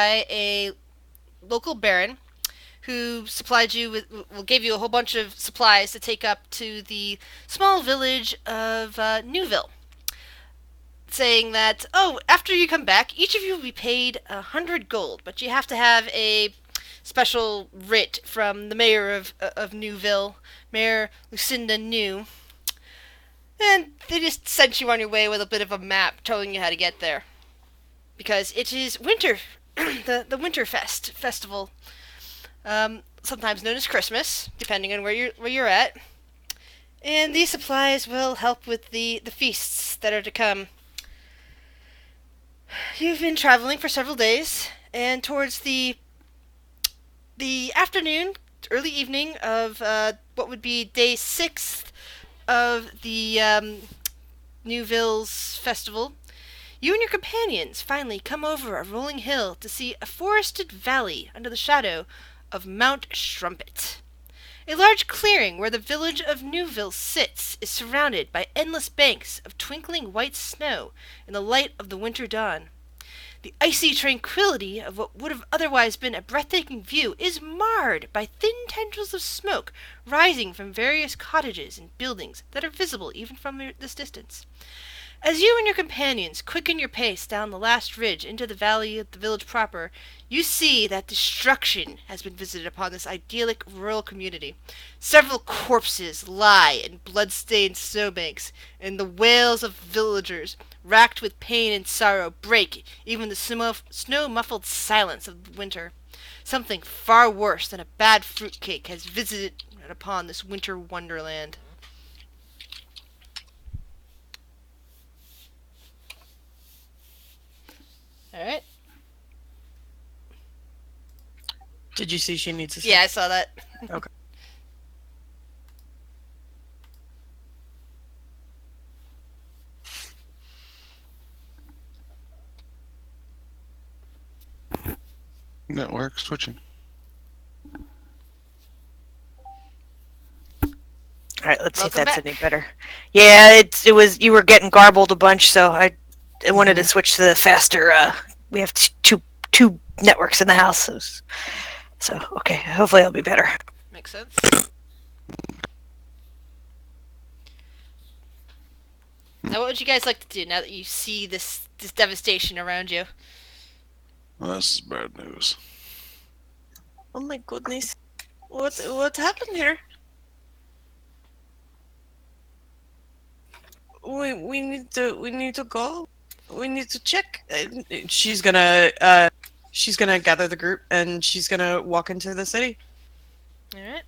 by a local baron who gave you a whole bunch of supplies to take up to the small village of Newville, saying that, oh, after you come back, each of you will be paid 100 gold, but you have to have a special writ from the mayor of Newville, Mayor Lucinda New, and they just sent you on your way with a bit of a map telling you how to get there. Because it is winter, the Winterfest festival, sometimes known as Christmas, depending on where you're at. And these supplies will help with the feasts that are to come. You've been traveling for several days, and towards the afternoon, early evening of what would be day 6 of the Newville's festival, you and your companions finally come over a rolling hill to see a forested valley under the shadow of Mount Strumpet. A large clearing where the village of Newville sits is surrounded by endless banks of twinkling white snow in the light of the winter dawn. The icy tranquility of what would have otherwise been a breathtaking view is marred by thin tendrils of smoke rising from various cottages and buildings that are visible even from this distance. As you and your companions quicken your pace down the last ridge into the valley of the village proper, you see that destruction has been visited upon this idyllic rural community. Several corpses lie in blood-stained snowbanks, and the wails of villagers, racked with pain and sorrow, break even the snow-muffled silence of winter. Something far worse than a bad fruitcake has visited upon this winter wonderland. Alright. Did you see she needs a Yeah, I saw that. Okay. Network switching. All right, let's see if Welcome that's back. any better. Yeah, it was you were getting garbled a bunch, so I wanted to switch to the faster. We have two networks in the house, so okay. Hopefully, it'll be better. Makes sense. Now, what would you guys like to do now that you see this devastation around you? Well, this is bad news. Oh my goodness, what happened here? We need to go. We need to check. She's gonna gather the group and she's gonna walk into the city. Alright.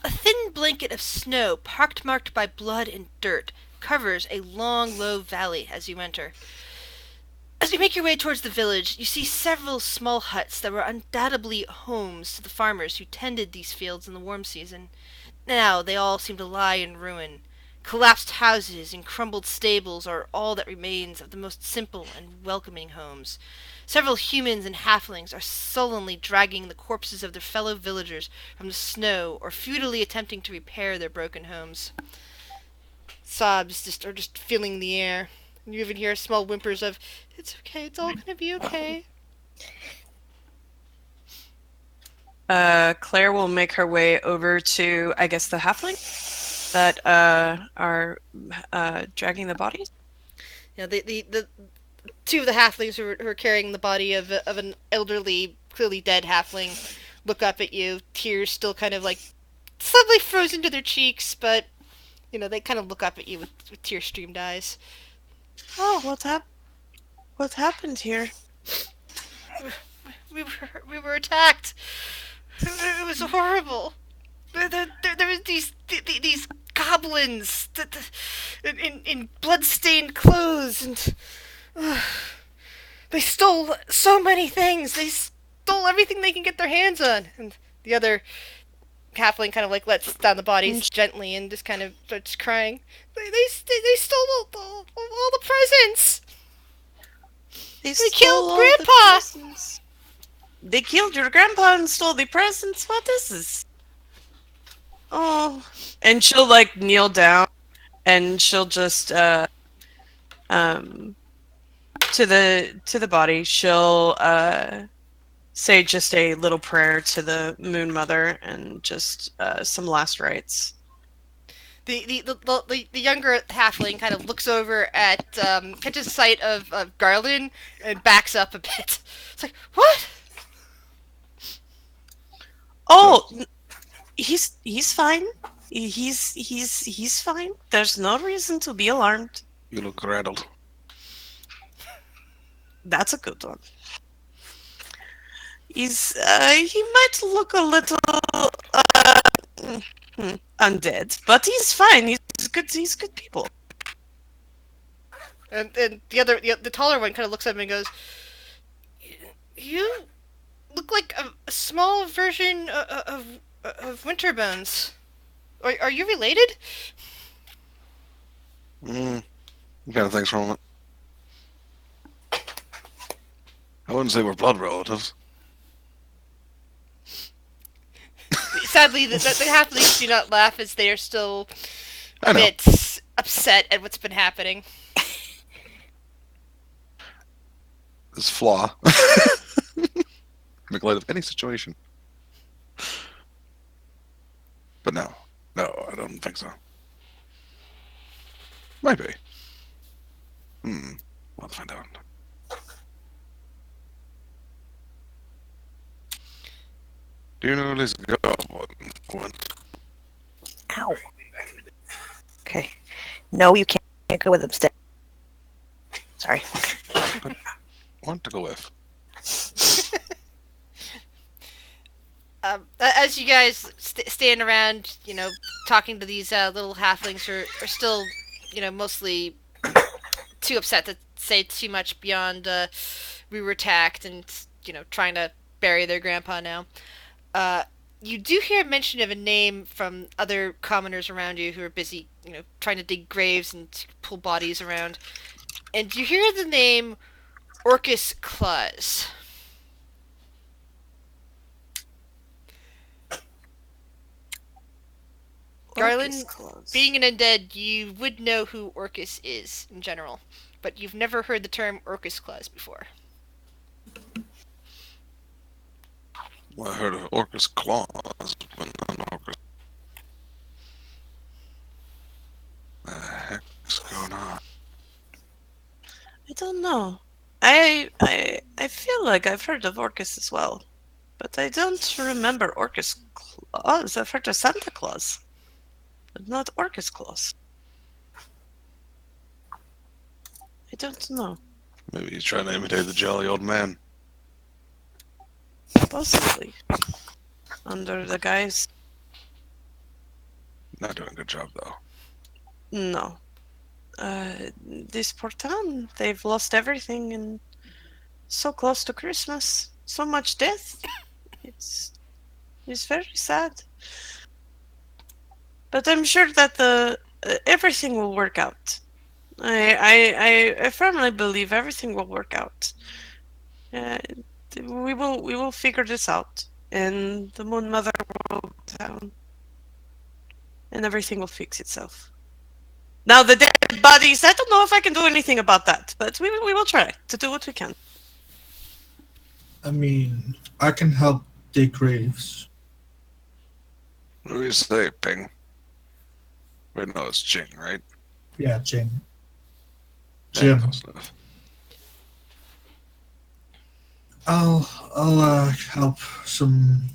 A thin blanket of snow, pockmarked by blood and dirt, covers a long, low valley as you enter. As you make your way towards the village, you see several small huts that were undoubtedly homes to the farmers who tended these fields in the warm season. Now they all seem to lie in ruin. Collapsed houses and crumbled stables are all that remains of the most simple and welcoming homes. Several humans and halflings are sullenly dragging the corpses of their fellow villagers from the snow or futilely attempting to repair their broken homes. Sobs are just filling the air. You even hear small whimpers of, "It's okay, it's all gonna be okay." Claire will make her way over to, I guess, the halfling that are dragging the bodies. You know, the two of the halflings who are carrying the body of an elderly, clearly dead halfling look up at you, tears still kind of like slightly frozen to their cheeks, but you know, they kind of look up at you with tear-streamed eyes. Oh, what happened here? We were attacked. It was horrible. There was these goblins in blood-stained clothes, and they stole so many things. They stole everything they can get their hands on. And the other halfling kind of like lets down the bodies gently and just kind of starts crying. They stole all the presents. They killed Grandpa. They killed your grandpa and stole the presents. What is this? Oh, and she'll like kneel down, and she'll just to the body. She'll say just a little prayer to the Moon Mother and just some last rites. The younger halfling kind of looks over at catches sight of Garland and backs up a bit. It's like, what? Oh, he's fine. He's fine. There's no reason to be alarmed. You look rattled. That's a good one. He might look a little undead, but he's fine. He's good. He's good people. And the taller one kind of looks at him and goes, "You look like a small version of Winterbones. Are you related?" What kind of things from it? I wouldn't say we're blood relatives. Sadly, the halflings do not laugh as they are still I a know. bit upset at what's been happening. This flaw. Make light of any situation. But no, I don't think so. Might be. We'll have to find out. Do you know where this goblin went? Ow. Okay. No, you can't go with him. Stay. Sorry. Want to go with? As you guys stand around, talking to these little halflings who are still, mostly too upset to say too much beyond we were attacked and, trying to bury their grandpa now. You do hear mention of a name from other commoners around you who are busy, trying to dig graves and pull bodies around. And you hear the name Orcus Claus. Garland, being an undead, you would know who Orcus is in general, but you've never heard the term Orcus Claus before. Well, I heard of Orcus claws, but not Orcus. What the heck's going on? I don't know. I feel like I've heard of Orcus as well, but I don't remember Orcus Claus. I've heard of Santa Claus, but not Orcus Claus. I don't know. Maybe he's trying to imitate the jolly old man. Possibly. Under the guise. Not doing a good job, though. No. This poor town, they've lost everything and so close to Christmas. So much death. It's very sad. But I'm sure that everything will work out. I firmly believe everything will work out. We will figure this out, and the Moon Mother will go down, and everything will fix itself. Now the dead bodies, I don't know if I can do anything about that, but we will try to do what we can. I mean, I can help dig graves. What do you say, Ping? Wait, no, it's Jing, right? Yeah, Jim. Yeah, Jim. close enough. I'll help some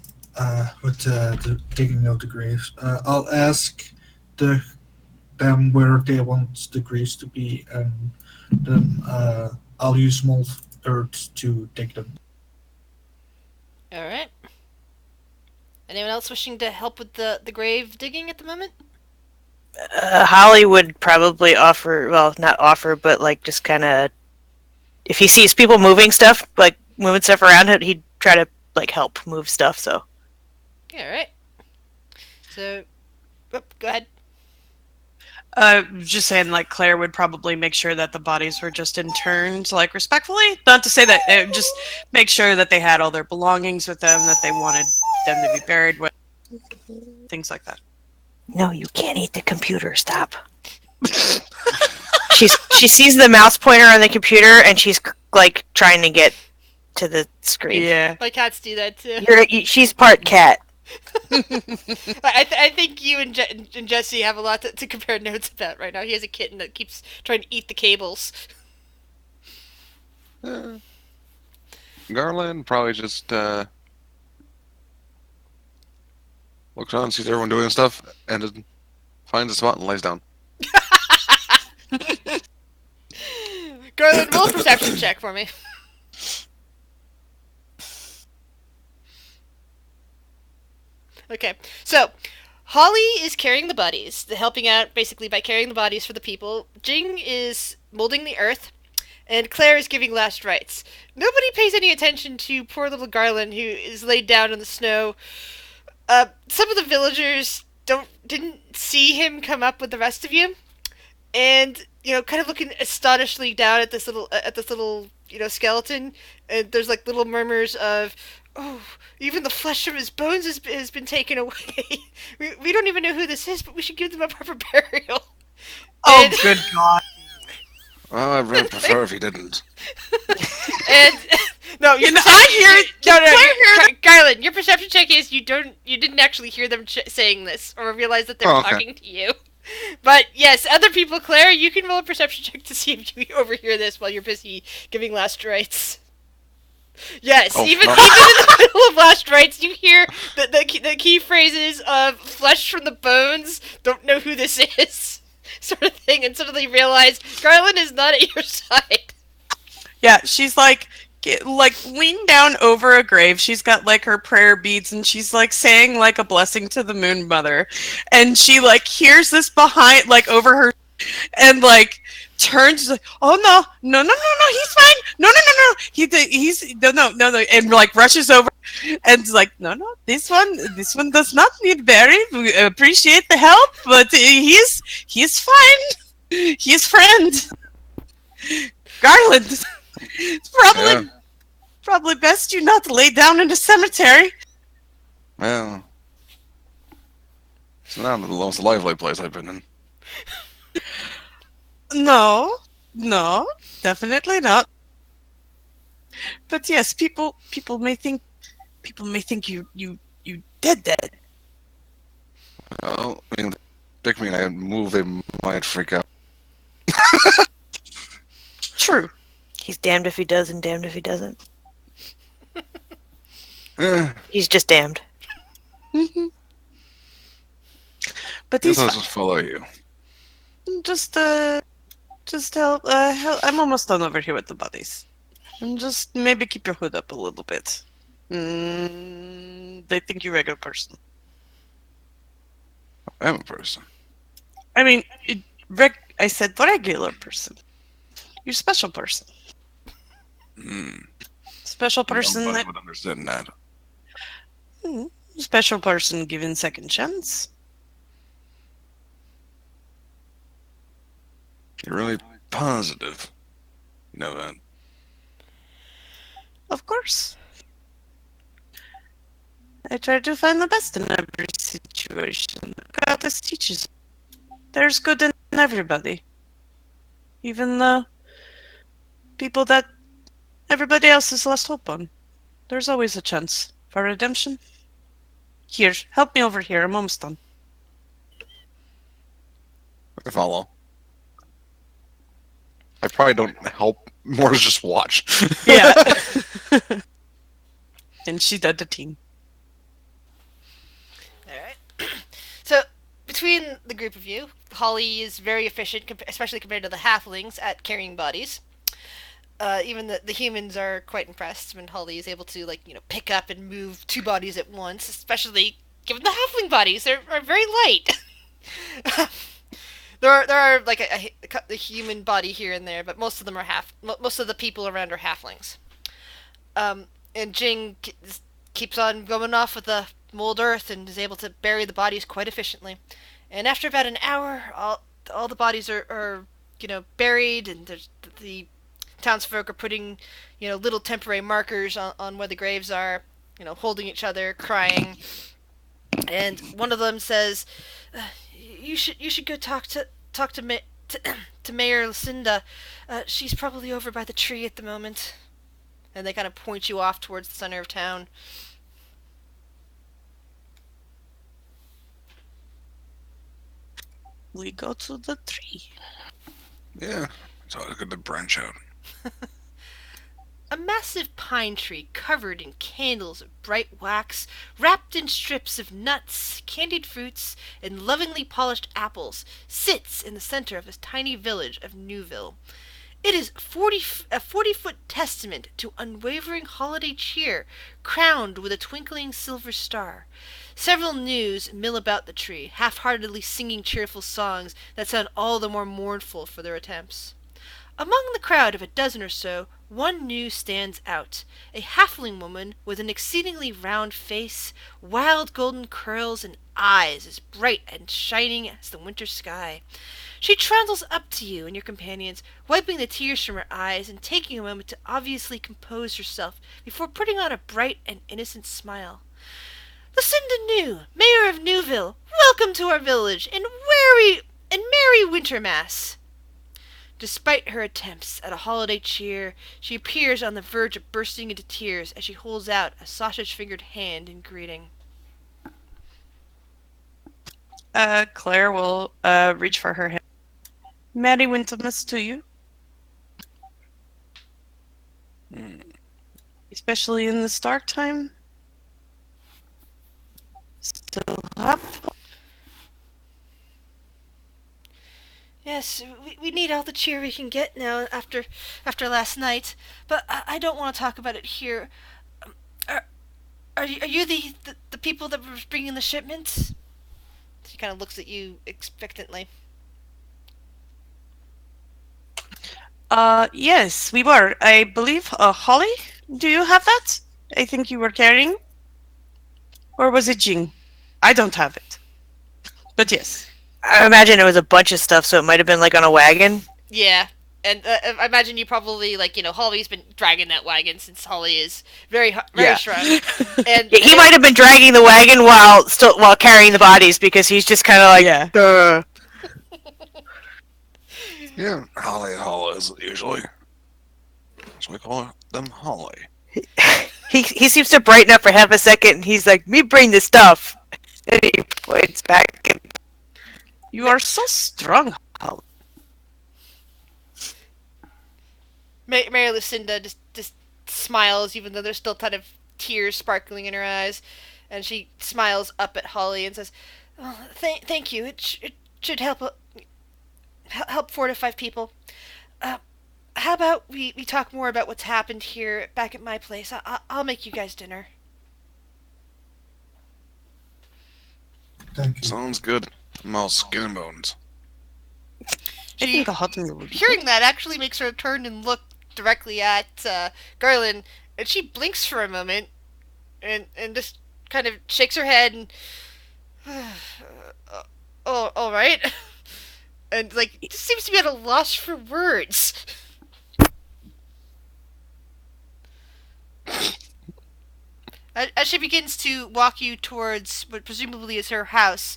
with the digging of the graves. I'll ask them where they want the graves to be, and then I'll use small earth to dig them. Alright. Anyone else wishing to help with the grave digging at the moment? Holly would probably offer, well, not offer, but like just kind of, if he sees people moving stuff, like moving stuff around, he'd try to like help move stuff. So. Alright. So, go ahead. Just saying, like, Claire would probably make sure that the bodies were just interned, like, respectfully. Not to say that, just make sure that they had all their belongings with them, that they wanted them to be buried with, things like that. No, you can't eat the computer. Stop. She sees the mouse pointer on the computer, and she's like trying to get to the screen. Yeah. My cats do that too. She's part cat. I think you and Jesse have a lot to compare notes about right now. He has a kitten that keeps trying to eat the cables. Garland probably just looks around, sees everyone doing stuff, and then finds a spot and lays down. Garland, roll a perception check for me. Okay, so Holly is carrying the bodies, helping out basically by carrying the bodies for the people. Jing is molding the earth, and Claire is giving last rites. Nobody pays any attention to poor little Garland, who is laid down in the snow. Some of the villagers didn't see him come up with the rest of you, and kind of looking astonishedly down at this little skeleton. And there's like little murmurs of, "Oh, even the flesh from his bones has been taken away. we don't even know who this is, but we should give them a proper burial." Oh, And- good God. Well, I'd really prefer if he didn't. And no, I hear Garland, your perception check is you didn't actually hear them saying this or realize that they're Oh, okay. talking to you. But yes, other people, Claire, you can roll a perception check to see if you overhear this while you're busy giving last rites. Yes, Oh, even no. in the middle of last rites, you hear the key phrases of "flesh from the bones." Don't know who this is, sort of thing, and suddenly realize Garland is not at your side. Yeah, she's like leaned down over a grave. She's got like her prayer beads, and she's like saying like a blessing to the Moon Mother, and she like hears this behind like over her, and like turns like, "Oh no, he's fine, no, he's no," and like rushes over, and is like, no, this one does not need buried. We appreciate the help, but he's fine. He's friend. Garland. It's probably best you not lay down in the cemetery. Well, it's not the most lively place I've been in. No, definitely not. But yes, people may think you dead. Well, I mean, pick me and I move, they might freak out. True. He's damned if he does and damned if he doesn't. Eh, He's just damned. But guess these I'll just follow you. just help. I'm almost done over here with the bodies. And just maybe keep your hood up a little bit. They think you're a regular person. I am a person. I mean, I said regular person. You're a special person. Special person Nobody that would understand that. special person given second chance. You're really positive. You know that. Of course. I try to find the best in every situation. God, this teaches. There's good in everybody. Even the people that everybody else has lost hope on. There's always a chance for redemption. Here, help me over here. I'm almost done. I follow. I probably don't help. More just watch. Yeah. And she did the team. Alright. So, between the group of you, Holly is very efficient, especially compared to the halflings, at carrying bodies. Even the humans are quite impressed when Holly is able to, pick up and move two bodies at once, especially given the halfling bodies. They're very light. There are like a human body here and there, but most of them are most of the people around are halflings. And Jing keeps on going off with the mold earth and is able to bury the bodies quite efficiently. And after about an hour, all the bodies are buried, and the townsfolk are putting little temporary markers on where the graves are, holding each other, crying. And one of them says, "You should go talk to to Mayor Lucinda. She's probably over by the tree at the moment. And they kind of point you off towards the center of town. We go to the tree. Yeah, it's always good to branch out. A massive pine tree covered in candles of bright wax, wrapped in strips of nuts, candied fruits, and lovingly polished apples, sits in the center of this tiny village of Newville. It is a 40-foot testament to unwavering holiday cheer, crowned with a twinkling silver star. Several gnus mill about the tree, half-heartedly singing cheerful songs that sound all the more mournful for their attempts. Among the crowd of a dozen or so, one gnu stands out, a halfling woman with an exceedingly round face, wild golden curls, and eyes as bright and shining as the winter sky. She trundles up to you and your companions, wiping the tears from her eyes and taking a moment to obviously compose herself before putting on a bright and innocent smile. Lucinda New, Mayor of Newville, welcome to our village, and merry Wintermass. Despite her attempts at a holiday cheer, she appears on the verge of bursting into tears as she holds out a sausage-fingered hand in greeting. Claire will reach for her hand. Merry Wintermas to you. Especially in this dark time. Still up. Yes, we need all the cheer we can get now after last night, but I don't want to talk about it here. Are you the people that were bringing the shipments? She kind of looks at you expectantly. Yes, we were. I believe, Holly, do you have that? I think you were carrying. Or was it Jing? I don't have it. But yes. I imagine it was a bunch of stuff, so it might have been like on a wagon. Yeah, and I imagine you probably, Holly's been dragging that wagon since Holly is very strong. And He might have been dragging the wagon while carrying the bodies because he's just kind of like, Yeah. Yeah, Holly Hollows usually. So we call them Holly. He seems to brighten up for half a second, and he's like, "Me bring the stuff," and he points back. And You are so strong, Holly. Mary Lucinda just smiles, even though there's still a ton of tears sparkling in her eyes, and she smiles up at Holly and says, "Oh, thank you. It should help 4 to 5 people. How about we talk more about what's happened here back at my place? I'll make you guys dinner." Thank you. Sounds good. I'm all skin and bones. I think a hot meal would be Hearing that actually makes her turn and look directly at Garland, and she blinks for a moment, and just kind of shakes her head and, oh, all right, and just seems to be at a loss for words. As she begins to walk you towards what presumably is her house,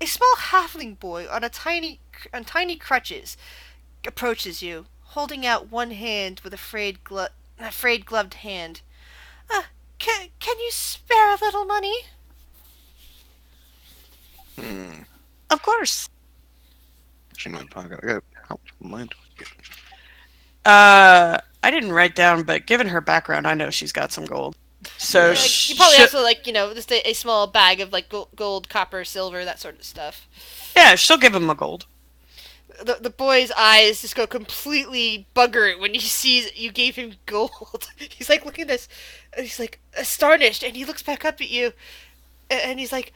a small halfling boy on tiny crutches approaches you, holding out one hand with a frayed gloved hand. Can you spare a little money? Of course. It's in my pocket. I got help from mine. I didn't write down, but given her background, I know she's got some gold. So You probably also just a small bag of gold, copper, silver, that sort of stuff. yeah, she'll give him a gold. The boy's eyes just go completely buggered when he sees you gave him gold. He's looking at this, he's astonished, and he looks back up at you, and he's like,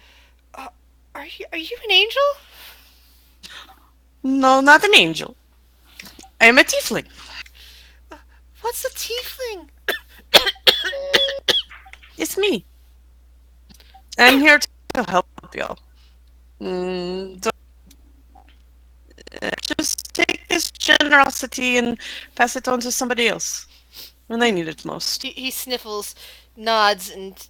"Are you an angel?" No, not an angel. I am a tiefling. What's a tiefling? It's me. I'm here to help y'all. Just take this generosity and pass it on to somebody else when they need it most. He sniffles, nods, and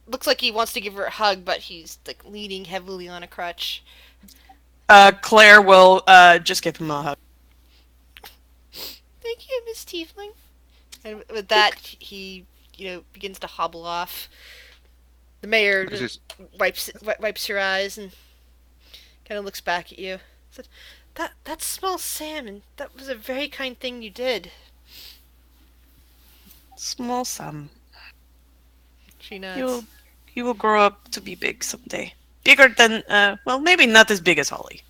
looks like he wants to give her a hug, but he's leaning heavily on a crutch. Claire will just give him a hug. Thank you, Miss Tiefling. And with that, he, begins to hobble off. The mayor just wipes her eyes and kind of looks back at you. Said, "That small salmon. That was a very kind thing you did." Small Sam. She nods. He will grow up to be big someday. Bigger than, well, maybe not as big as Holly,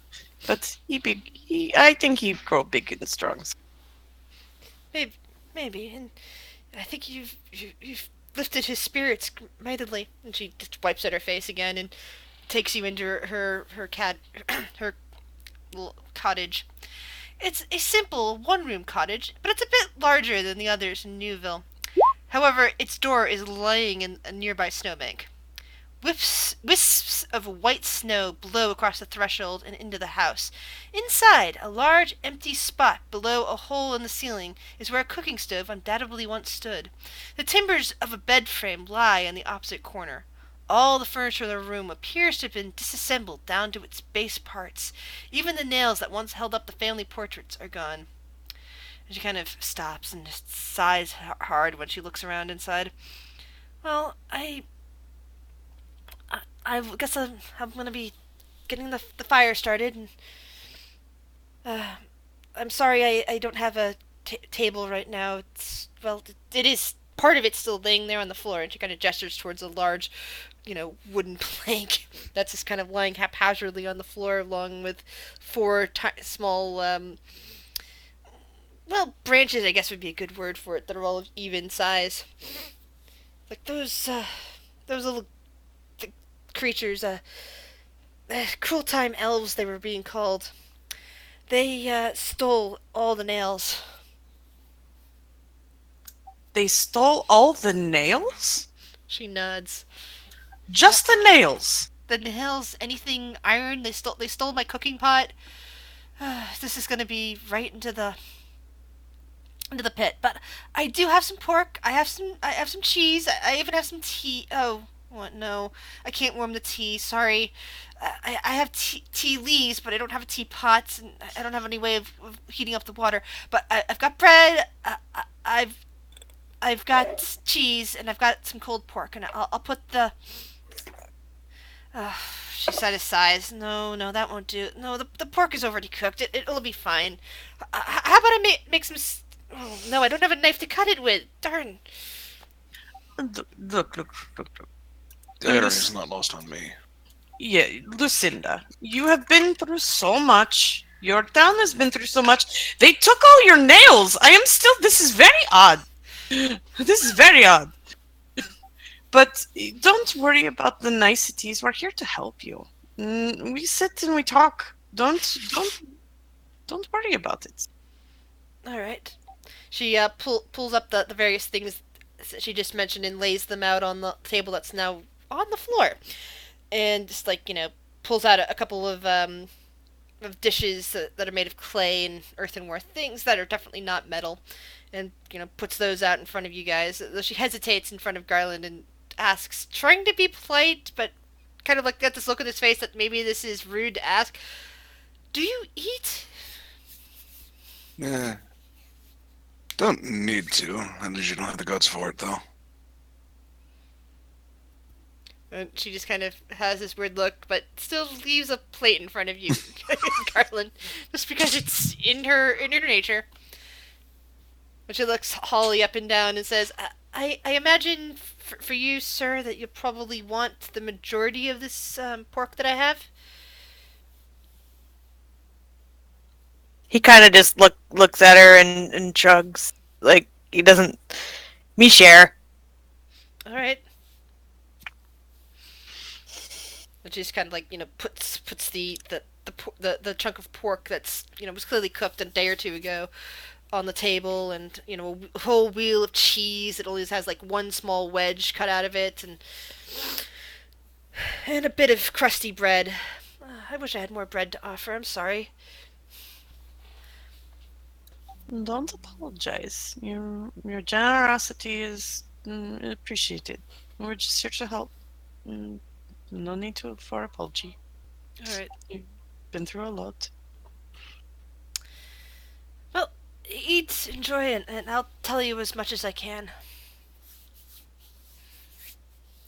but I think he'd grow big and strong. Maybe, and I think you've lifted his spirits mightily. And she just wipes at her face again and takes you into her her little cottage. It's a simple one-room cottage, but it's a bit larger than the others in Newville. However, its door is lying in a nearby snowbank. Wisps of white snow blow across the threshold and into the house. Inside, a large empty spot below a hole in the ceiling is where a cooking stove undoubtedly once stood. The timbers of a bed frame lie in the opposite corner. All the furniture of the room appears to have been disassembled down to its base parts. Even the nails that once held up the family portraits are gone. And she kind of stops and just sighs hard when she looks around inside. Well, I guess I'm going to be getting the fire started. And I'm sorry I don't have a table right now. It is part of it's still laying there on the floor, and she kind of gestures towards a large, wooden plank that's just kind of lying haphazardly on the floor, along with four small, branches, I guess would be a good word for it, that are all of even size. Like those little creatures, cruel time elves they were being called. They stole all the nails. They stole all the nails? She nods. Just the nails? The nails, anything iron, they stole my cooking pot. This is gonna be right into the pit. But I do have some pork. I have some cheese. I even have some tea. Oh, what? No, I can't warm the tea. Sorry. I have tea leaves, but I don't have a teapot, and I don't have any way of heating up the water. But I've got bread. I've got cheese, and I've got some cold pork, and I'll put the. She said, sighs. No, that won't do. No, the pork is already cooked. It'll be fine. How about I make some. Oh, no, I don't have a knife to cut it with. Darn. Look. There is not lost on me. Yeah, Lucinda, you have been through so much. Your town has been through so much. They took all your nails. This is very odd. This is very odd. But don't worry about the niceties. We're here to help you. We sit and we talk. Don't worry about it. All right. She pulls up the various things she just mentioned and lays them out on the table that's now on the floor, and just pulls out a couple of dishes that are made of clay and earthenware, things that are definitely not metal, and puts those out in front of you guys. Though she hesitates in front of Garland and asks, trying to be polite, but kind of got this look on his face that maybe this is rude to ask, "Do you eat?" Yeah. Don't need to, unless you don't have the guts for it, though. And she just kind of has this weird look, but still leaves a plate in front of you, Garland, just because it's in her nature. But she looks Holly up and down and says, I imagine for you, sir, that you'll probably want the majority of this pork that I have." He kind of just looks at her and shrugs. Like, he doesn't... Me share. All right. And she just kind of puts the chunk of pork that's was clearly cooked a day or two ago on the table, and a whole wheel of cheese that always has one small wedge cut out of it, and a bit of crusty bread. I wish I had more bread to offer. I'm sorry. Don't apologize. Your generosity is appreciated. We're just here to help. No need for apology. All right. been through a lot. Well, eat, enjoy, and I'll tell you as much as I can.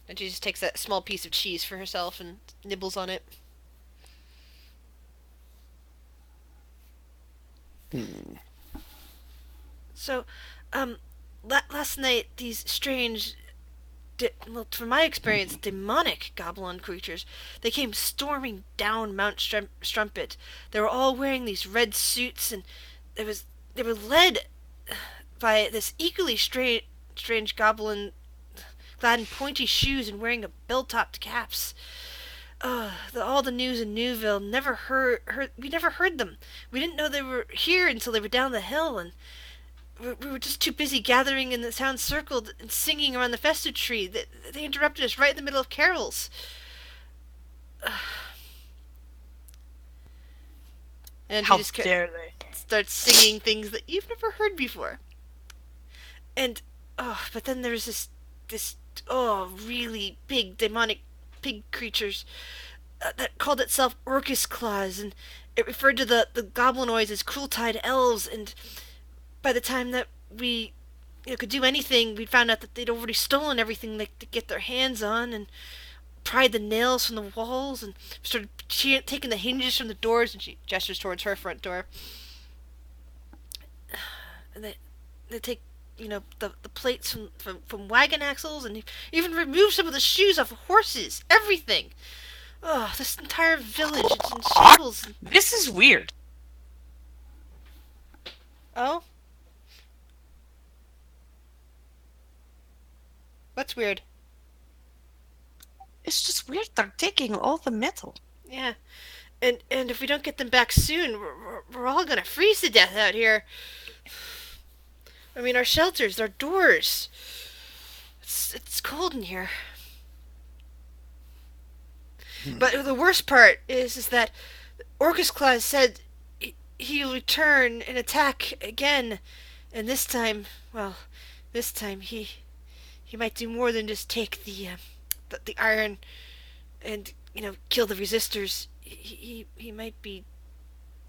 And she just takes that small piece of cheese for herself and nibbles on it. So, last night, these strange, well, from my experience, demonic goblin creatures, they came storming down Mount Strumpet. They were all wearing these red suits, and they were led by this equally strange goblin clad in pointy shoes and wearing a bell-topped caps. All the news in Newville we never heard them. We didn't know they were here until they were down the hill, and we were just too busy gathering in the town circle and singing around the festive tree. They interrupted us right in the middle of carols. And How he just dare they? starts singing things that you've never heard before. And, but then there was this really big demonic pig creatures that called itself Orcus claws, and it referred to the goblinoids as cruel-tide elves, and by the time that we could do anything, we found out that they'd already stolen everything they could get their hands on, and pried the nails from the walls, and started taking the hinges from the doors, and she gestures towards her front door. And they take, the plates from wagon axles, and even remove some of the shoes off of horses. Everything. Oh, this entire village, it's in shambles. This is weird. Oh? What's weird? It's just weird. They're taking all the metal. Yeah. And if we don't get them back soon, we're all gonna freeze to death out here. I mean, our shelters, our doors. It's cold in here. But the worst part is that Orcus Claus said he'll return and attack again, and this time he might do more than just take the iron and kill the resistors. He might be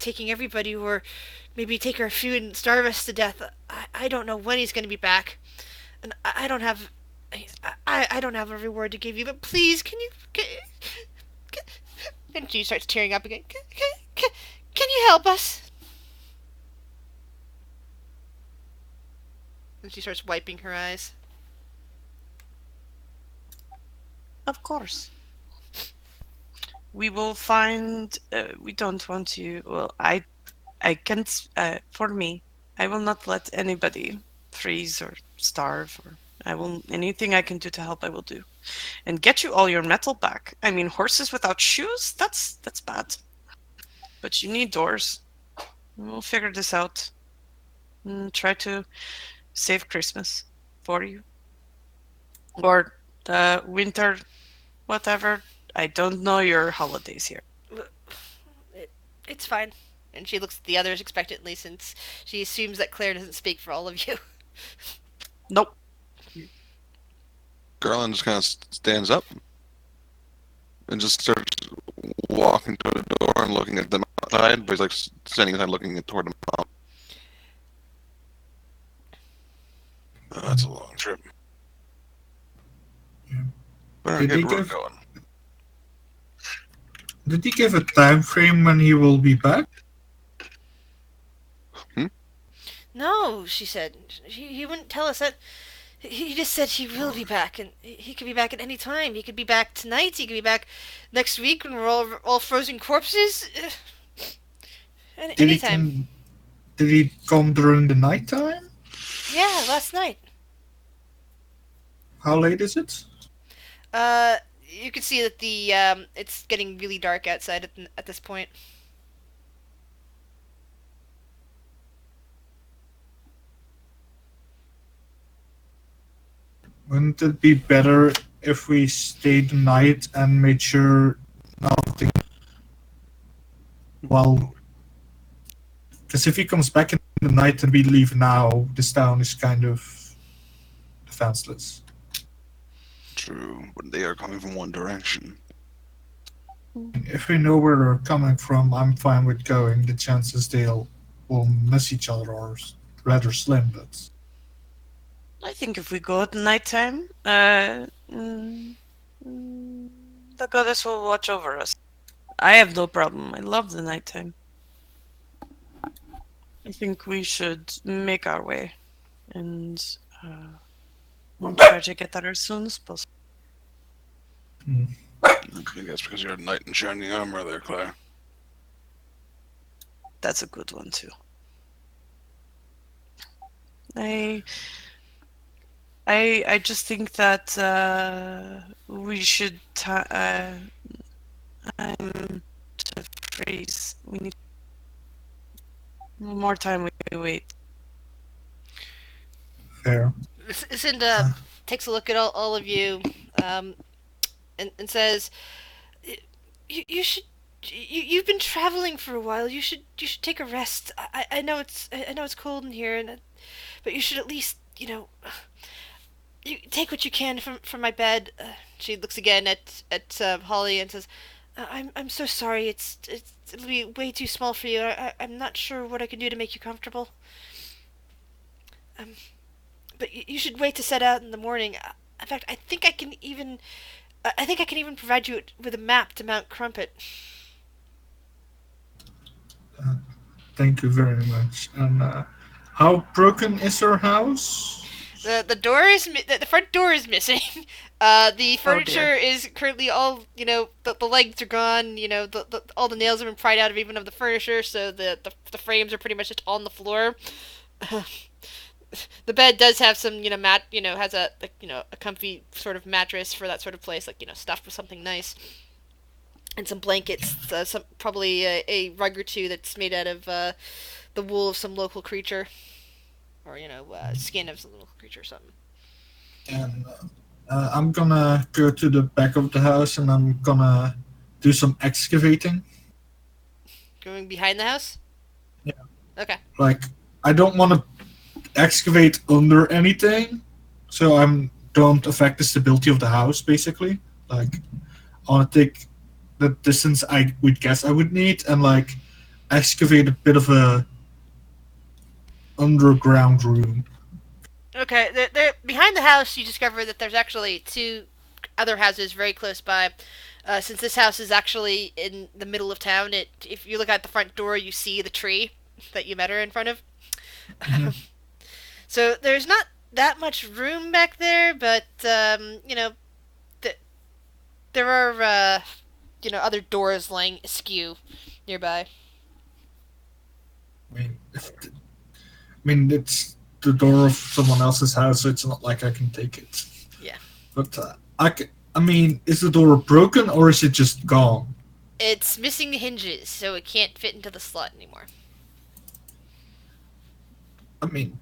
taking everybody, or maybe take our food and starve us to death. I don't know when he's going to be back, and I don't have a reward to give you. But please, can you? And she starts tearing up again. Can you help us? And she starts wiping her eyes. Of course. We will find. We don't want you. Well, I can't. For me, I will not let anybody freeze or starve. Or I will anything I can do to help. I will do, and get you all your metal back. I mean, horses without shoes. That's bad. But you need doors. We'll figure this out. And try to save Christmas for you, or the winter, whatever. I don't know your holidays here. It's fine. And she looks at the others expectantly, since she assumes that Claire doesn't speak for all of you. Nope. Garland just kind of stands up and just starts walking toward the door and looking at them outside, but he's like standing inside looking toward them out. Oh, that's a long trip. Yeah. Better Did get he work give- going. Did he give a time frame when he will be back? No, she said. He wouldn't tell us that. He just said he will be back, and he could be back at any time. He could be back tonight. He could be back next week when we're all frozen corpses. Anytime. Did he come during the nighttime? Yeah, last night. How late is it? You can see that the it's getting really dark outside at this point. Wouldn't it be better if we stayed the night and made sure nothing? Well, because if he comes back in the night and we leave now, this town is kind of defenseless. True, but they are coming from one direction. If we know where they're coming from, I'm fine with going. The chances they'll will miss each other are rather slim, but I think if we go at nighttime, the goddess will watch over us. I have no problem. I love the nighttime. I think we should make our way and try to get there as soon as possible. I guess because you're a knight in shining armor there, Claire. That's a good one too. I just think that we should to freeze. We need more time. We wait. fair. Cinda takes a look at all of you, and says, "You should. You've been traveling for a while. You should take a rest. I know it's cold in here, but you should at least you take what you can from my bed." She looks again at Holly and says, "I'm so sorry. It'll be way too small for you. I'm not sure what I can do to make you comfortable. But you should wait to set out in the morning. In fact, I think I can even provide you with a map to Mount Crumpet." Thank you very much. And how broken is our house? The front door is missing. The furniture is currently all the legs are gone. All the nails have been pried out of even of the furniture, so the frames are pretty much just on the floor. The bed does have some has a comfy sort of mattress for that sort of place, stuffed with something nice, and some blankets, some probably a rug or two that's made out of the wool of some local creature, or skin of some local creature or something. And I'm gonna go to the back of the house and I'm gonna do some excavating. Going behind the house? Yeah. Okay. Like, I don't want to excavate under anything, so don't affect the stability of the house, basically. Like, I want to take the distance I would guess I would need and, like, excavate a bit of a underground room. Okay, they're behind the house. You discover that there's actually two other houses very close by. Since this house is actually in the middle of town, if you look at the front door, you see the tree that you met her in front of. Mhm. So there's not that much room back there, but there are other doors lying askew nearby. I mean, it's the door of someone else's house, so it's not like I can take it. Yeah. But I mean, is the door broken or is it just gone? It's missing the hinges, so it can't fit into the slot anymore. I mean,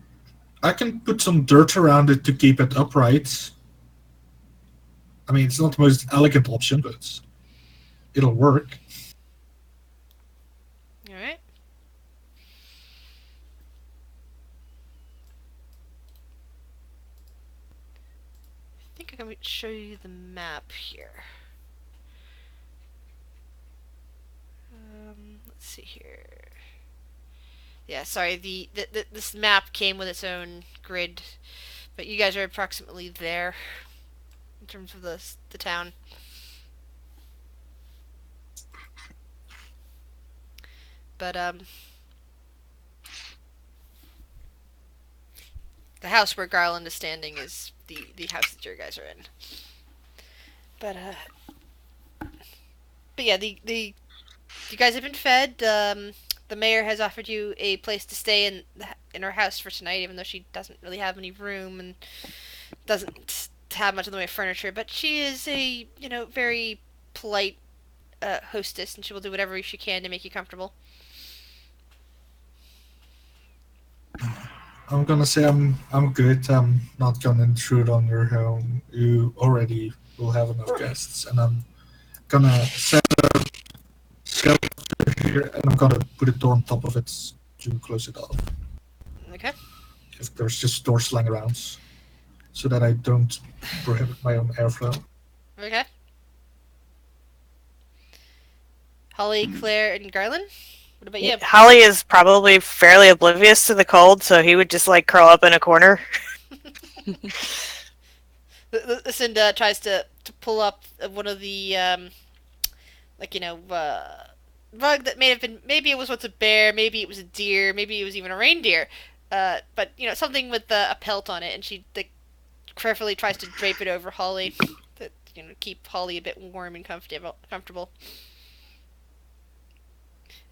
I can put some dirt around it to keep it upright. I mean, it's not the most elegant option, but it'll work. Alright. I think I can show you the map here. Let's see here. Yeah, sorry, this map came with its own grid, but you guys are approximately there in terms of the town. But the house where Garland is standing is the house that your guys are in. But yeah, you guys have been fed. The mayor has offered you a place to stay in her house for tonight, even though she doesn't really have any room and doesn't have much in the way of furniture. But she is a very polite hostess, and she will do whatever she can to make you comfortable. I'm gonna say I'm good. I'm not gonna intrude on your home. You already will have enough guests, and I'm gonna set a shelter here, and I'm gonna put a door on top of it to close it off. Okay. If there's just doors lying around, so that I don't prohibit my own airflow. Okay. Holly, Claire, and Garland? What about you? Holly is probably fairly oblivious to the cold, so he would just like curl up in a corner. Lucinda tries to pull up one of the, rug that may have been, maybe it was once a bear, maybe it was a deer, maybe it was even a reindeer. But, something with a pelt on it, and she carefully tries to drape it over Holly to, keep Holly a bit warm and comfortable.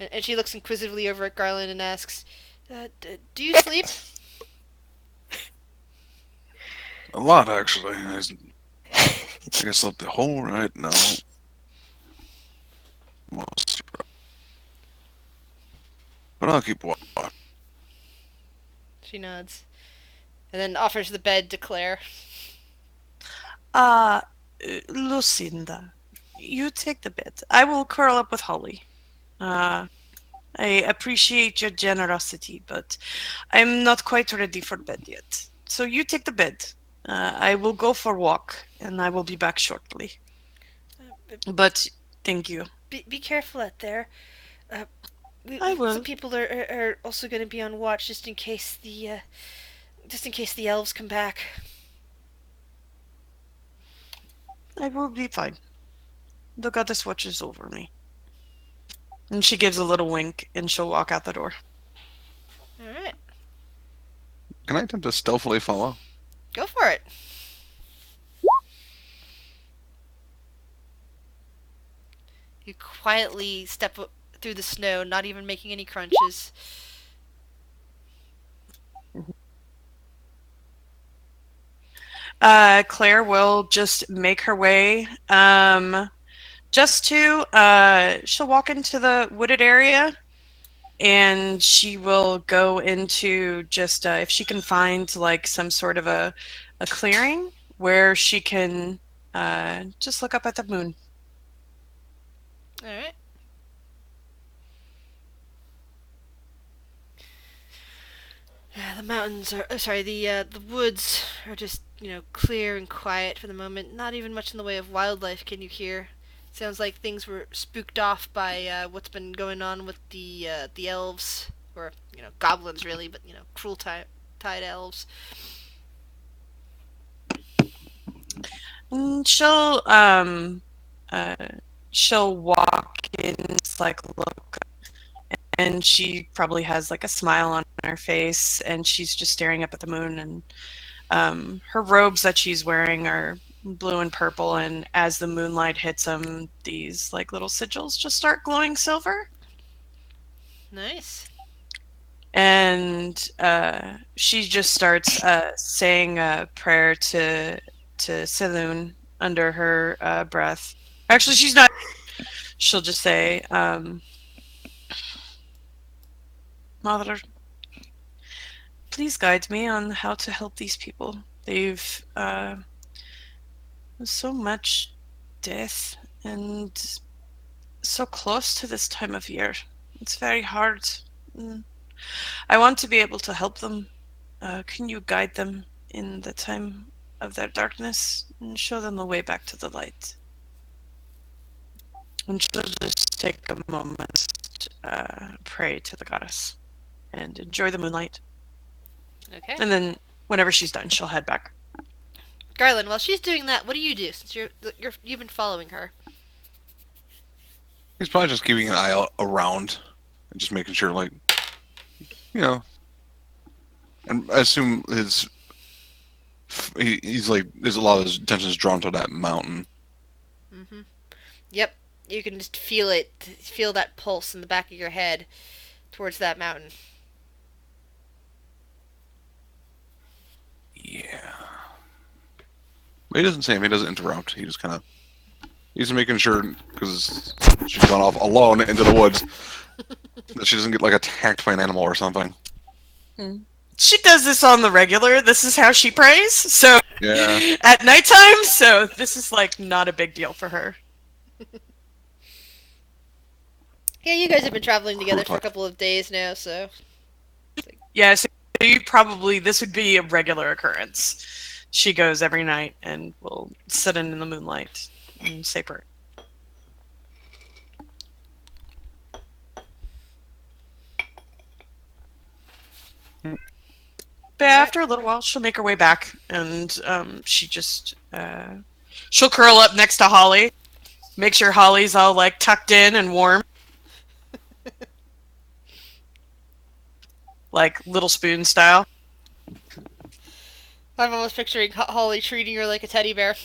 And she looks inquisitively over at Garland and asks, do you sleep? A lot, actually. I think I slept the whole night now. Most. But I'll keep watching. She nods. And then offers the bed to Claire. Lucinda, you take the bed. I will curl up with Holly. I appreciate your generosity, but I'm not quite ready for bed yet. So you take the bed. I will go for a walk, and I will be back shortly. But thank you. Be careful out there. I will. Some people are also going to be on watch just in case the elves come back. I will be fine. The goddess watches over me. And she gives a little wink, and she'll walk out the door. All right. Can I attempt to stealthily follow? Go for it. You quietly step through the snow, not even making any crunches. Claire will just make her way. She'll walk into the wooded area, and she will go into just if she can find like some sort of a clearing where she can just look up at the moon. All right. Yeah, the mountains are. Sorry, the woods are just clear and quiet for the moment. Not even much in the way of wildlife can you hear. Sounds like things were spooked off by what's been going on with the elves, or goblins really, but cruel tide elves. And she'll walk in, like look, and she probably has like a smile on her face, and she's just staring up at the moon. And her robes that she's wearing are blue and purple, and as the moonlight hits them, these like little sigils just start glowing silver. Nice. And she just starts saying a prayer to Saloon under her breath. Actually, she's not. She'll just say, Mother, please guide me on how to help these people. They've so much death and so close to this time of year. It's very hard. I want to be able to help them. Can you guide them in the time of their darkness and show them the way back to the light? And she'll just take a moment, pray to the goddess, and enjoy the moonlight. Okay. And then, whenever she's done, she'll head back. Garland, while she's doing that, what do you do since you've been following her? He's probably just keeping an eye out around and just making sure, like, and I assume he's like, there's a lot of his attention is drawn to that mountain. Mm-hmm. Yep. You can just feel that pulse in the back of your head towards that mountain. Yeah. But he doesn't say him. He doesn't interrupt. He just kind of... He's making sure, because she's gone off alone into the woods, that she doesn't get, like, attacked by an animal or something. She does this on the regular. This is how she prays. So Yeah. at nighttime, so this is, like, not a big deal for her. Yeah, you guys have been traveling together for a couple of days now, so... Yeah, so you probably... This would be a regular occurrence. She goes every night and will sit in the moonlight and say prayer. But after a little while, she'll make her way back, and she just she'll curl up next to Holly, make sure Holly's all like tucked in and warm, like Little Spoon style. I'm almost picturing Holly treating her like a teddy bear.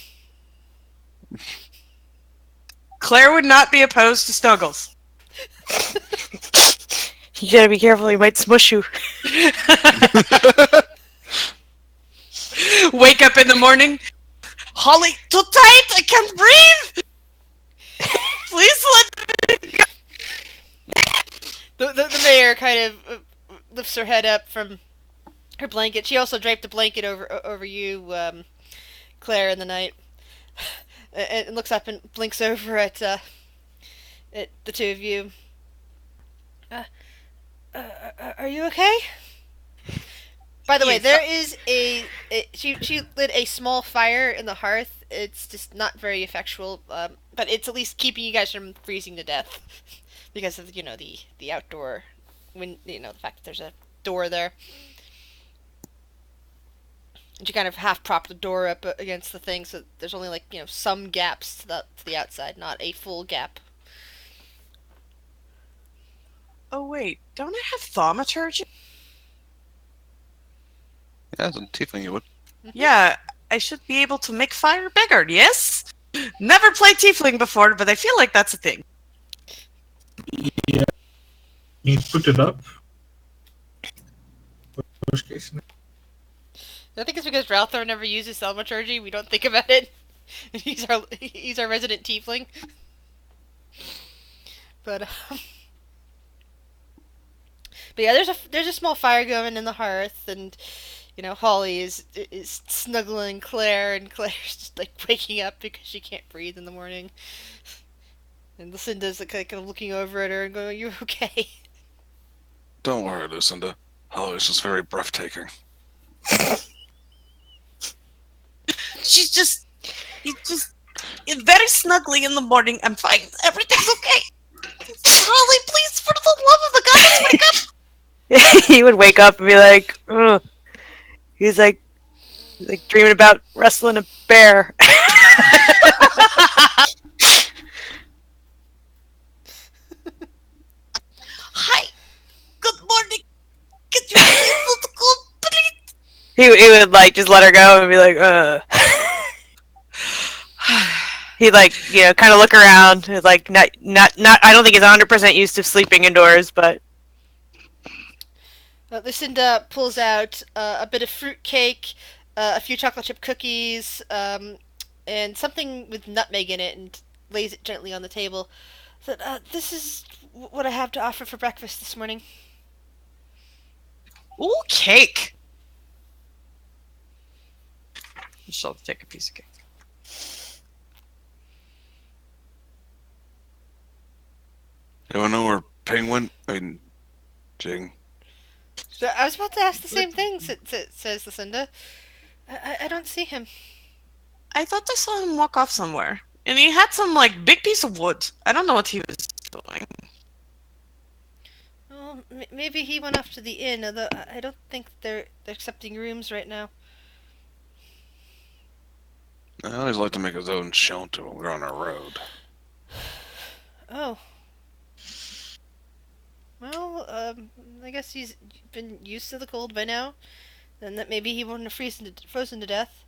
Claire would not be opposed to snuggles. You gotta be careful, he might smush you. Wake up in the morning, Holly, too tight, I can't breathe! Please let me go. The mayor kind of lifts her head up from her blanket. She also draped a blanket over you, Claire, in the night. And looks up and blinks over at the two of you. Are you okay? By the way, there is she lit a small fire in the hearth. It's just not very effectual, but it's at least keeping you guys from freezing to death because of the outdoor, the fact that there's a door there. And you kind of half prop the door up against the thing, so there's only some gaps to the outside, not a full gap. Oh wait, don't I have thaumaturgy? Yeah, as a tiefling you would. Yeah, I should be able to make fire bigger, yes? Never played tiefling before, but I feel like that's a thing. Yeah. You put it up. Worst case. I think it's because Ralthor never uses thaumaturgy. We don't think about it. He's our resident tiefling. But yeah, there's a small fire going in the hearth, and Holly is snuggling Claire, and Claire's just waking up because she can't breathe in the morning. And Lucinda's kind of looking over at her and going, "Are you okay?" Don't worry, Lucinda. Oh, it's just very breathtaking. He's just very snuggly in the morning. I'm fine. Everything's okay. Holly, please, for the love of the gods, wake up! He would wake up and be like, ugh. He's like dreaming about wrestling a bear. Hi. Good morning. Can you be able to go, please? He would just let her go and be like, He'd kind of look around. He's not. I don't think he's 100% used to sleeping indoors, but. Lucinda pulls out a bit of fruit cake, a few chocolate chip cookies, and something with nutmeg in it, and lays it gently on the table. Said, "This is what I have to offer for breakfast this morning." Ooh, cake. She'll take a piece of cake. Anyone know where Penguin? Jing. So I was about to ask the same thing, says Lucinda. I don't see him. I thought I saw him walk off somewhere. And he had some, big piece of wood. I don't know what he was doing. Well, maybe he went off to the inn, although I don't think they're accepting rooms right now. I always like to make his own shelter when we're on our road. Oh. Well, I guess he's been used to the cold by now, and that maybe he wouldn't have frozen to death.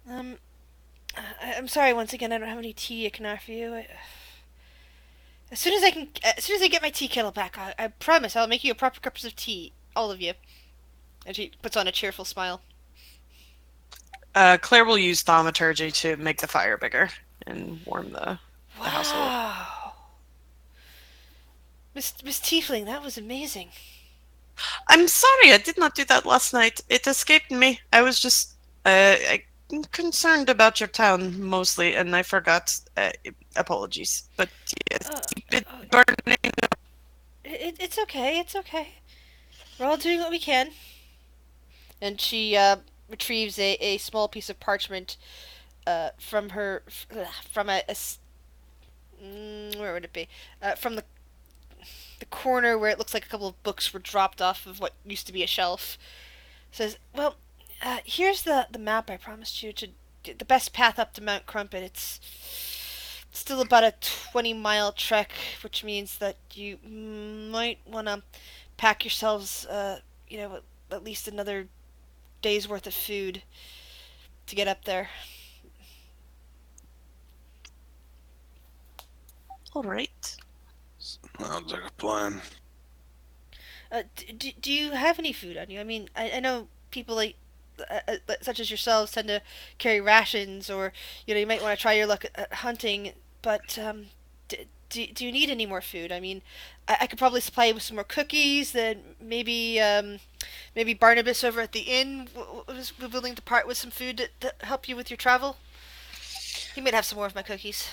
I'm sorry once again. I don't have any tea I can offer you. As soon as I get my tea kettle back, I promise I'll make you a proper cup of tea, all of you. And she puts on a cheerful smile. Claire will use thaumaturgy to make the fire bigger and warm the household. Wow. Miss Tiefling, that was amazing. I'm sorry, I did not do that last night. It escaped me. I was just concerned about your town mostly, and I forgot. Apologies, but yes, keep it burning. It's okay. It's okay. We're all doing what we can. And she retrieves a small piece of parchment from her from a where would it be? From the corner where it looks like a couple of books were dropped off of what used to be a shelf. Says, well, here's the map I promised you to the best path up to Mount Crumpet. It's still about a 20-mile trek, which means that you might want to pack yourselves, at least another day's worth of food to get up there. All right. Sounds like a plan. Do you have any food on you? I mean, I know people such as yourselves tend to carry rations, or you might want to try your luck at hunting. But do you need any more food? I mean, I could probably supply you with some more cookies. Then maybe Barnabas over at the inn was willing to part with some food to help you with your travel. He might have some more of my cookies.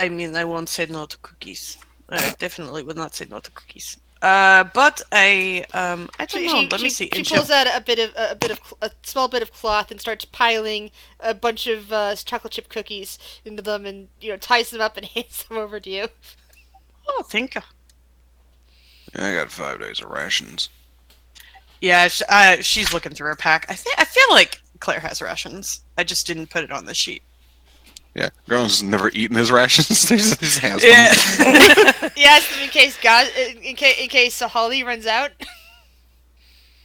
I mean, I won't say no to cookies. I definitely would not say no to cookies. But I don't know. Let me see. She pulls out a small bit of cloth and starts piling a bunch of chocolate chip cookies into them, and ties them up and hands them over to you. Oh, thank you. Yeah, I got 5 days of rations. Yeah, she's looking through her pack. I feel like Claire has rations. I just didn't put it on the sheet. Yeah, Grown's never eaten his rations. He just has Yeah. them. Yes, in case Holly runs out.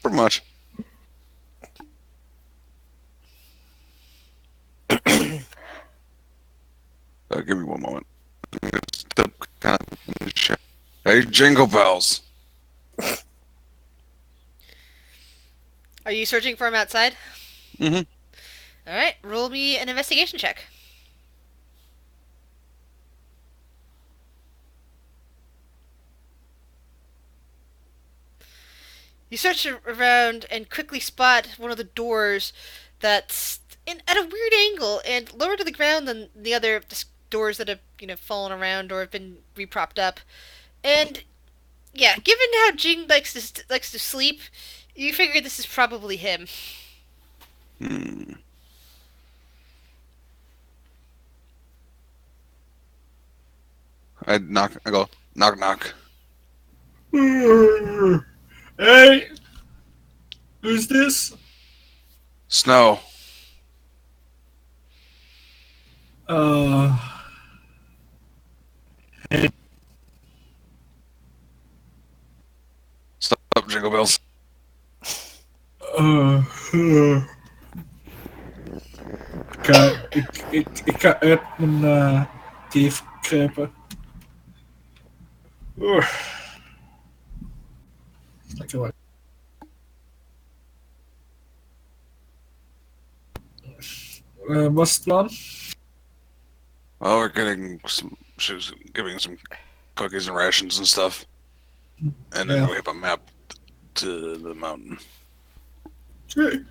Pretty much. Give me one moment. Hey, Jingle Bells. Are you searching for him outside? Mm-hmm. All right, roll me an investigation check. You search around and quickly spot one of the doors that's at a weird angle and lower to the ground than the other doors that have fallen around or have been repropped up. And yeah, given how Jing likes to sleep, you figure this is probably him. I go, knock, knock. Hey, who's this? Snow. Hey, Stop, Jingle Bells. Ik ga uit mijn cave kruipen. Lekker wat. What's het plan? Well, we're getting she's giving some cookies and rations and stuff. And then Yeah. we have a map to the mountain. Hey.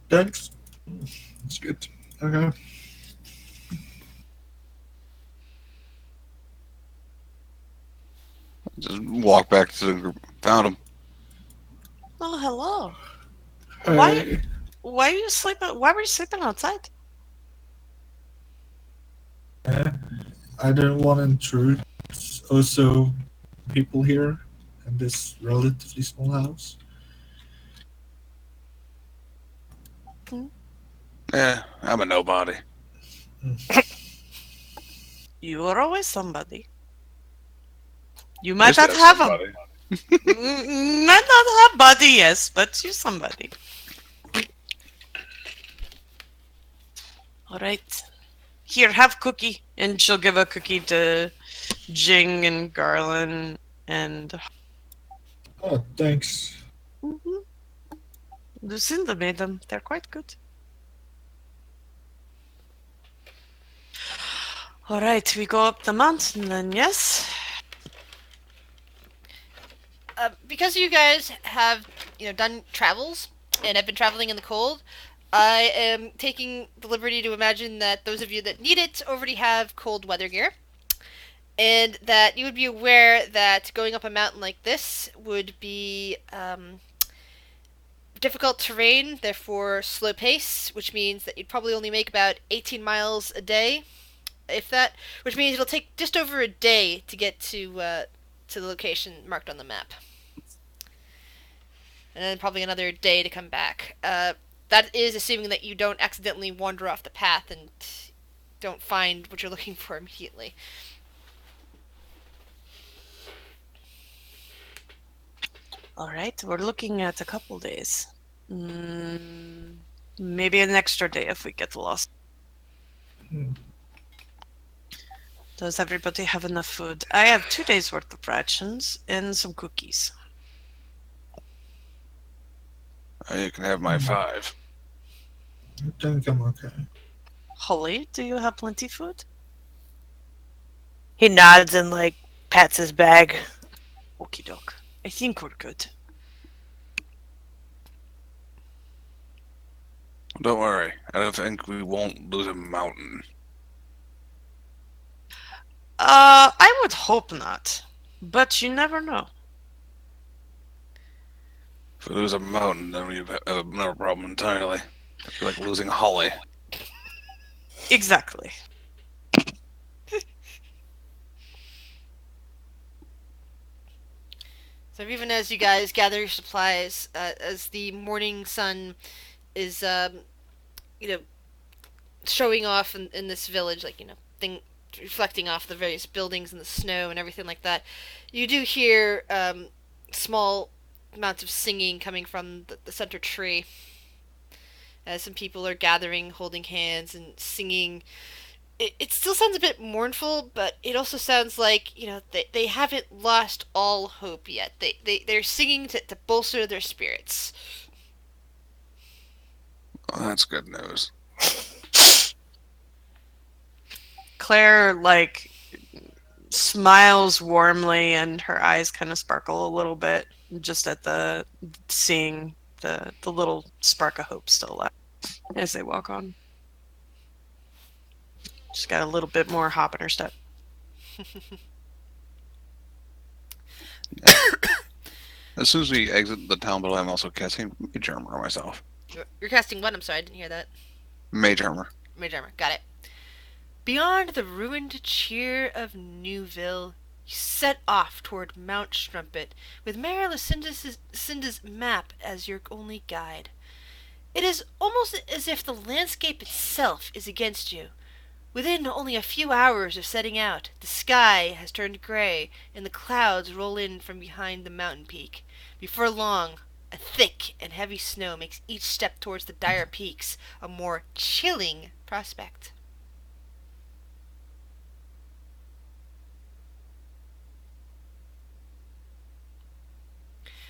Thanks. That's good. Okay. Just walk back to the group. Found him. Oh, hello. Hey. Why are you sleeping? Why were you sleeping outside? I don't want to intrude. Also, people here in this relatively small house. Yeah, I'm a nobody. You are always somebody. You might Used to not have a somebody. might not have body, yes, but you're somebody. All right. Here, have cookie, and she'll give a cookie to Jing and Garland and Oh, thanks. Lucinda made them. They're quite good. All right, we go up the mountain then. Yes. Because you guys have done travels and have been traveling in the cold, I am taking the liberty to imagine that those of you that need it already have cold weather gear, and that you would be aware that going up a mountain like this would be difficult terrain, therefore slow pace, which means that you'd probably only make about 18 miles a day, if that, which means it'll take just over a day to get to to the location marked on the map. And then probably another day to come back. That is assuming that you don't accidentally wander off the path and don't find what you're looking for immediately. All right, we're looking at a couple days. Maybe an extra day if we get lost. Does everybody have enough food? I have 2 days worth of rations and some cookies. You can have my 5. I think I'm okay. Holly, do you have plenty food? He nods and like pats his bag. Okie doke. I think we're good. Don't worry. I don't think we won't lose a mountain. I would hope not. But you never know. If we lose a mountain, then we have another problem entirely. I feel like losing Holly. Exactly. So even as you guys gather your supplies, as the morning sun is, showing off in this village, like, reflecting off the various buildings and the snow and everything like that, you do hear small amounts of singing coming from the center tree. As some people are gathering, holding hands, and singing. It still sounds a bit mournful, but it also sounds like, they haven't lost all hope yet. They're singing to bolster their spirits. Oh, that's good news. Claire, smiles warmly and her eyes kind of sparkle a little bit just at seeing the little spark of hope still left as they walk on. She's got a little bit more hop in her step. As soon as we exit the town, but I'm also casting Mage Armor on myself. You're casting what? I'm sorry, I didn't hear that. Mage Armor. Mage Armor, got it. Beyond the ruined cheer of Newville, you set off toward Mount Strumpet, with Mary Lucinda's map as your only guide. It is almost as if the landscape itself is against you. Within only a few hours of setting out, the sky has turned gray, and the clouds roll in from behind the mountain peak. Before long, a thick and heavy snow makes each step towards the dire peaks a more chilling prospect.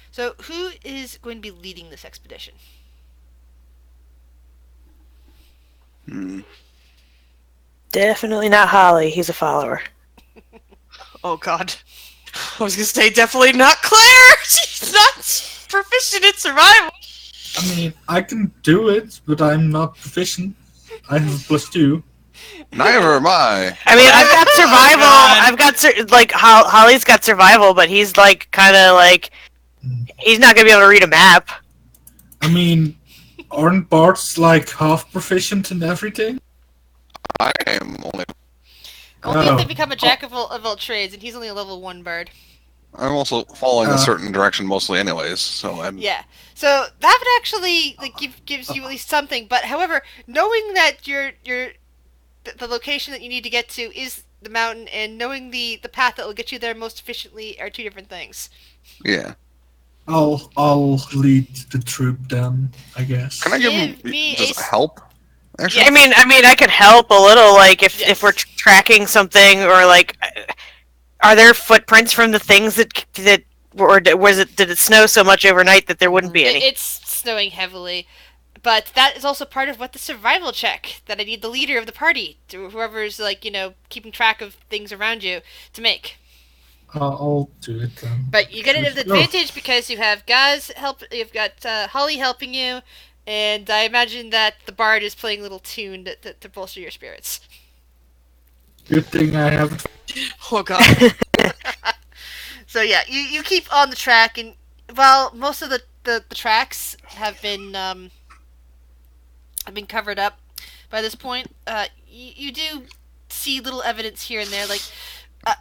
So, who is going to be leading this expedition? Definitely not Holly. He's a follower. Oh god. I was gonna say definitely not Claire! She's not proficient in survival! I mean, I can do it, but I'm not proficient. I have a +2. Neither am I. I mean, I've got survival. Holly's got survival, but he's he's not gonna be able to read a map. I mean, aren't bards half proficient in everything? I am only. Only if they become a jack of all trades, and he's only a level 1 bard. I'm also following a certain direction mostly, anyways. So I'm. Yeah. So that would actually gives you at least something. But however, knowing that the location that you need to get to is the mountain, and knowing the path that will get you there most efficiently are two different things. Yeah. I'll lead the troop then, I guess. Can I give Give him me just a- help? Actually, I mean, I could help a little, if Yes. we're tracking something, or are there footprints from the things that or did it snow so much overnight that there wouldn't be any? It's snowing heavily, but that is also part of what the survival check that I need the leader of the party, to whoever's keeping track of things around you, to make. I'll do it then. But you get an advantage because you have guys help. You've got Holly helping you, and I imagine that the bard is playing a little tune to bolster your spirits. Good thing I have. Oh god. So yeah, you keep on the track, and while most of the tracks have been covered up by this point, you do see little evidence here and there,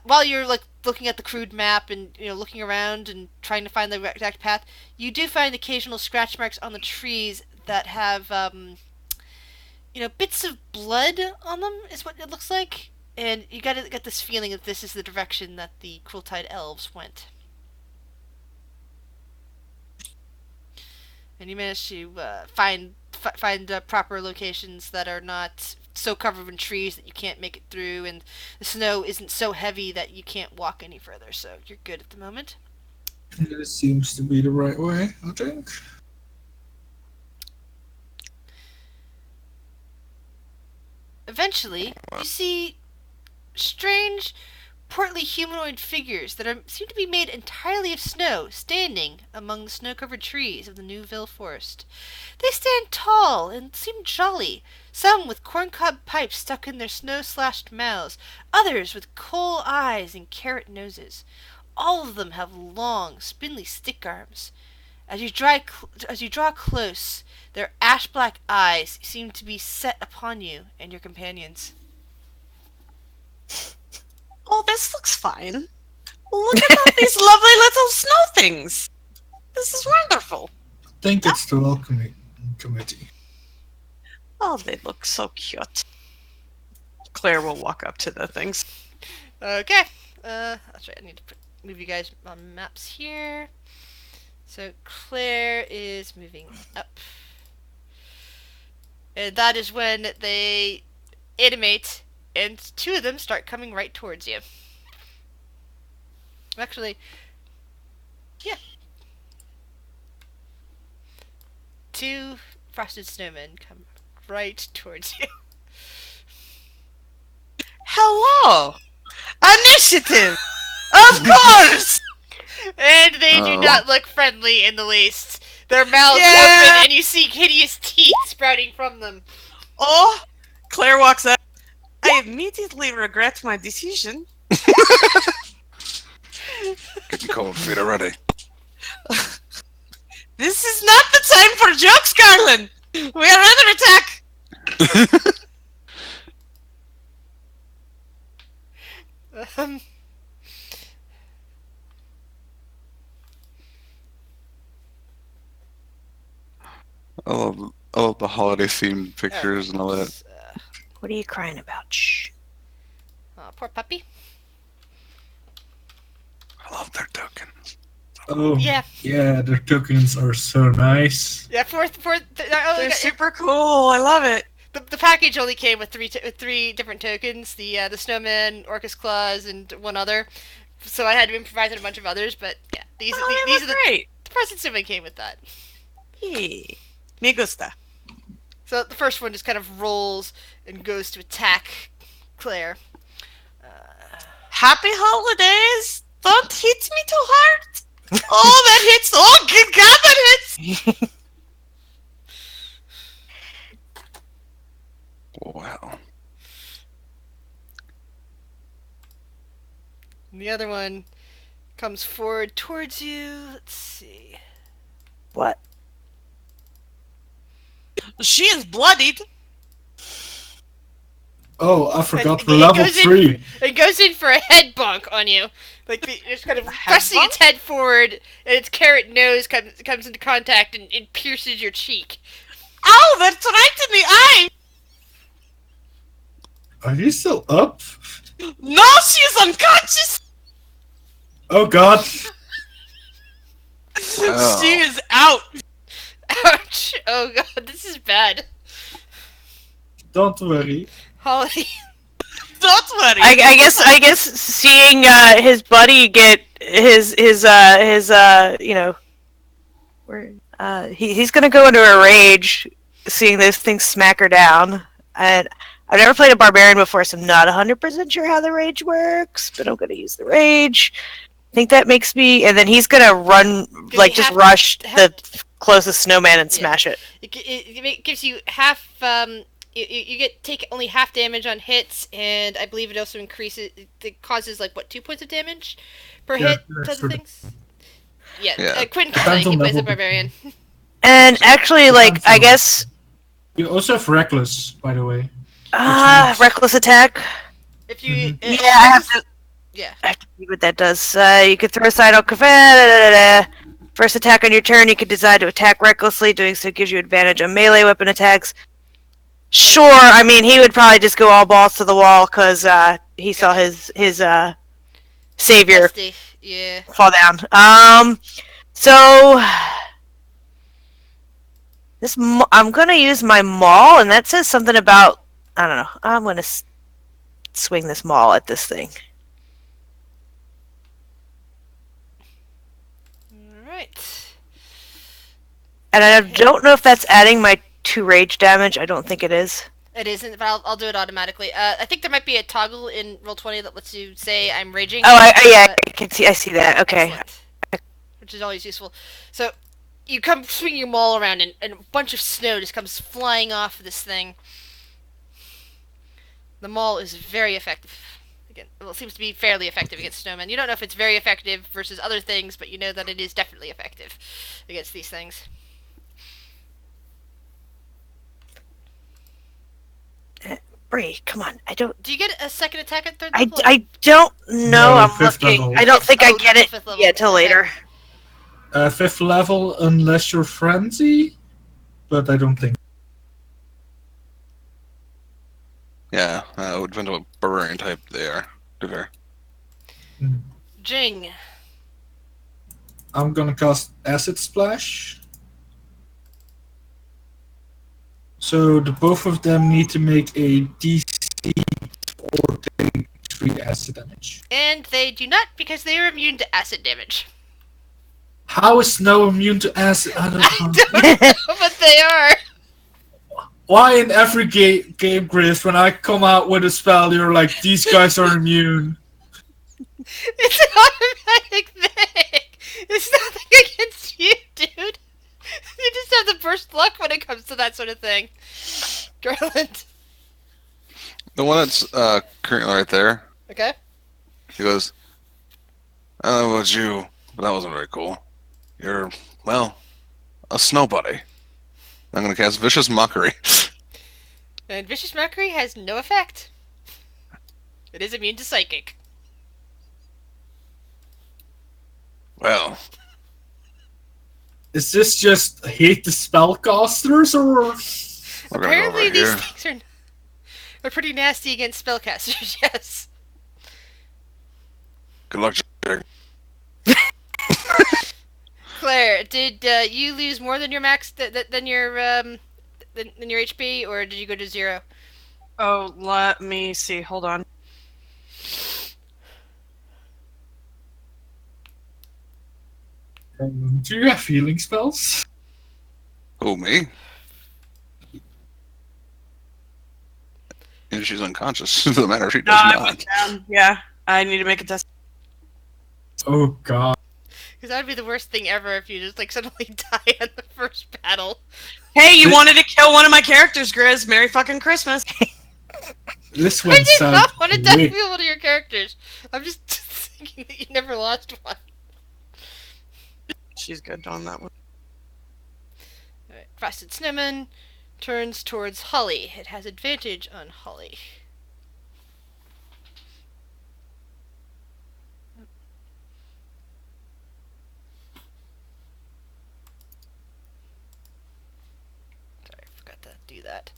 while you're like looking at the crude map and looking around and trying to find the exact path, you do find occasional scratch marks on the trees that have bits of blood on them. Is what it looks like, and you gotta get this feeling that this is the direction that the Crueltide elves went. And you manage to find proper locations that are not so covered in trees that you can't make it through, and the snow isn't so heavy that you can't walk any further, so you're good at the moment. This seems to be the right way, I think. Eventually, you see strange, portly humanoid figures that seem to be made entirely of snow, standing among the snow-covered trees of the Newville forest. They stand tall and seem jolly, some with corncob pipes stuck in their snow-slashed mouths, others with coal eyes and carrot noses. All of them have long, spindly stick arms. As you draw close, their ash-black eyes seem to be set upon you and your companions. Oh, this looks fine. Look at all these lovely little snow things. This is wonderful. I think it's the welcoming committee. Oh, they look so cute. Claire will walk up to the things. Okay. That's right. I need to move you guys on maps here. So Claire is moving up. And that is when they animate, and two of them start coming right towards you. Actually, yeah. Two frosted snowmen come right towards you. Hello! Initiative! Of course! And they do Oh. not look friendly in the least. Their mouths Yeah. open, and you see hideous teeth sprouting from them. Oh! Claire walks up. I immediately regret my decision. Getting cold feet already. This is not the time for jokes, Garland! We are under attack! I love the holiday themed pictures and all that. What are you crying about? Shh. Poor puppy. I love their tokens. Oh, Yeah. yeah, their tokens are so nice. Yeah, They're super cool. I love it. the package only came with three different tokens: the snowman, Orcus claws, and one other. So I had to improvise on a bunch of others, but yeah, these are the Great. present snowman came with that. Hey. Me gusta. So the first one just kind of rolls and goes to attack Claire. Happy holidays! Don't hit me too hard! Oh, that hits! Oh, good God, that hits! Wow. And the other one comes forward towards you. Let's see. What? She is bloodied. Oh, I forgot And we're it level goes in- 3. It goes in for a head bonk on you. Like, it's kind of pressing bonk? its head forward, and its carrot nose comes into contact and it pierces your cheek. Ow, that's right in the eye! Are you still up? No, she is unconscious! Oh god. Wow. She is out! Ouch! Oh god, this is bad. Don't worry. Holly. Don't worry. I guess seeing his buddy get his where he's gonna go into a rage seeing those things smack her down. And I've never played a barbarian before, so I'm not 100% sure how the rage works, but I'm gonna use the rage. I think that makes me, and then he's gonna run, like, you just have- rush the closest snowman and smash it. It gives you half. You take only half damage on hits, and I believe it also increases. It causes like what 2 points of damage per Yeah, hit. that's Type of sort of- things. Yeah. Yeah. Quinn can tell you, he Phantom plays a level. barbarian. And actually, like, I guess, You also have Reckless, by the way. reckless attack. If you, Yeah, I have to. Yeah. I have to see what that does. You could throw aside all first attack on your turn. You could decide to attack recklessly. Doing so gives you advantage on melee weapon attacks. Sure. I mean, he would probably just go all balls to the wall because he saw his savior Bestie. Yeah. fall down. So I'm gonna use my maul, and that says something about I don't know. I'm gonna swing this maul at this thing. Alright. And I don't know if that's adding my 2 rage damage. I don't think it is. It isn't, but I'll do it automatically. I think there might be a toggle in Roll20 that lets you say I'm raging. Oh, yeah, I can see. I see that. Okay. Excellent. Which is always useful. So, you come swing your maul around, and a bunch of snow just comes flying off of this thing. The maul is very effective. Again, well, it seems to be fairly effective against snowmen. You don't know if it's very effective versus other things, but you know that it is definitely effective against these things. Bree, come on. I don't. Do you get a second attack at third level? I don't know. No, I'm fifth looking. level. I don't think I Oh, get it fifth level. yet till Okay. later. 5th level, unless you're frenzy, but I don't think. Yeah, it would depend on what barbarian type they are. To be fair. Jing. I'm gonna cast Acid Splash. So the both of them need to make a DC or take 3 acid damage. And they do not because they are immune to acid damage. How is Snow immune to acid? I don't know. But they are. Why in every game, Chris, when I come out with a spell, you're like, these guys are immune. It's an automatic thing. It's nothing against you, dude. You just have the burst luck when it comes to that sort of thing. Garland. The one that's currently right there, Okay. he goes, I don't know about you, but that wasn't very cool. You're, well, a snow buddy. I'm going to cast Vicious Mockery. And Vicious Mockery has no effect. It is immune to psychic. Well, Is this just hate the spellcasters, or? we're going to go Apparently over these here. things are pretty nasty against spellcasters, yes. Good luck, Jake. Claire, did you lose more than your max than your than your HP, or did you go to 0? Oh, let me see. Hold on. Do you have healing spells? Who, me? And she's unconscious. It doesn't matter if she No, does I not. went down. Yeah, I need to make a test. Oh god. Because that would be the worst thing ever if you just like suddenly die in the first battle. Hey, you wanted to kill one of my characters, Grizz. Merry fucking Christmas. This I one did sounds not want to die quick. with one of your characters. I'm just thinking that you never lost one. She's good on that one. Alright, Frosted Snowman turns towards Holly. It has advantage on Holly. Sorry, I forgot to do that.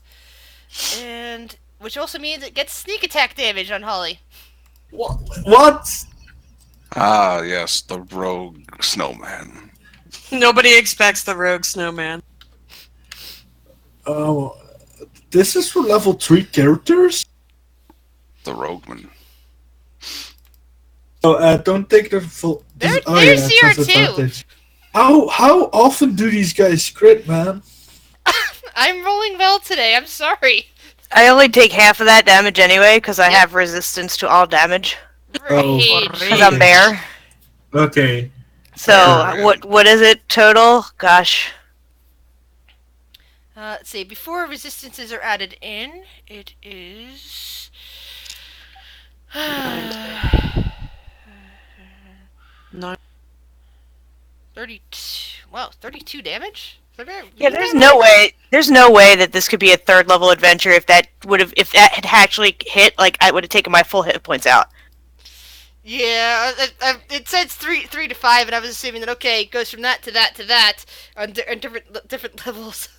And which also means it gets sneak attack damage on Holly. What? Ah, yes, the rogue snowman. Nobody expects the rogue snowman. Oh, this is for level 3 characters? The rogueman. Oh, don't take the full. They're it has CR2. advantage. How often do these guys crit, man? I'm rolling well today. I'm sorry. I only take half of that damage anyway because I have resistance to all damage Oh. Rage. because I'm bear. Okay. So Sure. what is it total? Gosh, Let's see. Before resistances are added in, it is. No. 32. Wow, 32 damage? yeah. There's no way that this could be a 3rd level adventure if that had actually hit. Like I would have taken my full hit points out. Yeah, it says three to five, and I was assuming that okay, it goes from that to that to that on different levels.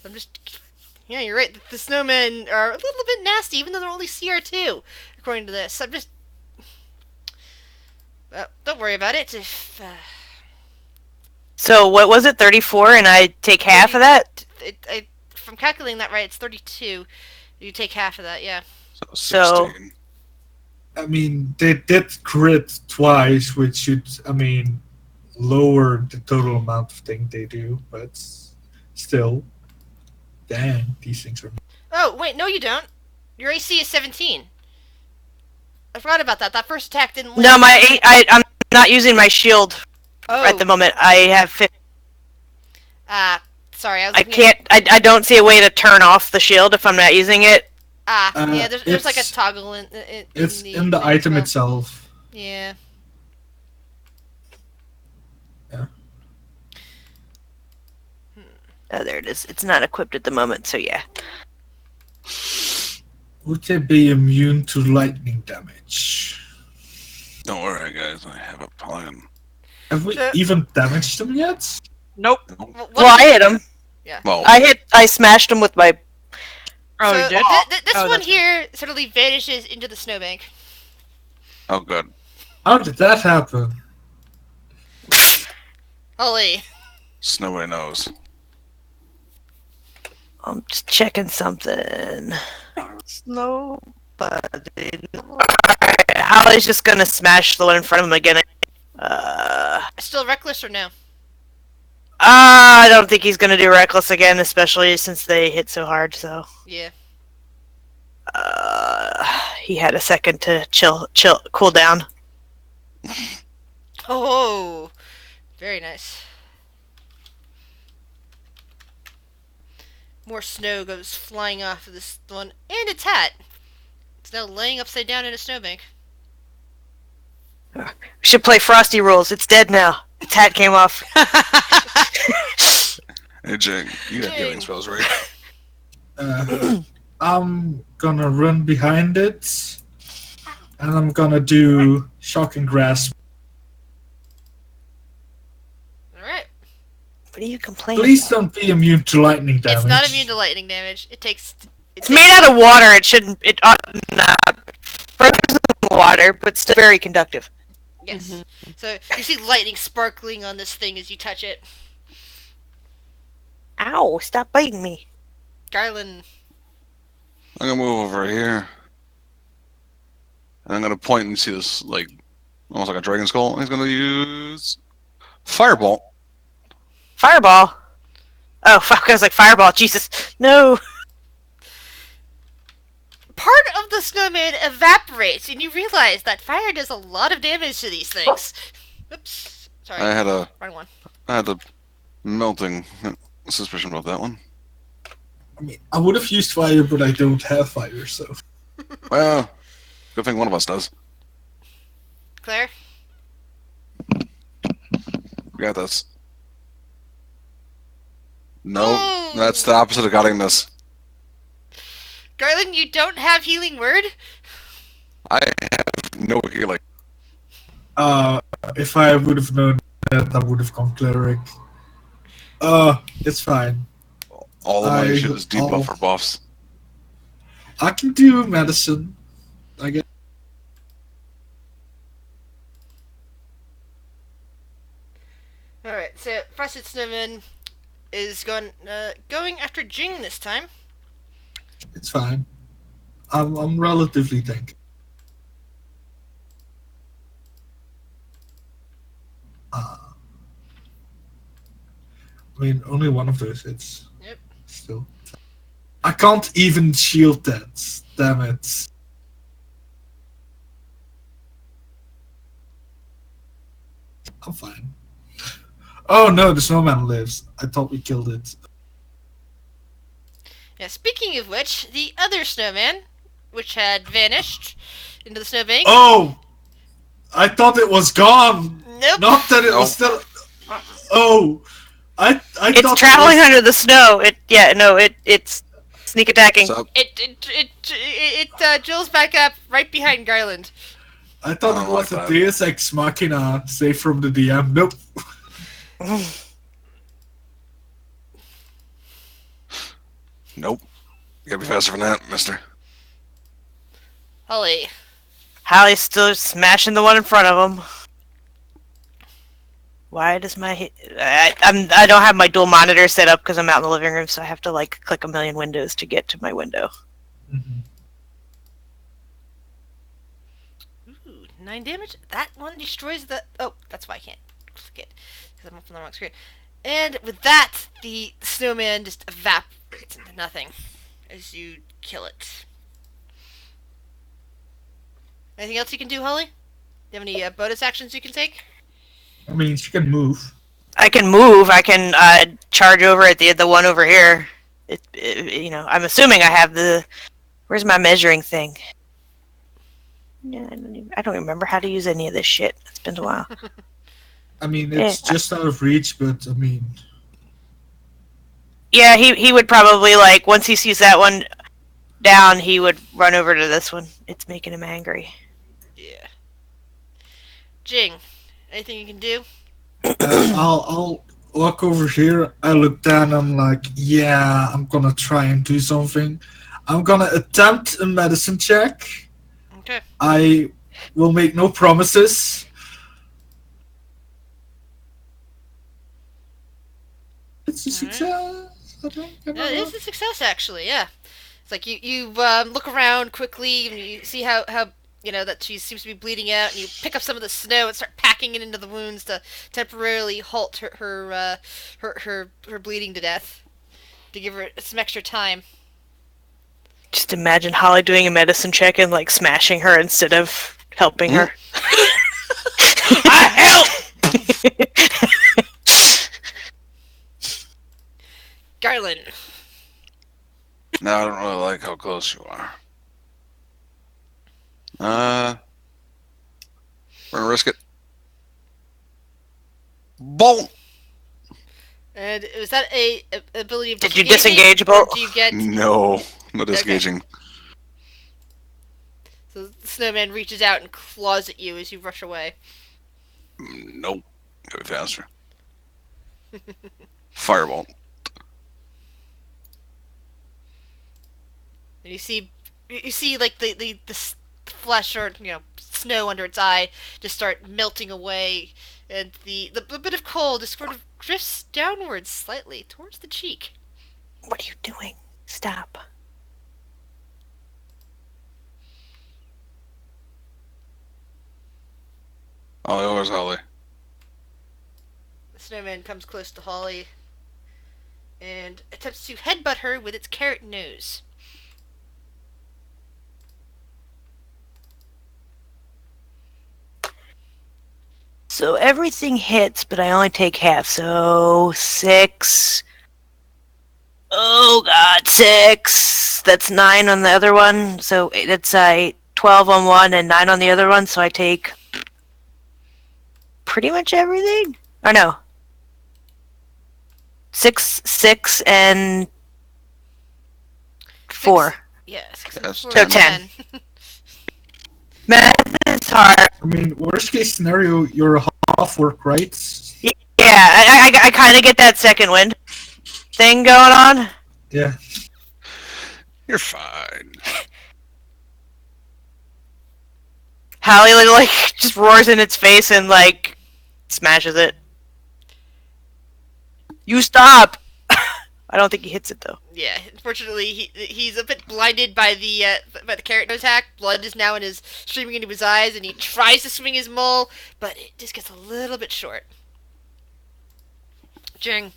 I'm just, yeah, you're right. The snowmen are a little bit nasty, even though they're only CR2, according to this. I'm just, don't worry about it. If So what was it? 34, and I take half of that. if I'm calculating that right, it's 32. You take half of that, yeah. So 16. I mean, they did crit twice, which should, lower the total amount of thing they do, but still, dang, these things are. Oh wait, no, you don't. Your AC is 17. I forgot about that. That first attack didn't. No, I'm not using my shield Oh. at the moment. I have 50. Sorry, I can't. I don't see a way to turn off the shield if I'm not using it. Yeah, there's like a toggle in It's the in the thing item as itself. well. Yeah. Yeah. Oh, there it is. It's not equipped at the moment, so yeah. Would they be immune to lightning damage? Don't worry, guys. I have a plan. Have we even damaged them yet? Nope. Well, I hit him. Yeah. Well, I smashed him with my. Oh, So you did? this Oh, one that's here suddenly vanishes into the snowbank. oh, good. How did that happen? Holy. Nobody knows. I'm just checking something. Nobody. Alright, Holly's just gonna smash the one in front of him again. Still reckless or no? I don't think he's gonna do reckless again, especially since they hit so hard. So Yeah. he had a second to cool down. Oh, very nice. More snow goes flying off of this one, and its hat. It's now laying upside down in a snowbank. We should play Frosty Rules. It's dead now. Its hat came off. Hey, Jake, you got healing spells, right? I'm gonna run behind it, and I'm gonna do shock and grasp. Alright. What are you complaining Please about? don't be immune to lightning damage. It's not immune to lightning damage. It's made out of water. It shouldn't. It ought not. Frozen water, but still very conductive. Yes. Mm-hmm. So you see lightning sparkling on this thing as you touch it. Ow! Stop biting me. Garland. I'm gonna move over here. And I'm gonna point and see this, like, almost like a dragon skull. And he's gonna use Fireball. Fireball. Oh fuck! I was like fireball. Jesus, no. Part of the snowman evaporates, and you realize that fire does a lot of damage to these things. Oops. Sorry. I had a Wrong one. melting suspicion about that one. I mean, I would have used fire, but I don't have fire, so. Well, good thing one of us does. Claire? We got this. Nope, Oh. that's the opposite of getting this. Garland, you don't have healing word? I have no healing. If I would have known that, I would have gone cleric. It's fine. All of my shit is debuff for buffs. I can do medicine, I guess. Alright, so Frosted Snowman is going after Jing this time. It's fine. I'm relatively tanky. I mean, only one of those hits. Yep. Still. I can't even shield that. Damn it. I'm fine. Oh no, the snowman lives. I thought we killed it. Yeah, speaking of which, the other snowman, which had vanished into the snowbank. Oh! I thought it was gone! Nope. Not that it was still. Oh! I thought It's traveling under the snow. It's sneak attacking. So, It jills back up right behind Garland. I thought I it don't was like a that. Deus Ex Machina, say from the DM. Nope. Nope. You gotta be faster than that, mister. Holly. Hallie's still smashing the one in front of him. Why does my I don't have my dual monitor set up because I'm out in the living room, so I have to like click a million windows to get to my window. Mhm. Ooh, 9 damage. That one destroys the. Oh, that's why I can't click it because I'm up on the wrong screen. And with that, the snowman just evaporates into nothing as you kill it. Anything else you can do, Holly? Do you have any bonus actions you can take? I mean, she can move. I can move. I can charge over at the one over here. You know, I'm assuming I have the. Where's my measuring thing? Yeah, I don't remember how to use any of this shit. It's been a while. I mean, it's just out of reach, but I mean, Yeah, he would probably like once he sees that one down, he would run over to this one. It's making him angry. Yeah. Jing, anything you can do? I'll walk over here. I look down. I'm like, yeah, I'm gonna try and do something. I'm gonna attempt a medicine check. Okay. I will make no promises. It's a success. I think. It is a success, actually. Yeah. It's like you look around quickly and you see how you know that she seems to be bleeding out, and you pick up some of the snow and start packing it into the wounds to temporarily halt her bleeding to death, to give her some extra time. Just imagine Holly doing a medicine check and like smashing her instead of helping her. I help. Garland. No, I don't really like how close you are. We're gonna risk it. Boom! And was that a ability of Did you disengaging, disengage, or Bolt? do you get? No, no disengaging. So the snowman reaches out and claws at you as you rush away. Nope. Gotta be faster. Firebolt. And you see like the flesh or snow under its eye just start melting away, and the bit of cold just sort of drifts downwards slightly towards the cheek. What are you doing? Stop. Oh, where's Holly? The snowman comes close to Holly and attempts to headbutt her with its carrot nose. So everything hits, but I only take half. So 6. Oh god, 6. That's 9 on the other one. So it's 12 on one and 9 on the other one. So I take pretty much everything. Or no, 6 and 4. Yeah, 6 and Yes, 4 so is 10. Math is hard. I mean, worst case scenario, you're a half work, right? Yeah, I kind of get that second wind thing going on. Yeah. You're fine. Hallie like just roars in its face and like smashes it. You stop! I don't think he hits it though. Yeah, unfortunately, he's a bit blinded by the carrot attack. Blood is now streaming into his eyes, and he tries to swing his maul, but it just gets a little bit short. Jing.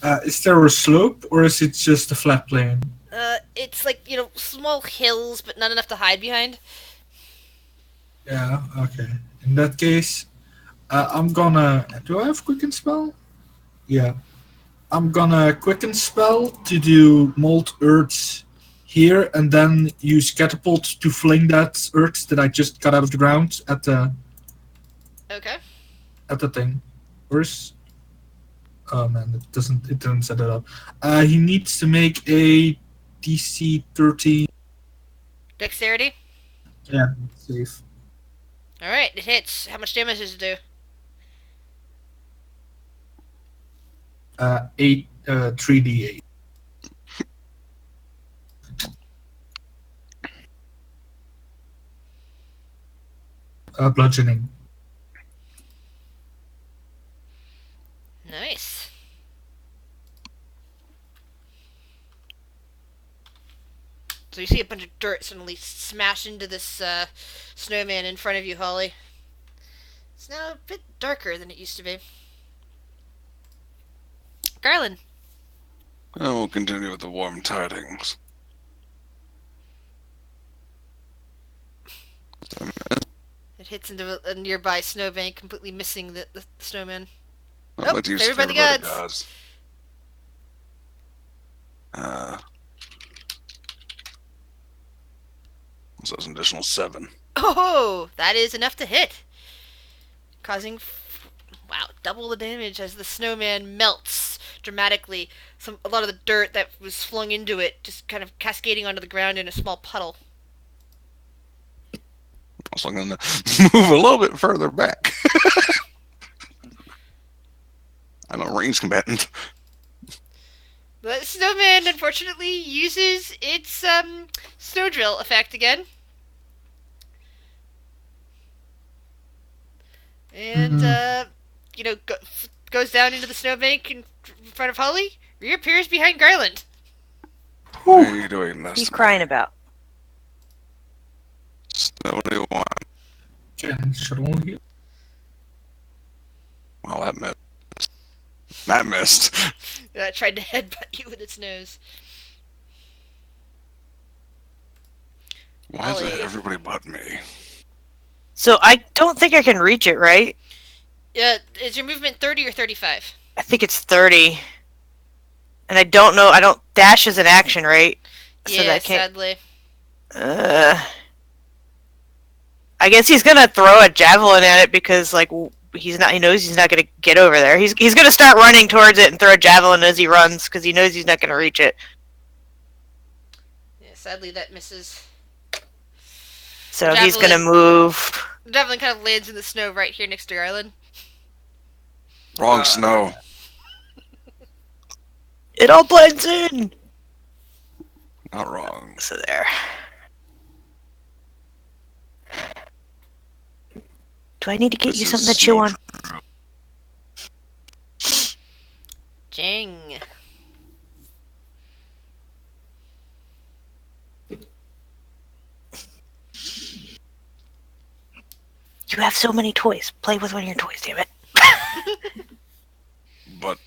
Is there a slope, or is it just a flat plane? It's like small hills, but not enough to hide behind. Yeah, okay. In that case, I'm gonna... Do I have Quicken Spell? Yeah. I'm gonna Quicken Spell to do Mold Earth here, and then use Catapult to fling that Earth that I just got out of the ground at the thing. Where's... Oh man, it didn't set it up. He needs to make a DC 13. Dexterity? Yeah, safe. Alright, it hits. How much damage does it do? 3d8. Bludgeoning. Nice. So you see a bunch of dirt suddenly smash into this snowman in front of you, Holly. It's now a bit darker than it used to be. Garland. I will continue with the warm tidings. It hits into a nearby snowbank, completely missing the snowman. I'd like to use favored by the Favored gods. So it's an additional 7. Oh, that is enough to hit. Causing, wow, double the damage as the snowman melts dramatically. A lot of the dirt that was flung into it just kind of cascading onto the ground in a small puddle. Also, I'm going to move a little bit further back. I'm a ranged combatant. The snowman, unfortunately, uses its snow drill effect again. And, goes down into the snowbank in front of Holly, reappears behind Garland. What are you doing this? He's crying about. What do you want? Can shuttle heal. Well, that missed. That missed. Tried to headbutt you with its nose. Why is Ollie. it everybody but me? So I don't think I can reach it, right? Is your movement 30 or 35? I think it's 30. And I don't know. I don't dash as an action, right? So Yeah, that can't. sadly. I guess he's gonna throw a javelin at it because, like, he's not. He knows he's not gonna get over there. He's gonna start running towards it and throw a javelin as he runs because he knows he's not gonna reach it. Yeah, sadly that misses. So he's gonna move. The javelin kind of lands in the snow right here next to Garland. Wrong snow. It all blends in. Not wrong. So there. Do I need to get you something to chew on? Jing. You have so many toys. Play with one of your toys, damn it. But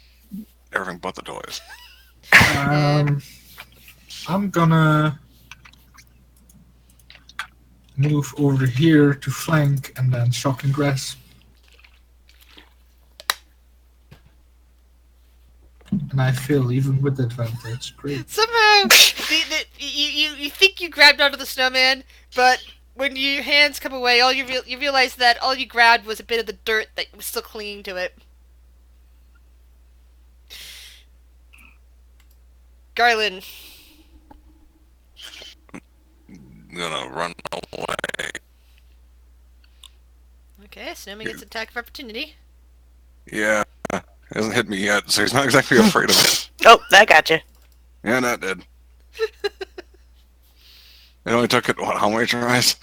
everything but the toys. I'm gonna move over here to flank and then shock and grasp. And I fail even with advantage. Great. Somehow, you think you grabbed onto the snowman, but when your hands come away, you realize that all you grabbed was a bit of the dirt that was still clinging to it. Garland. Gonna run away. Okay, snowman gets attack of opportunity. Yeah. It hasn't hit me yet, so he's not exactly afraid of it. Oh, that gotcha. Yeah, that did. It only took it, what, how many tries?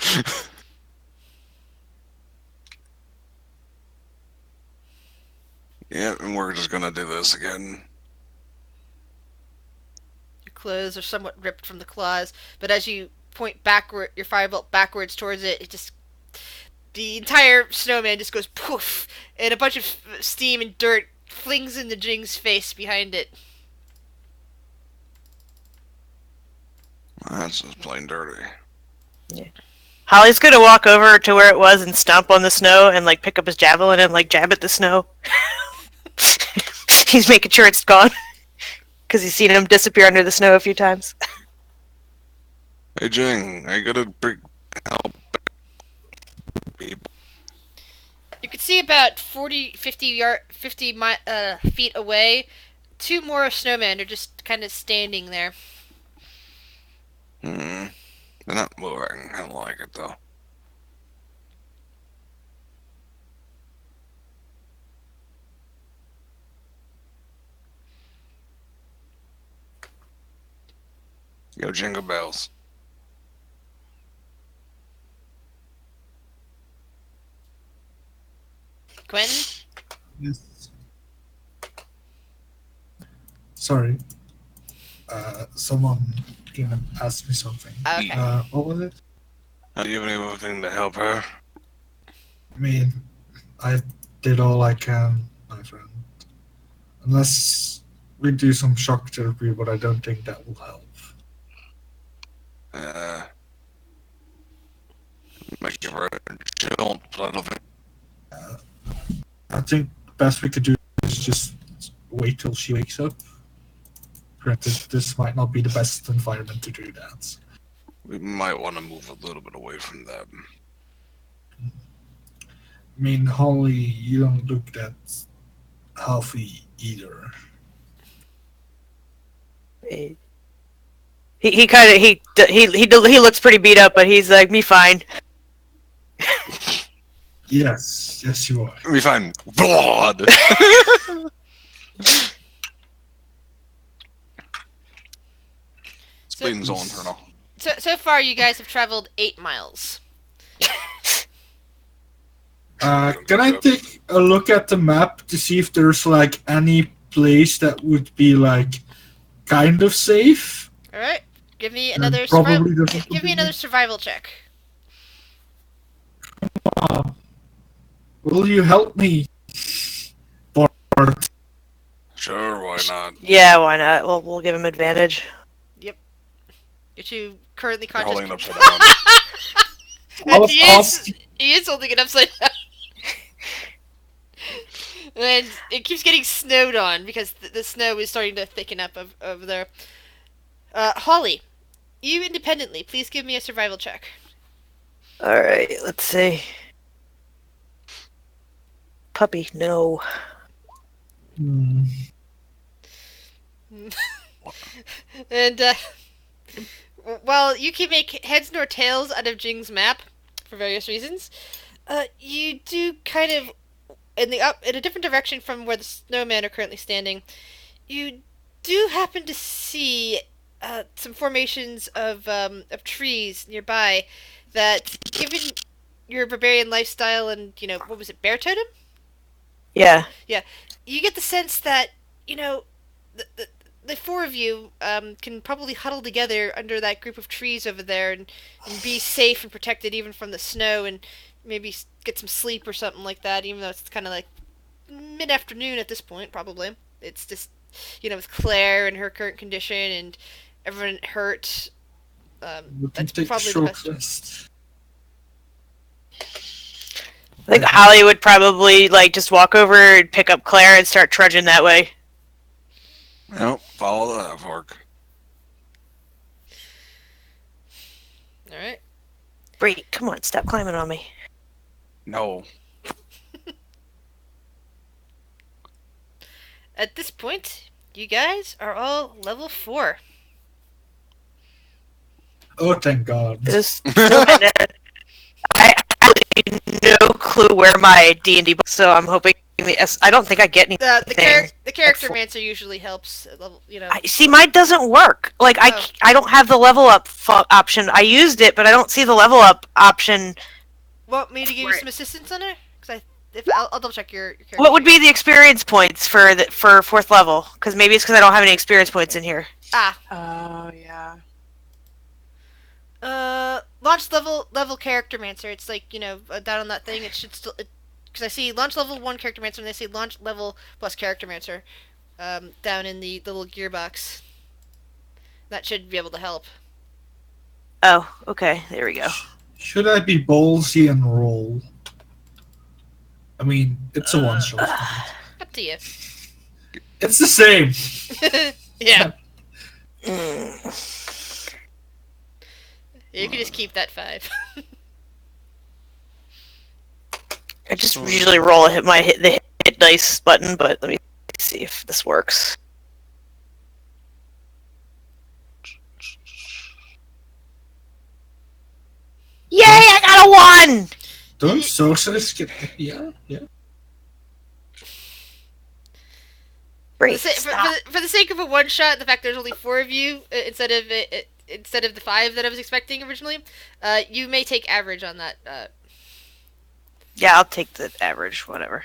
Yeah, and we're just gonna do this again. Your clothes are somewhat ripped from the claws, but as you point backward, your firebolt backwards towards it, the entire snowman just goes poof, and a bunch of steam and dirt flings into Jing's face behind it. That's just plain dirty. Holly's gonna walk over to where it was and stomp on the snow and, like, pick up his javelin and, like, jab at the snow. He's making sure it's gone. Because he's seen him disappear under the snow a few times. Hey Jing, I gotta bring help people. You can see about 50 feet away, two more snowmen are just kind of standing there. They're not moving. I don't like it though. Yo, jingle bells. Quinn? Yes. Sorry. Someone came and asked me something. Okay. What was it? Do you have anything to help her? I mean, I did all I can, my friend. Unless we do some shock therapy, but I don't think that will help. Might give her a jolt, but I don't think. I think the best we could do is just wait till she wakes up. Granted, this might not be the best environment to do that. We might want to move a little bit away from them. I mean, Holly, you don't look that healthy either. He kind of he looks pretty beat up, but he's like, me fine. Yes, you are. We find blood. Spleens all internal. So far, you guys have traveled 8 miles. Can I take a look at the map to see if there's like any place that would be like kind of safe? All right. Give me And another probably survival. doesn't Give me another survival check. Will you help me, Bart? Sure, why not? Yeah, why not? We'll give him advantage. You're two currently You're conscious. holding it upside down. And he is holding it upside down. And it keeps getting snowed on because the snow is starting to thicken up over there. Holly, you independently, please give me a survival check. All right, let's see. Puppy, no. And while you can make heads nor tails out of Jing's map for various reasons, you do kind of in a different direction from where the snowmen are currently standing. You do happen to see some formations of trees nearby that, given your barbarian lifestyle and what was it, bear totem? Yeah. You get the sense that the four of you can probably huddle together under that group of trees over there and be safe and protected even from the snow and maybe get some sleep or something like that, even though it's kind of like mid-afternoon at this point, probably. It's just, with Claire and her current condition and everyone hurt, that's probably the best. Rest. I think Holly would probably just walk over and pick up Claire and start trudging that way. Nope, follow that fork. Alright. Bree, come on, stop climbing on me. No. At this point, you guys are all level 4. Oh, thank God. There's I have no clue where my D&D book, so I'm hoping. I don't think I get anything. The character mancer usually helps. See, mine doesn't work. I don't have the level up option. I used it, but I don't see the level up option. Want me to give you some assistance on it? I'll double check your character. What would be the experience points for 4th level? Because maybe it's because I don't have any experience points in here. Oh, yeah. Launch level character mancer. It's down on that thing. It should still. Because I see launch level 1 character mancer, and I see launch level plus character mancer down in the little gearbox. That should be able to help. Oh, okay. There we go. Should I be ballsy and roll? I mean, it's a one-shot. Up to you. It's the same. Yeah. You can just keep that 5. I just usually roll the hit dice button, but let me see if this works. Yay! I got a 1. Don't socialists get happier? Yeah. Great. For the sake of a one shot, the fact there's only 4 of you instead of instead of the 5 that I was expecting originally. You may take average on that. Yeah, I'll take the average, whatever.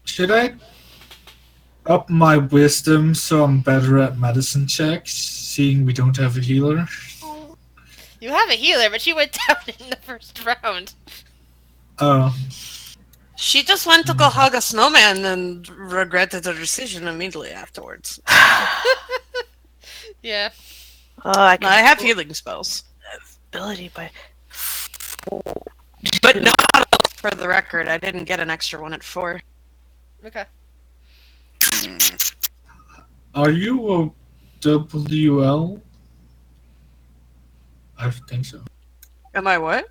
Should I up my wisdom so I'm better at medicine checks, seeing we don't have a healer? You have a healer, but she went down in the first round. Oh, She just went to go hug a snowman and regretted her decision immediately afterwards. Yeah. Oh, I I can have healing spells, ability by. but not for the record. I didn't get an extra one at 4. Okay. are you a WL? I think so. Am I what?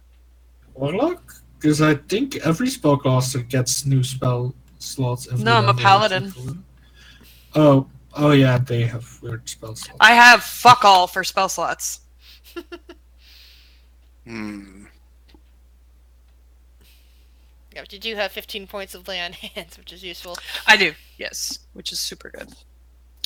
Warlock? Because I think every spellcaster gets new spell slots every No, I'm a level, paladin. except for- Oh yeah, they have weird spell slots. I have fuck all for spell slots. Hmm. Yeah, but you do have 15 points of lay on hands, which is useful. I do, yes, which is super good.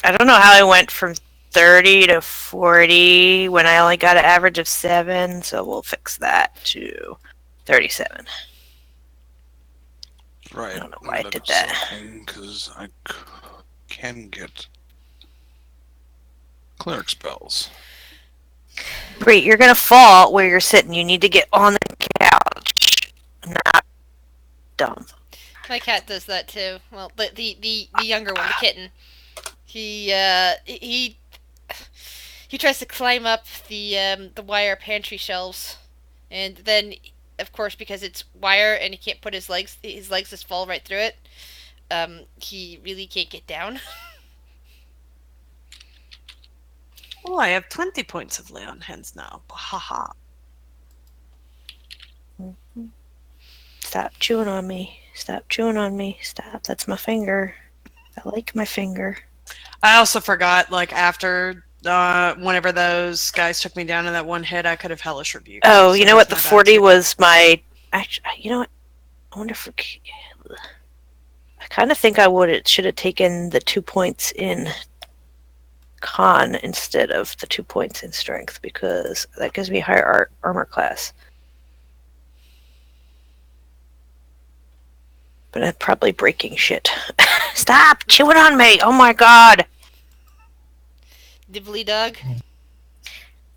I don't know how I went from 30 to 40 when I only got an average of 7, so we'll fix that to 37. Right. I don't know why I did that. Because I can get cleric spells. Great, you're gonna fall where you're sitting. You need to get on the couch. Not dumb. My cat does that too. Well, the younger one, the kitten. He tries to climb up the wire pantry shelves, and then, of course, because it's wire and he can't put his legs just fall right through it. He really can't get down. Oh, I have 20 points of lay on hands now. Haha. Stop chewing on me. Stop chewing on me. Stop. That's my finger. I like my finger. I also forgot, like, after whenever those guys took me down in that one hit, I could have hellish rebuke. Oh, So you know what? The that's my bad, 40 too. was my. Actually, you know what? I wonder if I kind of think I should have taken the 2 points in con instead of the 2 points in strength, because that gives me higher armor class. But I'm probably breaking shit. Stop chewing on me! Oh my god! Dibbly dog.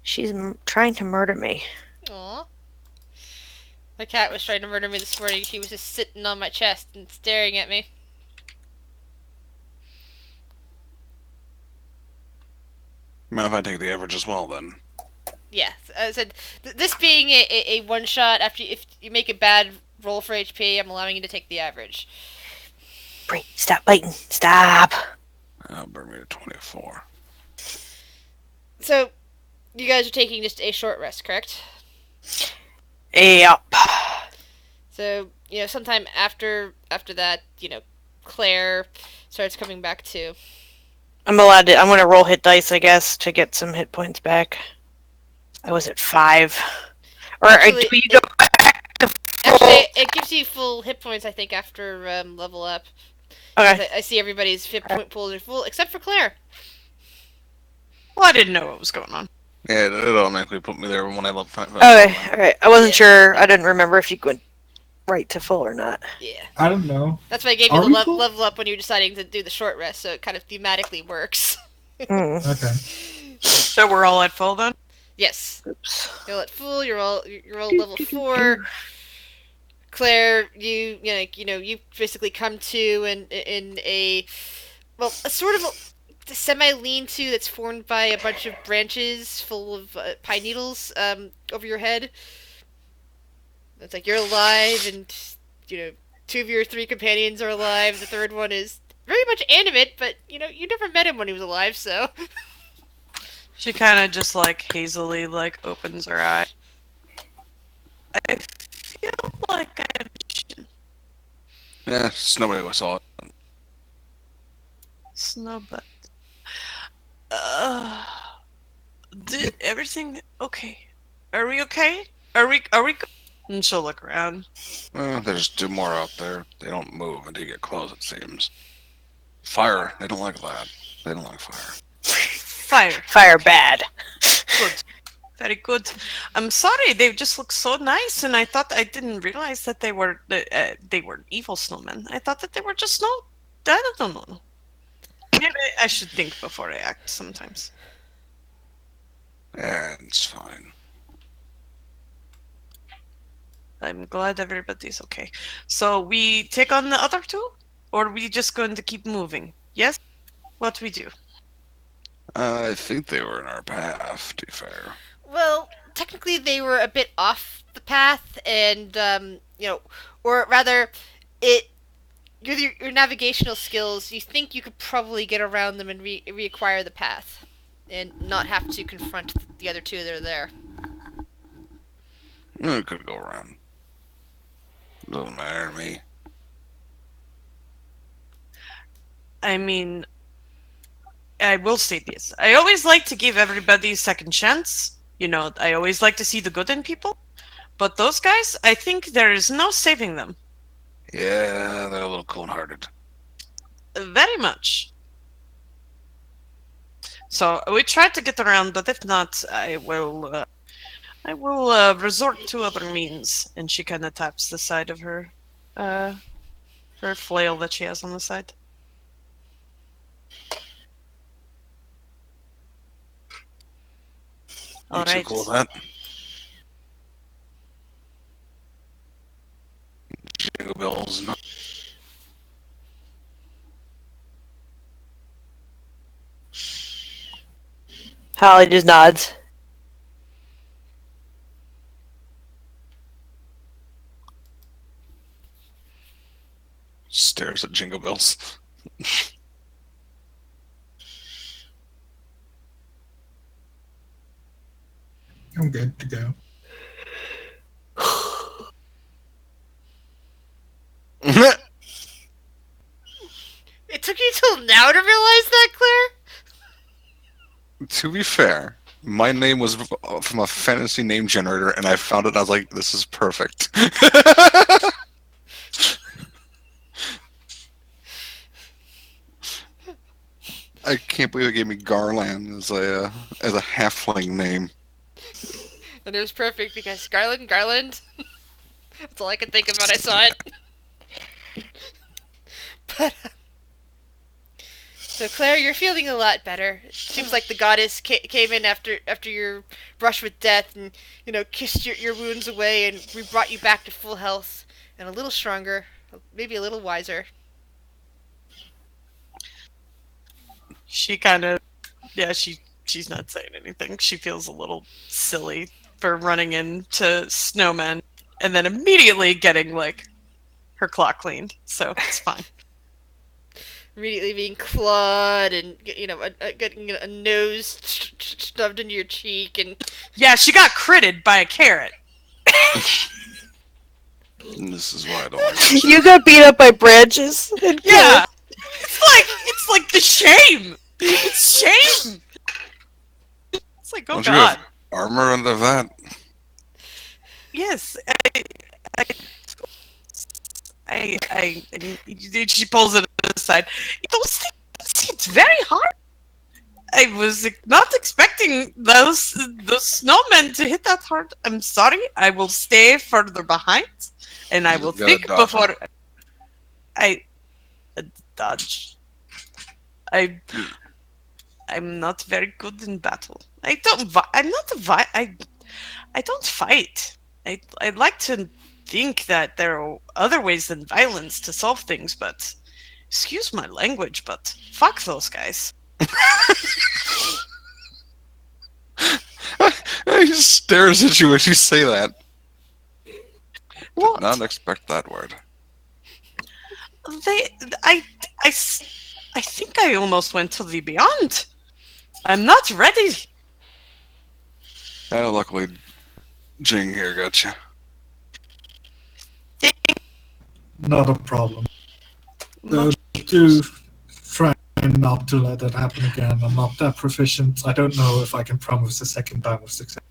She's trying to murder me. Aw. My cat was trying to murder me this morning. She was just sitting on my chest and staring at me. Mind if I take the average as well, then? Yeah, I said this being a one shot. After if you make a bad roll for HP, I'm allowing you to take the average. Brie, stop biting. Stop. That'll bring me to 24. So, you guys are taking just a short rest, correct? Yep. So, sometime after that, Claire starts coming back too. I'm gonna roll hit dice, I guess, to get some hit points back. I was at 5. Or Actually, do you go back to Actually, it gives you full hit points, I think, after level up. Okay. I see everybody's hit point pools are full, except for Claire. Well, I didn't know what was going on. Yeah, it automatically put me there when I left. Okay, alright. I wasn't sure. I didn't remember if you went right to full or not. Yeah. I don't know. That's why I gave you Are the we full? level up when you were deciding to do the short rest, so it kind of thematically works. Mm. Okay. So we're all at full then? Yes. Oops. You're at full. You're all level 4. Claire, you basically come to in a sort of a semi lean-to that's formed by a bunch of branches full of pine needles over your head. It's like you're alive, and 2 of your 3 companions are alive. The third one is very much animate, but you never met him when he was alive, so. She kind of just like hazily like opens her eye. I feel like I Yeah, just nobody saw it. snow butt. Did everything okay? Are we okay? Are we? And she'll look around. There's 2 more out there. They don't move until you get close, it seems. Fire. They don't like that. They don't like fire. Fire. Fire bad. Good. Very good. I'm sorry, they just look so nice, and I didn't realize that they were evil snowmen. I thought that they were just snow. I don't know. Maybe I should think before I act sometimes. Yeah, it's fine. I'm glad everybody's okay. So we take on the other two, or are we just going to keep moving? Yes. What we do? I think they were in our path, to be fair. Well, technically they were a bit off the path, and or rather, it your navigational skills. You think you could probably get around them and reacquire the path, and not have to confront the other two that are there. It could go around. Doesn't matter to me. I mean, I will say this. I always like to give everybody a second chance. You know, I always like to see the good in people. But those guys, I think there is no saving them. Yeah, they're a little cold-hearted. Very much. So we tried to get around, but if not, I will resort to other means. And she kind of taps the side of her flail that she has on the side. All Ain't so right. cool with that. Jingle bells. No. Holly just nods. Stares at jingle bells. I'm good to go. It took you till now to realize that, Claire? To be fair, my name was from a fantasy name generator, and I found it, and I was like, this is perfect. I can't believe they gave me Garland as a halfling name. And it was perfect because Garland. That's all I could think of when I saw it. But so Claire, you're feeling a lot better. It seems like the goddess came in after your brush with death, and kissed your wounds away, and we brought you back to full health and a little stronger, maybe a little wiser. She kind of, yeah, she's not saying anything. She feels a little silly for running into snowmen and then immediately getting like her claw cleaned. So it's fine. Immediately being clawed and getting a nose stubbed into your cheek, and Yeah, she got critted by a carrot. And this is why I don't like You got beat up by branches. And Yeah, it's like the shame. It's shame. It's like, oh Don't you god. have armor under that? Yes, she pulls it aside. Those things, it's very hard. I was not expecting those snowmen to hit that hard. I'm sorry. I will stay further behind, and I will You gotta think dodge before I dodge. I'm not very good in battle. I don't fight. I'd like to think that there are other ways than violence to solve things, but excuse my language, but fuck those guys. He just stares at you as you say that. What? Did not expect that word. I think I almost went to the beyond. I'm not ready. Luckily, Jing here got you. Not a problem. Do try not to let that happen again. I'm not that proficient. I don't know if I can promise a second time of success.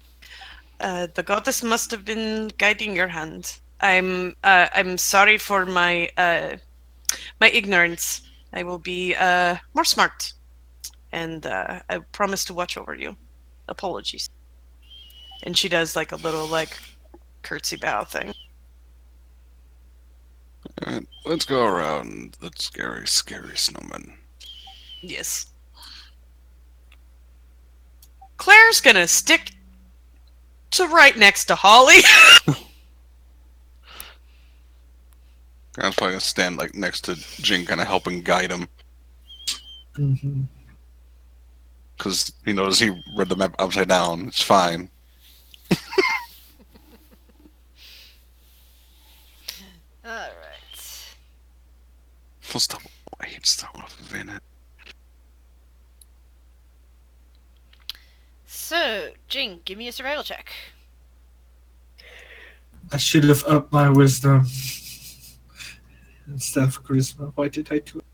The goddess must have been guiding your hand. I'm sorry for my my ignorance. I will be more smart, and I promise to watch over you. Apologies. And she does like a little like curtsy bow thing. Alright, let's go around the scary, scary snowman. Yes. Claire's gonna stick to right next to Holly. I'm probably gonna stand like next to Jing, kind of helping guide him, Mm-hmm. because he knows he read the map upside down. It's fine. Alright. Let's double. I hate starting off with Vanette. So, Jing, give me a survival check. I should have upped my wisdom instead of charisma. Why did I do it?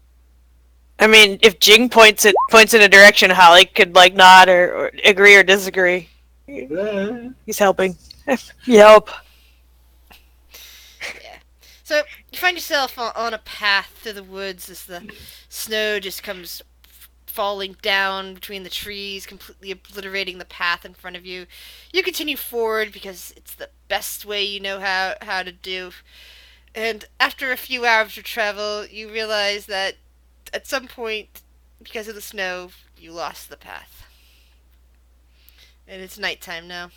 I mean, if Jing points in a direction, Holly could like nod or agree or disagree. He's helping. You help. So, you find yourself on a path through the woods as the snow just comes falling down between the trees, completely obliterating the path in front of you. You continue forward because it's the best way you know how to do. And after a few hours of travel, you realize that at some point, because of the snow, you lost the path. And it's nighttime now.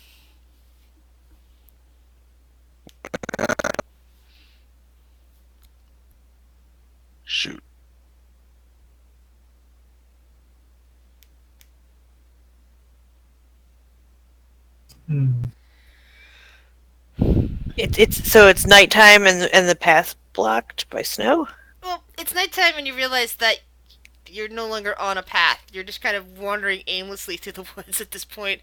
Shoot. Hmm. It's nighttime and the path blocked by snow. Well, it's nighttime and you realize that you're no longer on a path. You're just kind of wandering aimlessly through the woods at this point.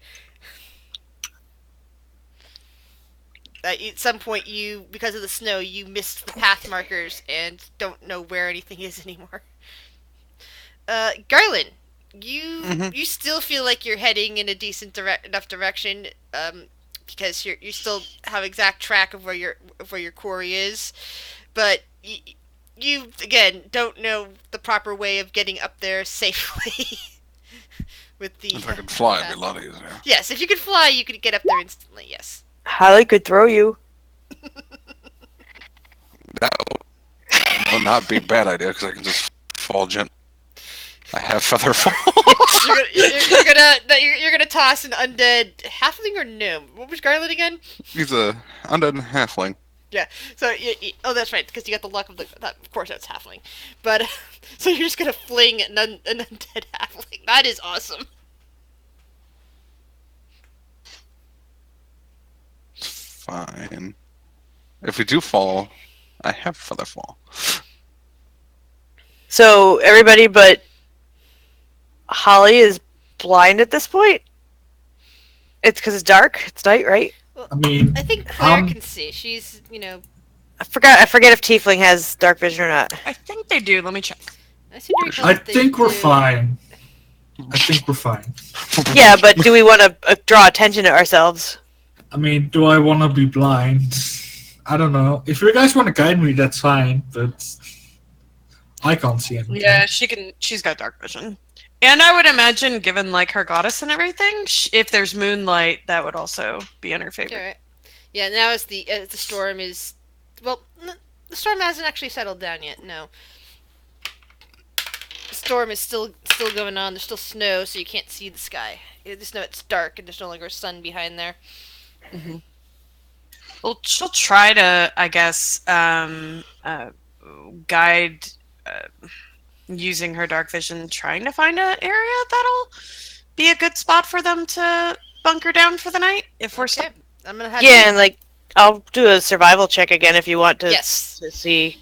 At some point, because of the snow, you missed the path markers and don't know where anything is anymore. Garland, you still feel like you're heading in a decent enough direction, because you still have exact track of where your quarry is, but you again don't know the proper way of getting up there safely. With the If I could fly, it'd be a lot easier. yes, if you could fly, you could get up there instantly. Yes. Holly could throw you. That would not be a bad idea, because I can just fall gently. I have feather fall. You're gonna toss an undead halfling or gnome. What was Garland again? He's a undead halfling. Yeah. So oh, that's right, because you got the luck of of course, that's halfling. But so you're just gonna fling an undead halfling. That is awesome. Fine. If we do fall, I have feather fall. So everybody but Holly is blind at this point. It's because it's dark. It's night, right? I mean, I think Claire can see. She's I forget if Tiefling has dark vision or not. I think they do. Let me check. I seem to recall I that they think we're do. fine. I think we're fine. Yeah, but do we want to draw attention to ourselves? I mean, do I want to be blind? I don't know. If you guys want to guide me, that's fine, but I can't see anything. Yeah, she's got dark vision. And I would imagine, given like her goddess and everything, if there's moonlight, that would also be in her favor. Yeah, right. Yeah, now as the storm is, well, the storm hasn't actually settled down yet. No, the storm is still going on. There's still snow, so you can't see the sky. You just know it's dark and there's no longer sun behind there. Mm-hmm. Well, she'll try to, I guess, guide using her dark vision, trying to find an area that'll be a good spot for them to bunker down for the night. If we're Okay, I'm gonna have Yeah, you and like I'll do a survival check again if you want to. Yes. To see.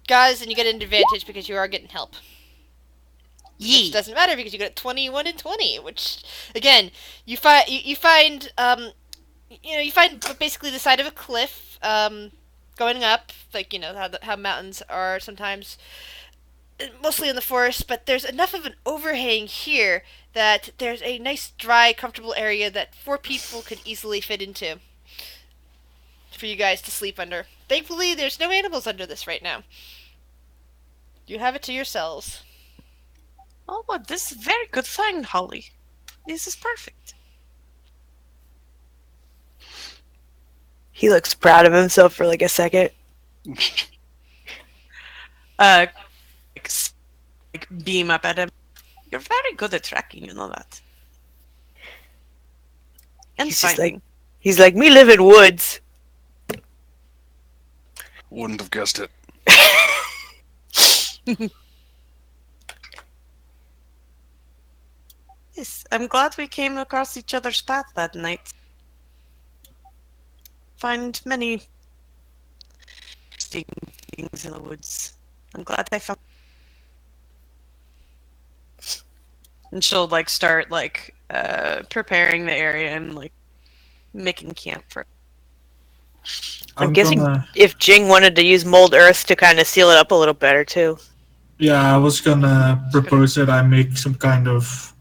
guys, and you get an advantage because you are getting help. Which Yee. doesn't matter because you got 21 and 20, which again you find you find basically the side of a cliff going up, like how mountains are sometimes, mostly in the forest, but there's enough of an overhang here that there's a nice dry comfortable area that 4 people could easily fit into for you guys to sleep under. Thankfully there's no animals under this right now. You have it to yourselves. Oh, but this is a very good thing, Holly. This is perfect. He looks proud of himself for like a second. Like, beam up at him. You're very good at tracking, you know that. And He's just finding. He's like, me live in woods. Wouldn't have guessed it. Yes, I'm glad we came across each other's path that night. Find many interesting things in the woods. I'm glad I found. And she'll like start like preparing the area and like making camp for. I'm guessing gonna, if Jing wanted to use mold earth to kind of seal it up a little better too. yeah, I was gonna propose that I make some kind of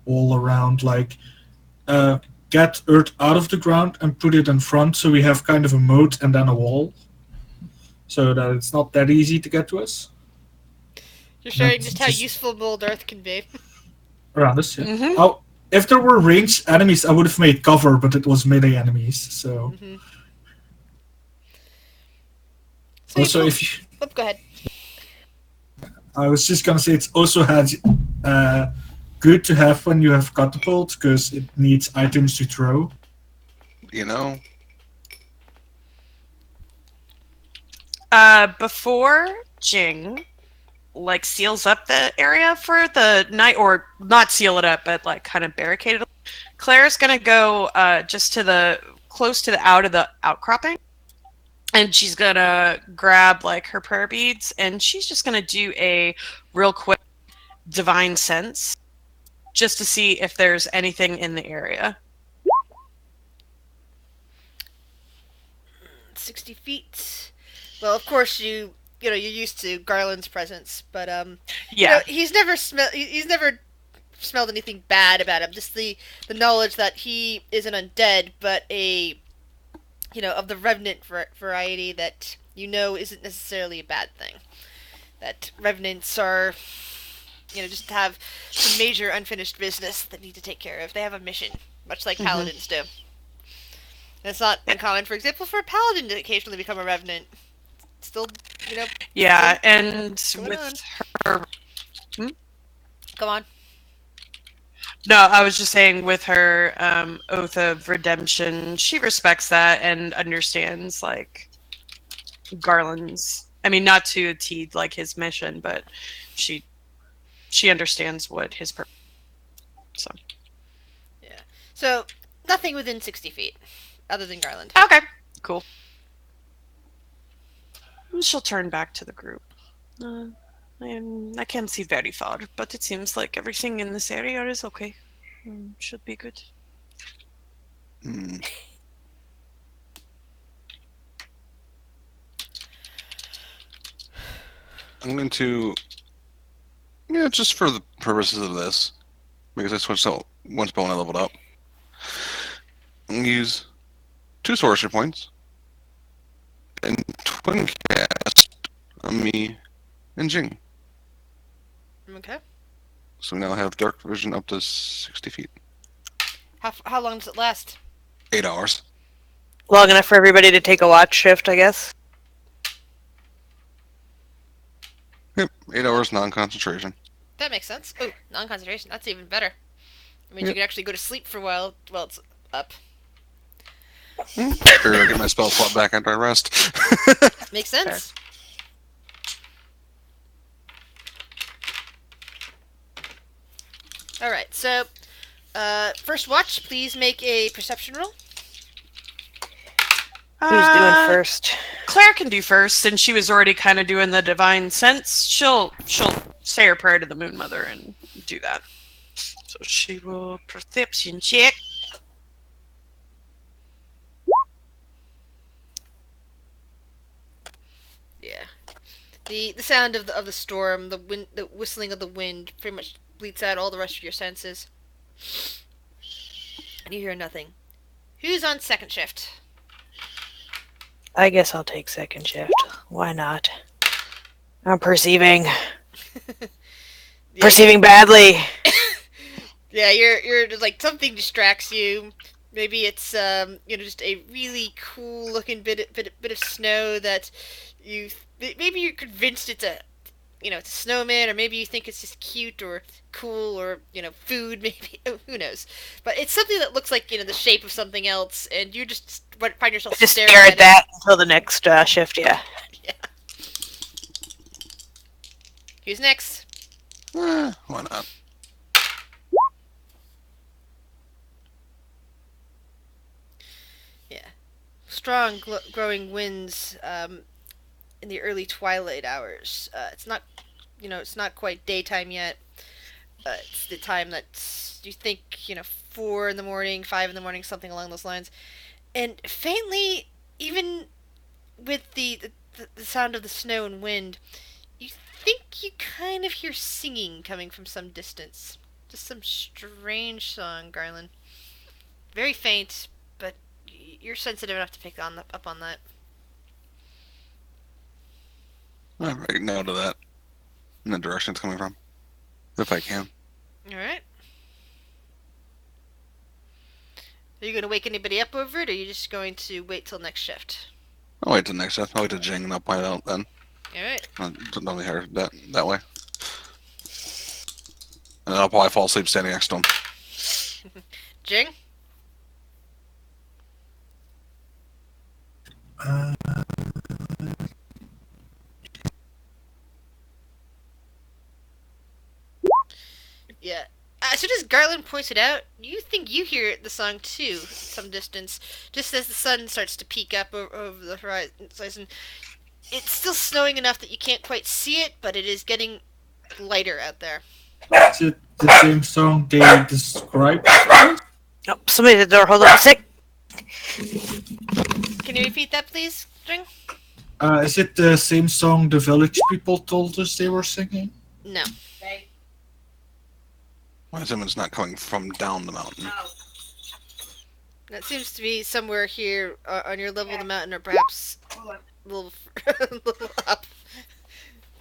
all around, like, get earth out of the ground and put it in front, so we have kind of a moat and then a wall, so that it's not that easy to get to us. You're showing That's just how just- useful mold earth can be. Around us, yeah. Mhm. Oh, if there were ranged enemies, I would have made cover, but it was melee enemies, so. Mm-hmm. So Also, you if you, oh, go ahead. I was just gonna say it's also had good to have when you have catapult, because it needs items to throw. You know? Before Jing like seals up the area for the night, or not seal it up, but like kind of barricade it. Claire's gonna go just to the close to the outcropping, and she's gonna grab like her prayer beads, and she's just gonna do a real quick divine sense, just to see if there's anything in the area. 60 feet. Well, of course you're used to Garland's presence, but Yeah. he's never smelled anything bad about him. Just the knowledge that he is an undead, but of the revenant variety that isn't necessarily a bad thing. That revenants are, just have some major unfinished business that need to take care of. They have a mission, much like paladins do. And it's not uncommon, for example, for a paladin to occasionally become a revenant. Still, Yeah, and going with her. Come on. No, I was just saying with her oath of redemption, she respects that and understands like Garland's. I mean, not to a T like his mission, but she understands what his purpose. So Yeah. So nothing within 60 feet, other than Garland. okay, cool. She'll turn back to the group. I can't see very far, but it seems like everything in this area is okay. Should be good. Hmm. I'm going to, just for the purposes of this, because I switched out one spell when I leveled up, I'm going to use 2 sorcery points and twin cast on me and Jing. Okay. So we now have dark vision up to 60 feet. How long does it last? 8 hours. Long enough for everybody to take a watch shift, I guess. Yep, 8 hours non-concentration. That makes sense. Oh, non-concentration. That's even better. I mean, you Yep. can actually go to sleep for a while it's up. Figured I'd get my spell slot back after I rest. Makes sense. Alright, so, first watch, please make a perception roll. Who's doing first? Claire can do first, since she was already kind of doing the divine sense. She'll say her prayer to the Moon Mother and do that. So she will perception check. Yeah. The sound of the storm, the wind, the whistling of the wind, pretty much bleats out all the rest of your senses. And you hear nothing. Who's on second shift? I guess I'll take second shift. Why not? I'm perceiving. Perceiving badly. Yeah, you're just like something distracts you. Maybe it's just a really cool looking bit of snow that maybe you're convinced it's a it's a snowman, or maybe you think it's just cute or cool, or food, maybe. Who knows? But it's something that looks like the shape of something else, and you just find yourself Just staring stare at at that until the next shift. Yeah. it. Yeah. Who's next? Why not? Yeah. Strong growing winds in the early twilight hours. It's not, it's not quite daytime yet. It's the time that you think, 4 in the morning, 5 in the morning, something along those lines. And faintly, even with the sound of the snow and wind, you think you kind of hear singing coming from some distance. Just some strange song, Garland. Very faint, but you're sensitive enough to pick up on that. I right note of that. In the direction it's coming from. If I can. Alright. Are you going to wake anybody up over it, or are you just going to wait till next shift? I'll wait till next shift. I'll wait till Jing and I'll point it out then. Alright. Don't hear that way. And then I'll probably fall asleep standing next to him. Jing? Yeah. As soon as Garland points it out, you think you hear the song too, some distance, just as the sun starts to peek up over the horizon. It's still snowing enough that you can't quite see it, but it is getting lighter out there. Is it the same song they described? Oh, somebody at the door. Hold on a sec. Can you repeat that, please, Jing? Is it the same song the village people told us they were singing? No. I assume it's not coming from down the mountain. That seems to be somewhere here on your level of the mountain, or perhaps a little, a little up.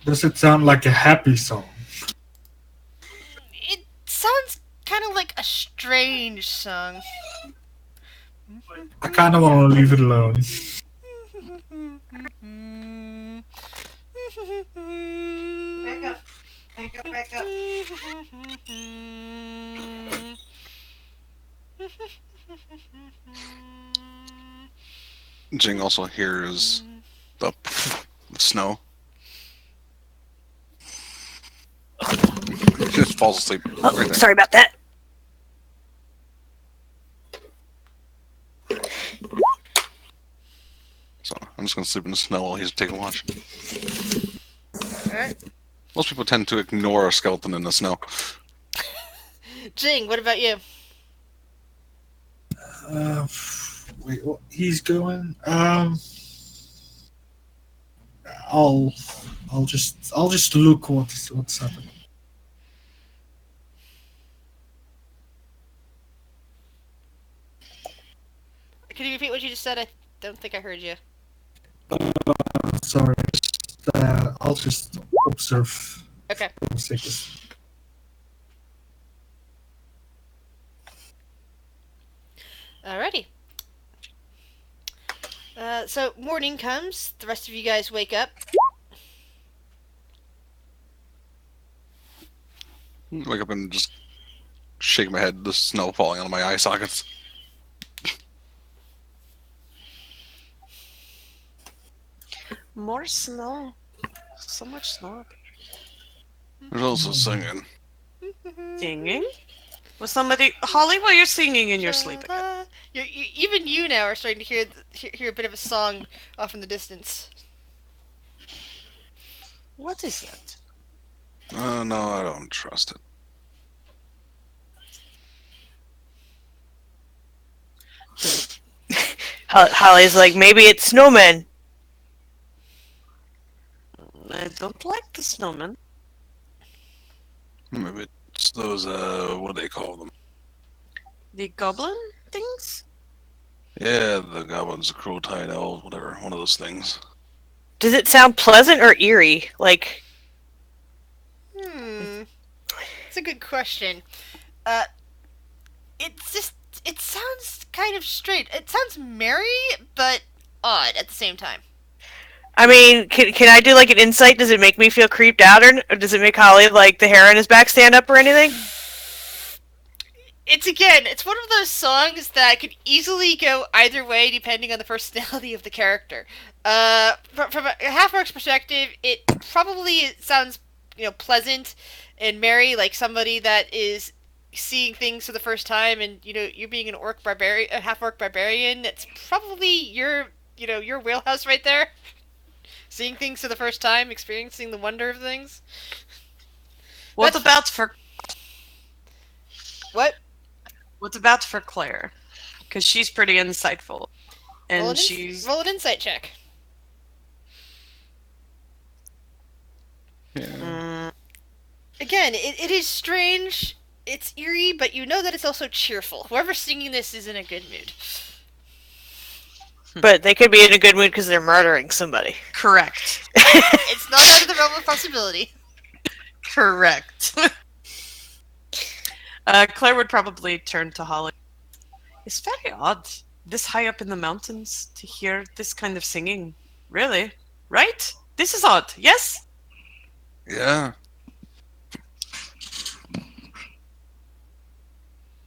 Does it sound like a happy song? It sounds kind of like a strange song. I kind of want to leave it alone. Back up. Jing also hears the snow. She just falls asleep. Oh, Right there. sorry about that. So I'm just gonna sleep in the snow while he's taking a watch. Alright. Most people tend to ignore a skeleton in the snow. Jing, what about you? Wait, what? He's going. I'll just look what's happening. Can you repeat what you just said? I don't think I heard you. Sorry, I'll just observe. Okay. For the sake of- Alrighty. So morning comes. The rest of you guys wake up. Wake up and just shake my head. The snow falling on my eye sockets. More snow. So much snow. There's also singing. Singing? Was somebody... Holly, were you singing in your sleep again? Even you now are starting to hear a bit of a song off in the distance. What is that? No, I don't trust it. Holly's like, maybe it's snowmen. I don't like the snowman. Maybe it's those, what do they call them? The goblin things? Yeah, the goblins, the cruel tide elves, whatever. One of those things. Does it sound pleasant or eerie? Like, It's a good question. It's just it sounds kind of strange. It sounds merry, but odd at the same time. I mean, can I do like an insight? Does it make me feel creeped out, or does it make Holly like the hair on his back stand up or anything? It's one of those songs that could easily go either way depending on the personality of the character. From a half-orc's perspective, it probably sounds, pleasant and merry, like somebody that is seeing things for the first time, and you're being an a half-orc barbarian. It's probably your wheelhouse right there. Seeing things for the first time, experiencing the wonder of things. What about for Claire? Because she's pretty insightful, and roll an insight check. Yeah. Again, it is strange. It's eerie, but you know that it's also cheerful. Whoever's singing this is in a good mood. But they could be in a good mood because they're murdering somebody. Correct. It's not out of the realm of possibility. Correct. Claire would probably turn to Holly. It's very odd, this high up in the mountains, to hear this kind of singing. Really? Right? This is odd, yes? Yeah.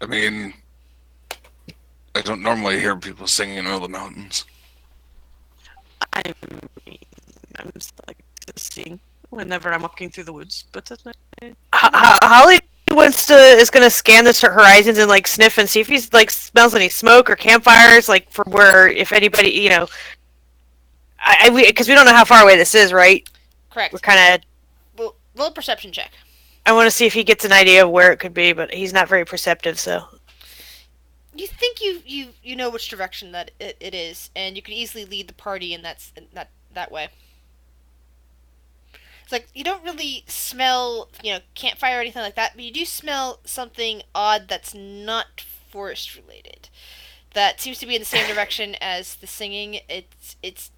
I mean, I don't normally hear people singing in the middle of the mountains. I mean, I'm just like to sing whenever I'm walking through the woods, but that's not... Holly is gonna scan the horizons and like sniff and see if he's like smells any smoke or campfires, like for where if anybody, because we don't know how far away this is, right? Correct. We're kind of. Well, roll a perception check. I want to see if he gets an idea of where it could be, but he's not very perceptive, so. You think you know which direction that it is, and you could easily lead the party in that way. It's like you don't really smell, campfire or anything like that, but you do smell something odd that's not forest related. That seems to be in the same direction as the singing.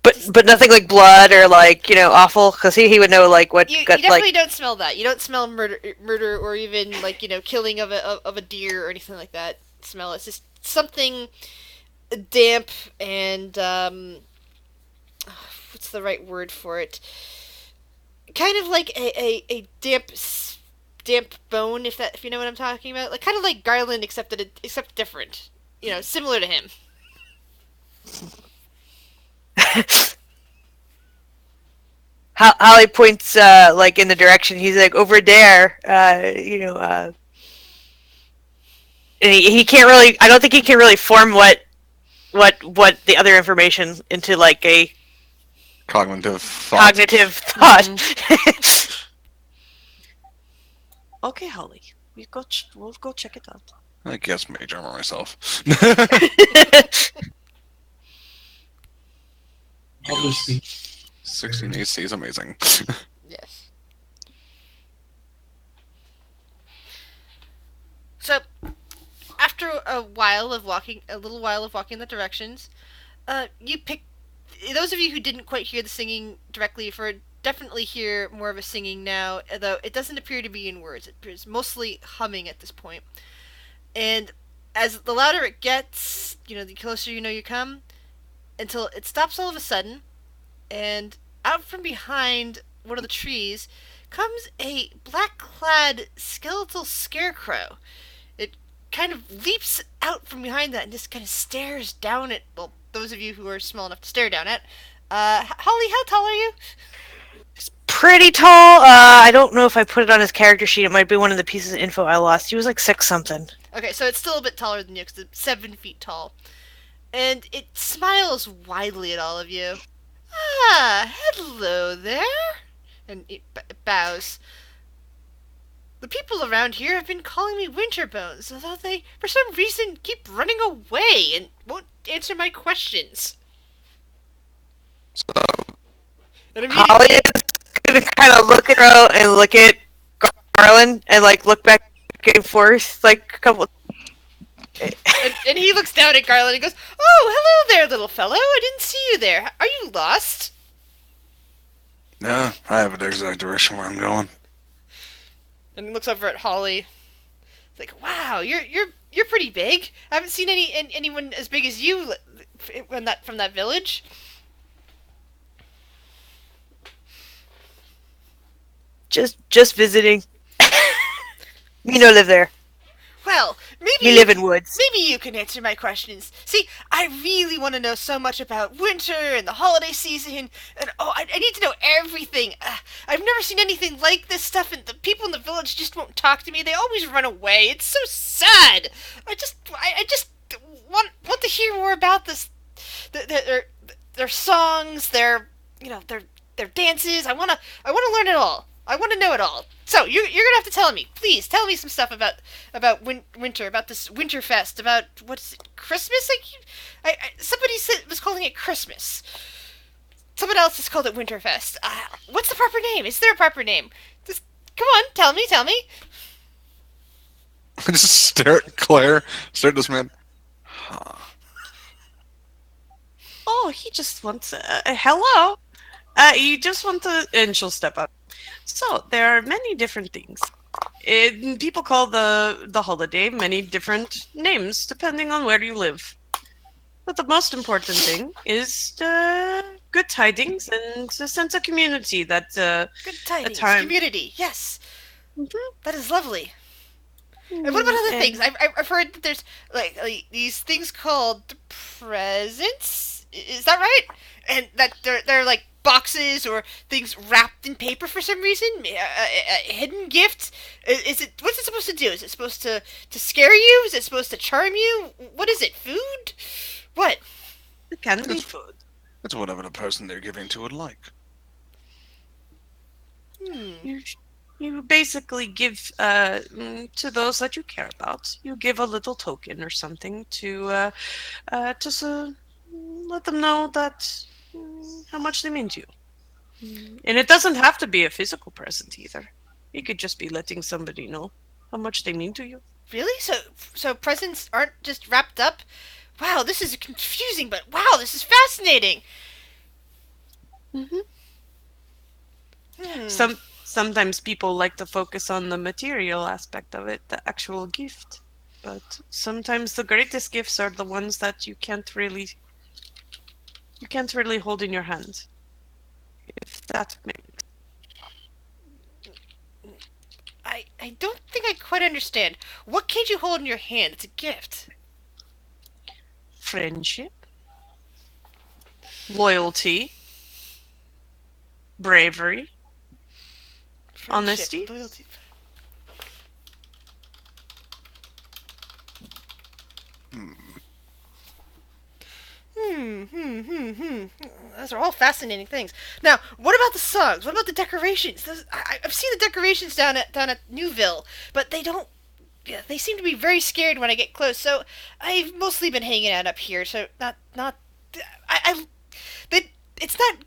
But nothing like blood or like awful, because he would know like what. You definitely don't smell that. You don't smell murder or even like killing of a deer or anything like that. Smell. It's just something damp and what's the right word for it? Kind of like a damp bone, if you know what I'm talking about. Like kind of like Garland, except different. Similar to him. Holly points like in the direction. He's like over there. And he can't really. I don't think he can really form what the other information into like a Cognitive thought. Mm-hmm. Okay, Holly, we'll go check it out. I guess mage armor myself. Obviously. 16 AC is amazing. Yes. So, after a little while of walking the directions, you pick. Those of you who didn't quite hear the singing directly definitely hear more of a singing now, though it doesn't appear to be in words. It appears mostly humming at this point. And as the louder it gets, the closer you come, until it stops all of a sudden, and out from behind one of the trees comes a black-clad skeletal scarecrow. It kind of leaps out from behind that and just kind of stares down at, well, those of you who are small enough to stare down at. Holly, how tall are you? Pretty tall. I don't know if I put it on his character sheet. It might be one of the pieces of info I lost. He was like 6 something. Okay, so it's still a bit taller than you because it's 7 feet tall. And it smiles widely at all of you. Ah, hello there. And it bows. The people around here have been calling me Winterbones, although they, for some reason, keep running away and won't answer my questions. So, And Holly is gonna kind of look at her and look at Garland and like look back and forth like a couple. and he looks down at Garland and goes, "Oh, hello there, little fellow. I didn't see you there. Are you lost?" yeah, I have an exact direction where I'm going. And he looks over at Holly. Like, wow, you're pretty big. I haven't seen anyone as big as you from that village. Just visiting. Me no live there. Well, maybe Me live in woods. maybe you can answer my questions. See, I really want to know so much about winter and the holiday season, and I need to know everything. I've never seen anything like this stuff, and the people in the village just won't talk to me. They always run away. It's so sad. I just want to hear more about this. Their songs, their dances. I wanna learn it all. I want to know it all. So you're gonna have to tell me. Please tell me some stuff about winter, about this Winterfest, about what's it, Christmas? Somebody was calling it Christmas. Someone else has called it Winterfest. What's the proper name? Is there a proper name? Just come on, tell me. I just stare at Claire, stare at this man. Huh. Oh, he just wants a hello. You just want to, and she'll step up. So there are many different things. People call the holiday many different names depending on where you live. But the most important thing is good tidings and a sense of community. That Good tidings, community. Yes, that is lovely. And what about other things? I've heard that there's like these things called presents. Is that right? And that they're like boxes or things wrapped in paper for some reason. A hidden gift. What's it supposed to do? Is it supposed to scare you? Is it supposed to charm you? What is it? Food? What? It can be food. It's whatever the person they're giving to would like. You basically give to those that you care about. You give a little token or something to let them know that how much they mean to you. And it doesn't have to be a physical present either. It could just be letting somebody know how much they mean to you. Really? So presents aren't just wrapped up? Wow, this is confusing, but wow, this is fascinating. Sometimes people like to focus on the material aspect of it, the actual gift. But sometimes the greatest gifts are the ones that you can't really hold in your hand. If that makes I don't think I quite understand. What can't you hold in your hand? It's a gift. friendship, loyalty, bravery, honesty. Loyalty. Those are all fascinating things. Now, what about the songs? What about the decorations? I've seen the decorations down at Newville, but they don't. Yeah, they seem to be very scared when I get close. So I've mostly been hanging out up here. So it's not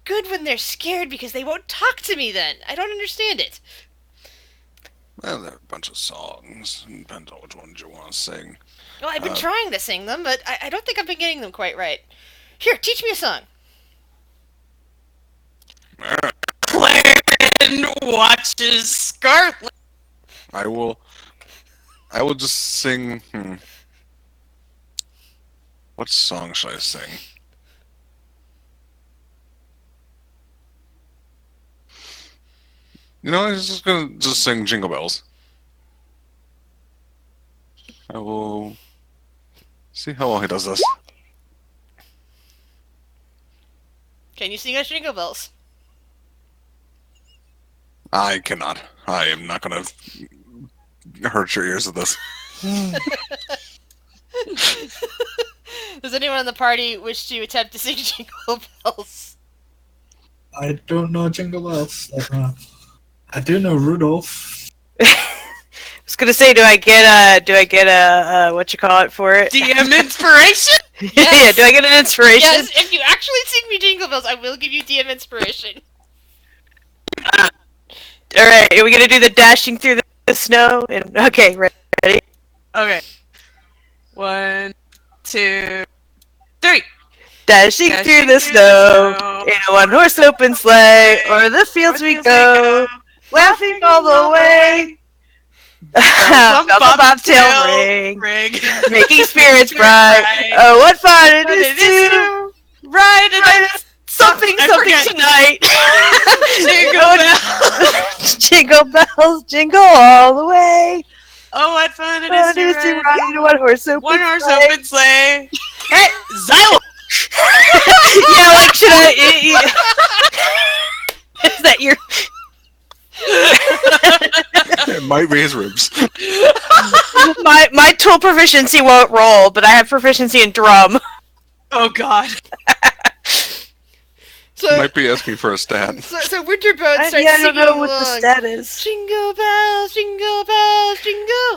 good when they're scared because they won't talk to me. Then I don't understand it. Well, there are a bunch of songs. It depends on which ones you want to sing. Well, I've been trying to sing them, but I don't think I've been getting them quite right. Here, teach me a song. Clan watches Scarlet. I will just sing. What song should I sing? You know, I'm just gonna sing Jingle Bells. I will see how well he does this. Can you sing us Jingle Bells? I cannot. I am not gonna hurt your ears with this. Does anyone in the party wish to attempt to sing Jingle Bells? I don't know Jingle Bells. I do know Rudolph. I was gonna say, do I get a what you call it for it? DM inspiration? Yeah, do I get an inspiration? Yes, if you actually sing me Jingle Bells, I will give you DM inspiration. All right, are we gonna do the dashing through the snow? Okay, ready? Okay. 1, 2, 3. Dashing through the snow in a one-horse open sleigh, o'er the fields we go, laughing all the way. Bum, bobtail ring. Making spirits bright. Oh, what fun it is to ride it. something tonight. Jingle bells. Jingle bells, jingle all the way. Oh, what fun it Fun is to ride in one horse open sleigh. Hey, Xylo! Yeah, like should I? Is that your? It might be his ribs. My tool proficiency won't roll, but I have proficiency in drum. Oh God. So, Might be asking for a stat. so Winterboat starts I don't singing know along. what the stat is. Jingle bells, jingle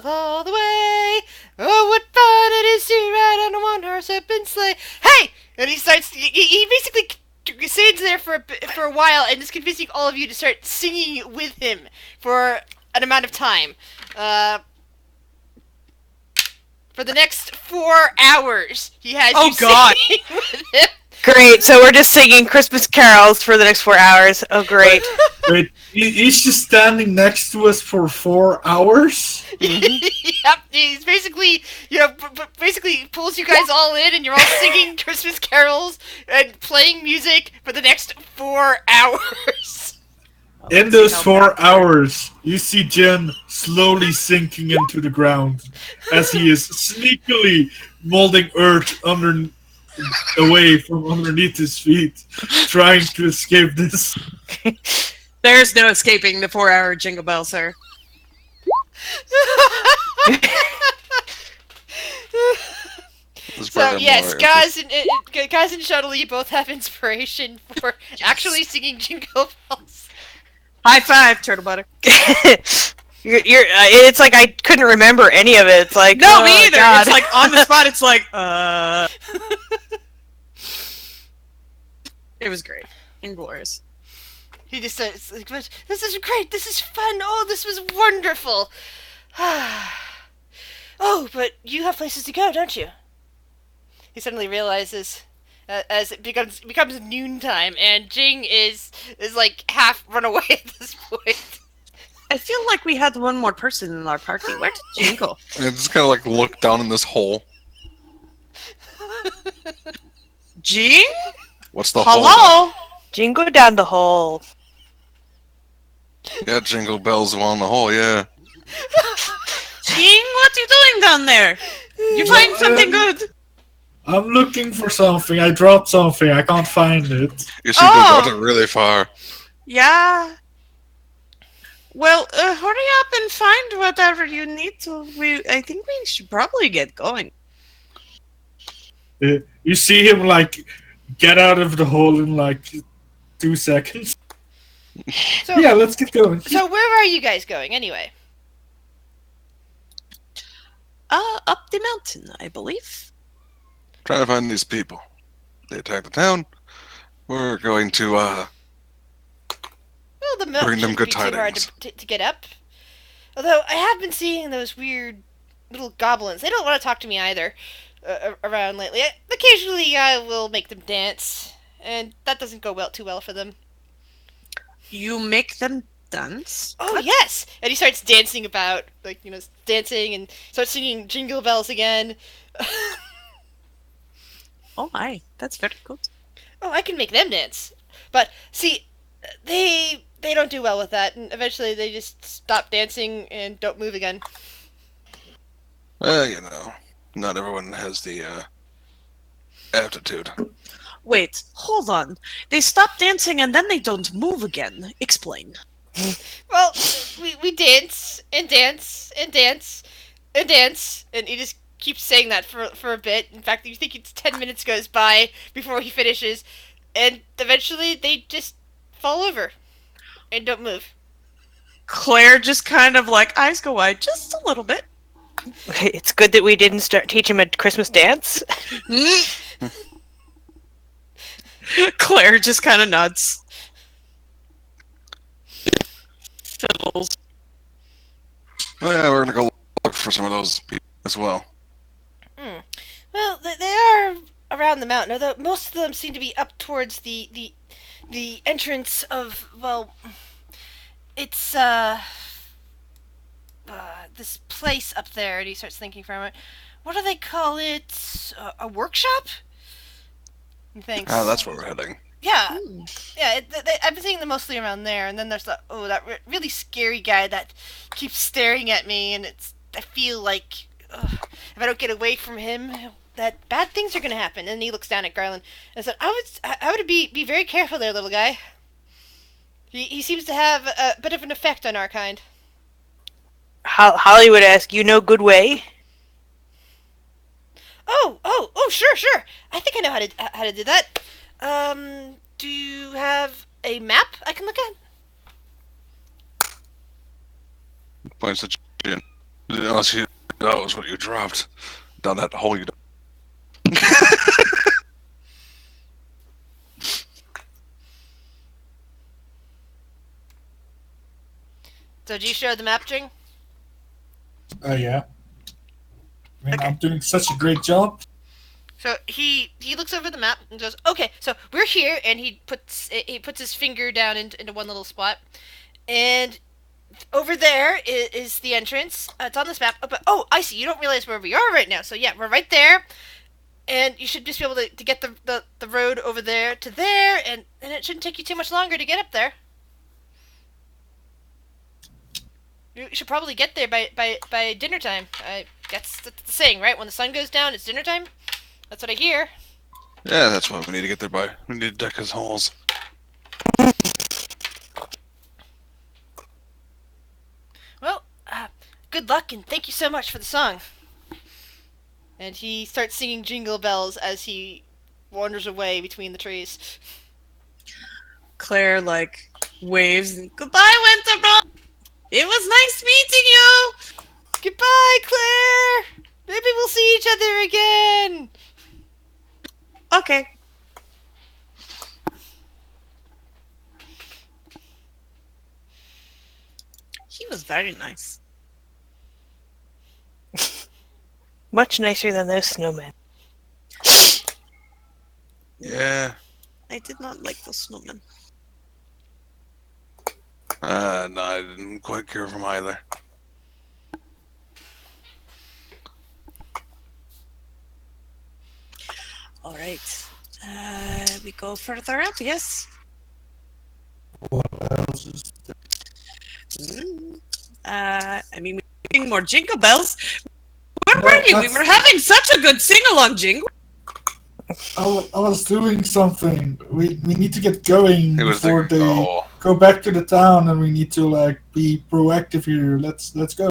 all the way. Oh, what fun it is to ride on a one-horse open sleigh. Hey! And he starts. He basically stands there for a while and is convincing all of you to start singing with him for an amount of time. For the next 4 hours, he has you singing with him. Great, so we're just singing Christmas carols for the next 4 hours. Oh, great. Wait, he's just standing next to us for 4 hours? Yep, he's basically, basically pulls you guys all in and you're all singing Christmas carols and playing music for the next 4 hours. In those 4 hours, you see Jen slowly sinking into the ground as he is sneakily molding earth away from underneath his feet, trying to escape this. There's no escaping the 4-hour jingle bell, sir. So yes, Gaz and Shuttle, you both have inspiration for actually singing Jingle Bells. High five, Turtle Butter. It's like I couldn't remember any of it. It's like No, oh, me either. God. It's like on the spot. It's like, It was great and glorious. He just says, like, "This is great. This is fun. Oh, this was wonderful." Oh, but you have places to go, don't you? He suddenly realizes, as it becomes noontime, and Jing is like half run away at this point. I feel like we had one more person in our party. Where did Jingle? I just kind of like look down in this hole. Jing? What's the hole? Hello? Jingle down the hole. Yeah, jingle bells along the hole. Yeah. Jing, what are you doing down there? You find something good? I'm looking for something. I dropped something. I can't find it. You seem to have gotten really far. Yeah. Well, hurry up and find whatever you need to. I think we should probably get going. You see him like get out of the hole in like 2 seconds. So, Yeah, let's get going. So where are you guys going anyway? Up the mountain, I believe. Trying to find these people. They attacked the town. We're going to Well, the mountain bring them shouldn't good be too hard tidings. to get up. Although I have been seeing those weird little goblins. They don't want to talk to me either around lately. Occasionally I will make them dance, and that doesn't go too well for them. You make them dance? Oh, yes! And he starts dancing about, like, dancing and starts singing Jingle Bells again. Oh my, that's very good. Oh, I can make them dance. But, see, they don't do well with that, and eventually they just stop dancing and don't move again. Not everyone has the aptitude. Wait, hold on. They stop dancing and then they don't move again. Explain. Well, we dance, and dance, and dance, and dance, and he just keeps saying that for a bit. In fact, you think it's 10 minutes goes by before he finishes, and eventually they just fall over and don't move. Claire just kind of like eyes go wide just a little bit. It's good that we didn't teach him a Christmas dance. Claire just kind of nods. Fiddles. Well, yeah, we're gonna go look for some of those people as well. Well, they are around the mountain, although most of them seem to be up towards the entrance of, well, it's, this place up there, and he starts thinking for a moment. What do they call it? A workshop? He thinks. Ah, that's where we're heading. Yeah, yeah. I've been seeing them mostly around there, and then there's that really scary guy that keeps staring at me, and I feel like if I don't get away from him, that bad things are gonna happen. And he looks down at Garland and said, I would be very careful there, little guy. He seems to have a bit of an effect on our kind. Holly would ask, "You know good way?" Oh, sure. I think I know how to do that. Do you have a map I can look at? Points at you. Unless that was what you dropped down that hole you. So do you show the map, Jing? Yeah. I mean, Okay. I'm doing such a great job. So he looks over the map and goes, "Okay, so we're here," and he puts his finger down into one little spot, and over there is the entrance. It's on this map. I see. You don't realize where we are right now. So yeah, we're right there, and you should just be able to get the road over there to there, and it shouldn't take you too much longer to get up there. You should probably get there by dinner time. That's the saying, right? When the sun goes down, it's dinner time. That's what I hear. Yeah, that's what we need to get there by. We need to deck his holes. Well, good luck and thank you so much for the song. And he starts singing Jingle Bells as he wanders away between the trees. Claire, like, waves. And, goodbye, Winterbro! It was nice meeting you! Goodbye, Claire! Maybe we'll see each other again! Okay. He was very nice. Much nicer than those snowmen. Yeah. I did not like the snowman. No, I didn't quite care for him either. All right. We go further out, yes. What else is I mean, we're getting more jingle bells. Where were you? We were having such a good sing-along jingle. I was doing something. We need to get going It was before the they go back to the town, and we need to like be proactive here. Let's go.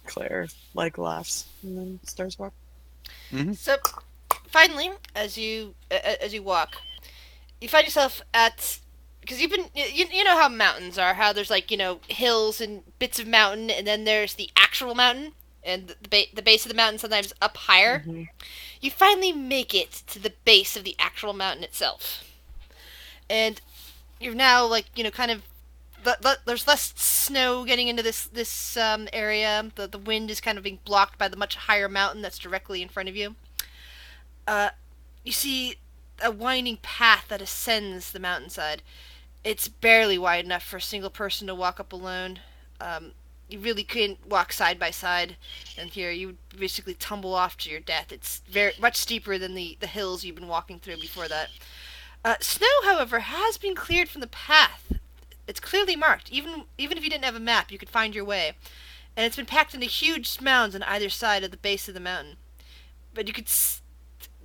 Claire, like, laughs and then starts walking. So, finally, as you walk, you find yourself at... Because you've been... You know how mountains are, how there's, like, hills and bits of mountain, and then there's the actual mountain, and the base of the mountain sometimes up higher. Mm-hmm. You finally make it to the base of the actual mountain itself. And you're now, like, kind of... There's less snow getting into this area. The wind is kind of being blocked by the much higher mountain that's directly in front of you. You see a winding path that ascends the mountainside. It's barely wide enough for a single person to walk up alone. You really couldn't walk side by side, and here you would basically tumble off to your death. It's very much steeper than the hills you've been walking through before that. Snow, however, has been cleared from the path. It's clearly marked. Even if you didn't have a map, you could find your way. And it's been packed into huge mounds on either side of the base of the mountain. But you could...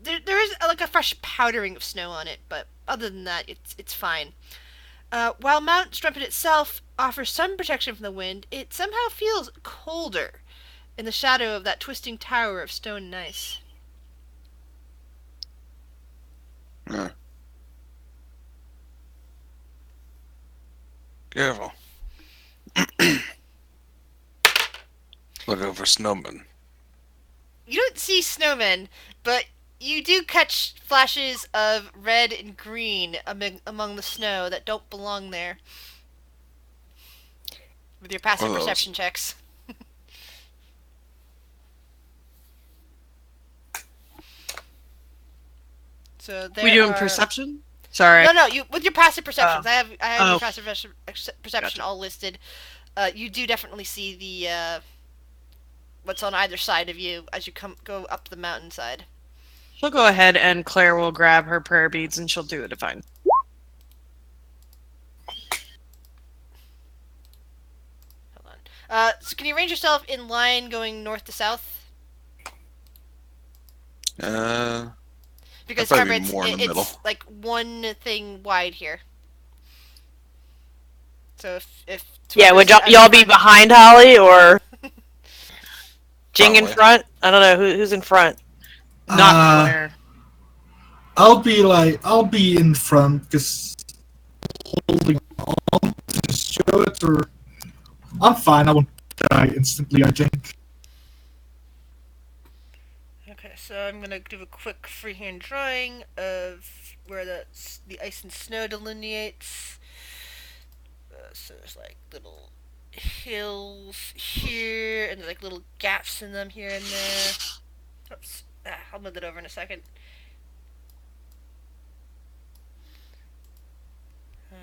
There is like a fresh powdering of snow on it, but other than that, it's fine. While Mount Strumpet itself offers some protection from the wind, it somehow feels colder in the shadow of that twisting tower of stone and ice. Yeah. Careful. Look out for snowmen. You don't see snowmen, but you do catch flashes of red and green among the snow that don't belong there. With your passive What are those? perception checks. So there We doing are... perception? Sorry. No, you with your passive perceptions. I have Oh. your passive perception all listed. you do definitely see the what's on either side of you as you go up the mountainside. She'll go ahead and Claire will grab her prayer beads and she'll do a divine. Hold on. So can you arrange yourself in line going north to south? Because I'd probably remember, be more in the middle. it's like one thing wide here. So if Yeah, would whoever's y'all be behind Holly or Jing in Probably. front? I don't know who's in front. Not Claire. I'll be in front because holding on to show it, or I'm fine. I won't die instantly, I think. Okay, so I'm gonna do a quick freehand drawing of where the ice and snow delineates. So there's like little hills here, and there's like little gaps in them here and there. Oops, I'll move that over in a second.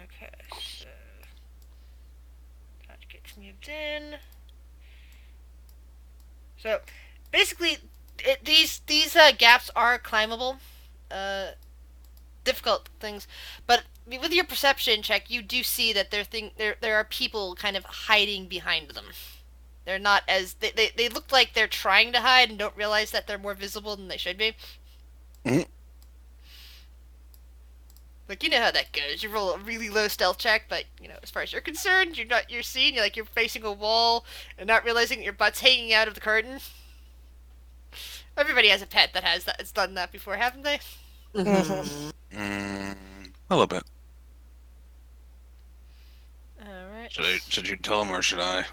Okay, so that gets moved in. So basically, these gaps are climbable, difficult things, but with your perception check, you do see that there are people kind of hiding behind them. They're not as they look like they're trying to hide and don't realize that they're more visible than they should be. Mhm. Like, you know how that goes. You roll a really low stealth check, but as far as you're concerned, you're seen. You're facing a wall and not realizing that your butt's hanging out of the curtain. Everybody has a pet that has that. It's done that before, haven't they? Mm-hmm. A little bit. All right. Should you tell him or should I?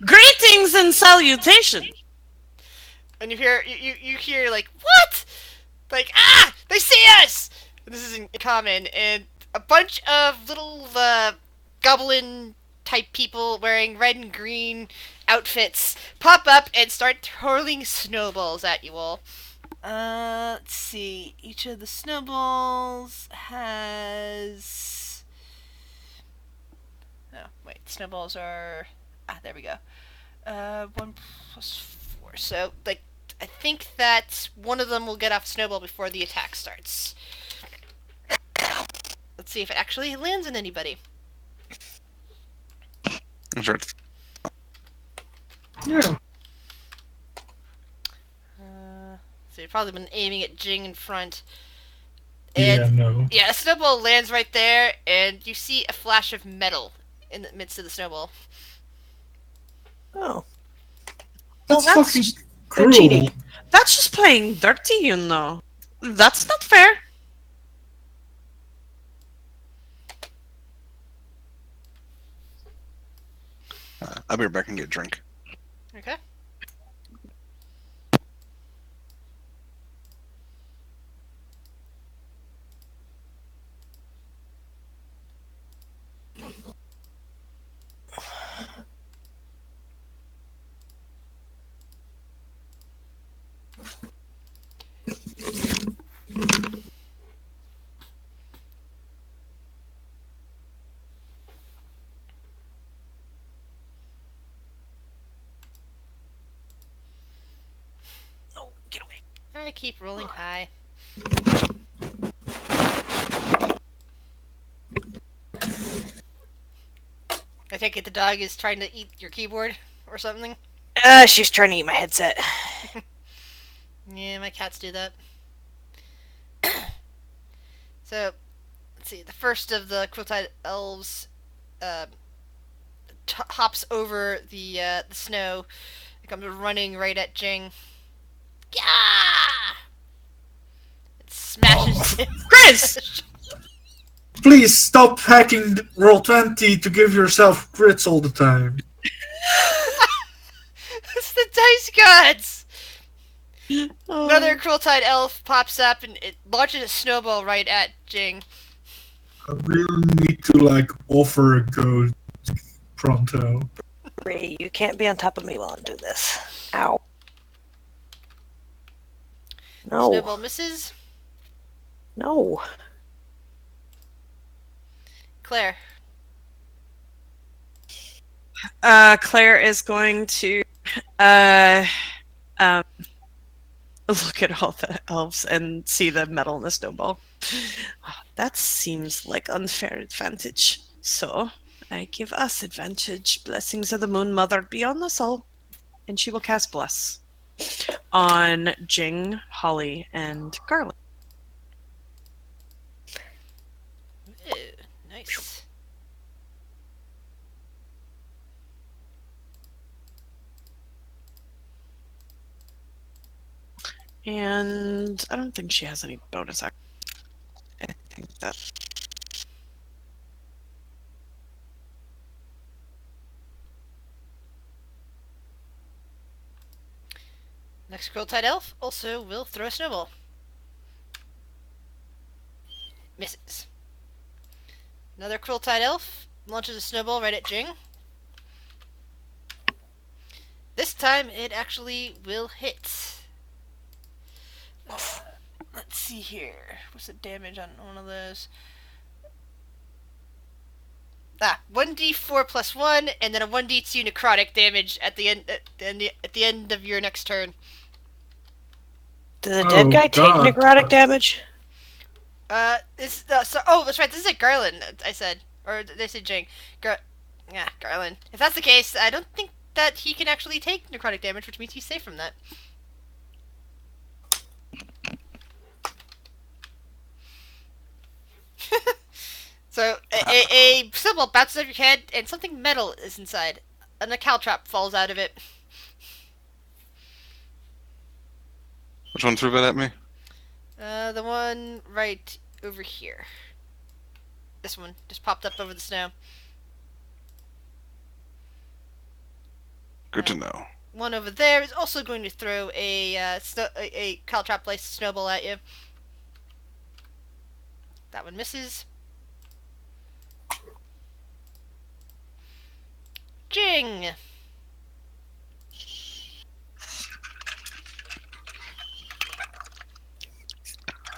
Greetings and salutation. And you hear like, what? Like, they see us. And this is in common, and a bunch of little goblin type people wearing red and green outfits pop up and start hurling snowballs at you all. Let's see. Each of the snowballs has. Oh, wait. Snowballs are. There we go. 1 plus 4. So, like, I think that one of them will get off a snowball before the attack starts. Let's see if it actually lands on anybody. I'm sure. Yeah. So you've probably been aiming at Jing in front. Yeah, And no. yeah, a snowball lands right there, and you see a flash of metal in the midst of the snowball. Oh. That's that's- fucking they're cruel. cheating. That's just playing dirty, you know. That's not fair. I'll be right back and get a drink. Okay. Oh, get away. I keep rolling high. I take it the dog is trying to eat your keyboard or something. She's trying to eat my headset. Yeah, my cats do that. So, let's see. The first of the Quiltide elves hops over the snow. It comes running right at Jing. Yeah! It smashes him. Chris! Please stop hacking Roll20 to give yourself crits all the time. It's the dice gods! Oh. Another Quiltide elf pops up and it launches a snowball right at Jing. I really need to, offer a go pronto. Ray, you can't be on top of me while I'm doing this. Ow. No. Snowball misses. No. Claire. Claire is going to um, look at all the elves and see the metal in the snowball. That seems like unfair advantage. So I give us advantage. Blessings of the Moon Mother be on us all. And she will cast Bless on Jing, Holly, and Garland. Ooh, nice. And I don't think she has any bonus action. I think that. Next Quilltide Elf also will throw a snowball. Misses. Another Quilltide Elf launches a snowball right at Jing. This time it actually will hit. Let's see here. What's the damage on one of those? 1d4 plus 1, and then a 1d2 necrotic damage at the end of your next turn. Does the dead guy take God. necrotic damage? That's right. This is a Garland. I said, or they said Jing. Garland. If that's the case, I don't think that he can actually take necrotic damage, which means he's safe from that. So a symbol bounces off your head, and something metal is inside, and a caltrop falls out of it. Which one threw that at me? The one right over here. This one just popped up over the snow. Good to know. One over there is also going to throw a caltrop-placed snowball at you. That one misses. Jing!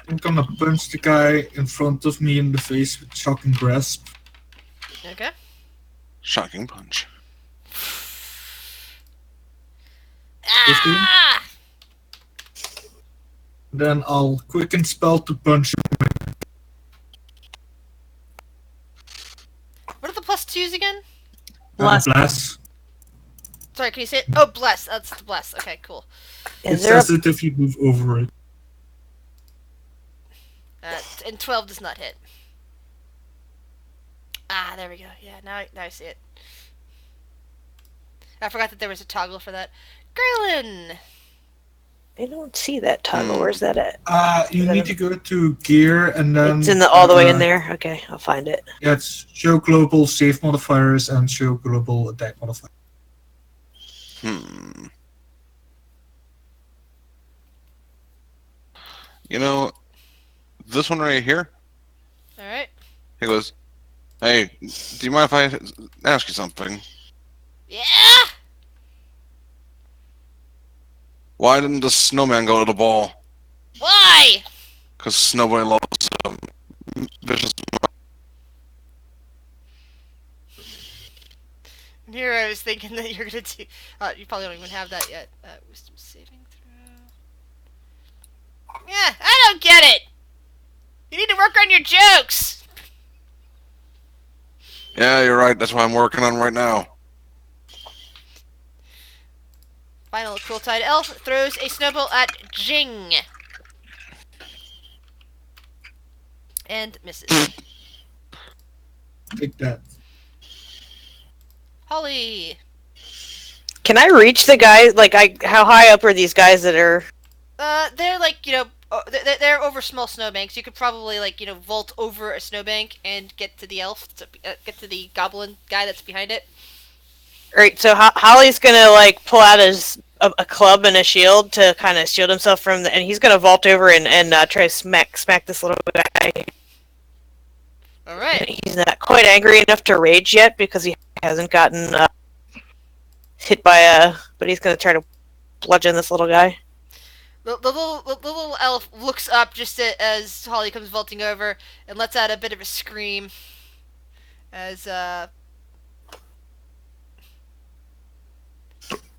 I'm gonna punch the guy in front of me in the face with shocking grasp. Okay. Shocking punch. Ah! Then I'll quicken spell to punch him. What are the plus 2s again? Bless. Bless. Sorry, can you say it? Oh, bless. That's the bless. Okay, cool. It Is there a says it if you move over it. And 12 does not hit. Ah, there we go. Yeah, now I see it. I forgot that there was a toggle for that. Grylin! I don't see that toggle. Where's that at? You Is that need to go to gear and then... It's in the all the way in there? Okay, I'll find it. Yeah, it's show global save modifiers and show global attack modifiers. You know, this one right here, Alright. he goes, "Hey, do you mind if I ask you something? Yeah! Why didn't the snowman go to the ball? Why? Because nobody loves vicious." And here I was thinking that you're gonna do... you probably don't even have that yet. Wisdom saving throw... Yeah, I don't get it! You need to work on your jokes! Yeah, you're right. That's what I'm working on right now. Final Quilltide Elf throws a snowball at Jing. And misses. Take that. Holly! Can I reach the guy? How high up are these guys that are... They're like, they're over small snowbanks. You could probably, vault over a snowbank and get to the elf, get to the goblin guy that's behind it. Alright, so Holly's gonna, pull out a club and a shield to kind of shield himself from and he's gonna vault over and try to smack this little guy. Alright. He's not quite angry enough to rage yet because he hasn't gotten hit by but he's gonna try to bludgeon this little guy. The little elf looks up just as Holly comes vaulting over and lets out a bit of a scream as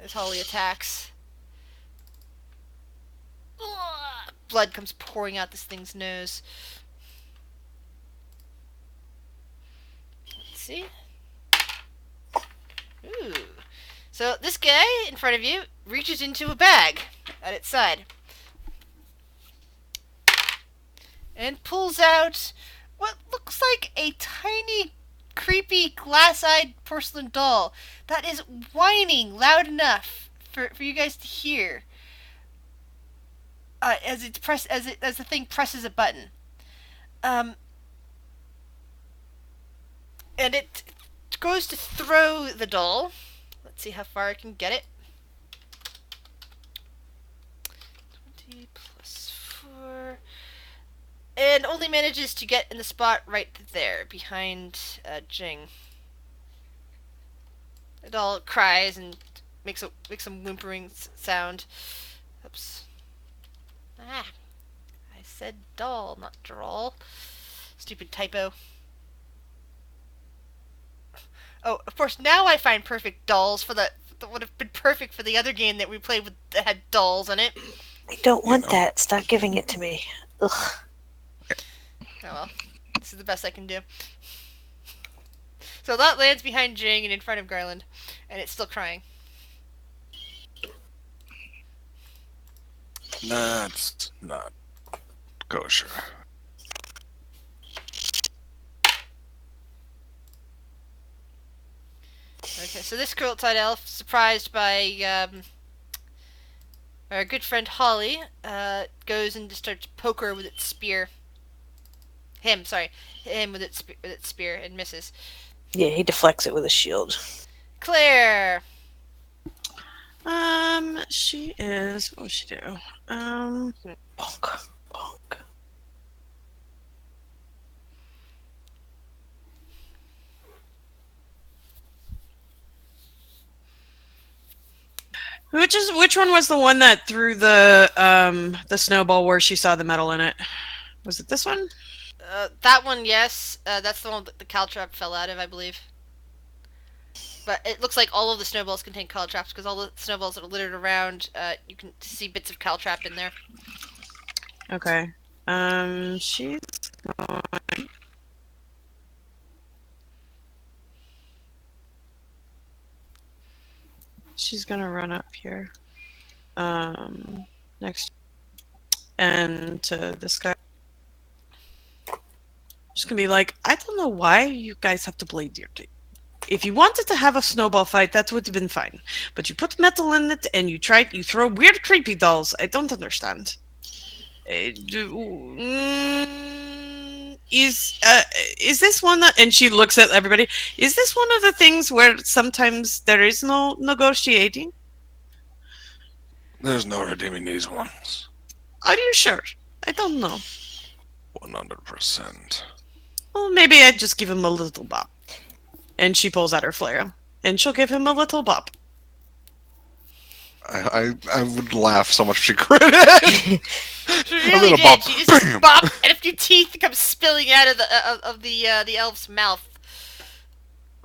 as Holly attacks. Ugh. Blood comes pouring out this thing's nose. Let's see. Ooh. So this guy in front of you reaches into a bag at its side and pulls out what looks like a tiny, creepy, glass-eyed porcelain doll that is whining loud enough for you guys to hear as the thing presses a button. And it goes to throw the doll. Let's see how far I can get it. 20 plus 4. And only manages to get in the spot right there, behind Jing. The doll cries and makes some whimpering sound. Oops. Ah. I said doll, not droll. Stupid typo. Oh, of course, now I find perfect dolls for that would have been perfect for the other game that we played with that had dolls in it. I don't want that. Stop giving it to me. Ugh. Oh well, this is the best I can do. So that lands behind Jing and in front of Garland, and it's still crying. That's not kosher. Okay, so this Kurltide elf, surprised by our good friend Holly, goes and just starts to poke her with its spear. Him with its spear and misses. Yeah, he deflects it with a shield. Claire. She is. What will she do? Bonk. Bonk. Which one was the one that threw the snowball where she saw the metal in it? Was it this one? That one, yes. That's the one that the caltrap fell out of, I believe. But it looks like all of the snowballs contain caltraps because all the snowballs that are littered around, you can see bits of caltrap in there. Okay. She's going. She's gonna run up here. Next. And to this guy. She's gonna be like, I don't know why you guys have to blade your teeth. If you wanted to have a snowball fight, that would have been fine. But you put metal in it and you throw weird creepy dolls. I don't understand. Is this one that, and she looks at everybody, is this one of the things where sometimes there is no negotiating? There's no redeeming these ones. Are you sure? I don't know. 100%. Well, maybe I'd just give him a little bop. And she pulls out her flare, and she'll give him a little bop. I would laugh so much if she critted. She really did. Bop. She just bopped, and a few teeth come spilling out of the elf's mouth.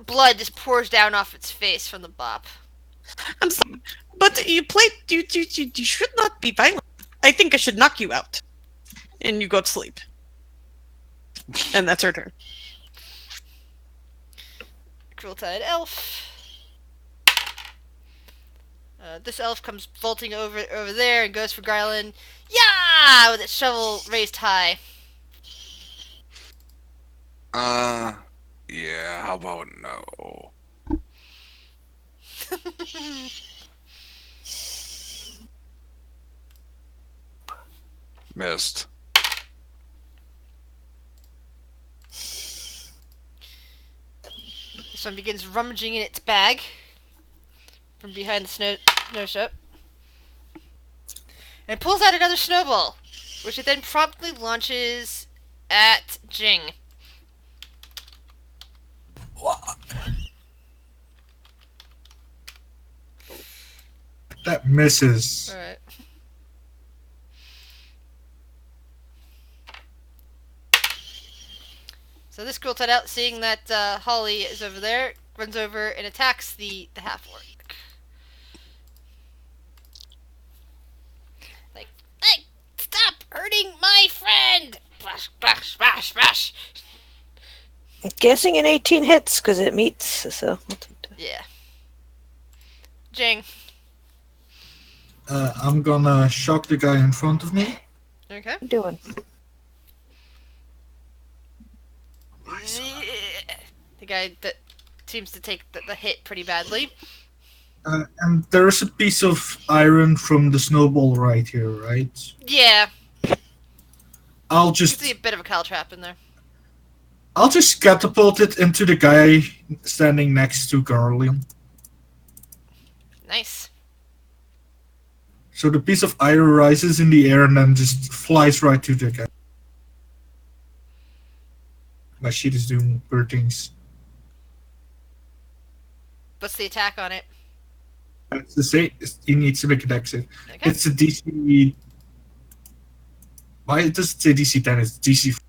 Blood just pours down off its face from the bop. I'm sorry, but you should not be violent. I think I should knock you out, and you go to sleep. And that's her turn. Kurltide elf. This elf comes vaulting over there and goes for Garland. Yeah, with its shovel raised high. Yeah, how about no? Missed. This one begins rummaging in its bag from behind the snow shop and pulls out another snowball, which it then promptly launches at Jing. That misses. Alright. So this Kurltide out, seeing that Holly is over there, runs over and attacks the half-orc. Smash, smash. I'm guessing an 18 hits because it meets. So Yeah. Jing. I'm gonna shock the guy in front of me. Okay. I'm doing. The guy that seems to take the hit pretty badly. And there is a piece of iron from the snowball right here, right? Yeah. I'll You can just see a bit of a caltrap in there. catapult it into the guy standing next to Garleon. Nice. So the piece of iron rises in the air and then just flies right to the guy. My sheet is doing weird things. What's the attack on it? It's the same. He needs to make an exit. Okay. It's a DC. Why does it say DC 10? It's DC.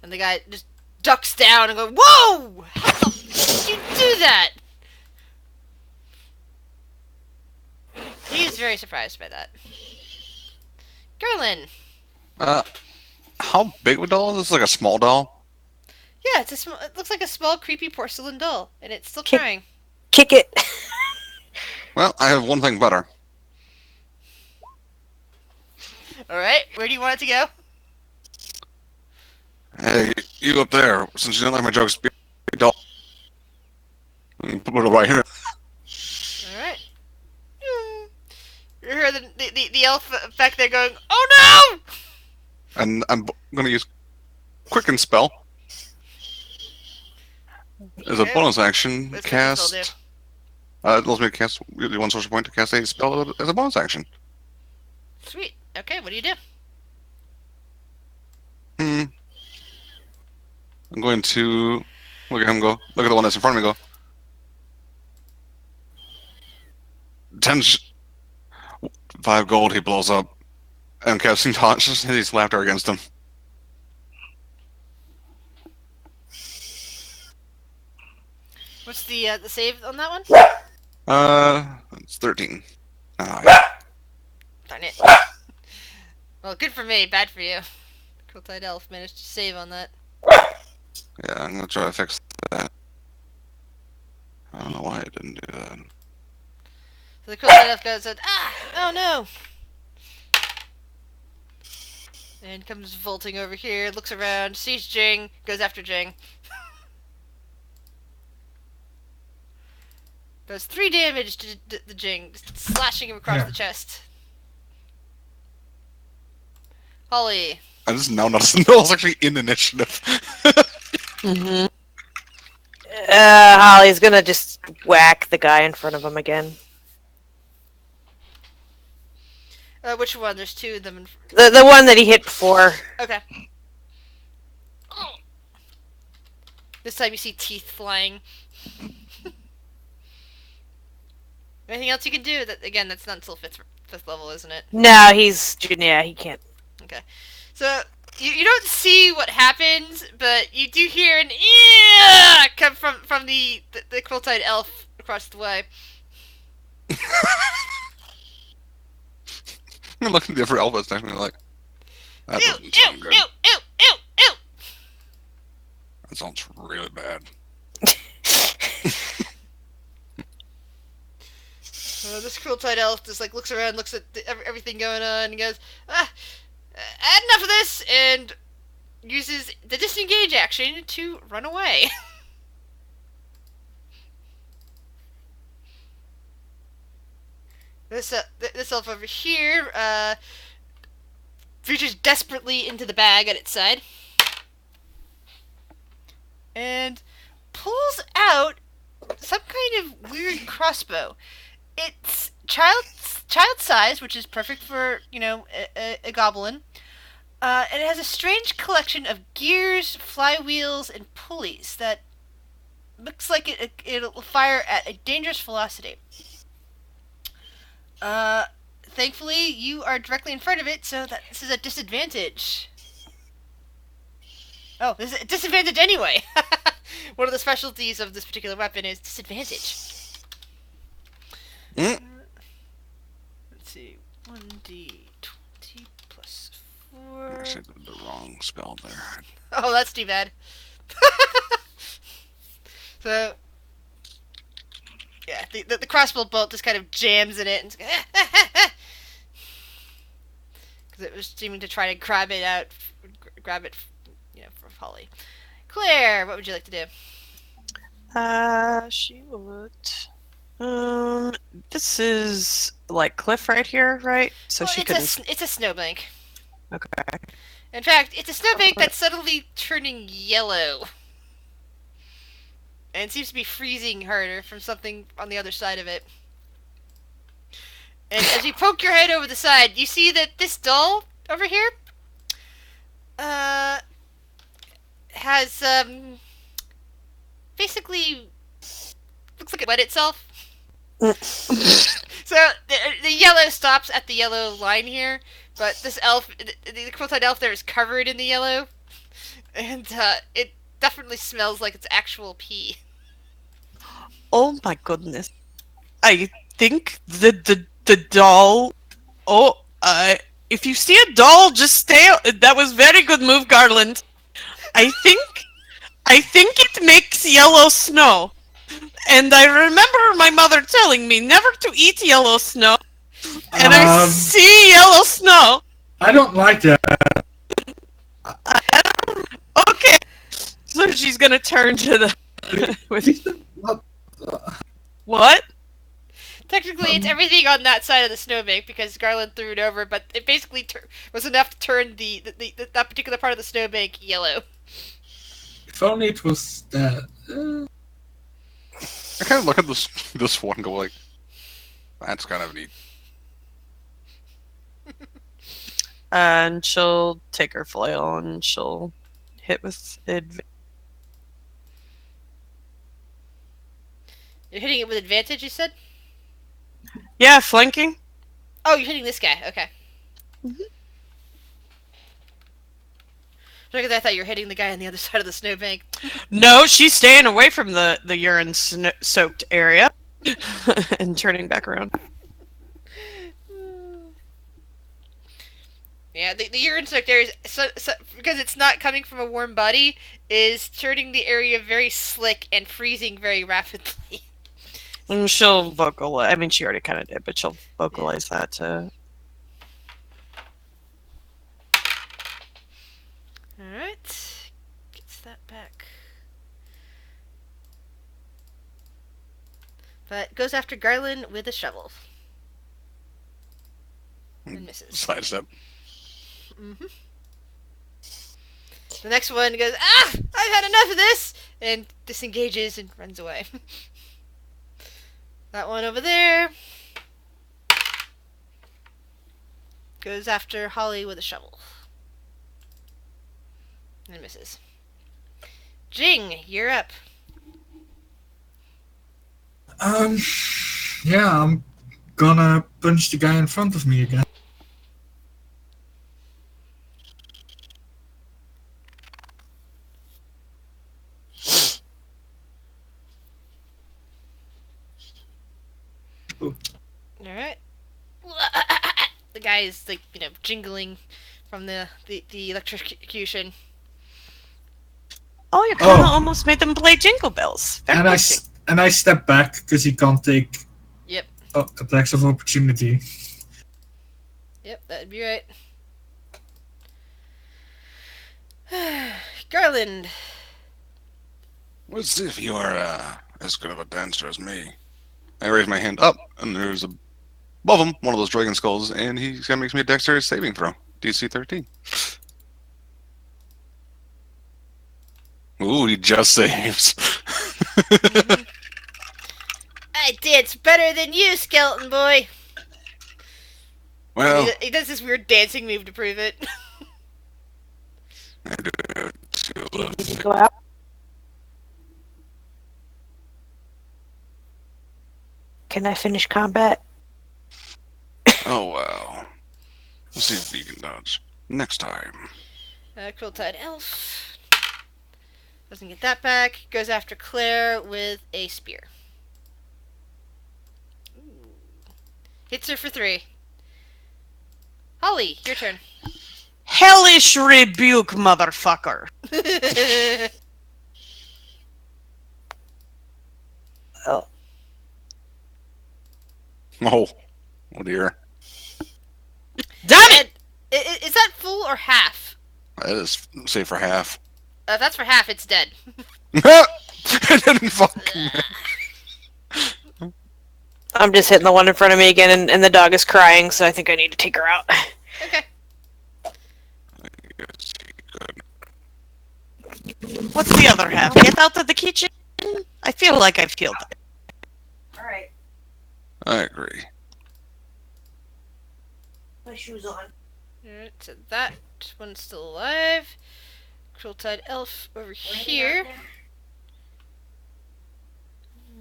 And the guy just ducks down and goes, "Whoa! How the f- did you do that?" He's very surprised by that. Gerlin. How big of a doll is this? Like a small doll? Yeah, it looks like a small, creepy porcelain doll, and it's still Kick- crying. Kick it. Well, I have one thing better. All right, where do you want it to go? Hey, you up there, since you don't like my jokes, be a doll. Put it right here. All right. You hear the elf back there going, "Oh no!" And I'm going to use Quicken Spell as a Okay. bonus action. What's the Cast. spell do? It allows me to cast one social point to cast a spell as a bonus action. Sweet. Okay, what do you do? I'm going to look at him go. Look at the one that's in front of me go. 5 gold, he blows up. And casting taunt, just his laughter against him. What's the save on that one? It's 13. Yeah. Darn it. Well, good for me, bad for you. Cold-eyed elf managed to save on that. Yeah, I'm gonna try to fix that. I don't know why I didn't do that. So the cold-eyed elf goes, oh no! And comes vaulting over here, looks around, sees Jing, goes after Jing. Does 3 damage to the Jing, just slashing him across Yeah. the chest. Holly. I just now noticed Noel's actually in initiative. Mm-hmm. Holly's gonna just whack the guy in front of him again. Which one? There's 2 of them. The one that he hit before. Okay. This time you see teeth flying. Anything else you can do? That again, that's not until fifth level, isn't it? No, he can't. Okay. So you don't see what happens, but you do hear an "yeah" come from the quilted elf across the way. I'm looking at the other elbows next to me like, that Ew, doesn't ew, sound good. ew, ew, ew, ew. That sounds really bad. This quilted elf just like looks around, looks at everything going on, and goes, enough of this, and uses the disengage action to run away. This elf over here reaches desperately into the bag at its side and pulls out some kind of weird crossbow. It's child size, which is perfect for a goblin. And it has a strange collection of gears, flywheels, and pulleys that looks like it'll fire at a dangerous velocity. Thankfully, you are directly in front of it, so this is a disadvantage. Oh, this is a disadvantage anyway. One of the specialties of this particular weapon is disadvantage. Mm. Let's see, 1d20 plus I actually did the wrong spell there. Oh, that's too bad. So, yeah, the crossbow bolt just kind of jams in it and because it was seeming to try to grab it out, grab it, for Holly. Claire, what would you like to do? She would. This is like cliff right here, right? So Well, she it's couldn't. it's a snowbank. Okay. In fact, it's a snowbank that's suddenly turning yellow. And it seems to be freezing harder from something on the other side of it. And as you poke your head over the side, you see that this doll over here has basically looks like it wet itself. So the yellow stops at the yellow line here, but this elf, the quilted elf there, is covered in the yellow, and it definitely smells like it's actual pee. Oh my goodness! I think the doll. Oh, if you see a doll, just stay. That was very good move, Garland. I think it makes yellow snow. And I remember my mother telling me never to eat yellow snow. And I see yellow snow. I don't like that. Okay. So she's gonna turn to the... What? Technically, it's everything on that side of the snowbank because Garland threw it over, but it basically was enough to turn that particular part of the snowbank yellow. If only it was that. I kind of look at this one and go like, that's kind of neat. And she'll take her flail and she'll hit with advantage. You're hitting it with advantage, you said? Yeah, flanking. Oh, you're hitting this guy. Okay. Because I thought you were hitting the guy on the other side of the snowbank. No, she's staying away from the urine-soaked area and turning back around. Yeah, the urine-soaked area, because it's not coming from a warm body, is turning the area very slick and freezing very rapidly. And she'll vocalize. I mean, she already kind of did, but she'll vocalize that to. Alright. Gets that back. But goes after Garland with a shovel. And misses. Sidestep. Mm-hmm. The next one goes, I've had enough of this! And disengages and runs away. That one over there goes after Holly with a shovel. And misses. Jing, you're up. Yeah, I'm gonna punch the guy in front of me again. Alright. The guy is, like, jingling from the electrocution. Oh, you kind of almost made them play Jingle Bells. Very And I step back because he can't take Yep. attacks of opportunity. Yep, that'd be right. Garland. Let's see if you are as good of a dancer as me. I raise my hand up, and there's above him one of those dragon skulls, and he kind of makes me a dexterity saving throw. DC 13. Ooh, he just saves. I did better than you, skeleton boy. Well, He does this weird dancing move to prove it. I do too. Do you need to go out? Can I finish combat? Oh well. Let's see if he can dodge next time. Quilted elf. Doesn't get that back. Goes after Claire with a spear. Ooh. Hits her for 3. Holly, your turn. Hellish rebuke, motherfucker. Oh, Oh. Oh dear. Damn it! Is that full or half? That is safe for half. If that's for half, it's dead. I didn't fucking. I'm just hitting the one in front of me again, and the dog is crying, so I think I need to take her out. Okay. What's the other half? Get out of the kitchen? I feel like I've healed it. Alright, I agree. my shoes on. Alright, so that one's still alive. Cruel-Tide Elf over here.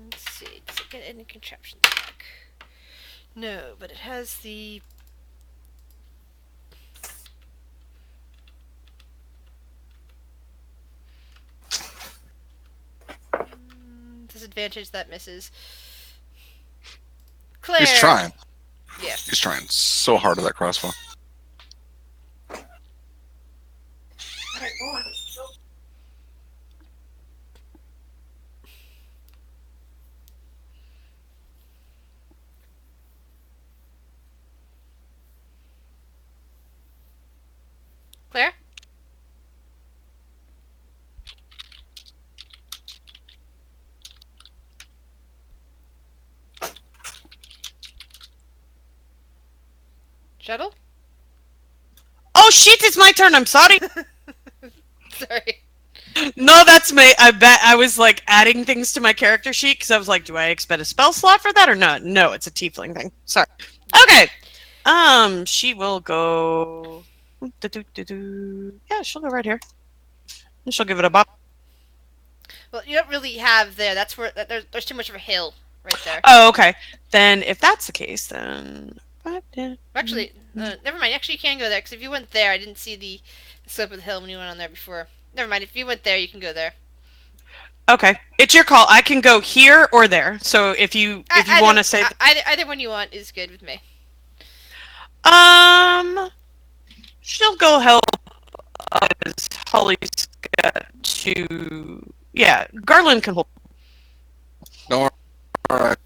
Let's see, does it get any contraptions back? No, but it has the... disadvantage that misses. Claire! He's trying. Yeah. He's trying so hard with that crossbow. Claire? Shuttle? Oh shit, it's my turn, I'm sorry. Sorry. No, that's me. I bet I was like adding things to my character sheet because I was like, do I expend a spell slot for that or not? No, it's a tiefling thing. Sorry. Okay. She will go. Yeah, she'll go right here. And she'll give it a bop. Well, you don't really have there. That's where there's too much of a hill right there. Oh, okay. Then if that's the case, then. Actually, never mind. Actually, you can go there because if you went there, I didn't see the slope of the hill when you went on there before. Never mind. If you went there, you can go there. Okay, it's your call. I can go here or there. So if you want to say, either one you want is good with me. she'll go help us. Holly's got to. Yeah, Garland can hold. No, alright.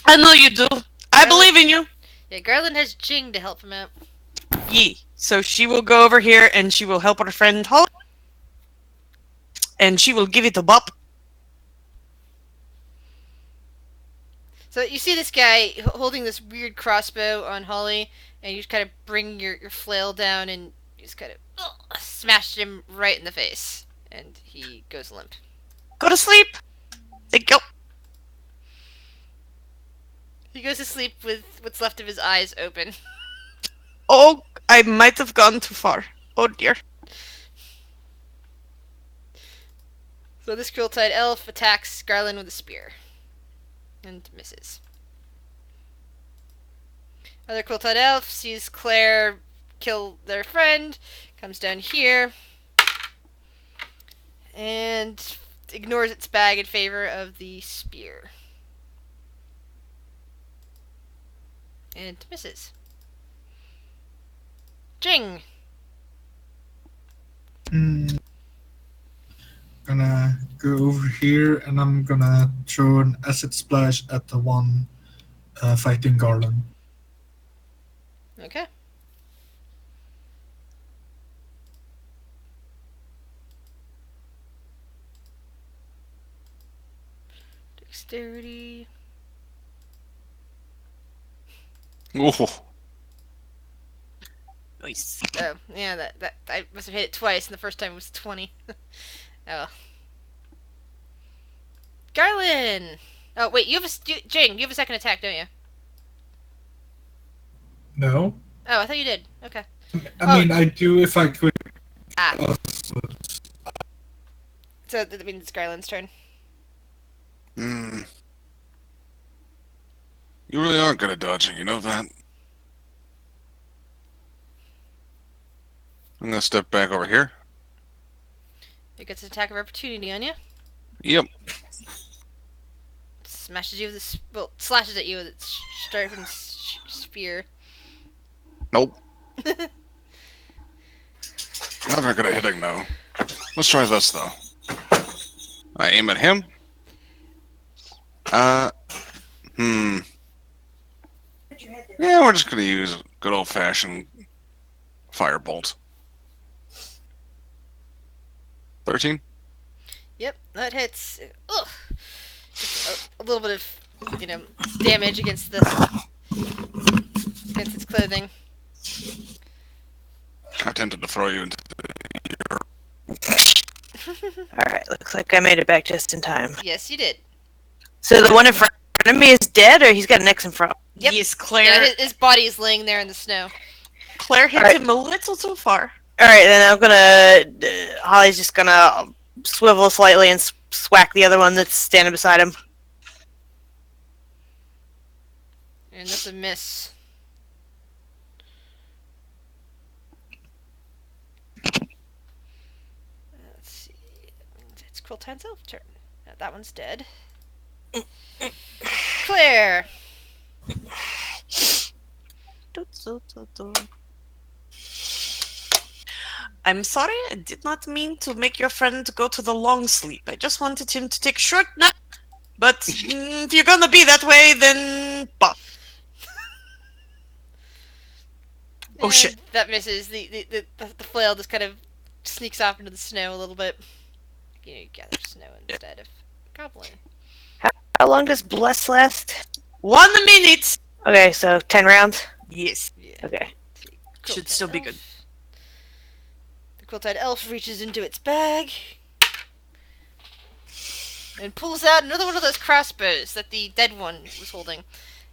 I know you do. I believe in you. Yeah, Garland has Jing to help him out. Yee. So she will go over here and she will help her friend Holly. And she will give it a bop. So you see this guy holding this weird crossbow on Holly, and you just kind of bring your flail down and you just kind of smash him right in the face, and he goes limp. Go to sleep. Thank you. He goes to sleep with what's left of his eyes open. Oh, I might have gone too far. Oh dear. So this Cruel-Tide Elf attacks Garland with a spear. And misses. Other Cruel-Tide Elf sees Claire kill their friend, comes down here, and ignores its bag in favor of the spear. And misses. Jing! Gonna go over here and I'm gonna throw an acid splash at the one fighting Garland. Okay. Dexterity. Oh, Nice. Oh, yeah, that I must have hit it twice, and the first time it was 20. Oh well. Garland! Oh, wait, you have Jing, you have a second attack, don't you? No, Oh, I thought you did. Okay. I mean I do if I could. Ah. So that means it's Garland's turn. you really are good at dodging, you know that? I'm gonna step back over here. It gets an attack of opportunity on you. Yep. Smashes you with slashes at you with its sharpened spear. Nope. Not very good at hitting, though. Let's try this, though. I aim at him. Yeah, we're just gonna use a good old-fashioned firebolt. 13? Yep, that hits. Ugh. Just a little bit of, damage against its clothing. I tempted to throw you into Alright, looks like I made it back just in time. Yes, you did. So the one in front of me is dead, or he's got an X in front? Yep. Yes, Claire. Yeah, his body is laying there in the snow. Claire hit Alright. him a little too far. Alright, then I'm gonna... Holly's just gonna swivel slightly and swack the other one that's standing beside him. And that's a miss. Let's see. It's Quiltan's elf turn. That one's dead. Claire! I'm sorry, I did not mean to make your friend go to the long sleep. I just wanted him to take a short nap. But if you're gonna be that way, then... Bah. Oh, And shit. That misses. The flail just kind of sneaks off into the snow a little bit. You gather snow instead of goblin. How long does Bless last? 1 minute! Okay, so 10 rounds? Yes. Yeah. Okay. Should still be good. The quilted elf reaches into its bag and pulls out another one of those crossbows that the dead one was holding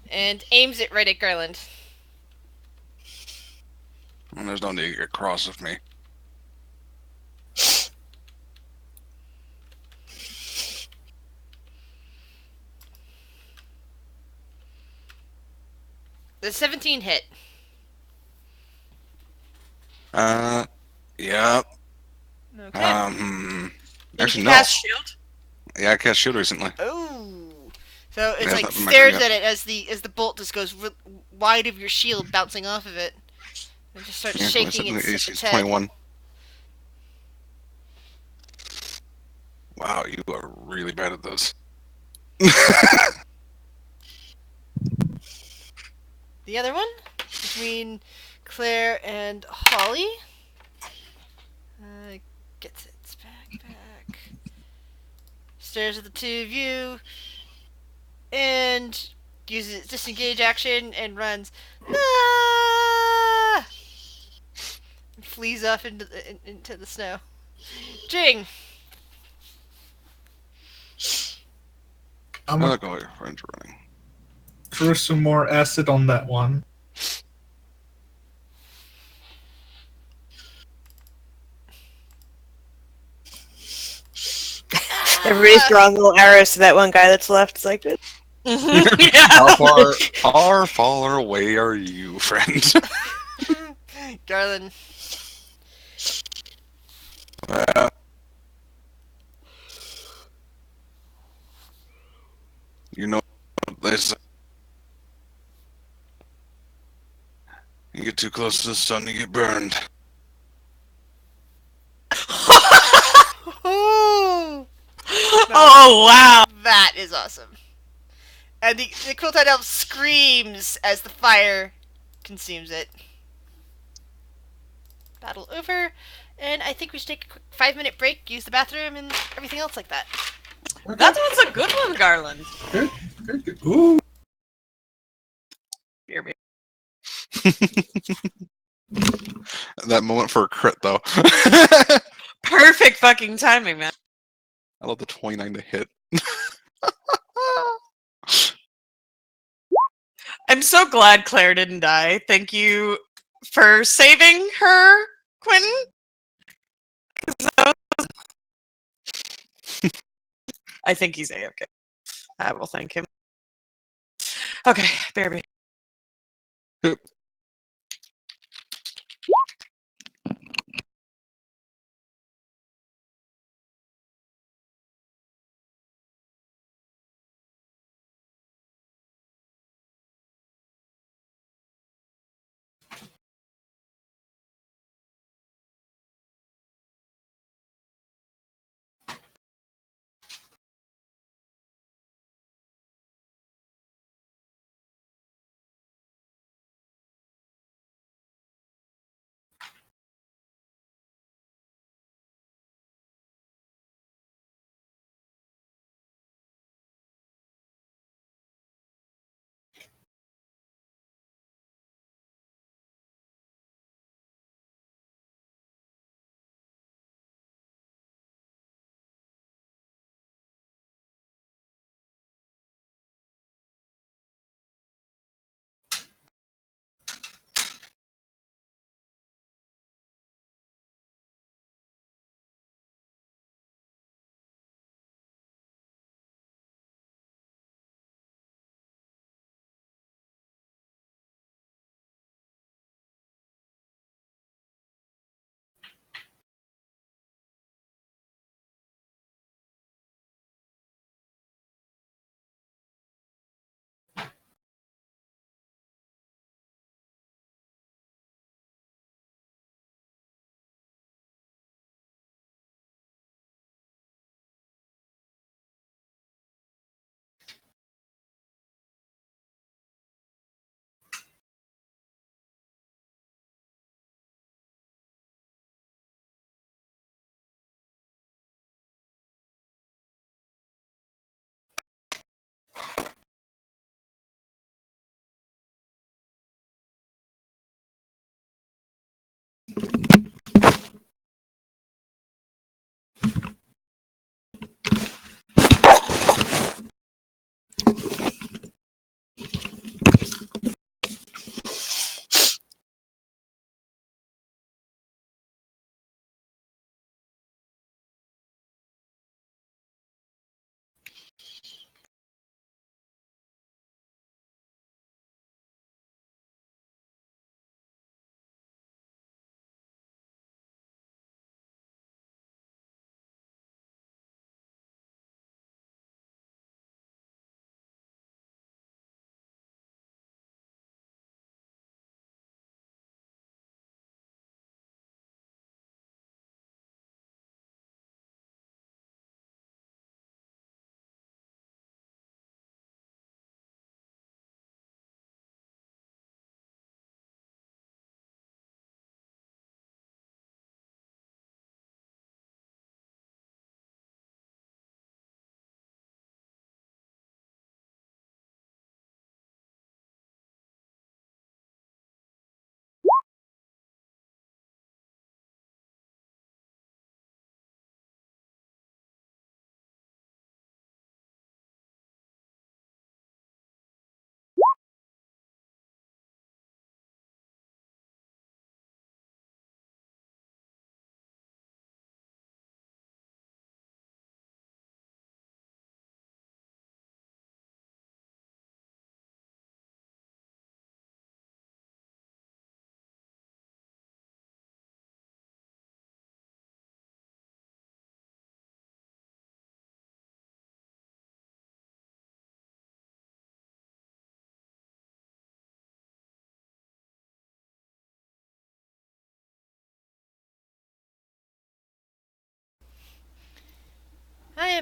and aims it right at Garland. Well, there's no need to get cross with me. The 17 hit. Yeah. Okay. Actually, Did you no. cast shield? Yeah, I cast shield recently. Oh. So it's Yeah, like that might stares be at it as the bolt just goes wide of your shield, bouncing off of it, and just starts Yeah, shaking it's its head. 21. Wow, you are really bad at this. The other one between Claire and Holly gets its backpack, stares at the two of you, and uses its disengage action and runs. Ah! And flees off into the snow. Jing. I'm I gonna like all your friends running. throw some more acid on that one. Everybody's throwing little arrows to that one guy that's left. It's like, How far away are you, friend? Garland. You know this. You get too close to the sun, you get burned. Oh, Oh, wow. that is awesome. And the quilted elf screams as the fire consumes it. Battle over, and I think we should take a quick 5-minute break, use the bathroom, and everything else like that. That was a good one, Garland. Good, good, good. Ooh. Beer, beer. That moment for a crit, though. Perfect fucking timing, man. I love the 29 to hit. I'm so glad Claire didn't die. Thank you for saving her, Quentin. I think he's A-okay. I will thank him. Okay, bear, bear.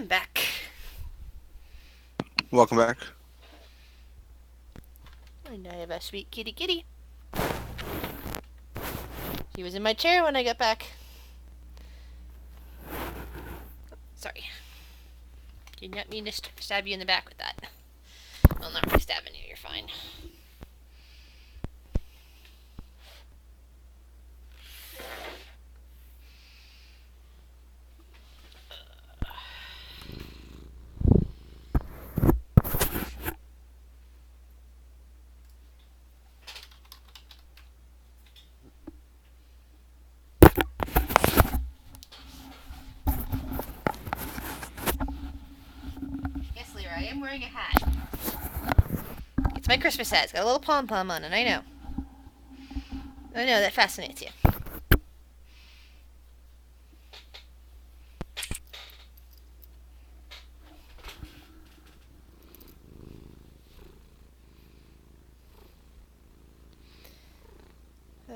am back. Welcome back. And I have a sweet kitty kitty. He was in my chair when I got back. Sorry. Did not mean to stab you in the back with that. Well, not really stabbing you, you're fine. Yes, Lyra, I am wearing a hat. It's my Christmas hat. It's got a little pom-pom on it, I know. I know, that fascinates you.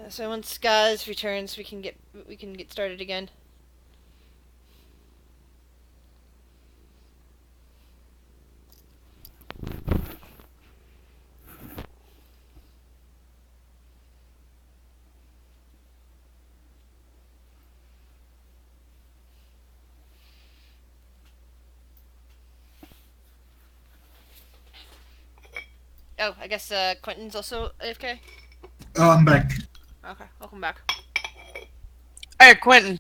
So once Gaz returns, we can get started again. Oh, I guess Quentin's also AFK? Oh, I'm back. Okay, welcome back. Hey, Quentin.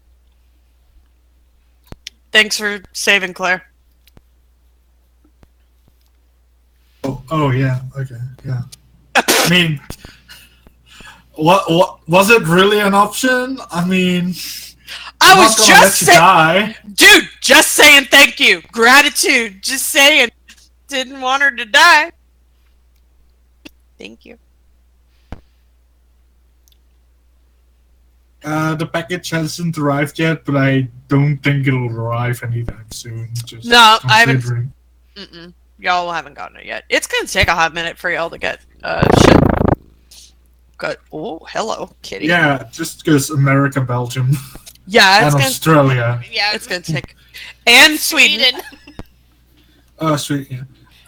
Thanks for saving Claire. Oh yeah. Okay. Yeah. I mean, what was it really an option? I mean, I I'm was not gonna just let you saying, die. dude, just saying thank you. Gratitude. Just saying. Didn't want her to die. Thank you. The package hasn't arrived yet, but I don't think it'll arrive anytime soon. Just No, I haven't. considering. Mm-mm. Y'all haven't gotten it yet. It's gonna take a hot minute for y'all to get shit. Good. Oh, hello, kitty. Yeah, just because America, Belgium, Yeah, and it's gonna. Australia. Yeah, It's gonna take. And Sweden. Oh, sweet. Yeah.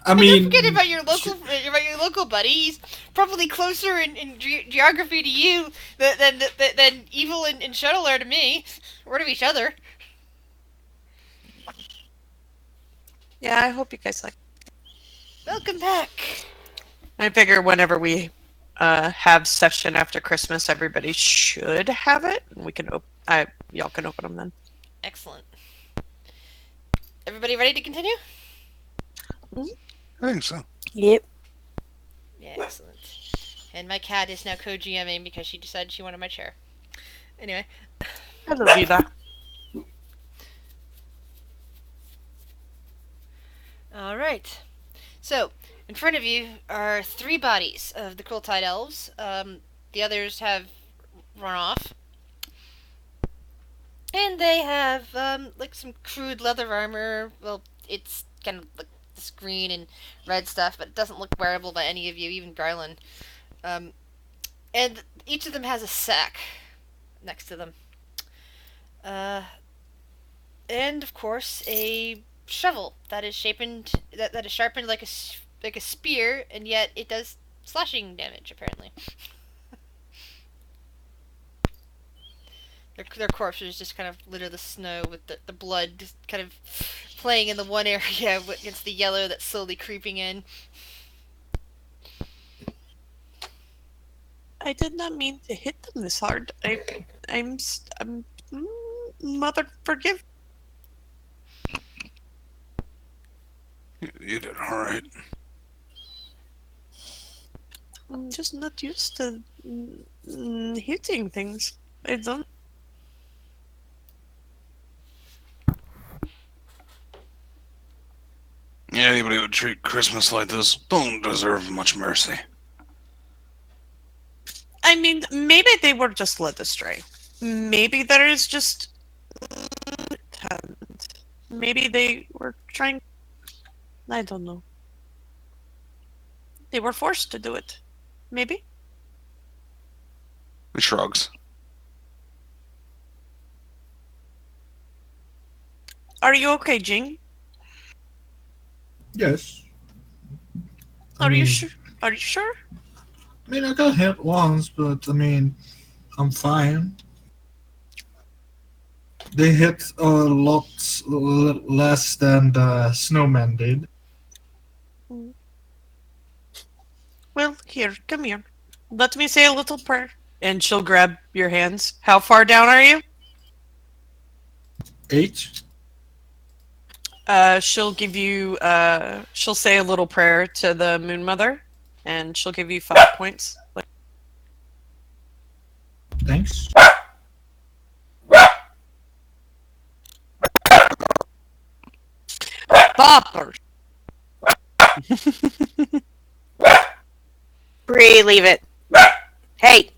I Don't mean, forget about your local buddy. He's probably closer in geography to you than Evil and Shuttle are to me, or to each other. Yeah, I hope you guys like. Welcome back. I figure whenever we have session after Christmas, everybody should have it. And we can y'all can open them then. Excellent. Everybody ready to continue? I think so. Yep. Yeah, excellent. And my cat is now co-GMing because she decided she wanted my chair. Anyway. Hello, Vida. Alright. So, in front of you are 3 bodies of the Cruel-Tide Elves. The others have run off. And they have, like, some crude leather armor. Well, it's kind of like this green and red stuff, but it doesn't look wearable by any of you, even Garland. And each of them has a sack next to them. And, of course, a shovel that is that is sharpened like a spear, and yet it does slashing damage, apparently. Their corpses just kind of litter the snow with the blood just kind of playing in the one area against the yellow that's slowly creeping in. I did not mean to hit them this hard. I'm mother, forgive. You did all right. I'm just not used to hitting things. I don't. Yeah, anybody who would treat Christmas like this don't deserve much mercy. I mean, maybe they were just led astray. Maybe there is just talent. Maybe they were trying. I don't know. They were forced to do it. Maybe. He shrugs. Are you okay, Jing? Yes. Are you sure? Are you sure? I mean, I got hit once, but I mean, I'm fine. They hit a lot less than the snowman did. Well, here, come here. Let me say a little prayer. And she'll grab your hands. How far down are you? 8. She'll give you, she'll say a little prayer to the Moon Mother, and she'll give you 5 points. Thanks. Bopper! Bree, leave it. Hey!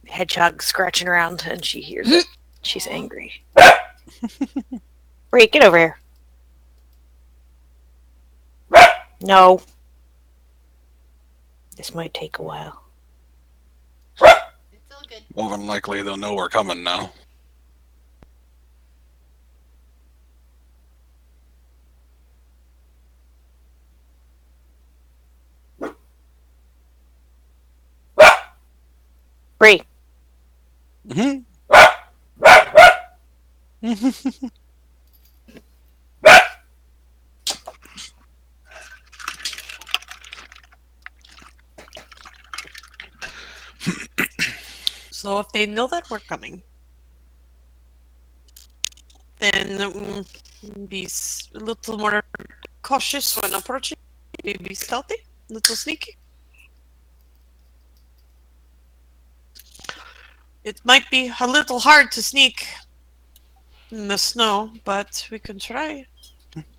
Hedgehog scratching around, and she hears it. She's angry. Bree, get over here. No. This might take a while. It's all good. More than likely, they'll know we're coming now. Bree. Mm-hmm. So if they know that we're coming, then be a little more cautious when approaching. Maybe stealthy, a little sneaky. It might be a little hard to sneak in the snow, but we can try.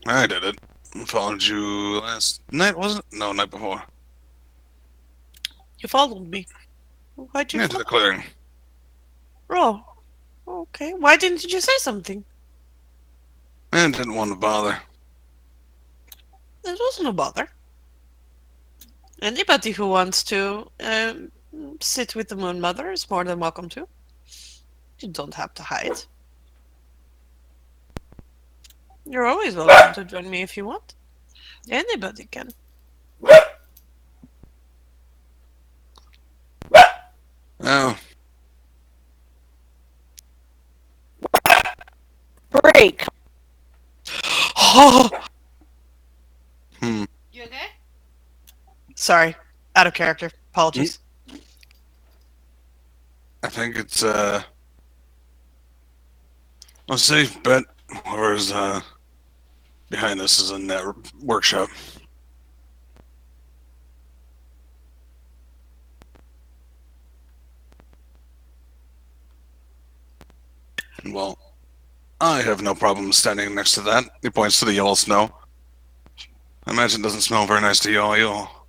I did it. Followed you last night, wasn't it? No, night before. You followed me. Why'd you Yeah, to follow? the clearing. Oh, okay. Why didn't you say something? I didn't want to bother. It wasn't a bother. Anybody who wants to sit with the Moon Mother is more than welcome to. You don't have to hide. You're always welcome to join me if you want. Anybody can. Oh, Bree. Oh, hmm. You okay? sorry, out of character. Apologies. I think it's a safe bet. Whoever's behind this is in that workshop. Well, I have no problem standing next to that. He points to the yellow snow. I imagine it doesn't smell very nice to you all.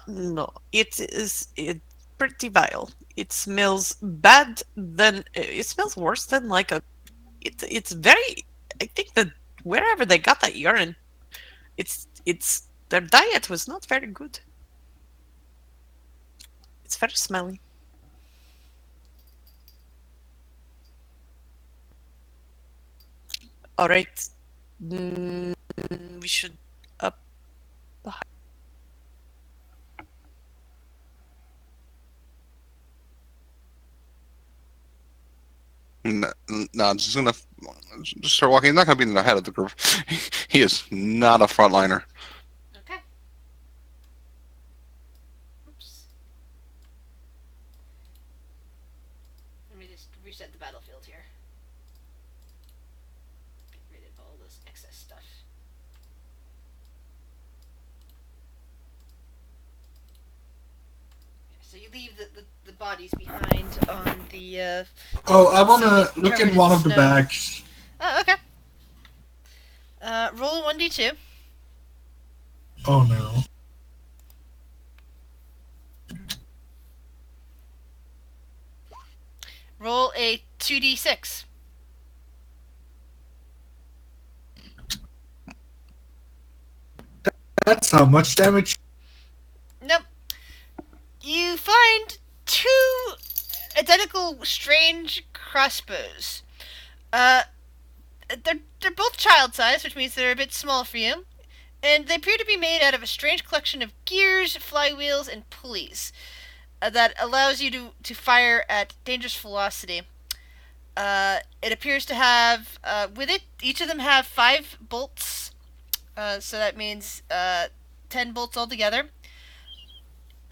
No, it's pretty vile. It smells bad. It smells worse than like a. It's very. I think that wherever they got that urine, it's their diet was not very good. It's very smelly. All right, we should up. No, just start walking. He's not gonna be in the head of the group. He is not a frontliner. Okay. Oops. Let me just reset the battlefield here. Get rid of all this excess stuff. So you leave the bodies behind on the. Oh, I want to look in one of the Snow. bags. Oh, okay. Roll 1d2. Oh no. Roll a 2d6. That's how much damage. Nope. You find two identical strange crossbows. they're both child-sized, which means they're a bit small for you, and they appear to be made out of a strange collection of gears, flywheels, and pulleys that allows you to fire at dangerous velocity. It appears to have, with it, each of them have 5 bolts, so that means 10 bolts altogether.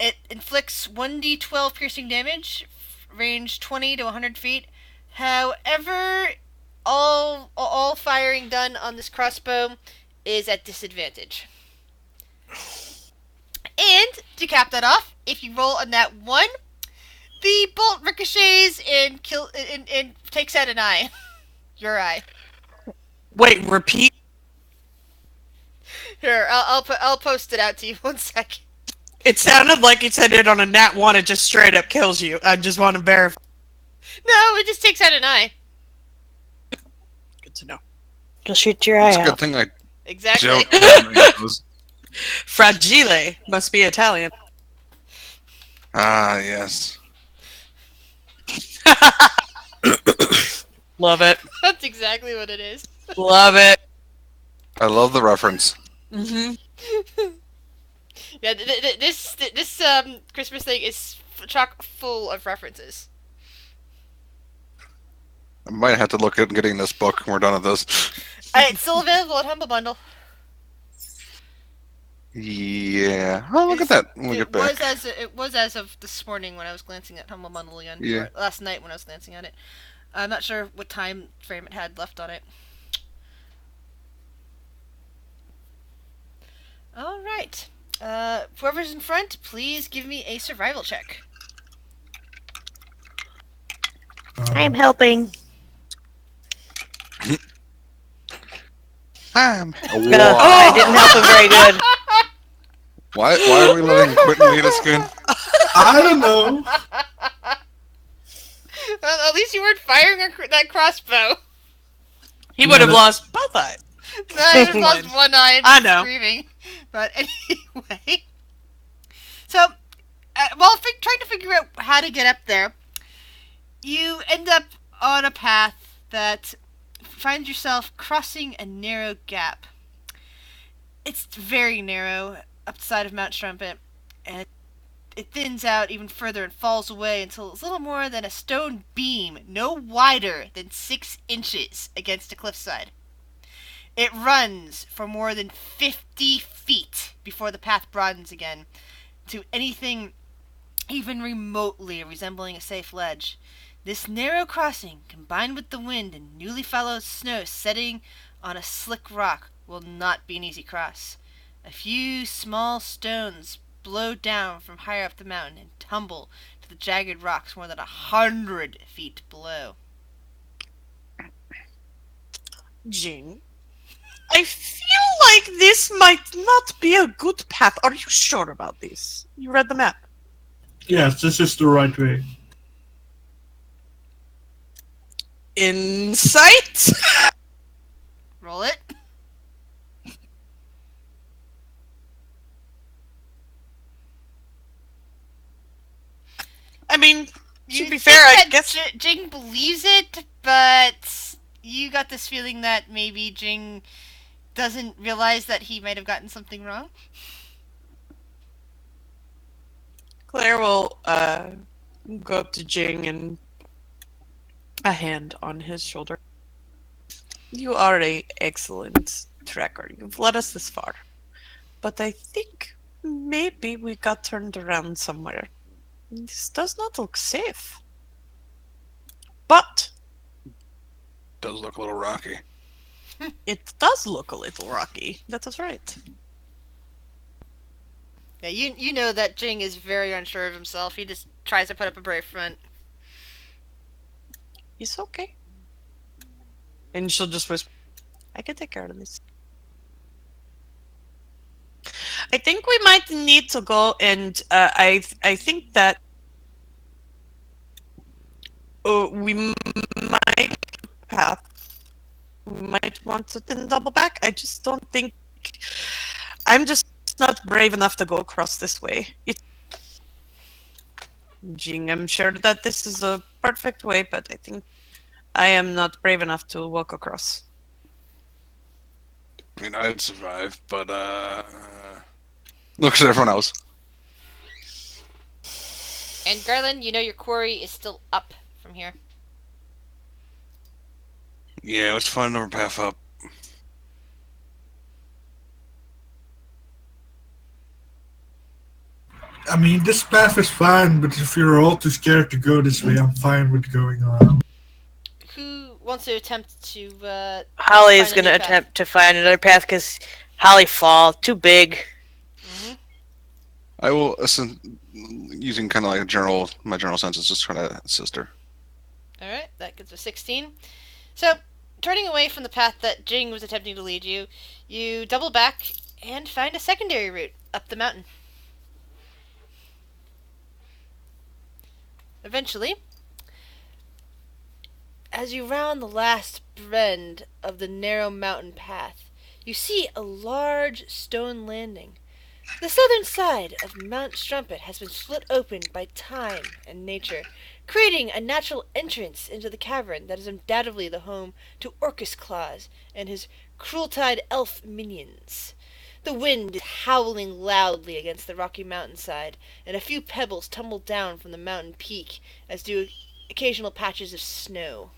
It inflicts 1d12 piercing damage, range 20 to 100 feet. However, all firing done on this crossbow is at disadvantage. And to cap that off, if you roll a nat 1, the bolt ricochets and takes out an eye. Your eye. Wait, repeat. Here, I'll post it out to you 1 second. It sounded like it said it on a nat 1, it just straight up kills you. I just want to verify. No, it just takes out an eye. Good to know. You'll shoot your eye It's a good out. thing I Exactly. don't know those. Fragile must be Italian. Ah, yes. Love it. That's exactly what it is. Love it. I love the reference. Mm-hmm. Yeah, this Christmas thing is chock full of references. I might have to look at getting this book when we're done with this. It's still available at Humble Bundle. Yeah. Oh, look at that when we get back. It was as of this morning when I was glancing at Humble Bundle again. Yeah. Or last night when I was glancing at it. I'm not sure what time frame it had left on it. All right. Whoever's in front, please give me a survival check. I'm helping. I didn't help him very good. Why are we letting Quentin lead us again? I don't know. Well, at least you weren't firing that crossbow. He would have lost both eyes. No, I just lost one eye and I know. screaming. But anyway. So, while trying to figure out how to get up there, you end up on a path that finds yourself crossing a narrow gap. It's very narrow up the side of Mount Strumpet, and it thins out even further and falls away until it's little more than a stone beam, no wider than 6 inches against a cliffside. It runs for more than 50 feet before the path broadens again to anything even remotely resembling a safe ledge. This narrow crossing, combined with the wind and newly followed snow setting on a slick rock, will not be an easy cross. A few small stones blow down from higher up the mountain and tumble to the jagged rocks more than 100 feet below. Jing, I feel like this might not be a good path. Are you sure about this? You read the map. Yes, this is the right way. Insight? Roll it. I mean, to You be fair, think I that guess... Jing believes it, but you got this feeling that maybe Jing doesn't realize that he might have gotten something wrong. Claire will go up to Jing and a hand on his shoulder. You are an excellent tracker. You've led us this far. But I think maybe we got turned around somewhere. This does not look safe. But Does look a little rocky. it does look a little rocky. That is right. Yeah, you know that Jing is very unsure of himself. He just tries to put up a brave front. It's okay. And she'll just whisper, I can take care of this. I think we might need to go and I think that we might have we might want to then double back. I just don't think I'm just not brave enough to go across this way. Jing, I'm sure that this is a perfect way, but I think I am not brave enough to walk across. I mean, I'd survive, but looks at everyone else. And Garland, you know your quarry is still up from here. Yeah, let's find another path up. I mean, this path is fine, but if you're all too scared to go this way, I'm fine with going around. Who wants to attempt to Holly is find a going to new path? attempt to find another path because Holly fall too big. I will, using kind of like my general sense, is just trying to assist her. Alright, that gets a 16. So, turning away from the path that Jing was attempting to lead you, you double back and find a secondary route up the mountain. Eventually, as you round the last bend of the narrow mountain path, you see a large stone landing. The southern side of Mount Strumpet has been split open by time and nature, creating a natural entrance into the cavern that is undoubtedly the home to Orcus Claus and his cruel-tide elf minions. The wind is howling loudly against the rocky mountainside, and a few pebbles tumble down from the mountain peak, as do occasional patches of snow.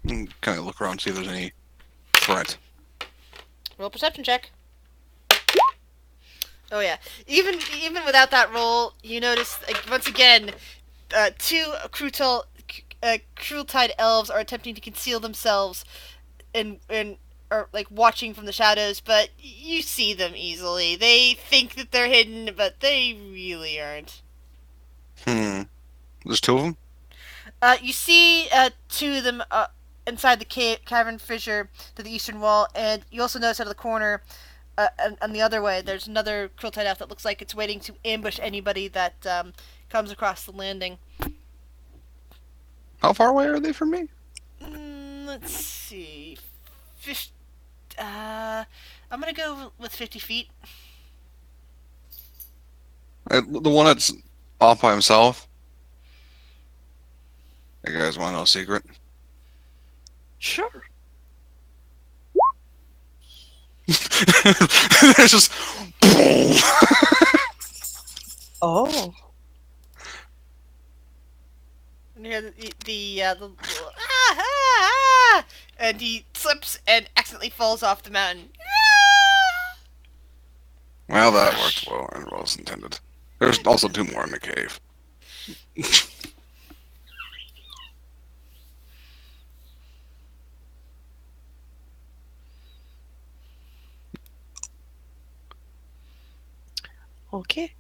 Kind of look around and see if there's any threat. Roll perception check. Oh yeah. Even without that roll, you notice once again, two cruel-tide elves are attempting to conceal themselves and are like watching from the shadows, but you see them easily. They think that they're hidden, but they really aren't. There's two of them? You see two of them inside the cavern fissure to the eastern wall, and you also notice out of the corner on the other way, there's another cruel-tide elf that looks like it's waiting to ambush anybody that comes across the landing. How far away are they from me? Let's see. I'm gonna go with 50 feet. The one that's off by himself? You guys want to know a secret? Sure. There's just Oh. And you hear the ah, ah, ah, and he slips and accidentally falls off the mountain. well, that worked well and well as intended. There's also two more in the cave. Okay.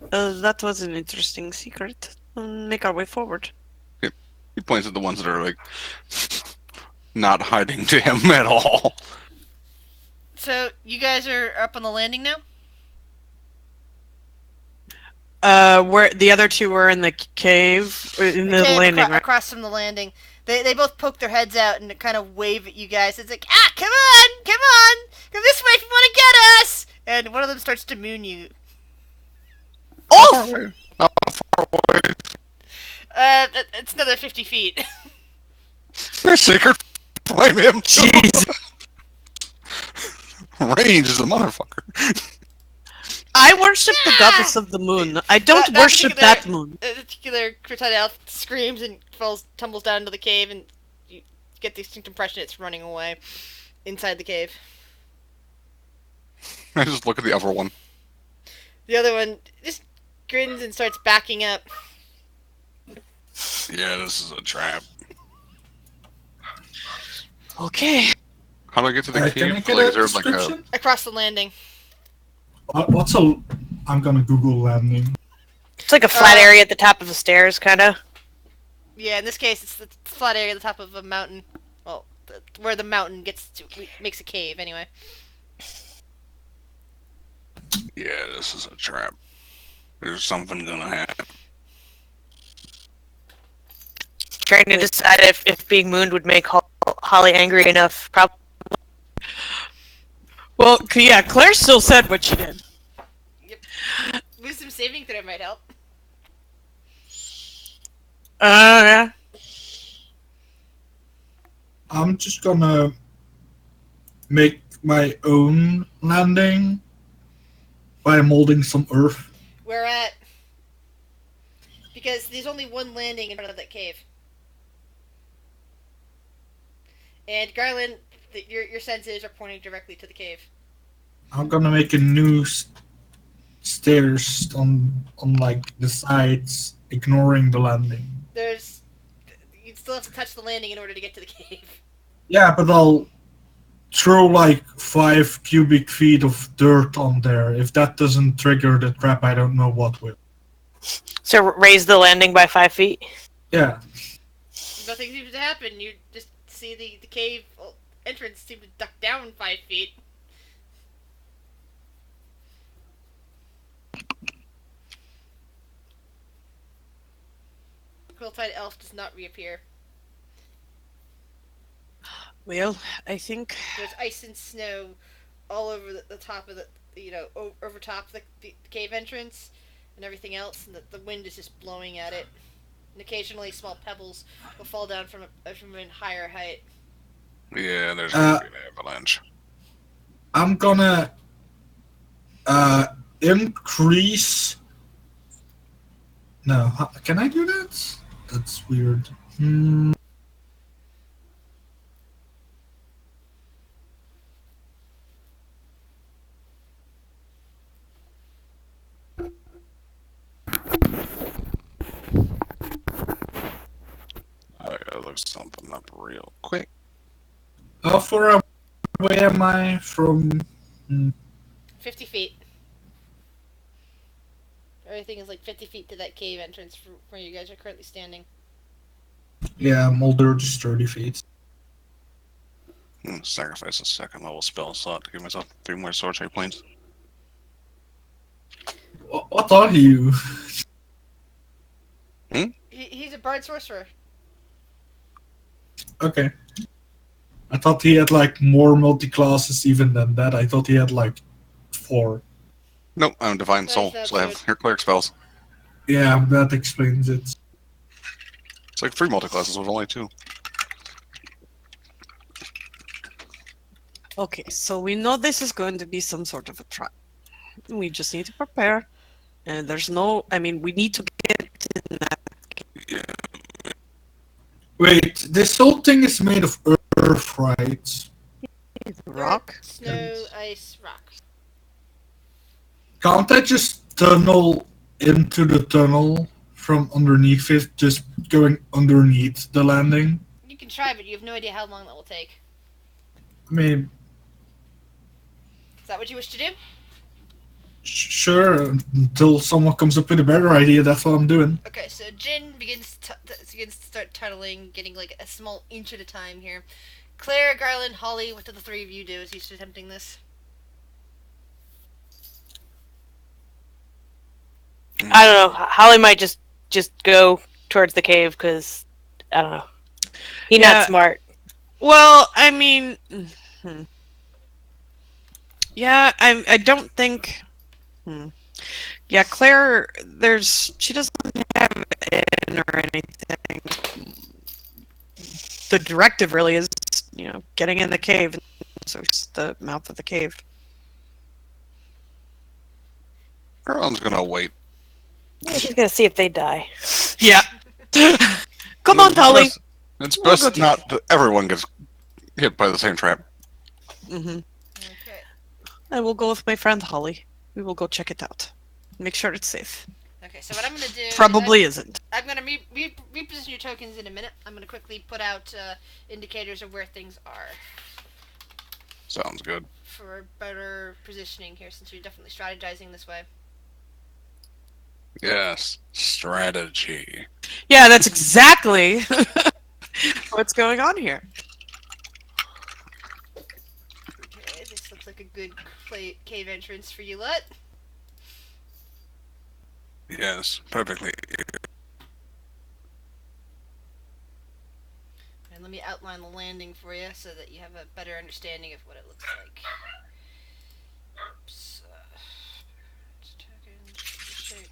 That was an interesting secret. Make our way forward. He points at the ones that are like not hiding to him at all. So you guys are up on the landing now? Where the other two were in the cave, in the cave landing, right? across from the landing. They both poke their heads out and kind of wave at you guys. It's like, come on, come this way if you want to get us. And one of them starts to moon you. Oh! How far away? It's another 50 feet. They're secret. Blame him. Jeez. Range is a motherfucker. I worship the goddess of the moon. I don't worship that moon. A particular cruel-tide elf screams and tumbles down into the cave, and you get the distinct impression it's running away inside the cave. I just look at the other one. The other one just grins and starts backing up. Yeah, this is a trap. Okay. How do I get to the Can I cave? get Like, a is there like a... description? Across the landing. What's a... I'm gonna Google landing. It's like a flat area at the top of the stairs, kind of. Yeah, in this case, it's the flat area at the top of a mountain. Well, where the mountain makes a cave, anyway. Yeah, this is a trap. There's something gonna happen. Trying to decide if being mooned would make Holly angry enough. Probably. Well, yeah, Claire still said what she did. Yep. Wisdom saving throw might help. Yeah. I'm just gonna make my own landing by molding some earth. Where at? Because there's only one landing in front of that cave. And Garland, your senses are pointing directly to the cave. I'm gonna make a new stairs on like the sides, ignoring the landing. You still have to touch the landing in order to get to the cave. Yeah, but I'll throw like 5 cubic feet of dirt on there. If that doesn't trigger the trap, I don't know what will. So raise the landing by 5 feet. Yeah. Nothing seems to happen. You just see the cave entrance seem to duck down 5 feet. Quiltide elf does not reappear. Well, I think There's ice and snow all over the top of over top the cave entrance and everything else, and the wind is just blowing at it. And occasionally small pebbles will fall down from a higher height. Yeah, there's gonna be an avalanche. I'm gonna increase. No, can I do that? That's weird. I gotta look something up real quick. How far away am I from? 50 feet. Everything is like 50 feet to that cave entrance from where you guys are currently standing. Yeah, Mulder just 30 feet. Sacrifice a second level spell slot to give myself 3 more sword shape planes. What are you? He's a bard sorcerer. Okay. I thought he had like more multi-classes even than that. I thought he had like 4. Nope, I'm Divine That's Soul, not so I have good. here cleric spells. Yeah, that explains it. It's like 3 multi-classes with only 2. okay, so we know this is going to be some sort of a trap. We just need to prepare. And there's no we need to get in that. Wait, this whole thing is made of earth, right? Rock. Snow, ice, rock. Can't I just tunnel into the tunnel from underneath it, just going underneath the landing? You can try, but you have no idea how long that will take. I mean, Is that what you wish to do? sure, until someone comes up with a better idea, that's what I'm doing. Okay, so Jin begins to start tunneling, getting like a small inch at a time here. Claire, Garland, Holly, what do the 3 of you do as he's attempting this? I don't know. Holly might just go towards the cave because I don't know. He's not smart. Well, yeah, I don't think. Yeah, Claire, she doesn't have in or anything. The directive really is, getting in the cave. So it's the mouth of the cave. Everyone's gonna wait. Yeah, she's gonna see if they die. Yeah. Come on, Holly. It's We'll best go not that everyone gets hit by the same trap. Okay. I will go with my friend Holly. We will go check it out. Make sure it's safe. Okay, so what I'm gonna do... Probably isn't. I'm gonna reposition your tokens in a minute. I'm gonna quickly put out indicators of where things are. Sounds good. For better positioning here, since you're definitely strategizing this way. Yes, strategy. Yeah, that's exactly what's going on here. Okay, this looks like a good cave entrance for you, Lut. Yes, perfectly. And let me outline the landing for you so that you have a better understanding of what it looks like. Oops. Token, shape.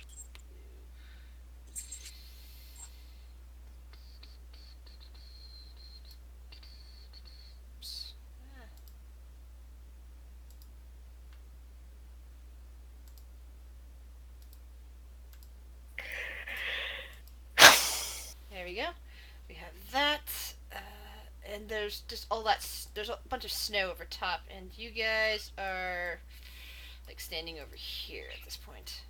we go. We have that. And there's just all that. There's a bunch of snow over top, and you guys are like standing over here at this point.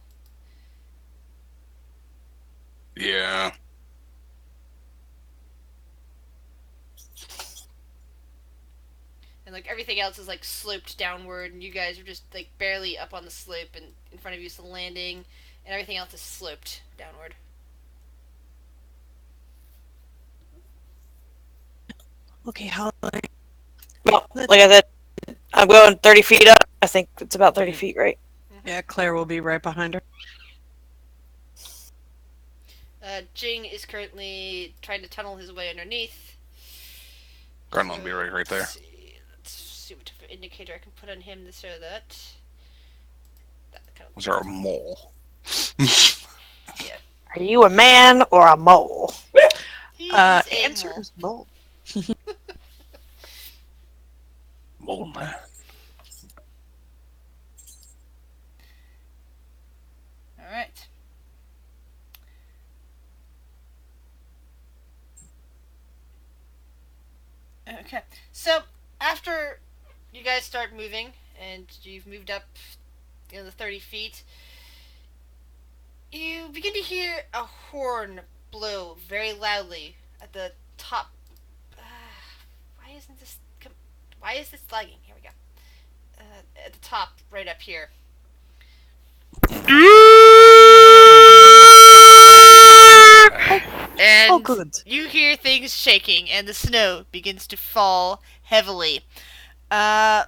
Yeah. And like everything else is like sloped downward, and you guys are just like barely up on the slope, and in front of you is the landing, and everything else is sloped downward. Okay, how Well, like I said, I'm going 30 feet up. I think it's about 30 feet, right? Yeah, Claire will be right behind her. Jing is currently trying to tunnel his way underneath. Garden will be right there. Let's see what type of indicator I can put on him, this or that. That kind of Was there a mole? yeah. Are you a man or a mole? He is a Answer mole. is no. Mole man. Alright. Okay. So, after you guys start moving, and you've moved up, the 30 feet, you begin to hear a horn blow very loudly at the top. Why isn't this... Why is this lagging? Here we go. At the top, right up here. And Oh, good. you hear things shaking, and the snow begins to fall heavily. I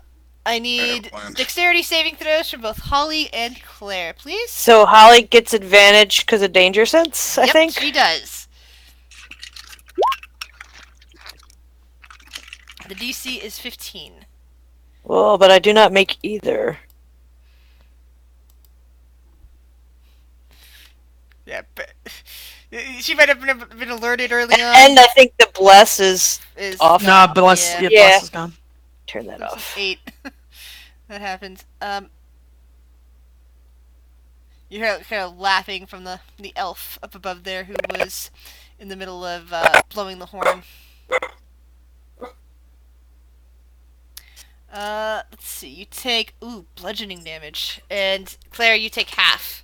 need Excellent. dexterity saving throws from both Holly and Claire, please. So Holly gets advantage because of danger sense, I Yep, think. she does. The DC is 15. Well, but I do not make either. Yeah, but she might have been alerted early on. And I think the bless is off. Nah, bless. Yeah. Yeah, bless is gone. Turn that off. 8. That happens. You hear kind of laughing from the elf up above there who was in the middle of blowing the horn. Let's see. You take bludgeoning damage, and Claire, you take half.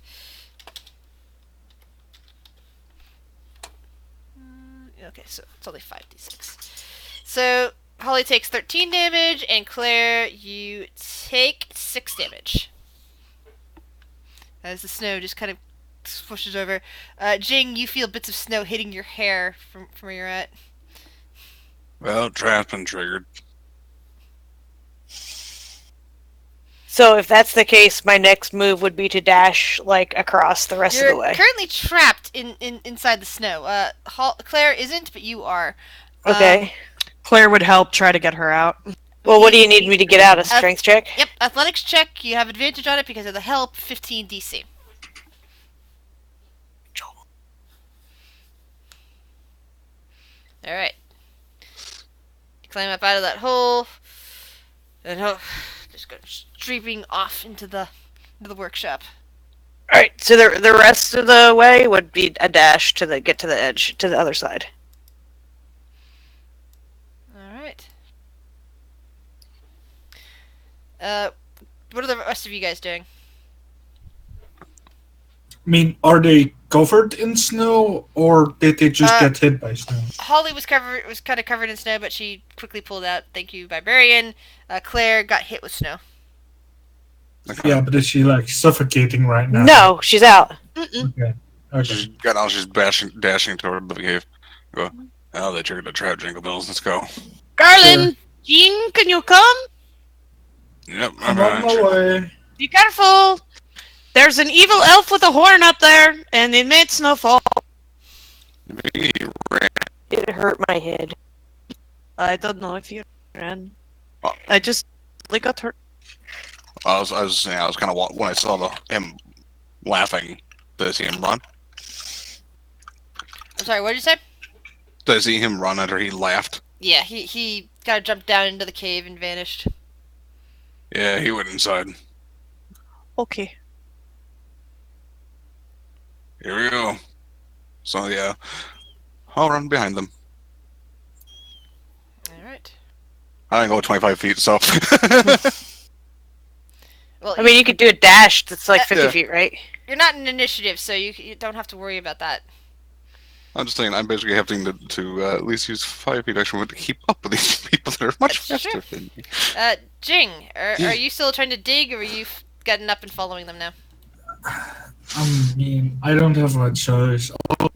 Okay, so it's only 5d6. So Holly takes 13 damage, and Claire, you take 6 damage. As the snow just kind of swooshes over. Jing, you feel bits of snow hitting your hair from where you're at. Well, trap's been triggered. So if that's the case, my next move would be to dash like across the rest of You're the way. currently trapped inside the snow. Claire isn't, but you are. Okay. Claire would help try to get her out. Well, what do you need me to get out? A strength check? Yep, athletics check. You have advantage on it because of the help. 15 DC. All right. Climb up out of that hole, and just go streaming off into the workshop. All right. So the rest of the way would be a dash to get to the edge to the other side. All right. What are the rest of you guys doing? I mean, are they covered in snow, or did they just get hit by snow? Holly was kind of covered in snow, but she quickly pulled out. Thank you, Barbarian. Claire got hit with snow. Yeah, but is she like suffocating right now? No, she's out. Okay. She's got out. She's dashing toward the cave. Go. Oh, they triggered the trap. Jingle bells. Let's go. Garland, Jean, can you come? Yep. I'm on my way. Be careful. There's an evil elf with a horn up there, and it made snowfall. It hurt my head. I don't know if you ran. Oh. I just got hurt. I was kind of when I saw him laughing. Did I see him run? I'm sorry. What did you say? Did I see him run after he laughed? Yeah, he kind of jumped down into the cave and vanished. Yeah, he went inside. Okay. Here we go. So yeah, I'll run behind them. All right. I can go 25 feet, so. Well, I mean, you could do a dash that's like 50 Yeah. feet, right? you're not in initiative, so you don't have to worry about that. I'm just saying, I'm basically having to at least use 5 feet extra to keep up with these people that are much That's faster true. than me. Jing, are Yeah. you still trying to dig, or are you gotten up and following them now? I mean, I don't have a choice. All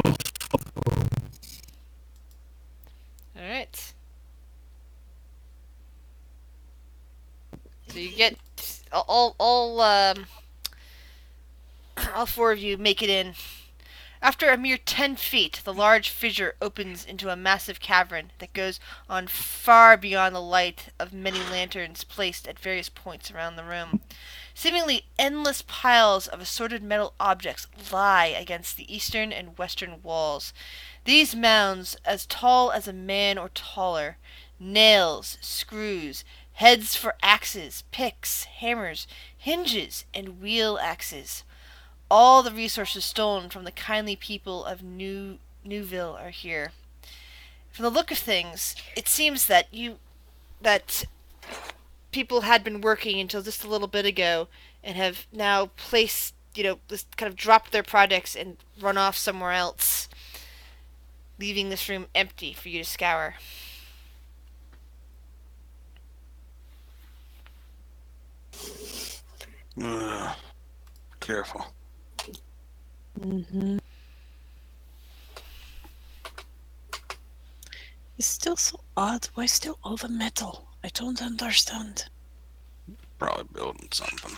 right. So you get all four of you make it in. After a mere 10 feet, the large fissure opens into a massive cavern that goes on far beyond the light of many lanterns placed at various points around the room. Seemingly endless piles of assorted metal objects lie against the eastern and western walls. These mounds, as tall as a man or taller, nails, screws, heads for axes, picks, hammers, hinges, and wheel axes. All the resources stolen from the kindly people of Newville are here. From the look of things, it seems that people had been working until just a little bit ago and have now placed, just kind of dropped their projects and run off somewhere else, leaving this room empty for you to scour. Careful. Mm-hmm. It's still so odd. Why still all the metal? I don't understand. Probably building something.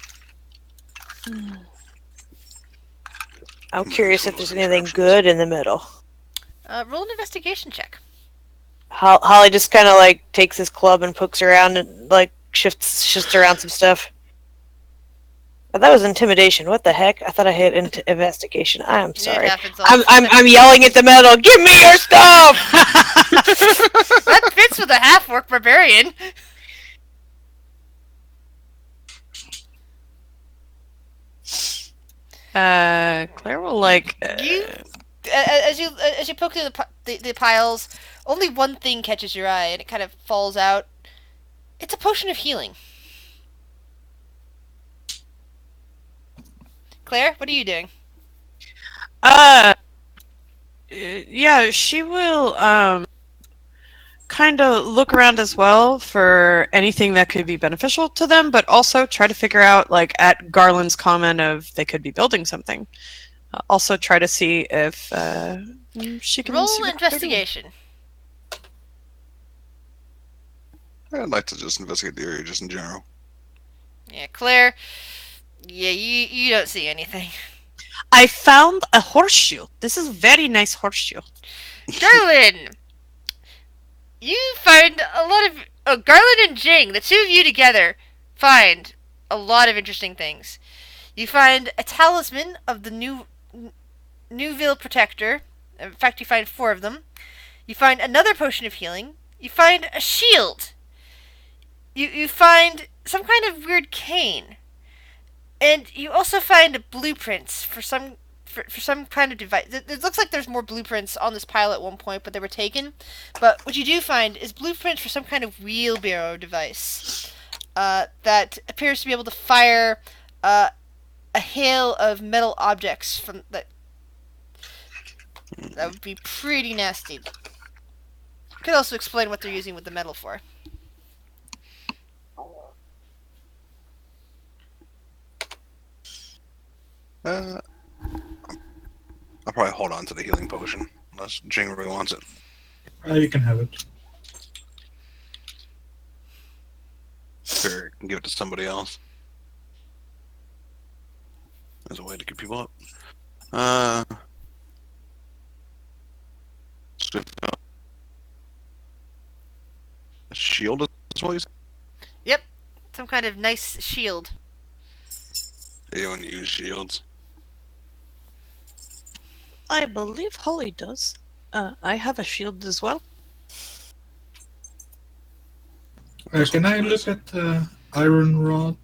I'm curious if there's anything good in the middle. Roll an investigation check. Holly just kind of like takes his club and pokes around and like shifts around some stuff. Oh, that was intimidation. What the heck? I thought I had investigation. I'm sorry. It happens all I'm yelling at the metal. Give me your stuff. That fits with a half-orc barbarian. Claire will like. As you poke through the piles, only one thing catches your eye, and it kind of falls out. It's a potion of healing. Claire, what are you doing? Yeah, she will kind of look around as well for anything that could be beneficial to them, but also try to figure out, like, at Garland's comment of they could be building something. Also try to see if she can Roll see what they're doing. investigation. I'd like to just investigate the area just in general. Yeah, Claire. Yeah, you don't see anything. I found a horseshoe. This is a very nice horseshoe. Garland, you find a lot of Garland and Jing, the two of you together, find a lot of interesting things. You find a talisman of the Newville Protector. In fact, you find 4 of them. You find another potion of healing. You find a shield. You find some kind of weird cane. And you also find blueprints for some kind of device. It looks like there's more blueprints on this pile at one point, but they were taken. But what you do find is blueprints for some kind of wheelbarrow device that appears to be able to fire a hail of metal objects from that. That would be pretty nasty. Could also explain what they're using with the metal for. I'll probably hold on to the healing potion, unless Jing really wants it. You can have it. Or can give it to somebody else. There's a way to keep people up. A shield is what you said? Yep, some kind of nice shield. Anyone use shields? I believe Holly does. I have a shield as well. Can I look at the iron rod?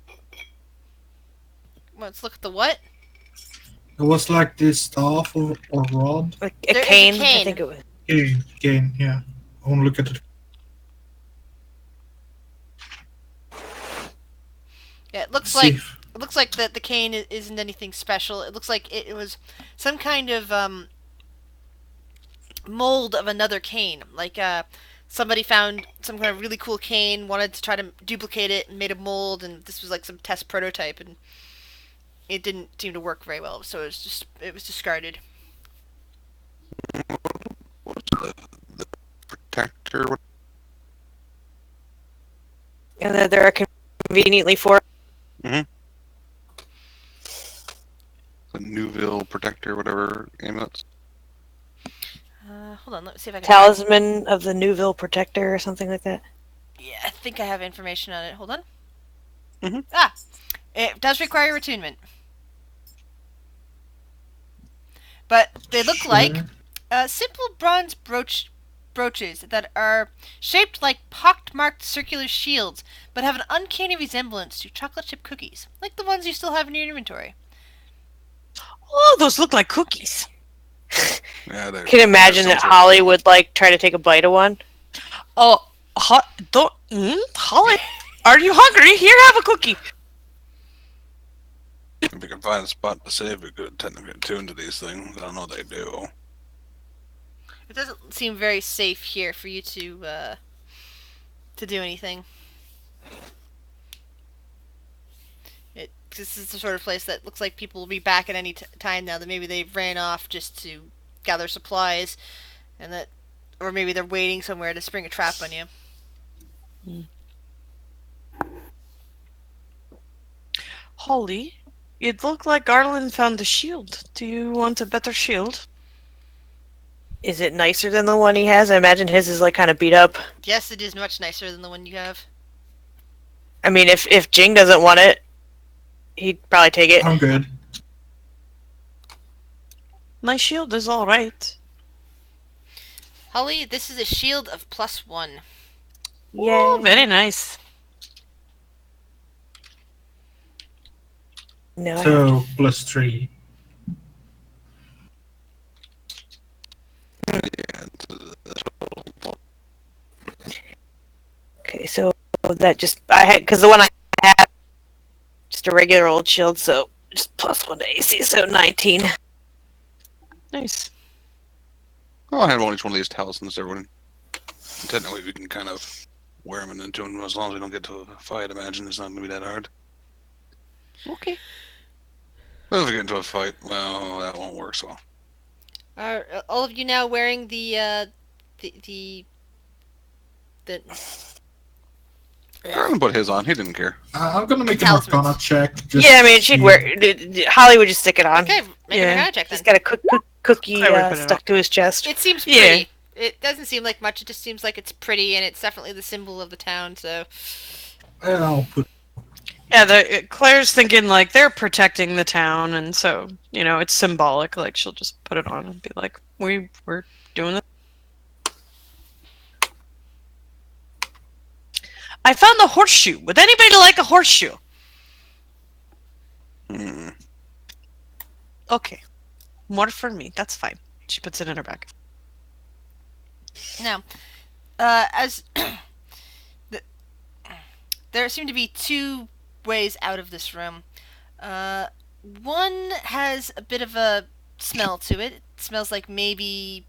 Let's look at the what? It was like this staff or rod. Like a There is a cane, I cane. think it was. Gain, yeah. I want to look at it. Yeah, it looks See. like the cane isn't anything special. It looks like it was some kind of mold of another cane. Like somebody found some kind of really cool cane, wanted to try to duplicate it, and made a mold, and this was like some test prototype, and it didn't seem to work very well, so it was discarded. What's the protector? What? And that there are conveniently for. The Newville protector, whatever amulets. Hold on, let me see if I can. Talisman of the Newville Protector or something like that. Yeah, I think I have information on it. Hold on. Mhm. Ah, it does require attunement, but they look like simple bronze brooches that are shaped like pockmarked circular shields, but have an uncanny resemblance to chocolate chip cookies, like the ones you still have in your inventory. Oh, those look like cookies. Yeah, I can imagine that Holly would like try to take a bite of one. Oh, Holly, are you hungry? Here, have a cookie. If we can find a spot to save, we could tend to get tuned to these things. I don't know what they do. It doesn't seem very safe here for you to do anything. This is the sort of place that looks like people will be back at any time now. That maybe they ran off just to gather supplies, and that, or maybe they're waiting somewhere to spring a trap on you. Holly, it looked like Garland found the shield. Do you want a better shield? Is it nicer than the one he has? I imagine his is like kind of beat up. Yes, it is much nicer than the one you have. I mean, if Jing doesn't want it, he'd probably take it. I'm good. My shield is all right. Holly, this is a shield of +1. Oh, very nice. No. So, +3. Okay, so that just I had because the one I have just a regular old shield, so just +1 to AC, so 19. Nice. I'll handle each one of these talismans there. Technically, we can kind of wear them into them as long as we don't get to a fight. I imagine it's not going to be that hard. Okay. But if we get into a fight, well, that won't work so well. Are all of you now wearing the Garland put his on. He didn't care. I'm gonna make an Talismans. Arcana check. Just Yeah, I mean, to she'd see- wear. Holly would just stick it on. Okay, make Yeah. an Arcana check then. He's got a cookie I would put it stuck to his chest. It seems Yeah. pretty. It doesn't seem like much. It just seems like it's pretty, and it's definitely the symbol of the town. So And I'll put. Yeah, Claire's thinking like they're protecting the town, and so it's symbolic. Like she'll just put it on and be like, "We're doing this." I found the horseshoe. Would anybody like a horseshoe? Hmm. Okay, more for me. That's fine. She puts it in her bag. now, as there seem to be two ways out of this room. One has a bit of a smell to it. It smells like maybe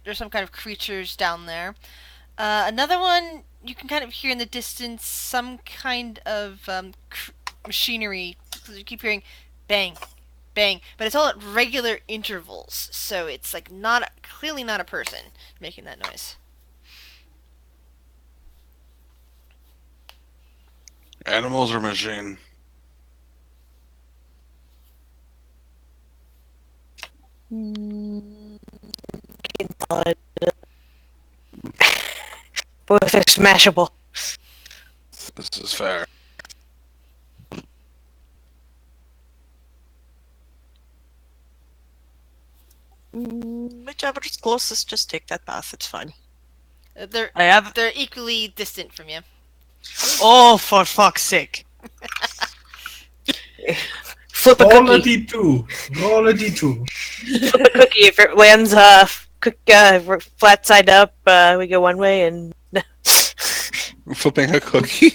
there's some kind of creatures down there. Another one, you can kind of hear in the distance some kind of machinery. You keep hearing bang, bang, but it's all at regular intervals. So it's like clearly not a person making that noise. Animals or machine? Both are smashable. This is fair. Whichever's closest, just take that path. It's fine. They're I have. they're equally distant from you. Oh, for fuck's sake! Flip a Roll a cookie. d2. Roll a d2. Flip a cookie. If it lands we're flat side up. We go one way, and Flipping a cookie.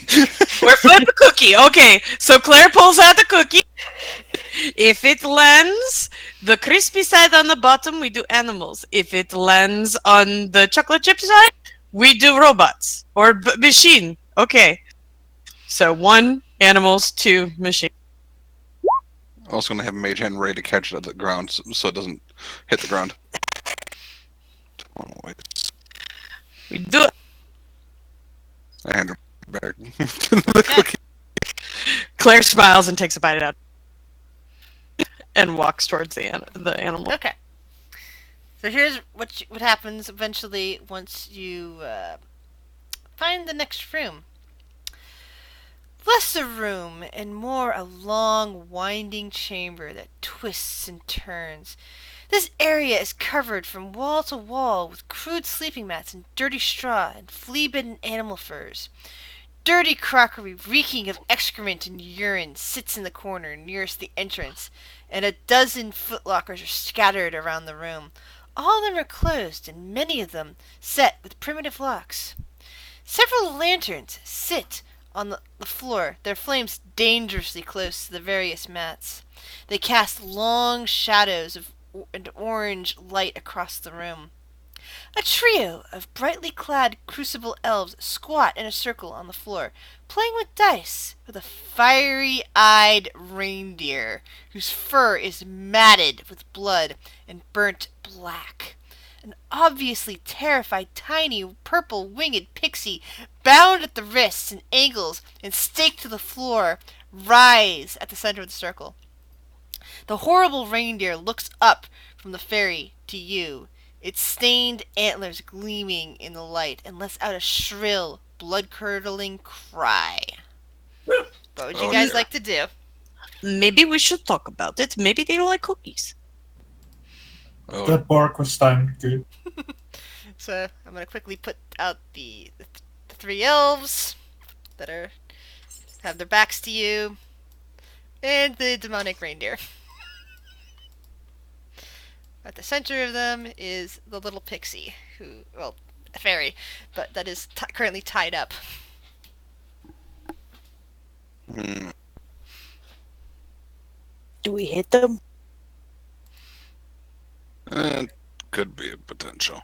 We're flipping a cookie. Okay, so Claire pulls out the cookie. If it lands the crispy side on the bottom, we do animals. If it lands on the chocolate chip side, we do robots or machine. Okay, so 1 animals, 2 machine. Also gonna have Mage Hand ready to catch it at the ground so it doesn't hit the ground. Oh, wait. We do it. I hand her back. The cookie. Claire smiles and takes a bite out and walks towards the animal. Okay. So here's what happens eventually once you find the next room. Less a room and more a long, winding chamber that twists and turns. This area is covered from wall to wall with crude sleeping mats and dirty straw and flea-bitten animal furs. Dirty crockery reeking of excrement and urine sits in the corner nearest the entrance, and a dozen footlockers are scattered around the room. All of them are closed, and many of them set with primitive locks. Several lanterns sit on the floor, their flames dangerously close to the various mats. They cast long shadows of orange light across the room. A trio of brightly clad crucible elves squat in a circle on the floor, playing with dice with a fiery-eyed reindeer whose fur is matted with blood and burnt black. An obviously terrified tiny purple winged pixie, bound at the wrists and ankles and staked to the floor, rise at the center of the circle. The horrible reindeer looks up from the fairy to you, its stained antlers gleaming in the light, and lets out a shrill, blood-curdling cry. What would you guys like to do? Maybe we should talk about it. Maybe they like cookies. Oh, That bark was timed good. So I'm going to quickly put out the 3 elves that have their backs to you, and the demonic reindeer. At the center of them is the little pixie, a fairy, but that is currently tied up. do we hit them? Could be a potential.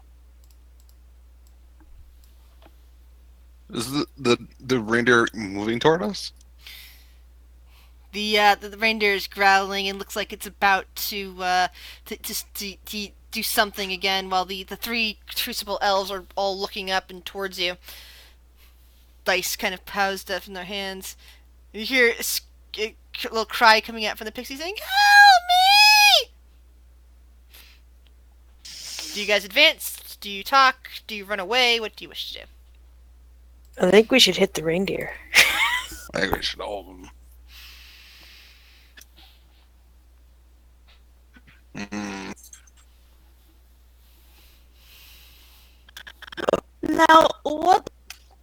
Is the reindeer moving toward us? The reindeer is growling and looks like it's about to do something again, while the 3 crucible elves are all looking up and towards you. Dice kind of poised up in their hands. You hear a little cry coming out from the pixie saying, "Help me!" Do you guys advance? Do you talk? Do you run away? What do you wish to do? I think we should hit the reindeer. I think we should hold them. Now, what?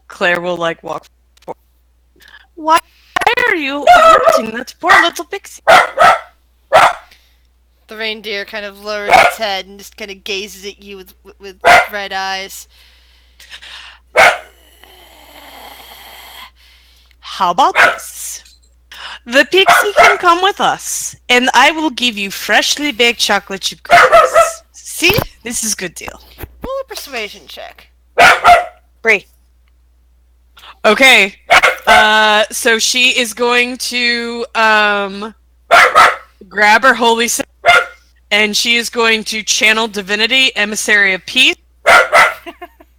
Claire will walk forward. Why are you hurting that poor little pixie? The reindeer kind of lowers its head and just kind of gazes at you with red eyes. How about this? The pixie can come with us, and I will give you freshly baked chocolate chip cookies. See? This is a good deal. Roll a persuasion check. Bree. Okay. So she is going to grab her holy symbol, and she is going to channel divinity, emissary of peace.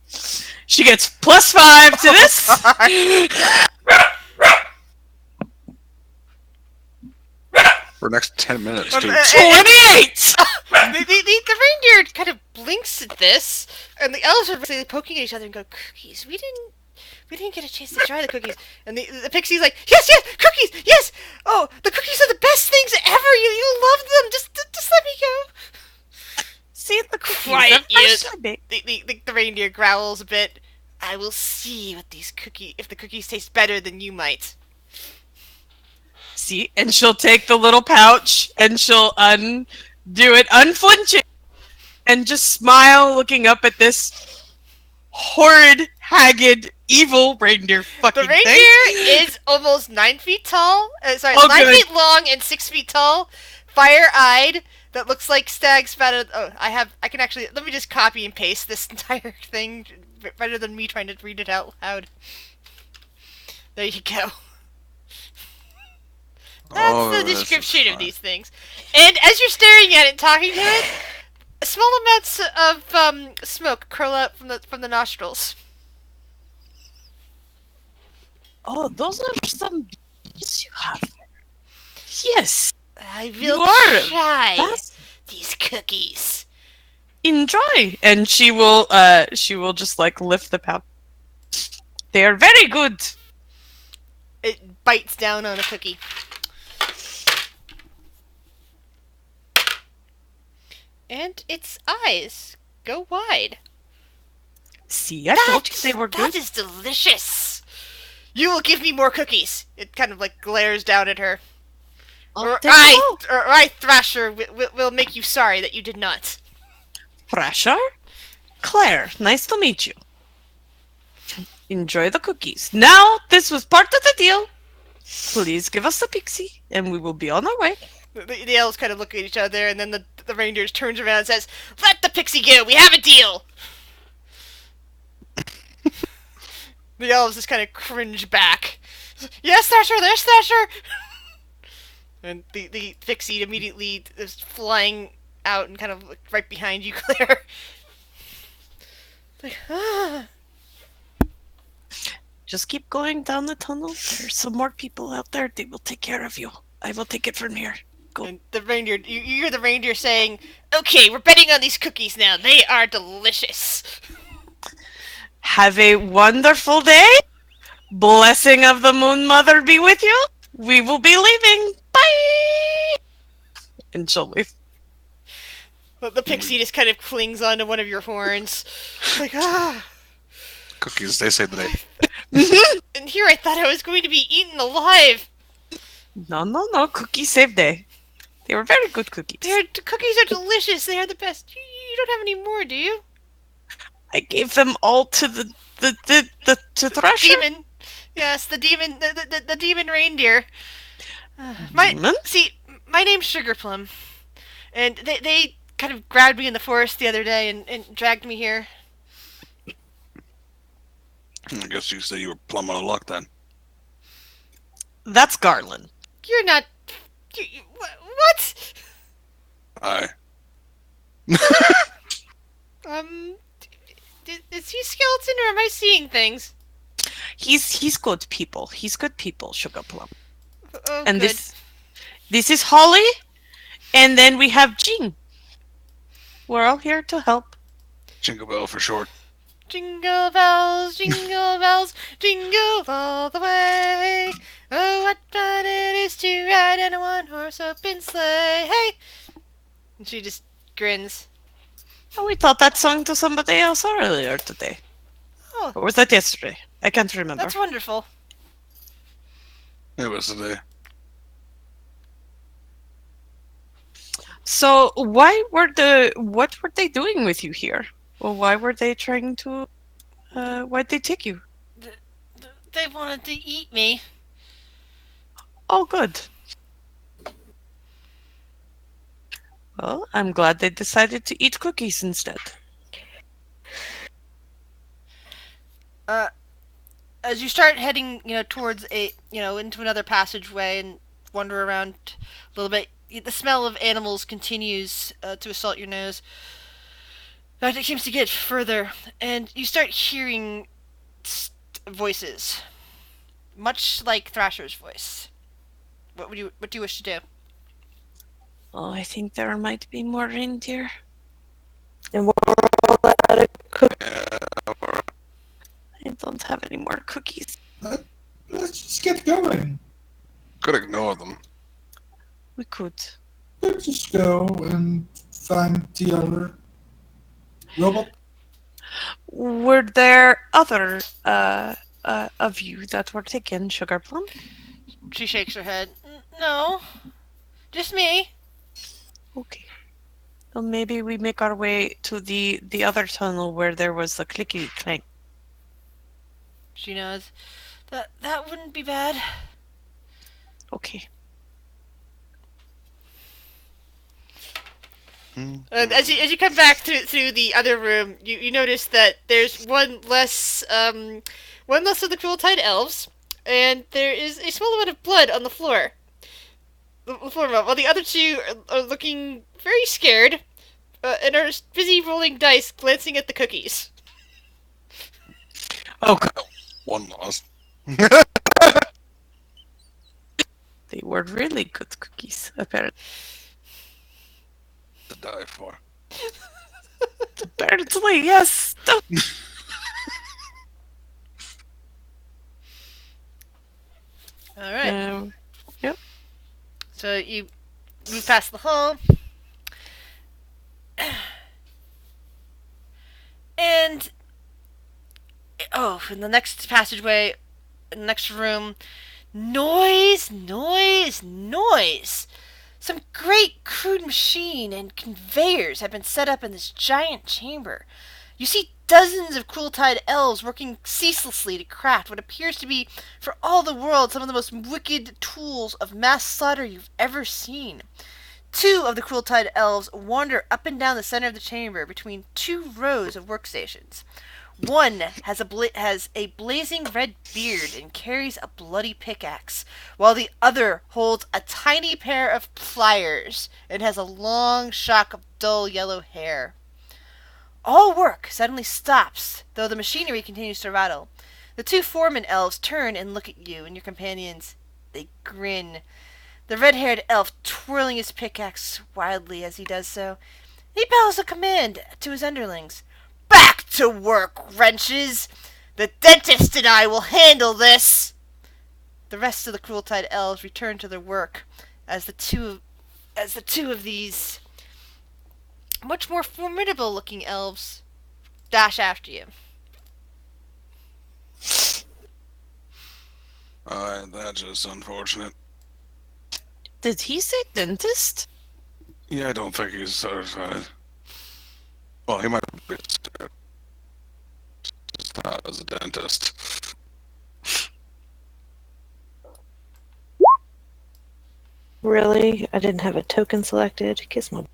She gets +5 to this. For the next 10 minutes, dude. 28! The reindeer kind of blinks at this, and the elves are basically poking at each other and go, "Cookies? We didn't get a chance to try the cookies." And the pixie's like, "Yes, cookies, yes! Oh, the cookies are the best things ever! You love them! Just let me go!" See the cookies. Quiet, They're you. freshly baked. The reindeer growls a bit. "I will see what if the cookies taste better than you might." See, and she'll take the little pouch and she'll undo it unflinching, and just smile, looking up at this horrid, haggard, evil reindeer fucking The reindeer thing. is almost 9 feet tall. Sorry, Oh, 9 good. feet long and 6 feet tall. Fire-eyed. That looks like stag spattered. Oh, I can actually. Let me just copy and paste this entire thing. Better than me trying to read it out loud. There you go. That's the this is description of fine. these things. And as you're staring at it, and talking to it, small amounts of smoke curl up from the nostrils. Oh, those are some bees you have. Yes, I will You are try that's- these cookies. enjoy. And she will just like lift the pouch. They are very good. It bites down on a cookie. And its eyes go wide. See, I told you they were That good. is delicious. You will give me more cookies. It kind of like glares down at her. Or There you go. I, Thrasher, will make you sorry that you did not. Thrasher? Claire, nice to meet you. Enjoy the cookies. Now, this was part of the deal. Please give us the pixie, and we will be on our way. The elves kind of look at each other, and then the reindeer turns around and says, "Let the pixie go. We have a deal." The elves just kind of cringe back. Yes, Thrasher. There's Thrasher. And the pixie immediately is flying out and kind of like right behind you, Claire. Like, ah. Just keep going down the tunnel. There's some more people out there. They will take care of you. I will take it from here. Go. And the reindeer, you hear the reindeer saying, "Okay, we're betting on these cookies now. They are delicious." Have a wonderful day. Blessing of the Moon Mother be with you. We will be leaving. Bye. And she'll leave. The pixie just kind of clings onto one of your horns. Like, ah. Cookies, they say the day. And here I thought I was going to be eaten alive. No. Cookie save day. They were very good cookies. The cookies are delicious. They are the best. You don't have any more, do you? I gave them all to to Thrasher. Demon. Yes, the demon. The demon reindeer. Demon? My name's Sugarplum, and they kind of grabbed me in the forest the other day and dragged me here. I guess you say you were plumb out of luck then. That's Garland. You're not. What? Aye. Is he skeleton or am I seeing things? He's good people. He's good people, Sugar Plum. Oh, And good. this is Holly, and then we have Jean. We're all here to help. Jingle Bell for short. Jingle bells, jingle all the way. Oh, what fun it is to ride in a one-horse open sleigh. Hey! And she just grins. Oh, we taught that song to somebody else earlier today. Oh, Or was that yesterday? I can't remember. that's wonderful. It was the day. So what were they doing with you here? Well, why were they trying to why'd they take you? They wanted to eat me. Oh, good. Well, I'm glad they decided to eat cookies instead. As you start heading, towards into another passageway and wander around a little bit, the smell of animals continues to assault your nose. In fact, it seems to get further, and you start hearing voices, much like Thrasher's voice. What do you wish to do? Oh, I think there might be more reindeer. And we're all out of I don't have any more cookies. Let's just get going. Could ignore them. We could. Let's just go and find the other robot. Were there other of you that were taken, Sugar Plum? She shakes her head. No, just me. Okay. Well, maybe we make our way to the other tunnel where there was the clicky clank. She knows. That wouldn't be bad. Okay. As you come back through the other room, you notice that there's one less of the Crueltide elves, and there is a small amount of blood on the floor. While the other two are looking very scared, and are busy rolling dice, glancing at the cookies. Okay. One lost. They were really good cookies, apparently. To die for. Apparently, yes. All right. Yep. So you move past the hall, and in the next passageway, in the next room, noise. Some great crude machine and conveyors have been set up in this giant chamber. You see dozens of Crueltide elves working ceaselessly to craft what appears to be, for all the world, some of the most wicked tools of mass slaughter you've ever seen. 2 of the Crueltide elves wander up and down the center of the chamber between 2 rows of workstations. One has a blazing red beard and carries a bloody pickaxe, while the other holds a tiny pair of pliers and has a long shock of dull yellow hair. All work suddenly stops, though the machinery continues to rattle. The 2 foreman elves turn and look at you and your companions. They grin. The red-haired elf twirling his pickaxe wildly as he does so. He bellows a command to his underlings. Back to work, wrenches! The dentist and I will handle this! The rest of the Crueltide elves return to their work as the two of these much more formidable looking elves dash after you. That's just unfortunate. Did he say dentist? Yeah, I don't think he's certified. Well, he might be certified. Just not as a dentist. Really? I didn't have a token selected. Kiss my...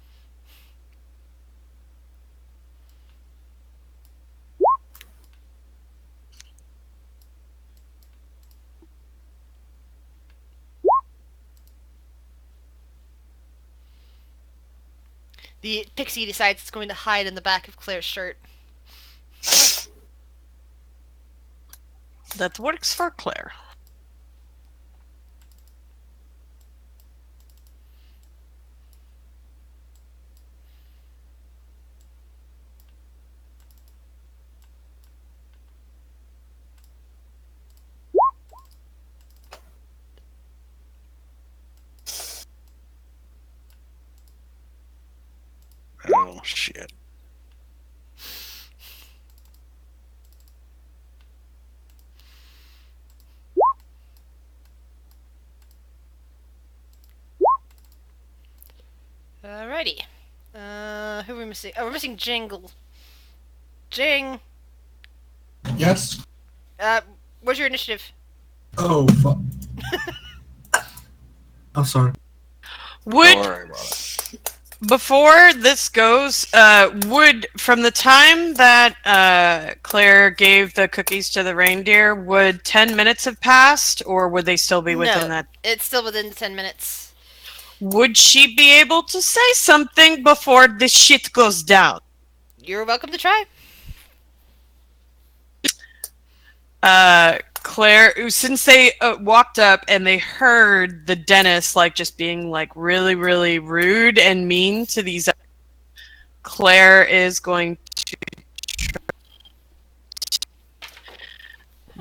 The pixie decides it's going to hide in the back of Claire's shirt. That works for Claire. Oh, shit. Alrighty. Who are we missing? Oh, we're missing Jingle. Jing! Yes? Where's your initiative? Oh, fuck. I'm sorry. Would, Don't worry about it. before this goes, would, from the time that Claire gave the cookies to the reindeer, would 10 minutes have passed, or would they still be within No, that? it's still within 10 minutes. Would she be able to say something before this shit goes down? You're welcome to try. Claire, since they walked up and they heard the dentist like just being like really, really rude and mean to these, Claire is going to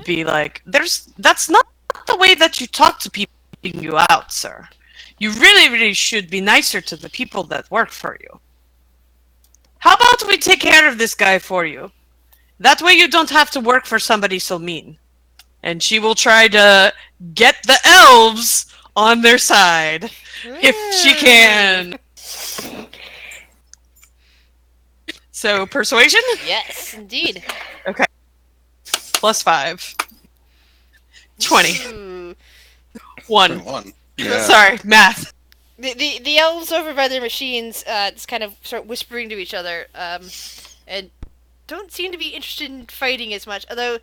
be like, that's not the way that you talk to people keeping you out, sir. You really, really should be nicer to the people that work for you. How about we take care of this guy for you? That way you don't have to work for somebody so mean. And she will try to get the elves on their side if she can. So persuasion? Yes, indeed. Plus 5. 20. Ooh. 1. 1. Yeah. Sorry, math. The elves over by their machines just kind of start whispering to each other, and don't seem to be interested in fighting as much. Although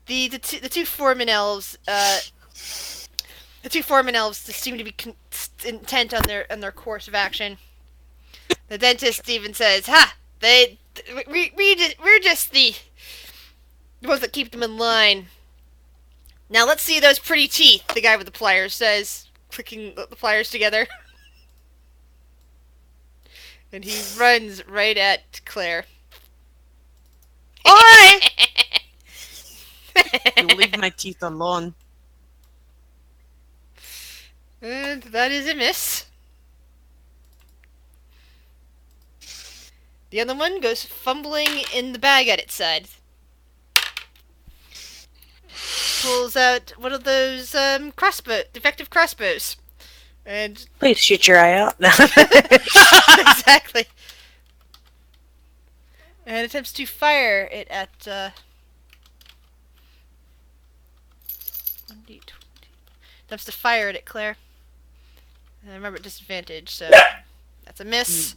the two foreman elves just seem to be intent on their course of action. The dentist even says, "Ha! We're just the ones that keep them in line. Now let's see those pretty teeth." The guy with the pliers says, clicking the pliers together. And he runs right at Claire. Oi! You leave my teeth alone. And that is a miss. The other one goes fumbling in the bag at its side. Pulls out one of those defective crossbows. And Please shoot your eye out. exactly. And attempts to fire it at 1d20. Attempts to fire it at Claire. And remember disadvantage, so that's a miss.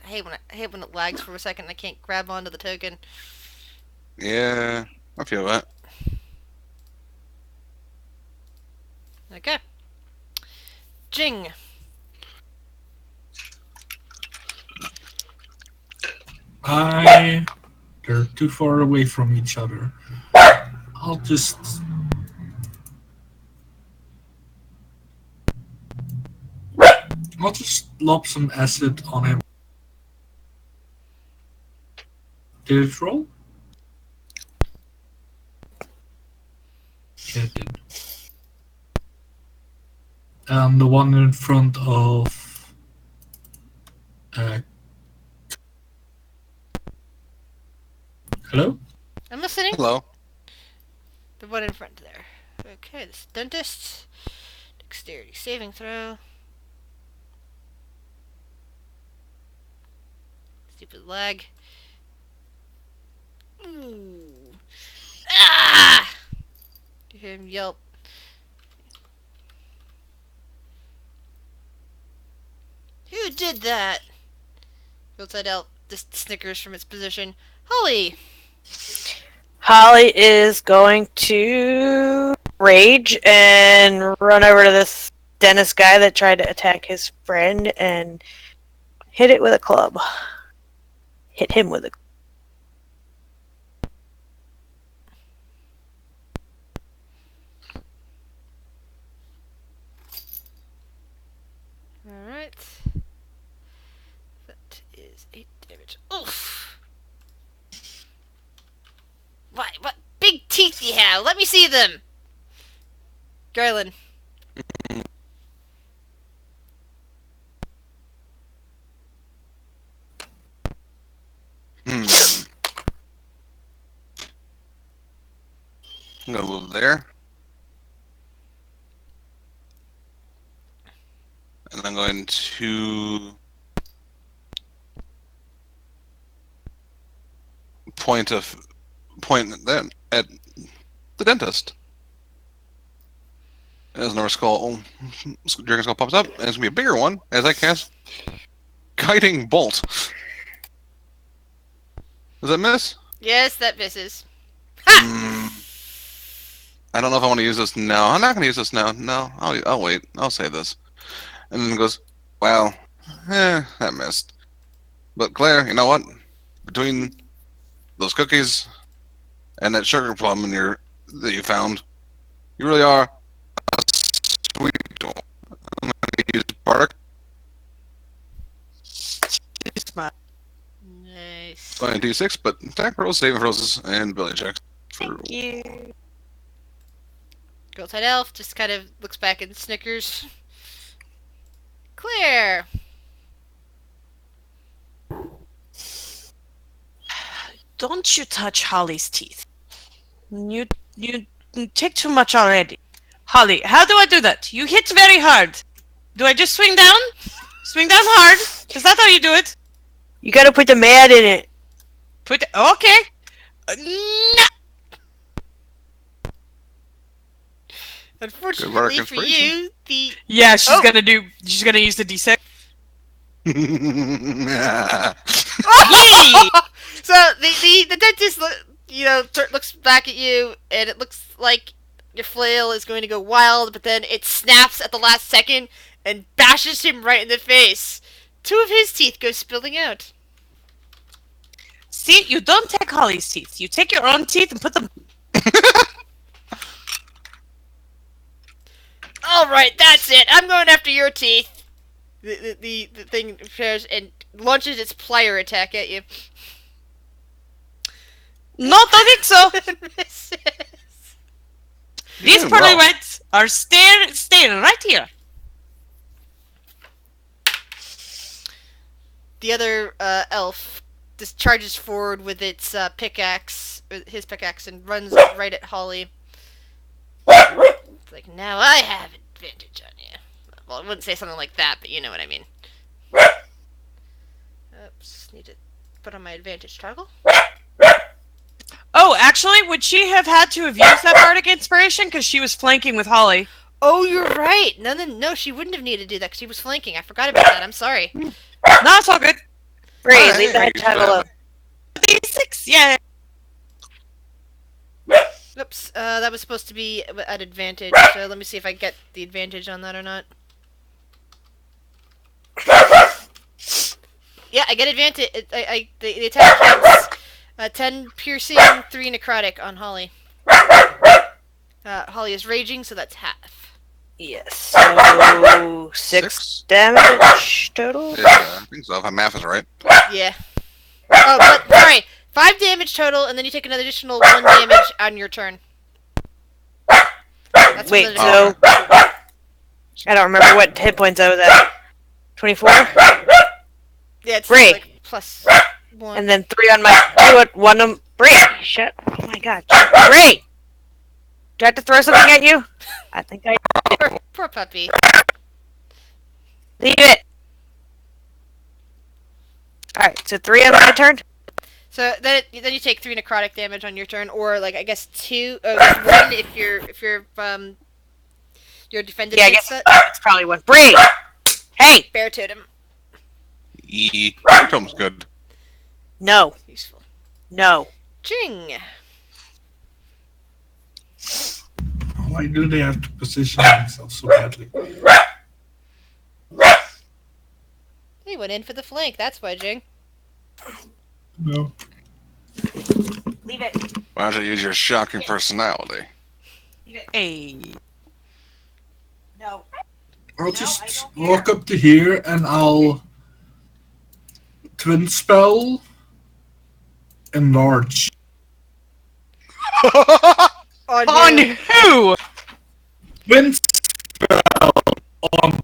I hate when it lags for a second and I can't grab onto the token. Yeah, I feel that. Okay. Jing. They're too far away from each other. I'll just lob some acid on him. Did it roll? Yeah, it did. And the one in front of hello? I'm listening. Hello. The one in front there. Okay, this dentist. Dexterity saving throw. Stupid lag. Ooh. Ah! You hear him yelp. Who did that? Hillside Elf just snickers from its position. Holly! Holly is going to rage and run over to this dentist guy that tried to attack his friend and hit it with a club. Hit him with a club. Alright. That is 8 damage. Oof! What big teeth you have? Let me see them! Garland. I'm gonna move there. And I'm going to point then at the dentist. As another dragon skull pops up, and it's gonna be a bigger one as I cast Guiding Bolt. Does that miss? Yes, that misses. I don't know if I want to use this now. I'm not going to use this now. No, I'll wait. I'll save this. And then it goes, well, that missed. But Claire, you know what? Between those cookies and that sugar plum that you found, you really are a sweet doll. I'm going to use Bardic. Nice. Going D6, but attack rolls, saving throws, and ability checks. Thank you. Girl-Tide Elf just kind of looks back and snickers. Claire! Don't you touch Holly's teeth. You take too much already. Holly, how do I do that? You hit very hard. Do I just swing down? Swing down hard? Is that how you do it? You gotta put the mad in it. Okay. No. Unfortunately for you, the Yeah, she's Oh. She's gonna use the D6. so the dentist looks back at you, and it looks like your flail is going to go wild, but then it snaps at the last second and bashes him right in the face. 2 of his teeth go spilling out. See, you don't take Holly's teeth. You take your own teeth and put them. All right, that's it. I'm going after your teeth. The thing prepares and launches its plier attack at you. Not think so. Misses. These Doing pearly well. whites are staying right here. The other elf just charges forward with its pickaxe, his pickaxe, and runs right at Holly. It's like, now I have advantage on you. Well, I wouldn't say something like that, but you know what I mean. Oops, need to put on my advantage toggle. Oh, actually, would she have had to have used that bardic inspiration because she was flanking with Holly? Oh, you're right. No, she wouldn't have needed to do that because she was flanking. I forgot about that. I'm sorry. No, it's all good. Bree, Alright, leave that I tag used alone. D6, yeah. Oops, that was supposed to be at advantage, so let me see if I get the advantage on that or not. Yeah, I get advantage. The attack hits 10 piercing, 3 necrotic on Holly. Holly is raging, so that's half. Yes. So 6 damage total. Yeah, I think so. If my math is right. Yeah. Oh, but sorry, 5 damage total, and then you take another additional 1 damage on your turn. That's Wait, another- so I don't remember what hit points I was at. 24, yeah, it's Bree. like plus 1. and then 3 on my 1 on Bree. Shut. Oh my god, Bree. Do I have to throw something at you? I think I Poor puppy. leave it. All right, so 3 on my turn. So then you take 3 necrotic damage on your turn, or like I guess 2, just 1 if you're defended Yeah, I against guess it. it's probably 1. Bree. Hey. Bear totem, Tom's good. No. useful. No. Ching. Why do they have to position themselves so badly? He went in for the flank. That's why, Jing. No. Leave it. Why don't you use your shocking personality? Hey. No. I'll just walk up to here and I'll twin spell enlarge. On who? Twin spell on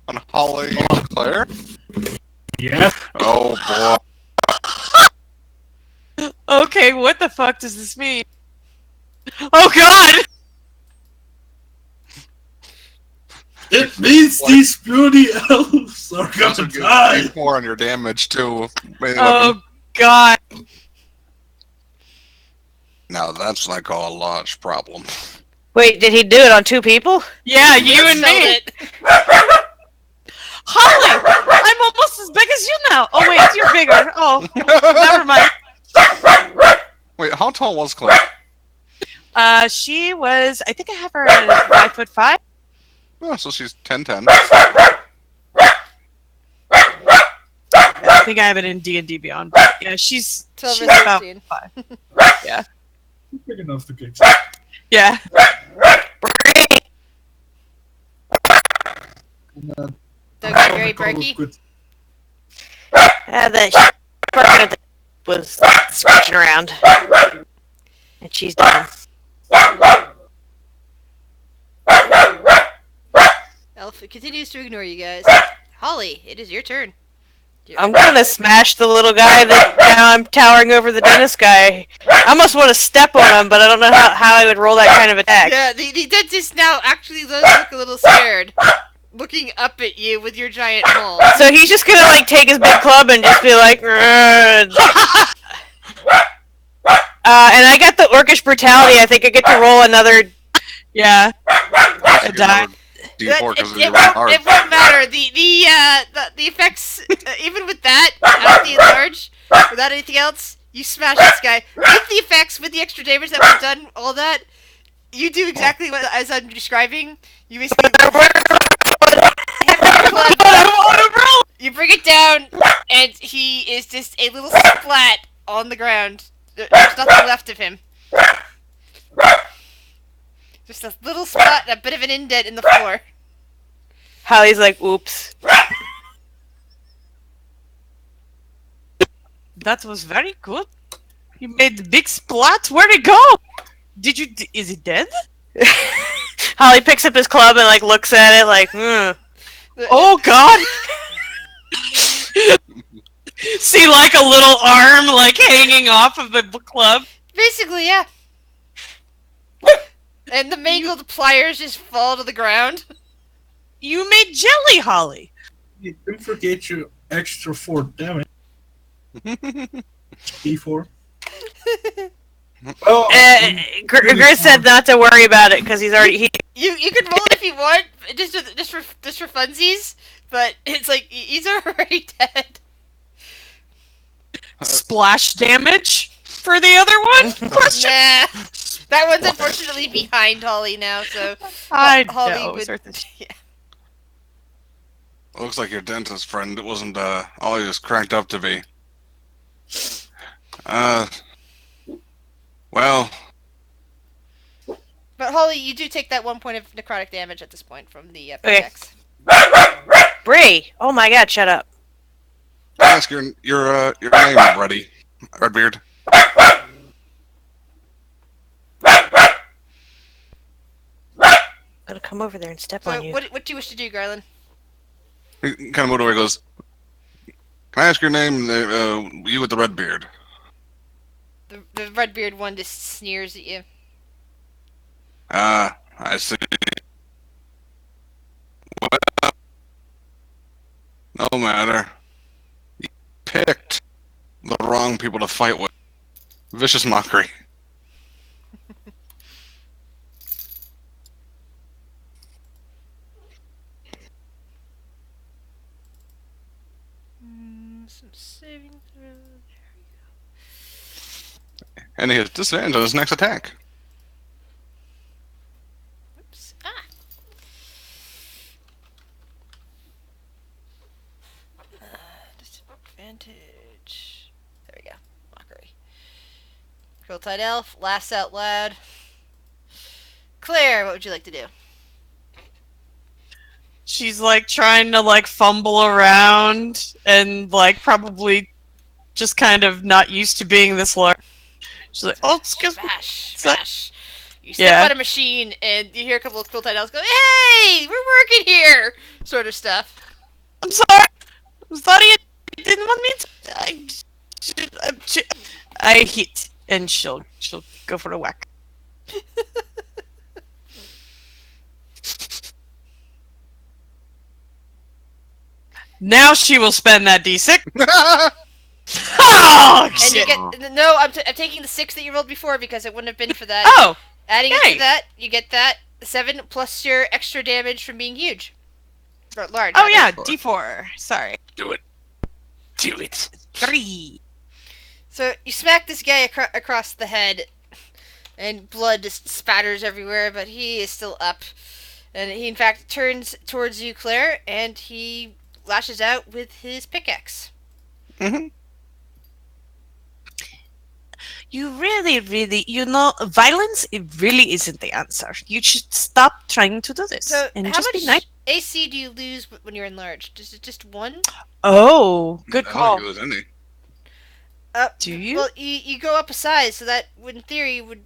On Holly and Claire? yes. Oh boy. Okay, what the fuck does this mean? Oh god! It means these bloody elves are You also gonna get die. 4 on your damage too. Oh god. Now that's what I call a large problem. Wait, did he do it on 2 people? Yeah, you and Spelled me. it. Holly! I'm almost as big as you now! Oh wait, you're bigger. Oh, never mind. Wait, how tall was Claire? She was, I think I have her at 5'5". Oh, so she's 10'10". I think I have it in D&D Beyond, but yeah, she's 12 she's or about 13. 5. Yeah. Big enough to kick. Yeah. Doug, you're very perky. The partner was switching around. And she's done. Elf continues to ignore you guys. Holly, it is your turn. I'm gonna smash the little guy that now I'm towering over the dentist guy. I almost want to step on him, but I don't know how I would roll that kind of attack. Yeah, the dentist now actually does look a little scared, looking up at you with your giant mole. So he's just gonna like take his big club and just be like, "Rrrr." And I got the Orcish brutality. I think I get to roll another. Yeah. I died. D4 because It you're running hard. won't matter. The effects, even with that, without the enlarge, without anything else, you smash this guy. With the effects, with the extra damage that was done, all that, you do exactly what as I'm describing. You basically you bring it down, and he is just a little splat on the ground. There's nothing left of him. Just a little spot, a bit of an indent in the floor. Hallie's like, "Oops." That was very good. You made the big splat. Where'd it go? Did you? Is it dead? Holly picks up his club and like looks at it like, "Hmm." Oh God! See, like a little arm, like hanging off of the club. Basically, yeah. And the mangled pliers just fall to the ground. You made jelly, Holly. You don't forget your extra 4 damage. D4. Oh, Grizz said not to worry about it because he's already. You can roll it if you want, just for funsies. But it's like he's already dead. Splash damage for the other one? Question. Nah, that one's unfortunately behind Holly now. So I Holly know. would. Yeah. Looks like your dentist friend wasn't all he was cranked up to be. Well, But Holly, you do take that 1 point of necrotic damage at this point from the Okay. pickaxe. Bree! Oh my god, shut up. ask your name, Reddy. Redbeard. I'm gonna come over there and step So on you. what do you wish to do, Garland? He kind of moved away. Goes. Can I ask your name? You with the red beard. The Redbeard one just sneers at you. Ah, I see. Well, no matter. You picked the wrong people to fight with. Vicious mockery. Some saving throw. And he has disadvantage on his next attack. Oops. Disadvantage. There we go. Mockery. Cruel-Tide Elf. Laughs out loud. Claire, what would you like to do? She's like trying to like fumble around and like probably just kind of not used to being this large. She's like, "Oh, excuse me." Smash. So- Smash. You step Yeah. on a machine and you hear a couple of Cruel-Tide Elves go, "Hey, we're working here!" Sort of stuff. I'm sorry. I'm sorry. I didn't want me to. I hit, and she'll go for a whack. Now she will spend that d6. Oh And you shit! get no. I'm taking the 6 that you rolled before because it wouldn't have been for that. Oh, Adding it yay. to that, you get that 7 plus your extra damage from being huge. Or large. oh rather. yeah, d4. Sorry, Do it. Do it. 3. So you smack this guy across the head, and blood just spatters everywhere, but he is still up. And he, in fact, turns towards you, Claire, and he lashes out with his pickaxe. Mm-hmm. You really, violence. It really isn't the answer. You should stop trying to do this So, and how just much be nice. AC do you lose when you're enlarged? Is it just 1? Oh, good I call. don't think it was any. Do you? Well, you go up a size, so that, in theory, would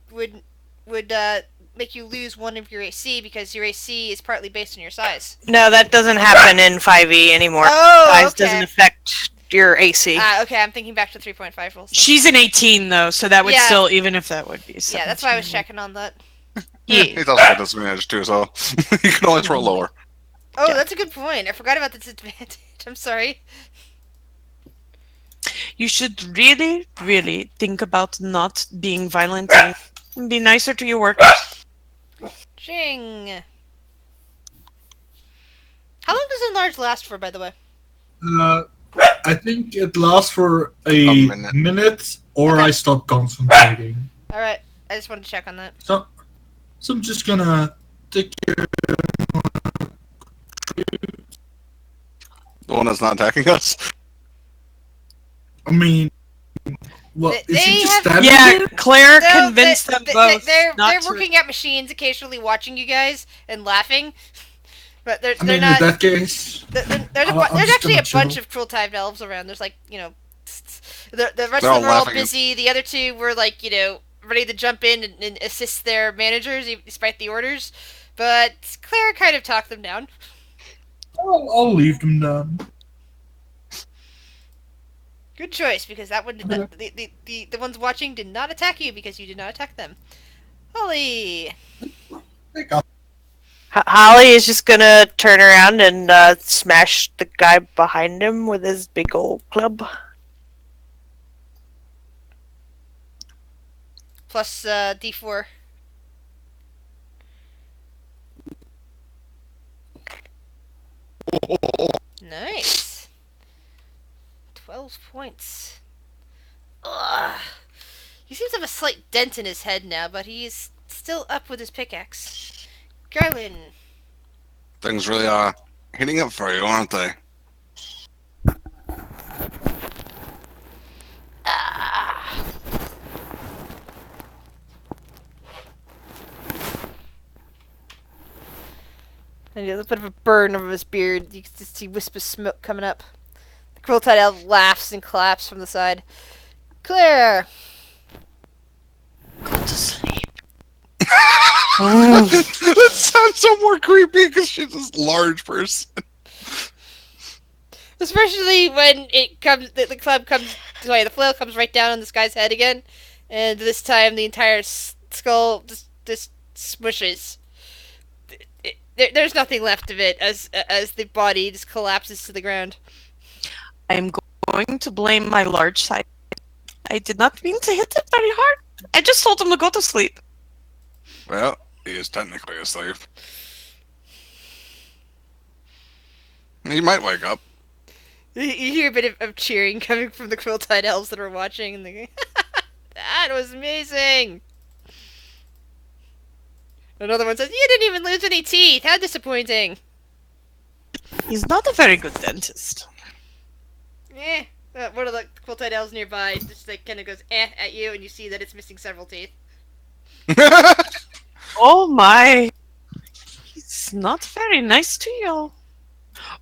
make you lose 1 of your AC, because your AC is partly based on your size. No, that doesn't happen in 5e anymore. Oh, Size okay. doesn't affect your AC. Okay, I'm thinking back to 3.5 rules. She's an 18 though, so that would Yeah. still, even if that would be 17. Yeah, that's why I was checking on that. Yeah, Yeah. he's also got disadvantage too, so you can always roll lower. Oh, Yeah. that's a good point. I forgot about the disadvantage. I'm sorry. You should really, really think about not being violent and be nicer to your workers. Jing. How long does enlarge last for, by the way? I think it lasts for A a minute. minute, or Okay. I stop concentrating. Alright, I just wanted to check on that. So I'm just gonna take care. The one that's not attacking us. I mean, well, They is he just have- stabbing Yeah, you? Claire No, convinced them they- both. They're not to- working at machines, occasionally watching you guys and laughing, but they're I mean, not. in that case, There's I'm there's just actually a gonna bunch chill. of cruel-typed elves around. There's like, you know, the rest They're of all them are all laughing. busy. The other two were like, you know, ready to jump in and assist their managers despite the orders. But Claire kind of talked them down. I'll leave them down. Good choice, because that one did not, the ones watching did not attack you because you did not attack them. Holly! They got Holly is just gonna turn around and smash the guy behind him with his big old club. Plus D4. Nice. 12 points. Ugh. He seems to have a slight dent in his head now, but he's still up with his pickaxe. Garland. Things really are heating up for you, aren't they? Ah. And he has a bit of a burn over his beard. You can just see wisp of smoke coming up. The Cruel-Tide Elf laughs and claps from the side. Claire! Go to sleep. That sounds so more creepy because she's this large person. Especially when it comes, the club comes, sorry, the flail comes right down on this guy's head again, and this time the entire skull just smushes. There's nothing left of it as the body just collapses to the ground. I am going to blame my large size. I did not mean to hit it very hard. I just told him to go to sleep. Well, he is technically asleep. He might wake up. You hear a bit of cheering coming from the Cruel-Tide elves that are watching, and they go, "That was amazing!" Another one says, "You didn't even lose any teeth! How disappointing!" He's not a very good dentist. One of the Cruel-Tide elves nearby just like kind of goes at you, and you see that it's missing several teeth. Oh my. He's not very nice to you.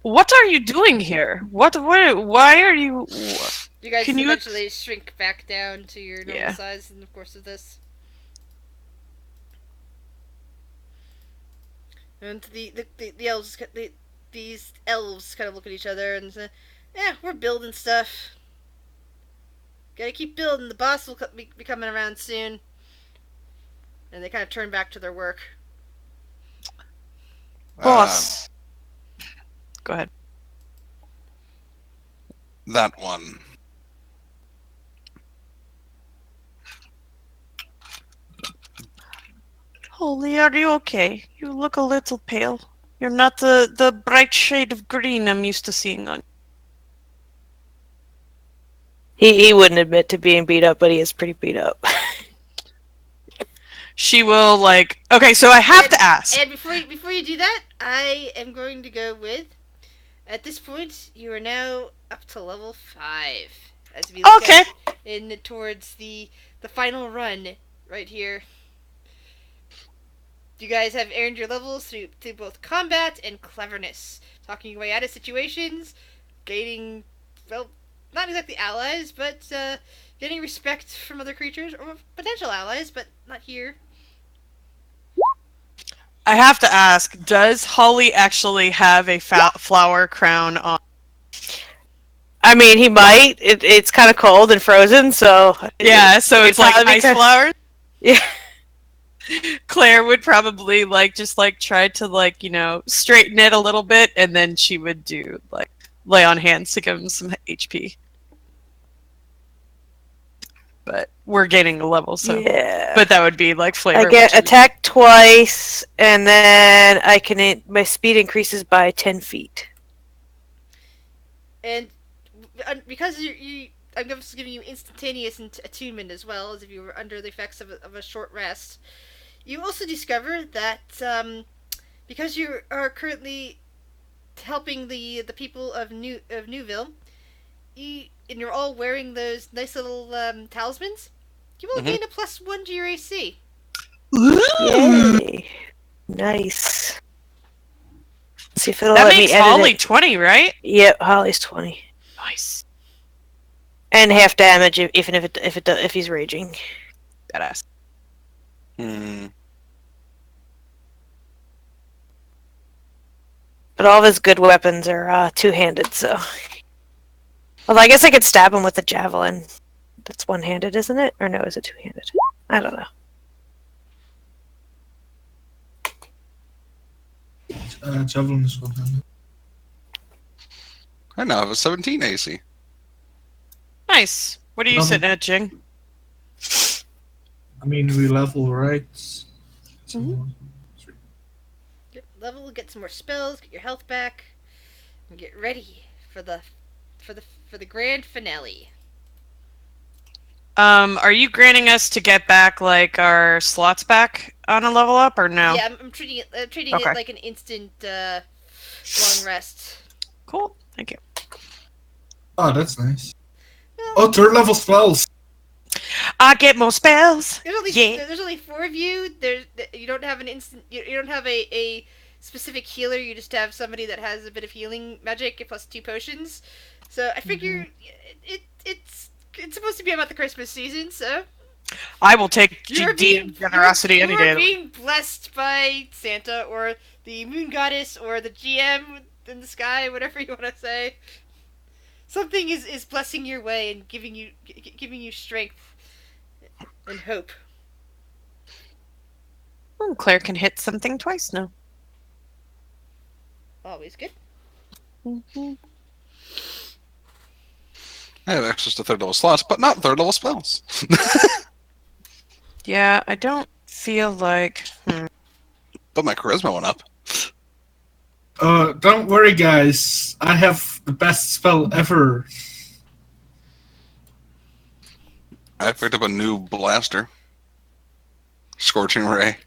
What are you doing here? Why are you... You guys Can you eventually shrink back down to your normal Yeah. size in the course of this. And the elves, these elves kind of look at each other and say, "Yeah, we're building stuff. Gotta keep building. The boss will be coming around soon." And they kind of turn back to their work. Boss. Go ahead. That one. Holy, are you okay? You look a little pale. You're not the bright shade of green I'm used to seeing on. He wouldn't admit to being beat up, but he is pretty beat up. She will, like... Okay, so I have to ask. And before you do that, I am going to go with, at this point, you are now up to level 5. As we look Okay. in towards the final run right here. You guys have earned your levels through both combat and cleverness. Talking your way out of situations, gaining, well, not exactly allies, but getting respect from other creatures, or potential allies, but not here. I have to ask, does Holly actually have a flower crown on? I mean, he might. It's kind of cold and frozen, so Yeah, so it'd it's like probably be ice kind- flowers. Yeah. Claire would probably just try to straighten it a little bit, and then she would do lay on hands to give him some HP. But we're gaining a level, so Yeah. but that would be flavor. I get which is- attacked twice, and then my speed increases by 10 feet. And because I'm just giving you instantaneous attunement as well as if you were under the effects of a short rest. You also discover that because you are currently helping the people of Newville, and you're all wearing those nice little talismans, you will gain a +1 to your AC. Yay! Nice. Let's see if it'll that let makes me edit Holly it. 20, right? Yep, Holly's 20, Nice. and half damage even if he's raging. Badass. But all of his good weapons are two-handed, so. Although I guess I could stab him with a javelin. That's one-handed, isn't it? Or no, is it two-handed? I don't know. Javelin is one-handed. I now have a 17 AC. Nice. What are you Level- sitting at, Jing? I mean, we level, right? Get level, get some more spells, get your health back, and get ready for the grand finale. Are you granting us to get back our slots back on a level up, or no? Yeah, I'm treating it Okay. like an instant long rest. Cool. Thank you. Oh, that's nice. Well, Oh, third level spells. I get more spells. there's only 4 of you. You don't have an instant. You don't have a specific healer. You just have somebody that has a bit of healing magic plus 2 potions. So I figure it's supposed to be about the Christmas season. So I will take you're GD generosity any day. You're of the week. being blessed by Santa or the Moon Goddess or the GM in the sky, whatever you want to say. Something is blessing your way and giving you strength and hope. Oh, Claire can hit something twice now. Always good. I have access to third level slots, but not third level spells. Yeah, I don't feel like. But my charisma went up. Don't worry, guys. I have the best spell ever. I picked up a new blaster. Scorching Ray.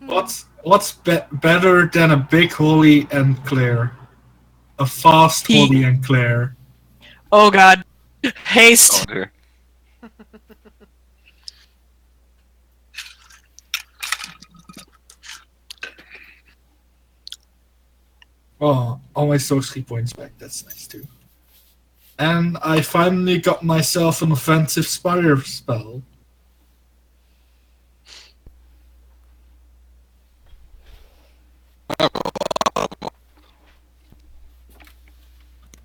What's better than a big holy and Claire? A fast Pete. holy and Claire. Oh God, haste. Oh dear. Oh, all my sorcery points back. That's nice too. And I finally got myself an offensive spire spell.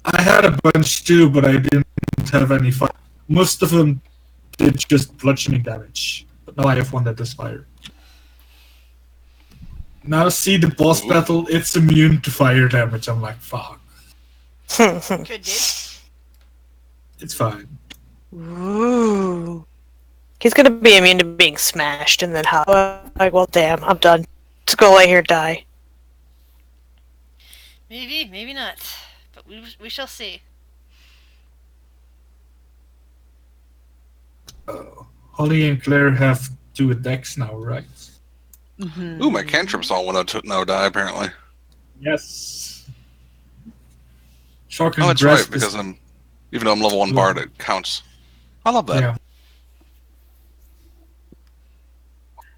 I had a bunch too, but I didn't have any fire. Most of them did just bludgeoning damage. But now I have one that does fire. Now see the boss battle, it's immune to fire damage. I'm like, fuck. Good dude. It's fine. Ooh. He's gonna be immune to being smashed, and then like, well, damn, I'm done. Just go lay here, die. Maybe, maybe not. But we shall see. Holly and Claire have 2 attacks now, right? Ooh, my cantrips all went out to no die, apparently. Yes. Shock Oh, and that's right, Grasp is- because even though I'm level 1 bard, it counts. I love that. Yeah.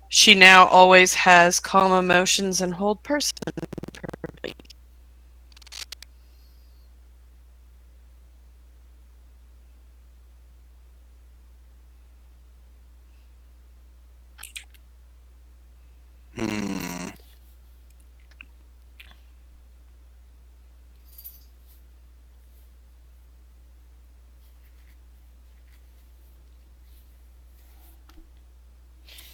She now always has calm emotions and hold person. Hmm.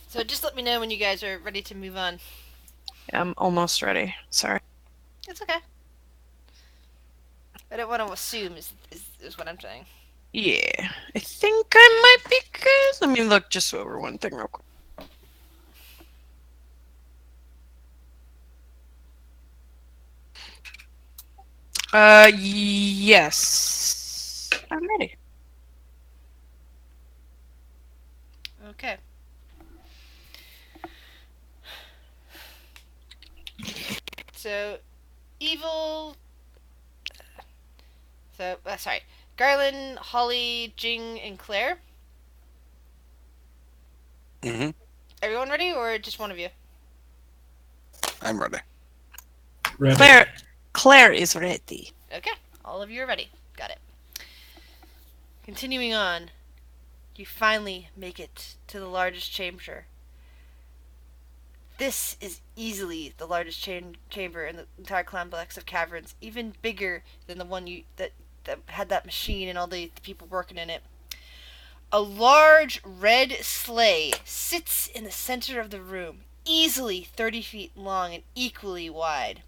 So just let me know when you guys are ready to move on. I'm almost ready. Sorry. It's okay. I don't want to assume is what I'm saying. Yeah, I think I might be good. Let me look just over one thing real quick. Yes. I'm ready. Okay. So, evil. So, sorry. Garland, Holly, Jing, and Claire. Mm-hmm. Everyone ready, or just one of you? I'm ready. Ready. Claire is ready. Okay. All of you are ready. Got it. Continuing on, you finally make it to the largest chamber. This is easily the largest chamber in the entire complex of caverns, even bigger than the one that had that machine and all the people working in it. A large red sleigh sits in the center of the room, easily 30 feet long and equally wide.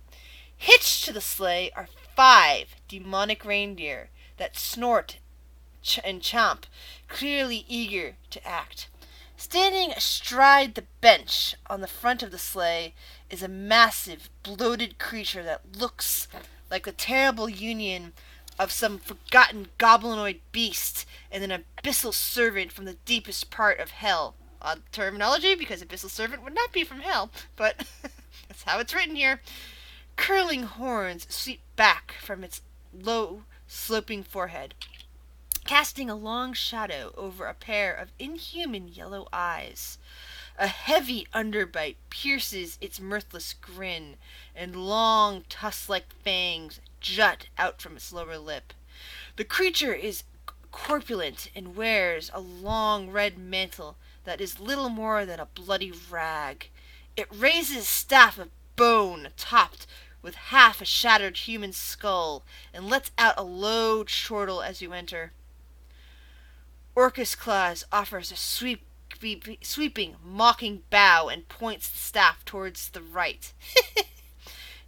Hitched to the sleigh are 5 demonic reindeer that snort and chomp, clearly eager to act. Standing astride the bench on the front of the sleigh is a massive, bloated creature that looks like the terrible union of some forgotten goblinoid beast and an abyssal servant from the deepest part of hell. Odd terminology, because abyssal servant would not be from hell, but that's how it's written here. Curling horns sweep back from its low, sloping forehead, casting a long shadow over a pair of inhuman yellow eyes. A heavy underbite pierces its mirthless grin, and long tusk-like fangs jut out from its lower lip. The creature is corpulent and wears a long red mantle that is little more than a bloody rag. It raises staff of bone topped with half a shattered human skull and lets out a low chortle as you enter. Orcus Claus offers a sweeping, mocking bow and points the staff towards the right.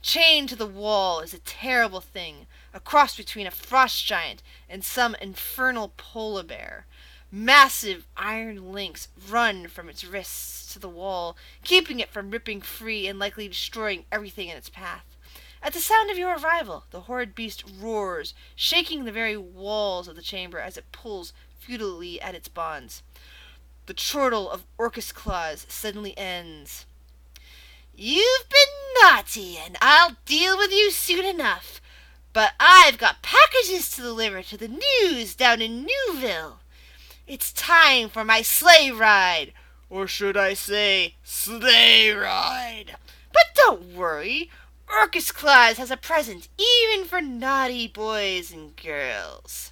Chained to the wall is a terrible thing, a cross between a frost giant and some infernal polar bear. Massive iron links run from its wrists to the wall, keeping it from ripping free and likely destroying everything in its path. At the sound of your arrival, the horrid beast roars, shaking the very walls of the chamber as it pulls futilely at its bonds. The chortle of Orcus Claus suddenly ends. You've been naughty, and I'll deal with you soon enough. But I've got packages to deliver to the news down in Newville. It's time for my sleigh ride. Or should I say, sleigh ride? But don't worry. Orcus Claus has a present even for naughty boys and girls.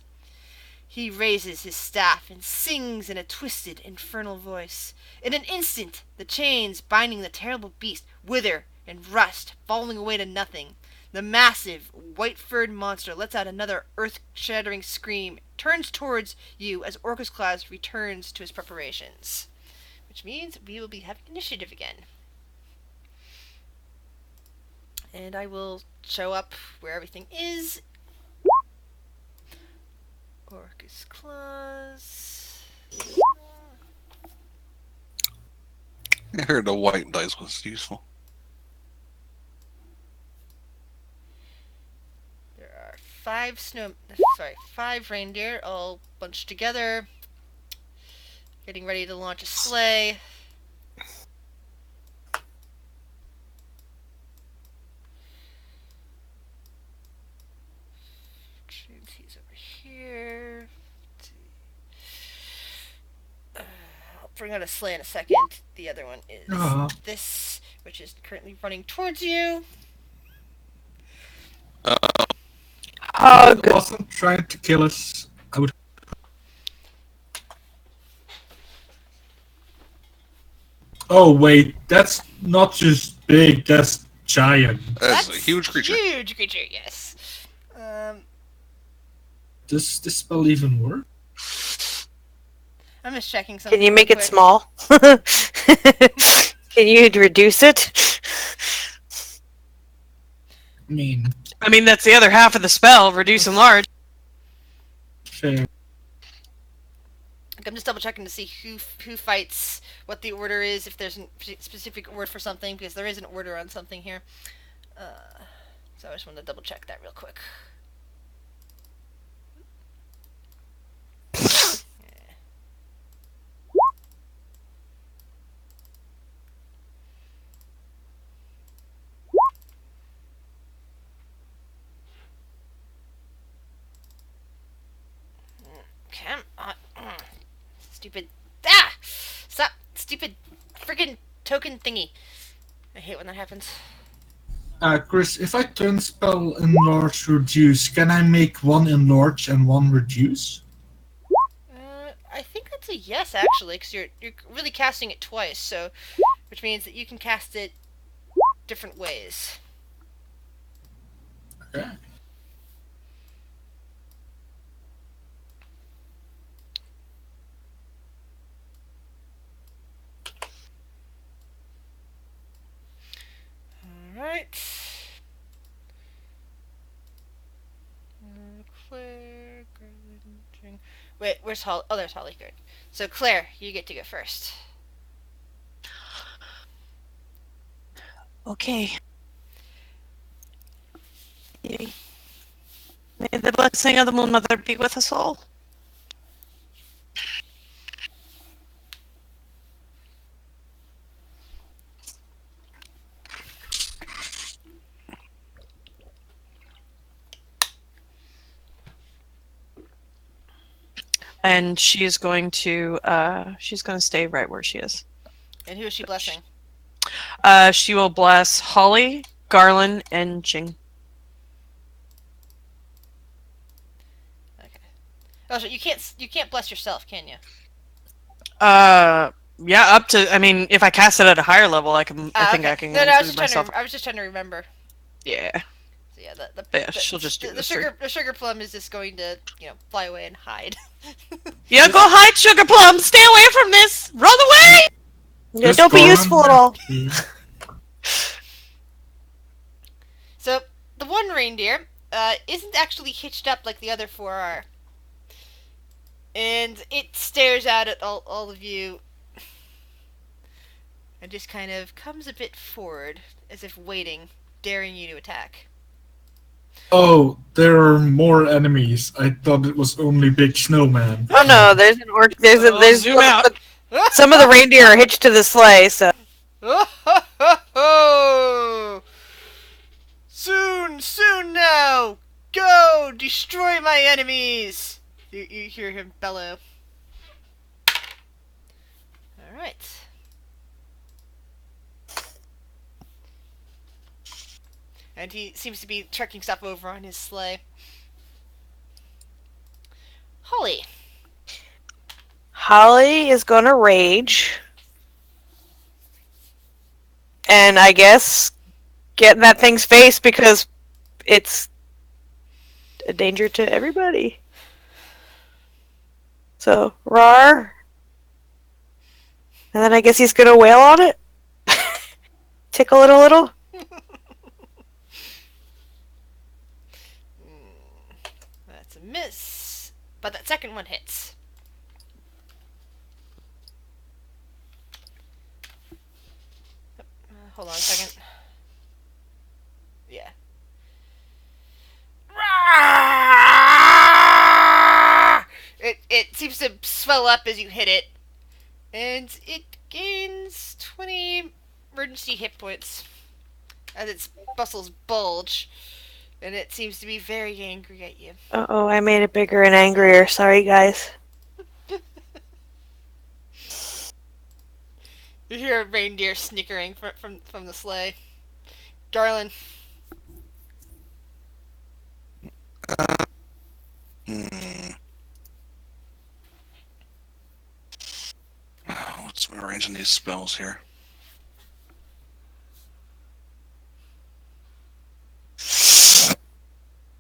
He raises his staff and sings in a twisted, infernal voice. In an instant, the chains binding the terrible beast wither and rust, falling away to nothing. The massive, white-furred monster lets out another earth-shattering scream, turns towards you as Orcus Claus returns to his preparations. Which means we will be having initiative again. And I will show up where everything is. Orcus Claus. I heard the white dice was useful. There are 5 reindeer all bunched together, getting ready to launch a sleigh. He's over here. I'll bring out a sleigh in a second. The other one is this, which is currently running towards you. It wasn't trying to kill us. I would. Oh wait, that's not just big. That's giant. That's a huge creature. Huge creature, yes. Does this spell even work? I'm just checking something. Can you make real it quick. small? Can you reduce it? I mean, that's the other half of the spell, reduce and large. fair. I'm just double checking to see who fights, what the order is, if there's a specific order for something, because there is an order on something here. So I just want to double check that real quick. Come on. Stupid. Ah! Stop! Stupid friggin' token thingy. I hate when that happens. Chris, if I turn spell enlarge reduce, can I make one enlarge and one reduce? I think that's a yes, actually, because you're really casting it twice, so which means that you can cast it different ways. Okay. Alright. Claire, Garland, wait, where's Holly? Oh, there's Holly. Good. So, Claire, you get to go first. Okay. Yay. May the blessing of the Moon Mother be with us all. And she is going to stay right where she is. And who is she blessing? She will bless Holly, Garland, and Jing. Okay. Oh, so you can't bless yourself, can you? Yeah, up to. I mean, if I cast it at a higher level, I think Okay. I can. No, I was include myself. just trying to remember. Yeah. So yeah, Yeah, she'll just do the sugar plum is just going to fly away and hide. Yeah, go hide, Sugar Plum. Stay away from this. Run away. Yeah, Just don't be go useful at on. all. So the one reindeer isn't actually hitched up like the other four are, and it stares out at all of you, and just kind of comes a bit forward, as if waiting, daring you to attack. Oh, there are more enemies. I thought it was only Big Snowman. Oh no, there's an orc. There's zoom out. some of the reindeer are hitched to the sleigh. So Oh, ho, ho, ho! Soon now! Go! Destroy my enemies! You hear him bellow. Alright. And he seems to be trekking stuff over on his sleigh. Holly. Holly is gonna rage, and I guess get in that thing's face because it's a danger to everybody. So rar, and then I guess he's gonna wail on it, tickle it a little. That's a miss. But that second one hits. Hold on a second. Yeah. It seems to swell up as you hit it. And it gains 20 emergency hit points as its muscles bulge. And it seems to be very angry at you. Uh-oh, I made it bigger and angrier. Sorry, guys. You hear a reindeer snickering from the sleigh. Darlin. What's arranging these spells here?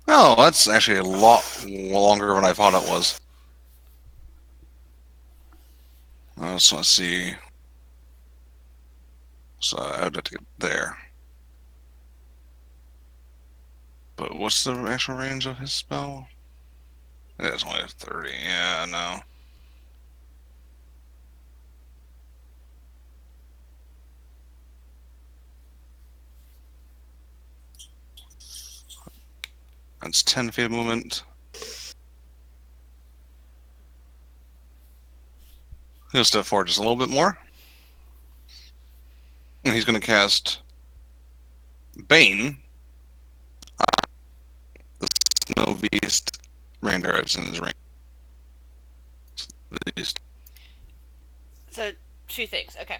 Oh, that's actually a lot longer than I thought it was. So let's see. So I would have to get there. But what's the actual range of his spell? It's only 30. Yeah, no. That's 10 feet of movement. He'll step forward just a little bit more. And he's going to cast Bane. The Snow Beast reindeer is in his ring. So, 2 things. Okay.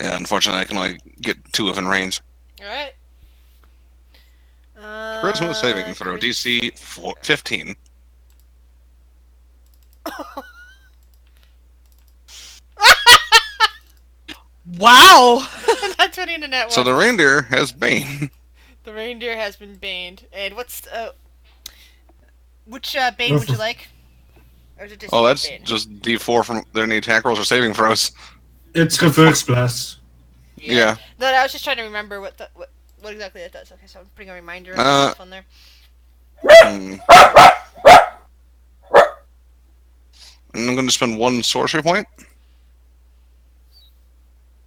Yeah, unfortunately, I can only get 2 of in range. Alright. Charisma saving throw, DC 15. Wow! That's 20 in a net one. So the reindeer has Bane. The reindeer has been baned. And what's which bane would you like? Or is it just Oh, that's bane? just D4 from any attack rolls or saving throws. It's reverse blast. Yeah. No, I was just trying to remember what exactly that does. Okay, so I'm putting a reminder of Uh, stuff on there. And I'm going to spend 1 sorcery point.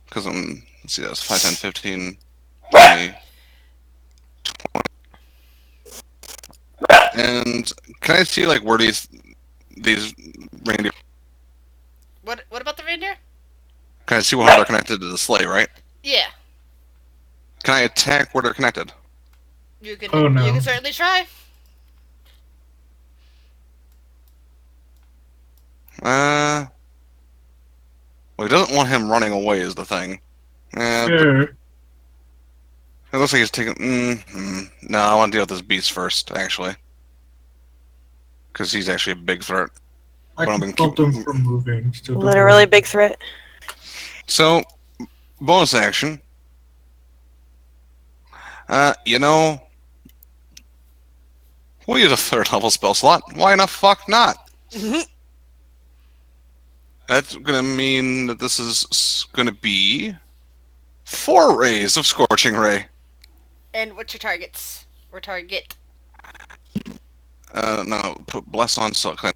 Because let's see, that's 5, 10, 15, 20, 20. And can I see, like, where these reindeer... What about the reindeer? Can I see how they're connected to the sleigh, right? Yeah. Can I attack where they're connected? You can Oh, no. you can certainly try. Well, he doesn't want him running away is the thing. Sure. It looks like he's taking... No, I want to deal with this beast first, actually. Because he's actually a big threat. I But I'm can gonna stop them from moving. So don't Literally worry. big threat. So, bonus action. You know... We'll use a 3rd level spell slot. Why the fuck not? That's gonna mean that this is gonna be 4 rays of Scorching Ray. And what's your targets? Or target? No, put bless on so I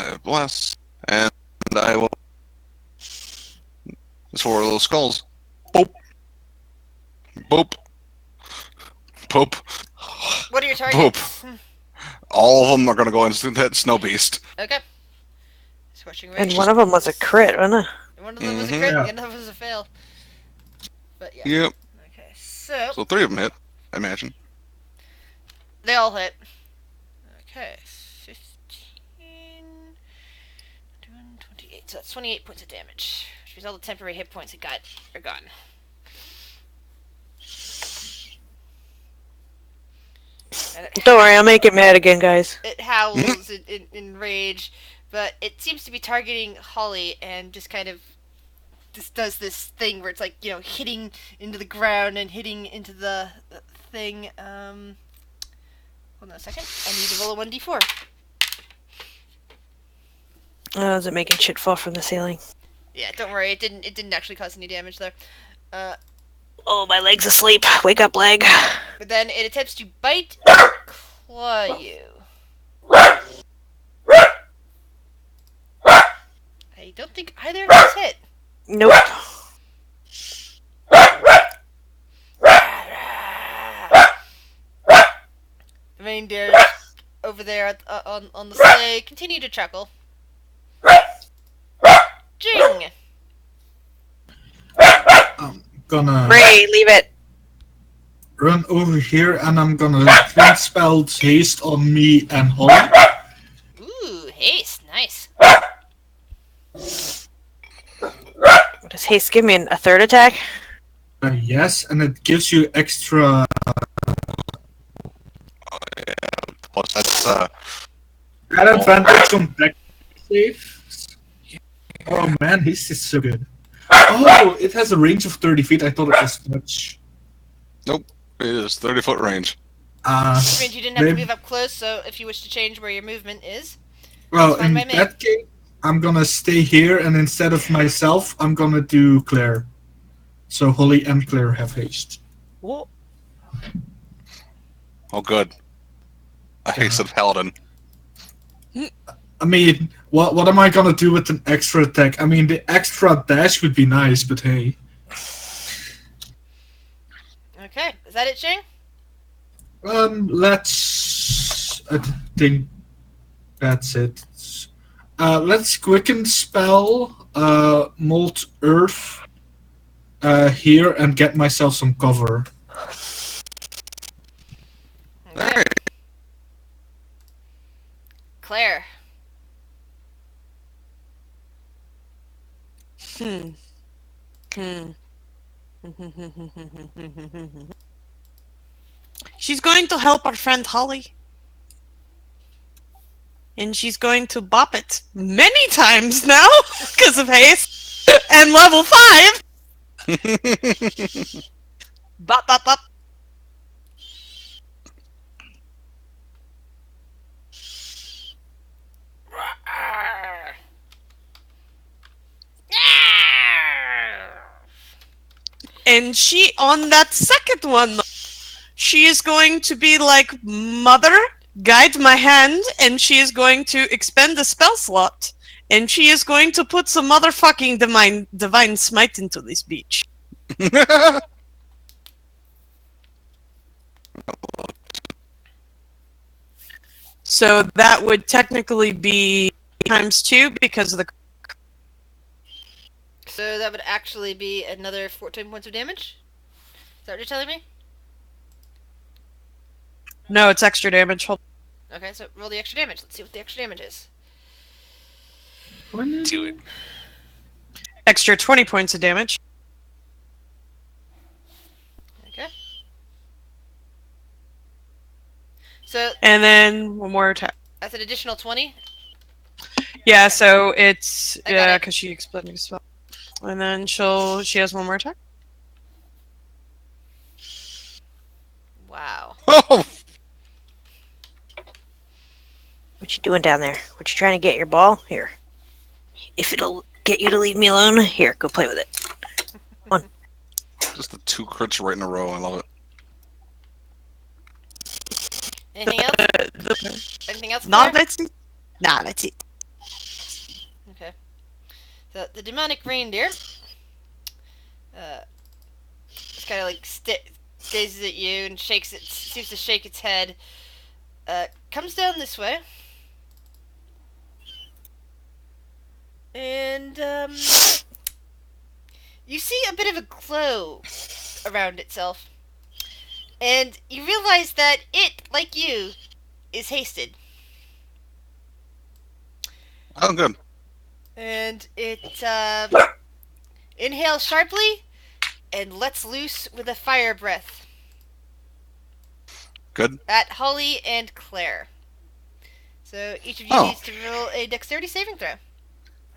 have bless, and I will. It's 4 little skulls. Boop. Boop. Boop. What are your targets? All of them are gonna go into that snow beast. Okay. Scorching ray. And one of them was a crit, wasn't it? One of them was a Mhm. crit, Yeah. the other was a fail. But yeah. Yep. Okay, so So 3 of them hit, I imagine. they all hit. Okay, 15, 28. So that's 28 points of damage. Which means all the temporary hit points it got are gone. And Don't worry, I'll make it mad again, guys. it howls in rage, but it seems to be targeting Holly and just kind of just does this thing where it's like, hitting into the ground and hitting into the thing. Hold on a second. I need to roll a 1d4. Oh, is it making shit fall from the ceiling? Yeah, don't worry. It didn't actually cause any damage there. Oh, my leg's asleep. Wake up, leg. But then it attempts to bite and claw you. I don't think either of those hit. Nope. The reindeer over there on the sleigh continue to chuckle. Jing! I'm gonna Ray, leave it. run over here and I'm gonna cast spell haste on me and Holly. Ooh, haste. Nice. Does haste give me a 3rd attack? Yes, and it gives you extra. Plus, that's At advantage on deck saves. Oh man, his is so good. Oh, it has a range of 30 feet. I thought it was much. it is 30-foot range. Which means you didn't have to Maybe- move up close, so if you wish to change where your movement is. Well, Fine in by me. that case, I'm gonna stay here, and instead of myself, I'm gonna do Claire. So Holly and Claire have haste. Whoa. Oh, good. A hasted paladin. I mean, what am I gonna do with an extra attack? I mean, the extra dash would be nice, but hey. Okay, is that it, Shing? I think that's it. Let's quicken spell Mold Earth here and get myself some cover. Okay. Claire. She's going to help our friend Holly. And she's going to bop it many times now because of haste and level 5. Bop, bop, bop. And she, on that second one, she is going to be like, Mother, guide my hand, and she is going to expend a spell slot, and she is going to put some motherfucking divine smite into this beach. So that would technically be ×2 because of the... So that would actually be another 14 points of damage? Is that what you're telling me? No, it's extra damage. Hold. Okay, so roll the extra damage. Let's see what the extra damage is. Do it. Extra 20 points of damage. Okay. So And then one more attack. that's an additional 20? Yeah, so it's... I got Yeah, it. because she expended a spell. And then she has one more attack. Wow. Oh! What you doing down there? What you trying to get your ball? Here. If it'll get you to leave me alone, here, go play with it. Just the 2 crits right in a row. I love it. Anything else? Anything else? No, Claire? that's it. Nah, that's it. Okay. So the demonic reindeer just kind of like gazes at you and shakes it, seems to shake its head. Comes down this way. And you see a bit of a glow around itself. And you realize that it, like you, is hasted. Oh, good. And it inhales sharply and lets loose with a fire breath Good. at Holly and Claire. So each of you Oh. needs to roll a dexterity saving throw.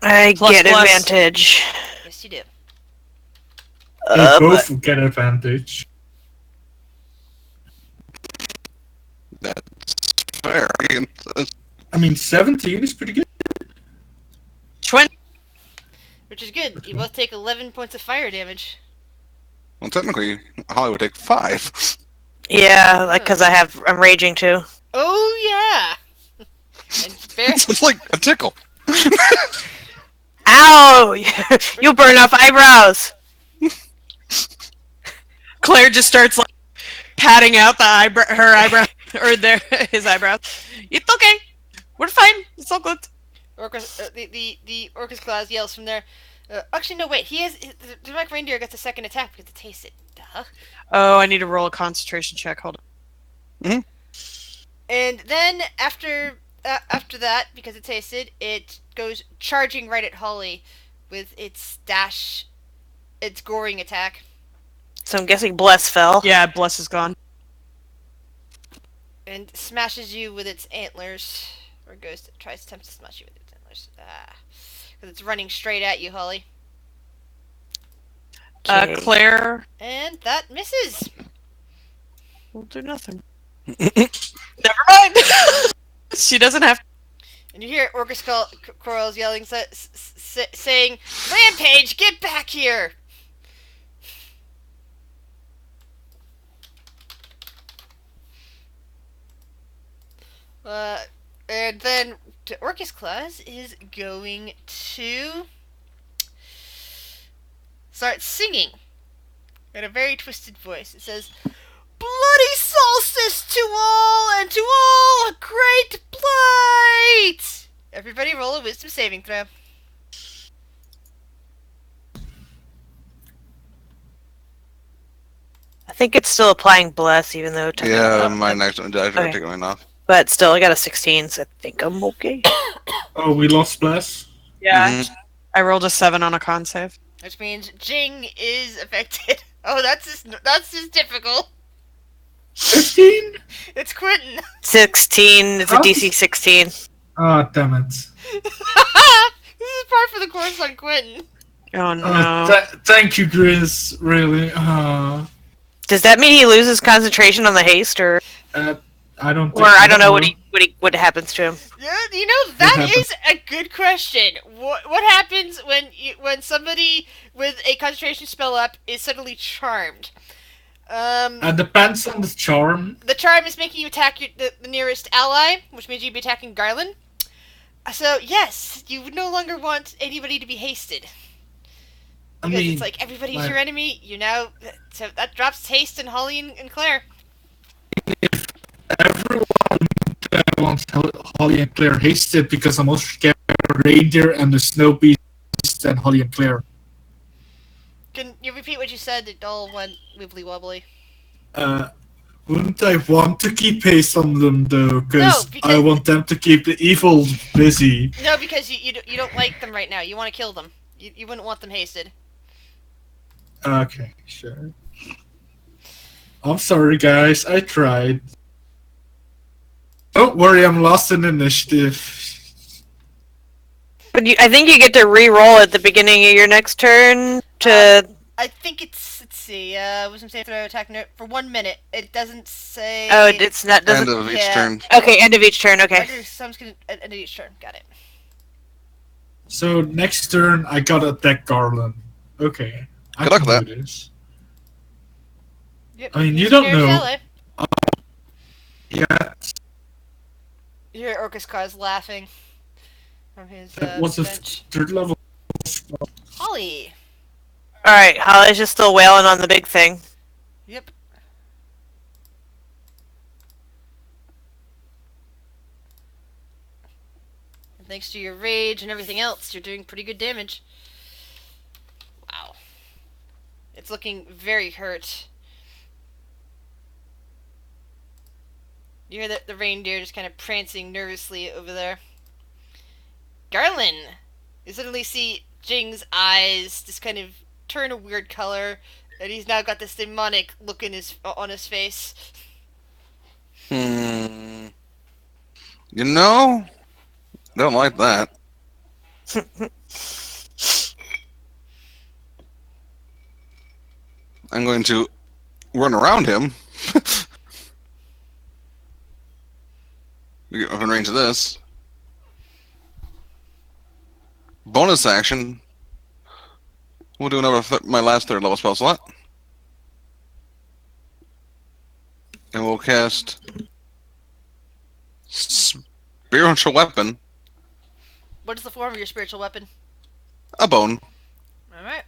I Plus, get plus. advantage. Yes, you do. They But both get advantage. That's fair. I mean, 17 is pretty good. 20. Which is good. You both take 11 points of fire damage. Well, technically, Holly would take 5. yeah, like because I'm raging too. Oh, yeah! And Bear, It's like a tickle. Ow! You burn off eyebrows. Claire just starts like patting out her eyebrow or his eyebrows. It's okay. We're fine. It's all good. Orcus, the Orcus class yells from there. Actually, no, wait. The demonic reindeer gets a second attack because it tasted. Duh. Oh, I need to roll a concentration check. Hold on. And then after that, because it tasted, it goes charging right at Holly with its goring attack. So I'm guessing Bless fell. Yeah, Bless is gone. And smashes you with its antlers. Or tries to attempt to smash you with its antlers. Because it's running straight at you, Holly. Okay. Claire And that misses. will do nothing. Never mind. She doesn't have. And you hear Orcus Corals yelling, saying, "Rampage, get back here!" And then Orcus Claus is going to start singing in a very twisted voice. It says, "Bloody solstice to all, and to all a great blight!" Everybody roll a wisdom saving throw. I think it's still applying bless, even though Yeah, my next one died. Okay. Take mine off. But still, I got a 16, so I think I'm okay. Oh, we lost Bless? Yeah, Mhm. I rolled a 7 on a con save. Which means Jing is affected. Oh, that's just difficult. 15? It's Quentin. 16. It's a Huh? DC 16. Ah, damn it. This is par for the course on Quentin. Oh no. Thank you, Grizz. Really. Does that mean he loses concentration on the haste, or I don't. I don't know what happens to him? Yeah, you know, that happens? is a good question. What happens when somebody with a concentration spell up is suddenly charmed? Depends on the charm. The charm is making you attack the nearest ally, which means you'd be attacking Garland. So yes, you would no longer want anybody to be hasted. I Because mean, it's like everybody's like- your enemy. You now, so that drops haste and Holly and Claire. everyone wants Holly and Claire hasted because I'm also scared of Reindeer and the Snow Beast and Holly and Claire. Can you repeat what you said? It all went wibbly wobbly. Wouldn't I want to keep haste on them though? No, I because- want them to keep the evil busy. No, because you don't like them right now. You want to kill them. You wouldn't want them hasted. Okay, sure. I'm sorry, guys. I tried. Don't worry, I'm lost in initiative. But I think you get to re-roll at the beginning of your next turn to. I think it's, let's see, wisdom save throw attack for 1 minute. It doesn't say. Oh, it's not. End Doesn't. of each yeah. turn. Okay, end of each turn. Okay. Someone's gonna end of each turn. Got it. So next turn, I gotta attack Garland. Okay, I Good luck can with do this. Yep. I mean, you he's don't scared know. ally. Yeah, You hear Orcus Cause laughing from his that was a bench. third level. Holly. All right, Holly's just still wailing on the big thing. Yep. And thanks to your rage and everything else, you're doing pretty good damage. Wow. It's looking very hurt. You hear the reindeer just kind of prancing nervously over there. Garland! You suddenly see Jing's eyes just kind of turn a weird color, and he's now got this demonic look on his face. You know, don't like that. I'm going to run around him. We get within range of this. Bonus action. We'll do another my last third level spell slot. And we'll cast Spiritual Weapon. What is the form of your spiritual weapon? A bone. Alright.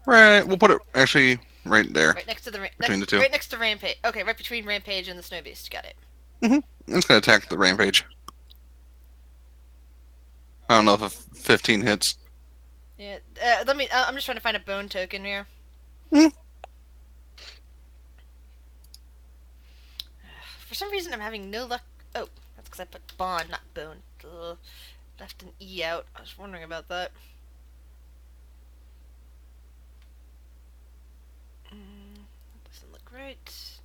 Right, we'll put it actually right there. Right next to the Between the two. Right next to Rampage. Okay, right between Rampage and the Snow Beast. Got it. It's going to attack the Rampage. I don't know if a 15 hits. Yeah. Let me. I'm just trying to find a bone token here. For some reason, I'm having no luck. Oh, that's because I put bond, not bone. Ugh. Left an E out. I was wondering about that. That doesn't look right.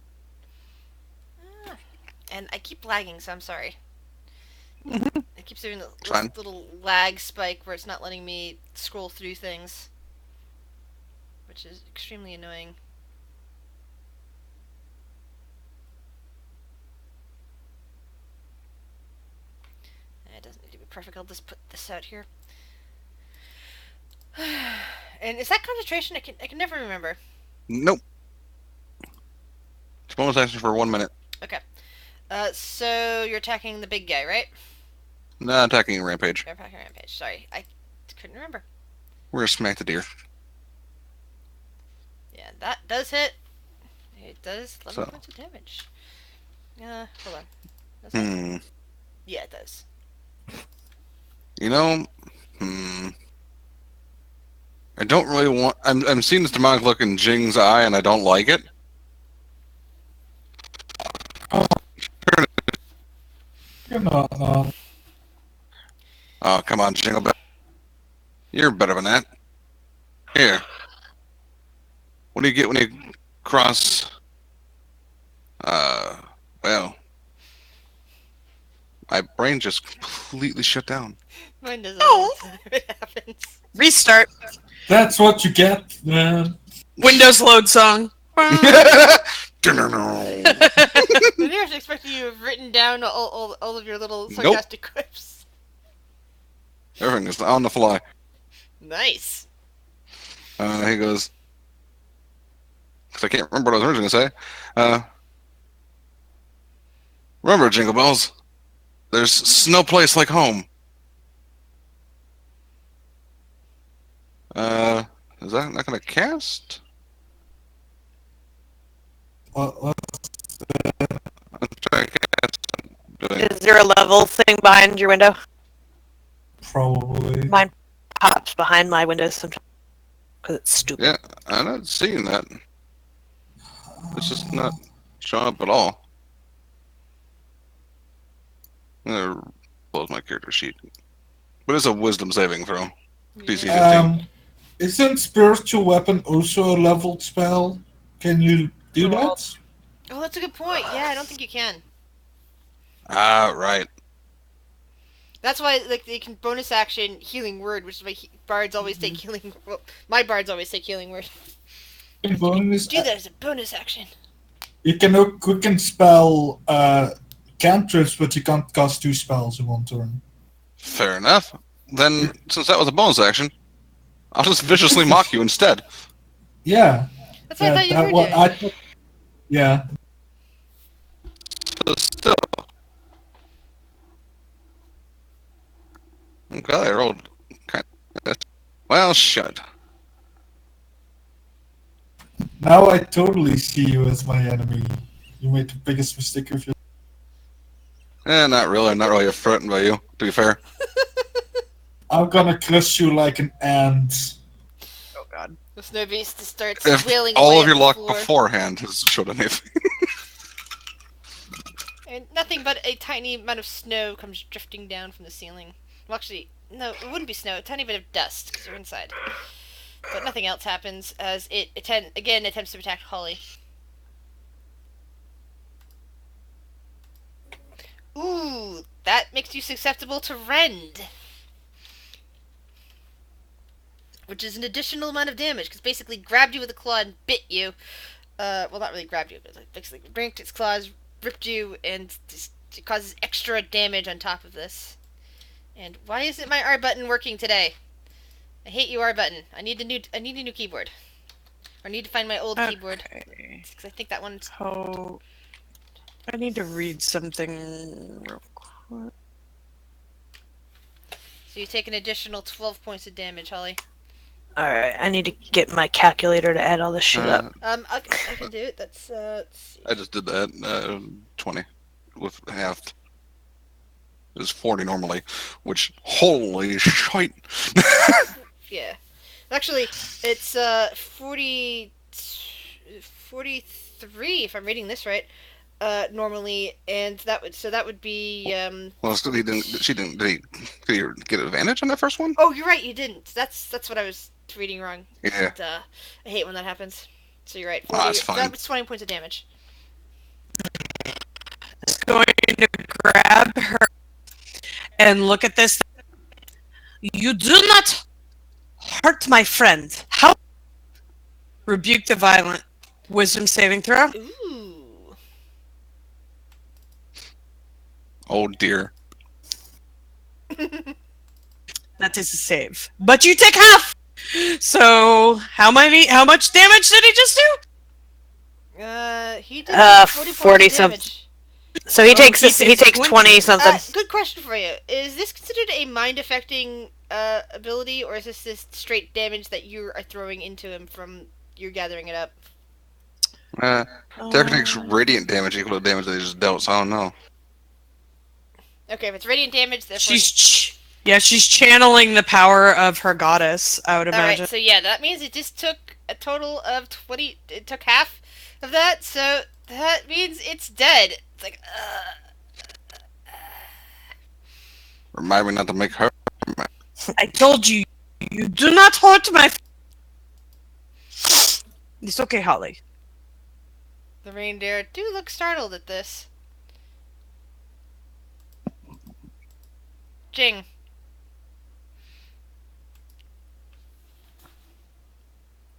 And I keep lagging, so I'm sorry. It keeps doing Fine. this little lag spike where it's not letting me scroll through things, which is extremely annoying. perfect. I'll just put this out here. And is that concentration? I can never remember. Nope. It's bonus action for 1 minute. Okay. So you're attacking the big guy, right? Nah, attacking rampage. You're attacking rampage. Sorry, I couldn't remember. We're gonna smack the deer. Yeah, that does hit. It does 11 So. points of damage. Hold on. Does it? Hmm. Yeah, it does. You know, I don't really want. I'm seeing this demonic look in Jing's eye, and I don't like it. You're not. Oh, come on, Jingle Bell. You're better than that. Here. What do you get when you cross? Well, my brain just completely shut down. Mine doesn't. Oh. It happens. Restart. That's what you get, man. Windows load song. I never expected you to have written down all of your little sarcastic quips. Everything is on the fly. Nice. He goes, because I can't remember what I was originally going to say. Remember, Jingle Bells, there's no place like home. Is that not going to cast? What? I'm trying to cast. Is there a level thing behind your window? Probably. Mine pops behind my windows sometimes because it's stupid. Yeah, I'm not seeing that. It's just not showing up at all. I'm going to close my character sheet. But it's a wisdom saving throw. DC 15. Isn't spiritual weapon also a leveled spell? Can you do that? Oh, that's a good point. Yeah, I don't think you can. Right. That's why, like, they can bonus action healing word, which is why bards always take healing. Well, my bards always take healing word. Bonus, Do that as a bonus action. you can quicken spell cantrips, but you can't cast 2 spells in 1 turn. Fair enough. Then, since that was a bonus action, I'll just viciously mock you instead. Yeah. That's what I thought you were doing. Yeah. But still. Okay, I rolled kind of. Well, shut. Now I totally see you as my enemy. You made the biggest mistake of your Not really. I'm not really threatened by you, to be fair. I'm gonna crush you like an ant. Oh god. The snow beast starts If wailing all away of your at the luck floor. beforehand has showed anything. And nothing but a tiny amount of snow comes drifting down from the ceiling. Well, actually, no, it wouldn't be snow. A tiny bit of dust, because you're inside. But nothing else happens as it again attempts to attack Holly. Ooh, that makes you susceptible to rend. Which is an additional amount of damage, because basically grabbed you with a claw and bit you. Well, not really grabbed you, but like basically ranked its claws, ripped you, and just, it causes extra damage on top of this. And why isn't my R button working today? I hate you, R button. I need a new keyboard. Or I need to find my old keyboard. Because I think that one's... Oh, I need to read something real quick. So you take an additional 12 points of damage, Holly. Alright, I need to get my calculator to add all this shit up. I can do it. That's, let's see. I just did that. 20 with half. It was 40 normally, which, holy shite. Yeah. Actually, it's 43, if I'm reading this right, normally, and that would be, Well, so did he get advantage on that first one? Oh, you're right, you didn't. That's what I was reading wrong. Yeah. And, I hate when that happens. So you're right. 40, Oh, that's fine. That was 20 points of damage. Is going to grab her and look at this. You do not hurt my friend. How? Rebuke the violent. Wisdom saving throw. Ooh. Oh dear. That is a save. But you take half! So, how much damage did he just do? He did 40 points 40 of damage. So he Oh, takes he takes 20 20. something. Good question for you. Is this considered a mind-affecting ability, or is this straight damage that you are throwing into him from you gathering it up? Derek takes radiant damage equal to damage that he just dealt, so I don't know. Okay, if it's radiant damage, therefore... She's channeling the power of her goddess, I would imagine. Alright, so yeah, that means it just took a total of 20... It took half of that, so that means it's dead. It's like, Remind me not to make her. I told you, you do not hurt my... It's okay, Holly. The reindeer do look startled at this. Jing.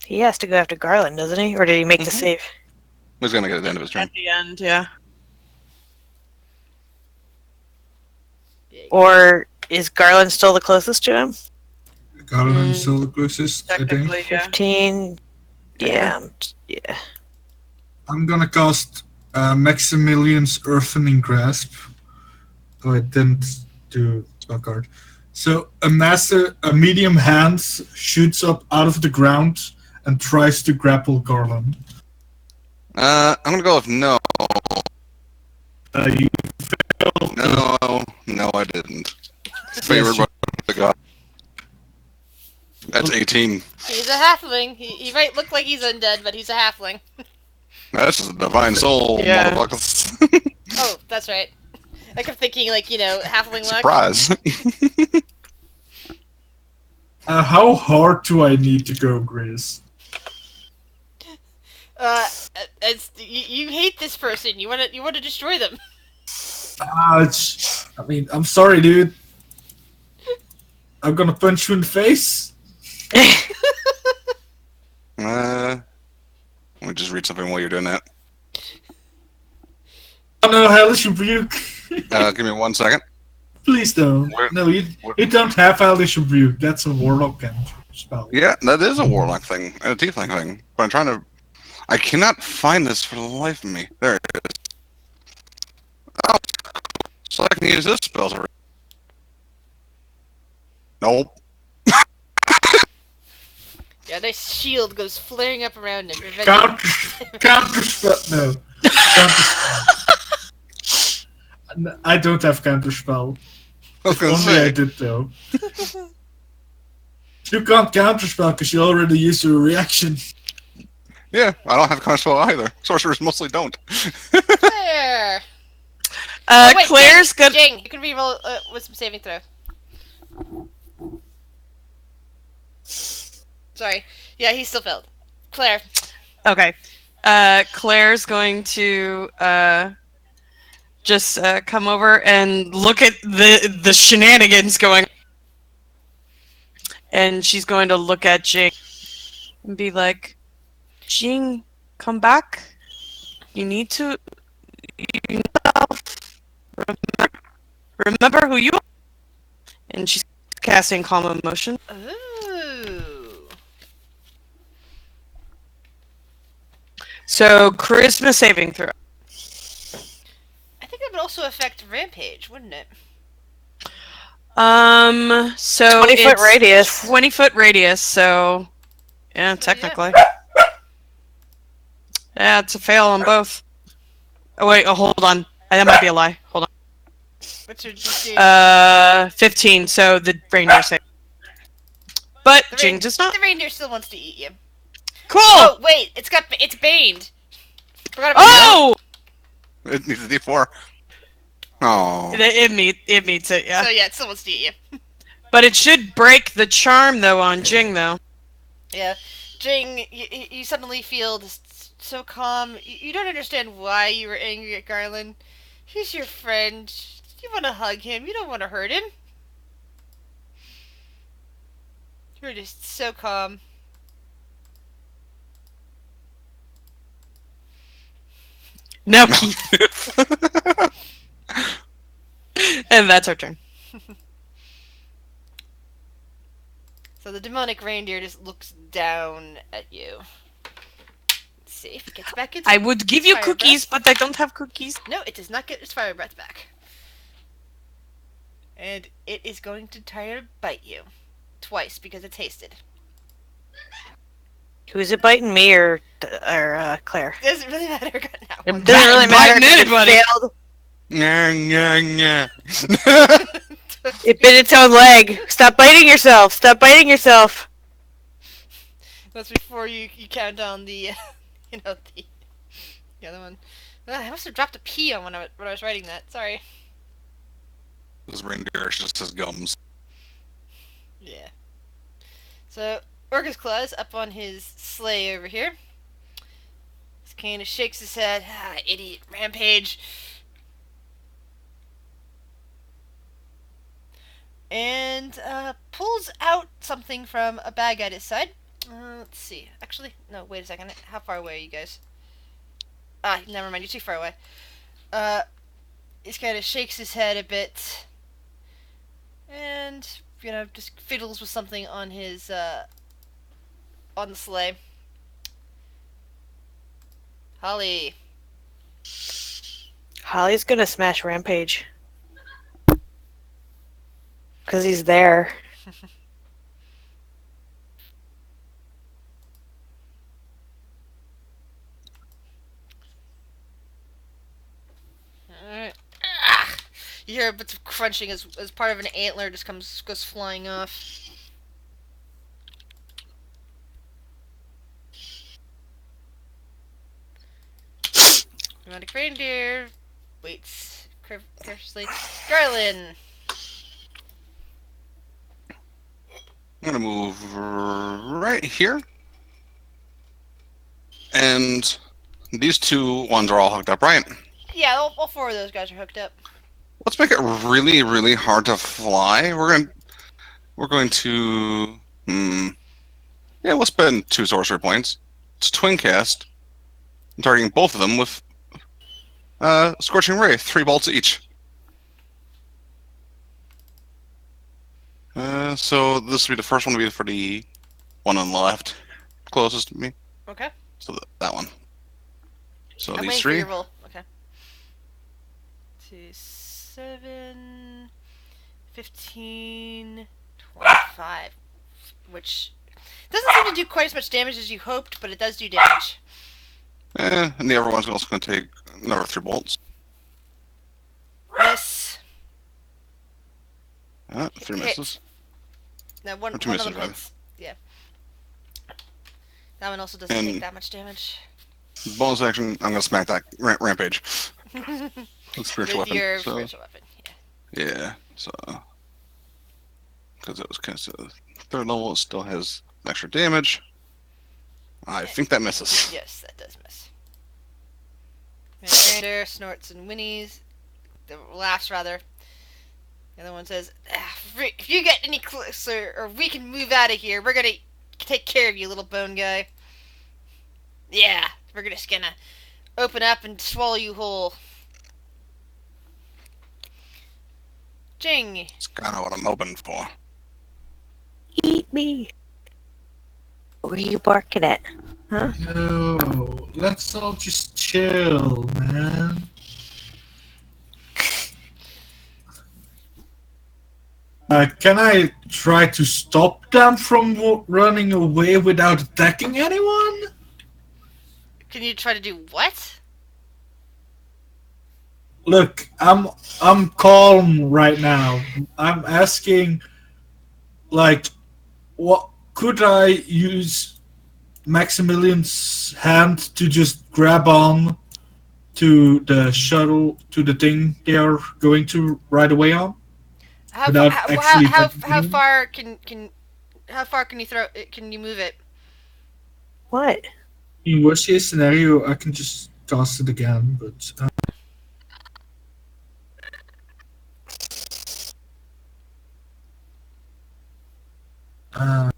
He has to go after Garland, doesn't he? Or did he make the save? He's gonna get at the end of his turn. At the end, yeah. Or is Garland still the closest to him? Garland still the closest, I think. Technically, yeah. 15. Yeah. Yeah. I'm gonna cast Maximilian's Earthening Grasp. Oh, I didn't do a card. So a medium hand shoots up out of the ground and tries to grapple Garland. I'm gonna go with no. You No, I didn't. Favored by the god. That's 18. He's a halfling. He might look like he's undead, but he's a halfling. That's a divine soul, Yeah. motherfuckers. Oh, that's right. I kept thinking, like, halfling luck. Surprise. how hard do I need to go, Grizz? You hate this person. You want to destroy them. I'm sorry, dude. I'm gonna punch you in the face. Let me just read something while you're doing that. Oh no, Hellish Rebuke. Give me 1 second. Please don't. No, you don't have Hellish Rebuke. That's a Warlock spell. Yeah, that is a warlock thing, and a tiefling thing. But I'm trying to... I cannot find this for the life of me. There it is. Oh, so I can use this spell to... Nope. Yeah, this shield goes flaring up around him. Counter spell. No. Counter spell. I don't have counter spell. I was gonna Only say. I did though. You can't counter spell because you already used your reaction. Yeah, I don't have counterspell either. Sorcerers mostly don't. There. Wait, Claire's Jing, gonna... Jing, you can reroll with some saving throw. Sorry. Yeah, he still failed. Claire. Okay. Claire's going to just come over and look at the shenanigans going. And she's going to look at Jing and be like, Jing, come back. You need to remember who you are. And she's casting Calm Emotion. Ooh. So, charisma saving throw. I think that would also affect Rampage, wouldn't it? So 20-foot it's radius. 20-foot radius, so yeah, technically. Yeah, it's a fail on both. Oh wait, hold on. That might be a lie. Hold on. What's your DC? 15, so the reindeer save. But The Jing does not. The reindeer still wants to eat you. Cool! Oh, wait, it's baned. Forgot about Oh! It needs a D4. Oh. It meets it, that. yeah. So yeah, it still wants to eat you. But it should break the charm, though, on Jing, though. Yeah. Jing, you suddenly feel so calm. You don't understand why you were angry at Garland. He's your friend. You want to hug him. You don't want to hurt him. You're just so calm. No, Keith. And that's our turn. demonic reindeer just looks down at you. Let's see if it gets back its I would give you fire cookies, breath. but I don't have cookies. No, it does not get its fire breath back. And it is going to try to bite you. Twice, because it tasted. Who's it biting, me or Claire? It doesn't really matter right now. It doesn't really matter. biting 'Cause anybody. It failed. Yeah, yeah, yeah. It bit its own leg. Stop biting yourself. Stop biting yourself. That's before you count on the, the other one. I must have dropped a P on when I was writing that. Sorry. This reindeer just says gums. Yeah. So, Orcus Claus up on his sleigh over here. He kind of shakes his head. Ah, idiot. Rampage. And pulls out something from a bag at his side. Let's see. Actually, no, wait a second. How far away are you guys? Ah, never mind. You're too far away. He kind of shakes his head a bit. And, just fiddles with something on his, on the sleigh. Holly. Holly's gonna smash Rampage. Because he's there. Alright. Ah! You hear a bit of crunching as part of an antler just goes flying off. Dramatic reindeer waits cautiously. Garland. I'm gonna move right here. And these two ones are all hooked up, right? Yeah, all four of those guys are hooked up. Let's make it really, really hard to fly. We're going to we'll spend 2 sorcery points. It's twin cast. I'm targeting both of them with Scorching Ray, 3 bolts each. So this will be the first one to be for the one on the left, closest to me. Okay. So that one. So I'm these waiting for 3. your roll. Okay. 2, 7, 15, 25. Which doesn't seem to do quite as much damage as you hoped, but it does do damage. And the other one's also going to take another 3 bolts. Miss. 3 misses. No, one Or 2 of misses, them rather. hits. Yeah. That one also doesn't And- take that much damage. Bonus action, I'm going to smack that Rampage. With spiritual With weapon. your so, spiritual weapon. Yeah. yeah, so because it was cast at 3rd level, it still has extra damage. I think that misses. Yes, that does miss. Raider snorts and whinnies. Laughs, rather. The other one says, if you get any closer, or we can move out of here, we're gonna take care of you, little bone guy. Yeah, we're just gonna open up and swallow you whole. Jing. It's kind of what I'm hoping for. Eat me. What are you barking at? Yo, let's all just chill, man. Can I try to stop them from running away without attacking anyone? Can you try to do what? Look, I'm calm right now. I'm asking, like, what could I use Maximilian's hand to just grab on to the shuttle, to the thing they are going to right away on? How Without actually how touching far how far can you throw? Can you move it? What? In worst case scenario, I can just toss it again, but uh,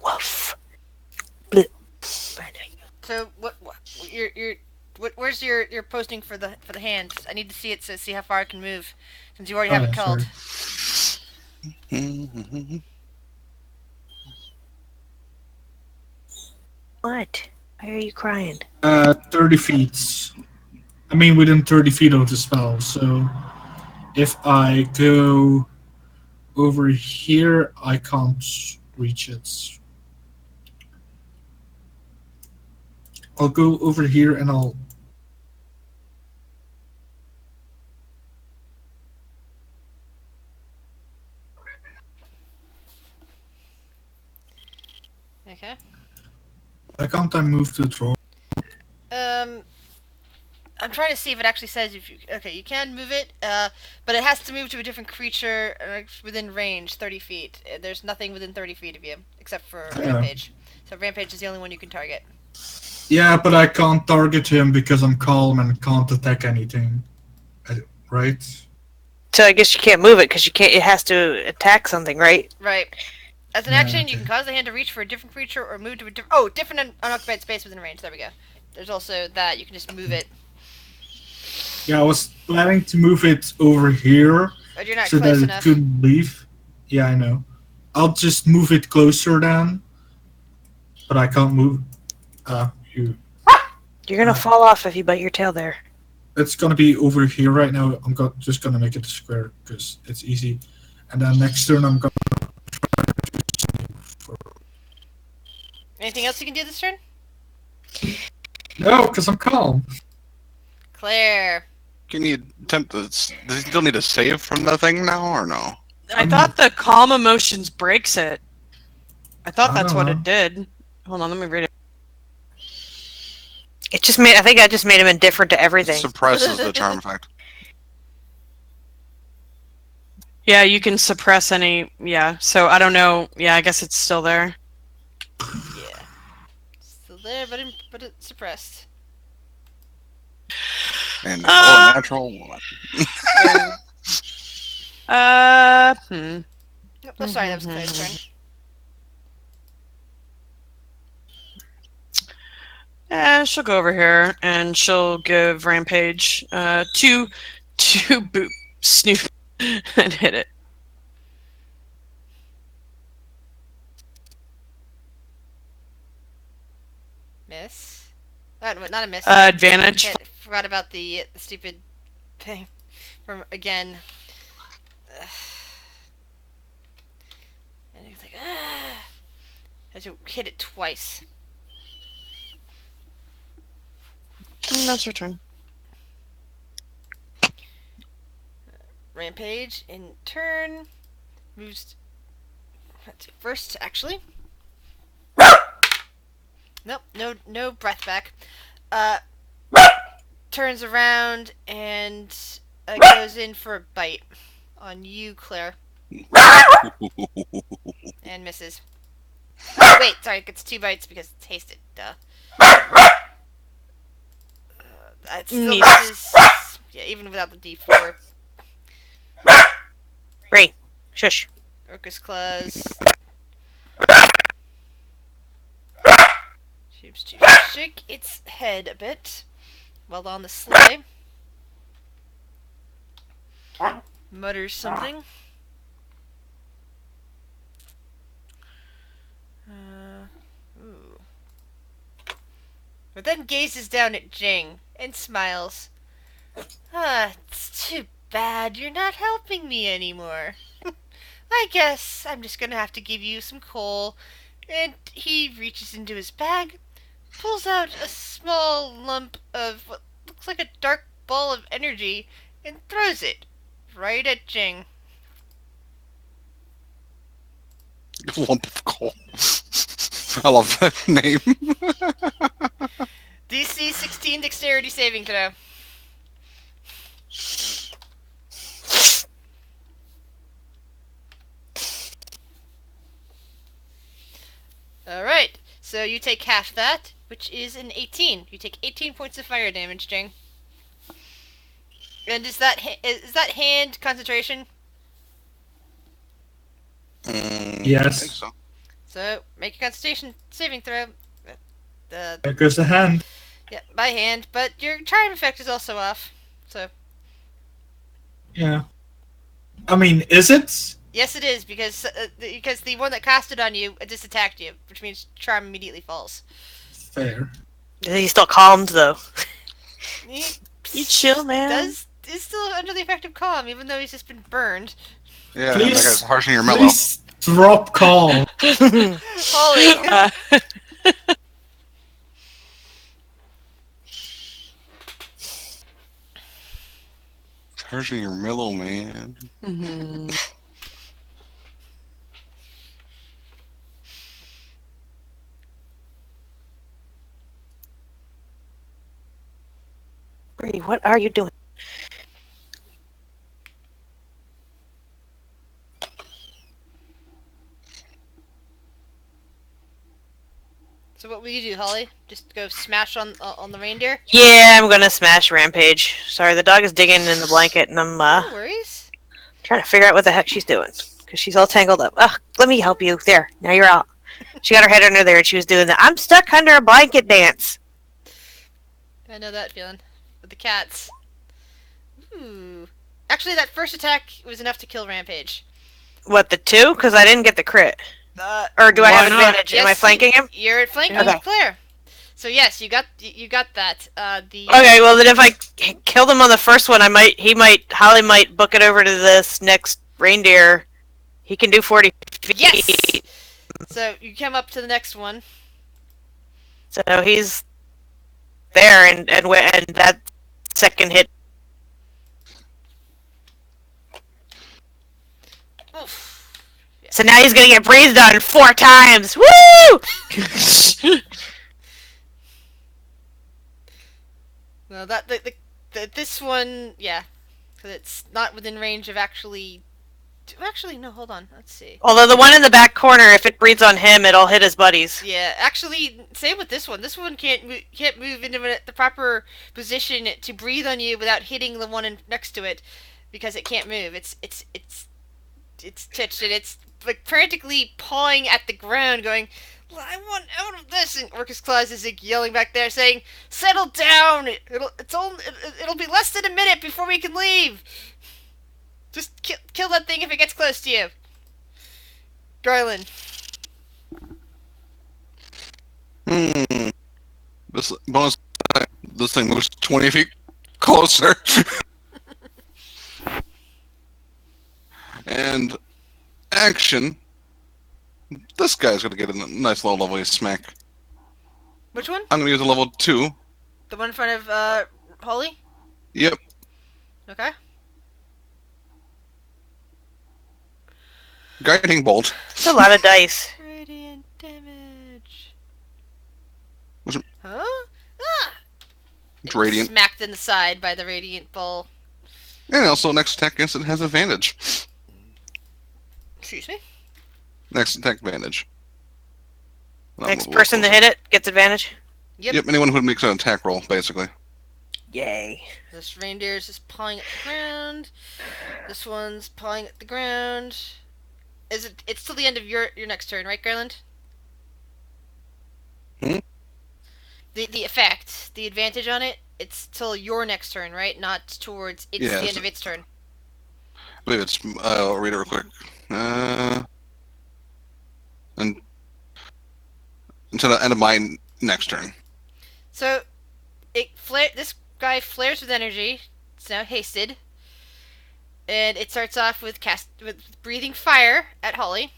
Woof. Blip. So what you're where's where's your posting for the hand? I need to see it to see how far it can move, since you already Oh, have it yeah, called. What? Why are you crying? 30 feet. I mean, within 30 feet of the spell. So if I go over here, I can't reach it. I'll go over here and I'll. Okay. Why can't I move to the drawer? I'm trying to see if it actually says if you. Okay, you can move it, but it has to move to a different creature within range, 30 feet. There's nothing within 30 feet of you except for Rampage. So Rampage is the only one you can target. Yeah, but I can't target him because I'm calm and can't attack anything. Right? So I guess you can't move it because you can't. It has to attack something, right? Right. As an Yeah, action, you okay. can cause the hand to reach for a different creature or move to a different unoccupied space within range. There we go. There's also that you can just move it. Yeah, I was planning to move it over here But you're not so close that enough. it couldn't leave. Yeah, I know. I'll just move it closer then. But I can't move. You. You're gonna fall off if you bite your tail there. It's gonna be over here right now. I'm just gonna make it a square because it's easy. And then next turn I'm gonna try to sneak for. Anything else you can do this turn? No, because I'm calm. Claire. Can you attempt this? Does he still need a save from the thing now, or no? I thought the calm emotions breaks it. I thought I that's don't what know. it did. Hold on, let me read it. It just made. I think I just made him indifferent to everything. Suppresses the charm effect. Yeah, you can suppress any. Yeah, so I don't know. Yeah, I guess it's still there. Yeah. Still there, but it's suppressed. And Uh, natural one. Nope, oh, sorry, that was Claire's turn. Yeah, she'll go over here and she'll give Rampage two boot snoop and hit it. Miss. Not a miss. Advantage. Hit. Forgot about the stupid thing from again. And he's like, ah. Had to hit it twice. That's your turn. Rampage in turn moves. Let's see, first, actually. Nope, no breath back. Turns around and goes in for a bite on you, Claire, and misses. Wait, sorry, it gets 2 bites because it's hasted. Duh. It still misses. Yeah, even without the D4. Ray, shush. Orcus claws. Seems to shake its head a bit while on the sleigh. Mutters something. Ooh. But then gazes down at Jing and smiles. Ah, it's too bad you're not helping me anymore. I guess I'm just gonna have to give you some coal. And he reaches into his bag, pulls out a small lump of what looks like a dark ball of energy, and throws it right at Jing. Lump of coal. I love that name. DC 16 dexterity saving throw. Alright, so you take half that, which is an 18. You take 18 points of fire damage, Jing. And is that hand concentration? Yes. I think so. So, make a concentration saving throw. There goes the hand. Yeah, by hand, but your charm effect is also off. So Yeah. I mean, is it? yes, it is because the one that cast it on you just attacked you, which means charm immediately falls. Fair. He's still calmed though. He You chill, man. is still under the effect of calm, even though he's just been burned. Yeah, that guy's harshing your mellow. Please drop call. Holy. Harshing your mellow, man. Mhm. Bree, what are you doing? So what will you do, Holly? Just go smash on the reindeer? Yeah, I'm gonna smash Rampage. Sorry, the dog is digging in the blanket, and I'm No worries. trying to figure out what the heck she's doing because she's all tangled up. Ugh, let me help you. There, now you're out. She got her head under there, and she was doing the "I'm stuck under a blanket" dance. I know that feeling. With the cats. Ooh. Actually, that first attack was enough to kill Rampage. What, the 2? Because I didn't get the crit. Uh, Or do I Why have not? advantage? Am I flanking him? You're flanking Okay. Claire. So yes, you got that. Okay, well then if I killed him on the first one, Holly might book it over to this next reindeer. He can do 40 feet. Yes! So you come up to the next one. So he's there, and that second hit. Oof. So now he's gonna get breathed on 4 times. Woo! No, this one, yeah, because it's not within range of actually. Actually, no. Hold on. Let's see. Although the one in the back corner, if it breathes on him, it'll hit his buddies. Yeah, actually, same with this one. This one can't move into the proper position to breathe on you without hitting the one next to it, because it can't move. It's titched and it's like frantically pawing at the ground, going, "I want out of this!" And Orcus Claus is like yelling back there, saying, "Settle down! It'll be less than a minute before we can leave. Just kill that thing if it gets close to you." Garland. This bonus, this thing moves 20 feet closer. And action. This guy's gonna get a nice low level smack. Which one? I'm gonna use a level 2. The one in front of Holly? Yep. Okay. Guiding bolt. It's a lot of dice. Radiant damage. Was it- Huh? Ah! It's radiant. Smacked in the side by the radiant ball. And also, next attack against it has advantage. Excuse me? Next attack advantage. Next person to hit it gets advantage. Yep. Anyone who makes an attack roll, basically. Yay. This reindeer is just pawing at the ground. This one's pawing at the ground. It's till the end of your next turn, right, Garland? Hmm? The effect, the advantage on it, it's till your next turn, right? Not towards the end of its turn. I believe it's. I'll read it real quick. And until the end of my next turn. So, this guy flares with energy. It's now hasted, and it starts off with breathing fire at Holly.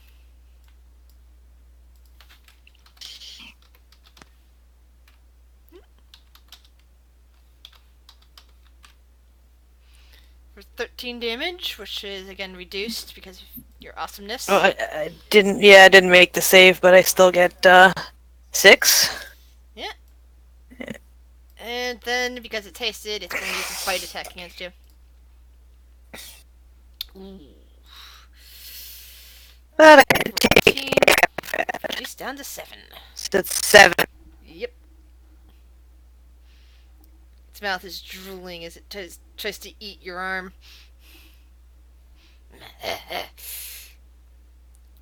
For 13 damage, which is again reduced because of your awesomeness. Oh, I didn't make the save, but I still get 6. And then, because it's hasted, it's going to use a bite attack against you. Ooh. But I can take 14. Reduced down to 7. so it's 7. Yep. Its mouth is drooling as it tries to eat your arm.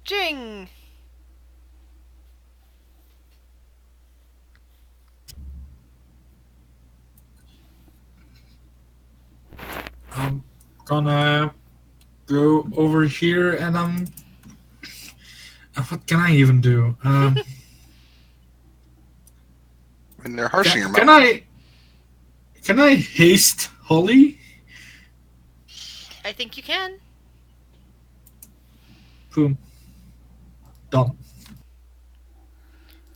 Jing! I'm gonna go over here and what can I even do? And they're harshing your Can mouth. I haste Holly? I think you can. Boom. Done.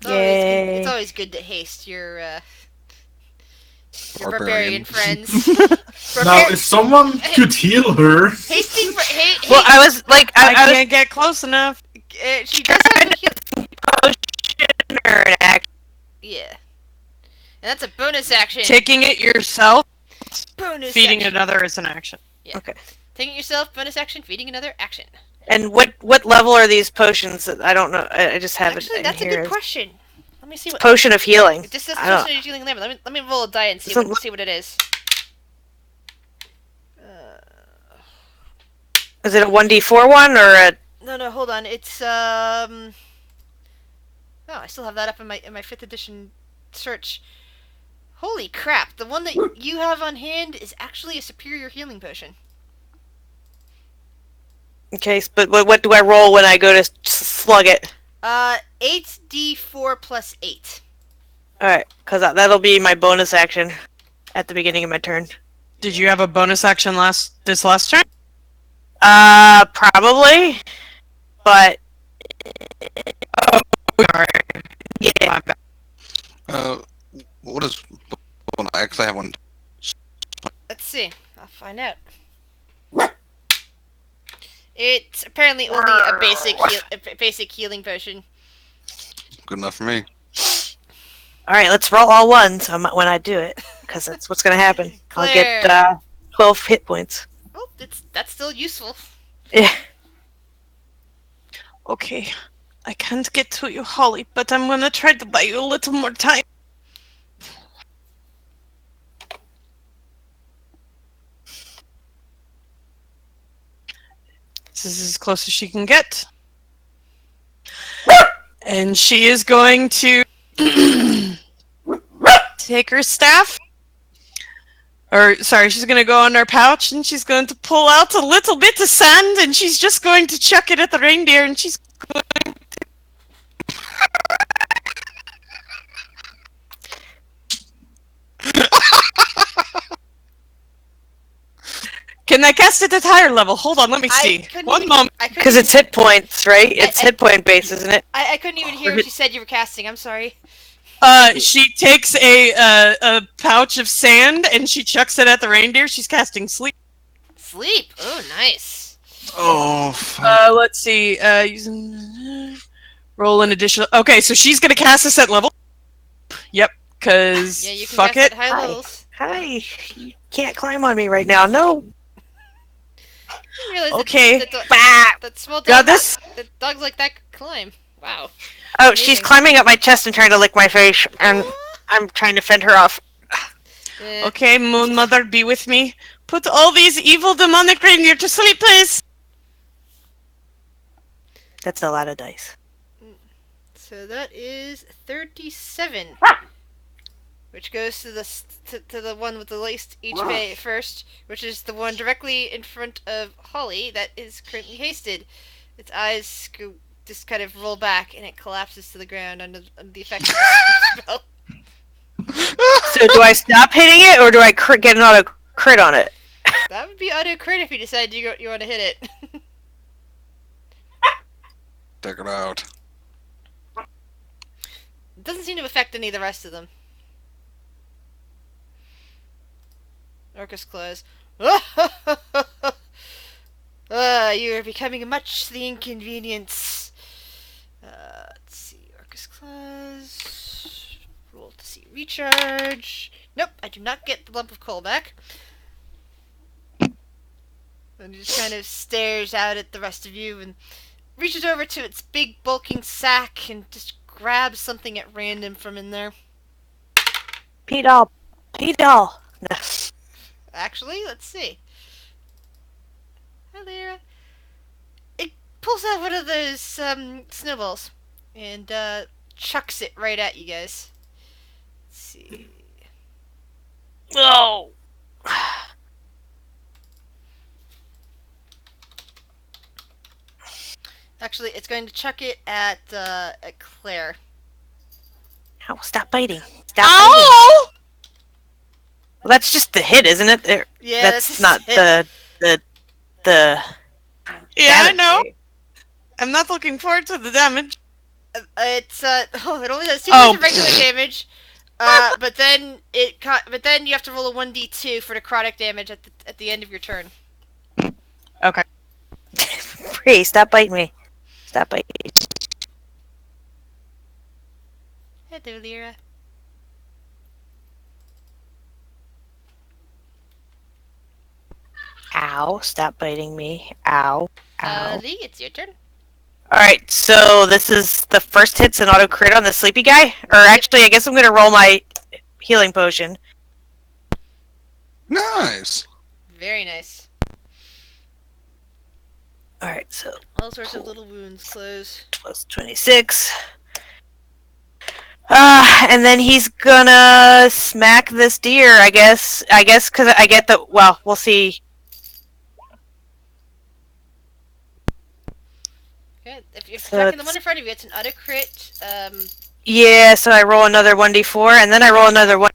It's Yay. always good to haste your Barbarian. barbarian friends. Now, if someone could heal her, Hasting for Well, I was like, I I was can't get close enough. she does have a heal. potion or an action. Yeah, and that's a bonus action. Taking it yourself, bonus feeding action. another is an action. Yeah. Okay. Taking it yourself, bonus action. Feeding another action. And what level are these potions? That I don't know. I just have Actually, it. that's a here. good question. Let me see what. Potion of healing. It just says I don't- potion of healing limit. Let me roll a die and see Doesn't what it is. Is it a 1d4 one or a? No, hold on. It's Oh, I still have that up in my 5th edition search. Holy crap! The one that you have on hand is actually a superior healing potion. Okay, but what do I roll when I go to slug it? 8d4 plus 8. All right, because that'll be my bonus action at the beginning of my turn. Did you have a bonus action this last turn? Probably, but yeah. What is? I actually have one. Let's see. I'll find out. It's apparently only a basic healing potion. Good enough for me. All right, let's roll all ones when I do it, because that's what's gonna happen. I'll get 12 hit points. Oh, that's still useful. Yeah. Okay. I can't get to you, Holly, but I'm gonna try to buy you a little more time. This is as close as she can get. And she is going to take her staff. Or, sorry, she's going to go in her pouch and she's going to pull out a little bit of sand and she's just going to chuck it at the reindeer and she's going Can I cast it at higher level? Hold on, let me see. One moment. Because it's hit points, right? It's hit point based, isn't it? I couldn't even hear what you said you were casting. I'm sorry. She takes a pouch of sand and she chucks it at the reindeer. She's casting sleep. Sleep. Oh, nice. Oh, fuck. Let's see. Using roll an additional. Okay, so she's gonna cast this at level. Yep, because Yeah, you can fuck cast it. at high levels. Hi, you can't climb on me right now. No. I didn't realize Okay. that small dog. Got this. That dogs like that could climb. Wow. Oh, Amazing. she's climbing up my chest and trying to lick my face, and I'm trying to fend her off. Okay, Moon Mother, be with me. Put all these evil demonic reindeer to sleep, please. That's a lot of dice. So that is 37, which goes to the one with the least HP first, which is the one directly in front of Holly that is currently hasted. Its eyes just kind of roll back and it collapses to the ground under the effect of the spell. So do I stop hitting it, or do I get an auto crit on it? That would be auto crit if you decide you want to hit it. Take it out. It doesn't seem to affect any of the rest of them. Orcus claws. You are becoming much the inconvenience. Let's see. Orcus claws. Roll to see recharge. Nope, I do not get the lump of coal back. And it just kind of stares out at the rest of you and reaches over to its big bulking sack and just grabs something at random from in there. P-doll. P-doll. No. Actually, let's see. Hi, Lyra. It pulls out one of those snowballs and chucks it right at you guys. Let's see. Oh. Actually, it's going to chuck it at Claire. Ow, stop biting. Stop biting. Ow! Well, that's just the hit, isn't it? There, Yeah, that's that's not hit. the Yeah, I damage know. rate. I'm not looking forward to the damage. It's it only does 2 Oh. points of regular damage. But then you have to roll a 1d2 for necrotic damage at the end of your turn. Okay. Bree, stop biting me. Stop biting me. Hello, Lyra. Ow, stop biting me. Ow. Ow. Lee, it's your turn. Alright, so this is the first hit's an auto crit on the sleepy guy? Or actually, I guess I'm gonna roll my healing potion. Nice. Very nice. Alright, so All sorts of little wounds close. plus 26. And then he's gonna smack this deer, I guess. Because I get the. Well, we'll see. Okay, if you're So attacking the it's- one in front of you, it's an auto crit. Yeah, so I roll another 1d4, and then I roll another one.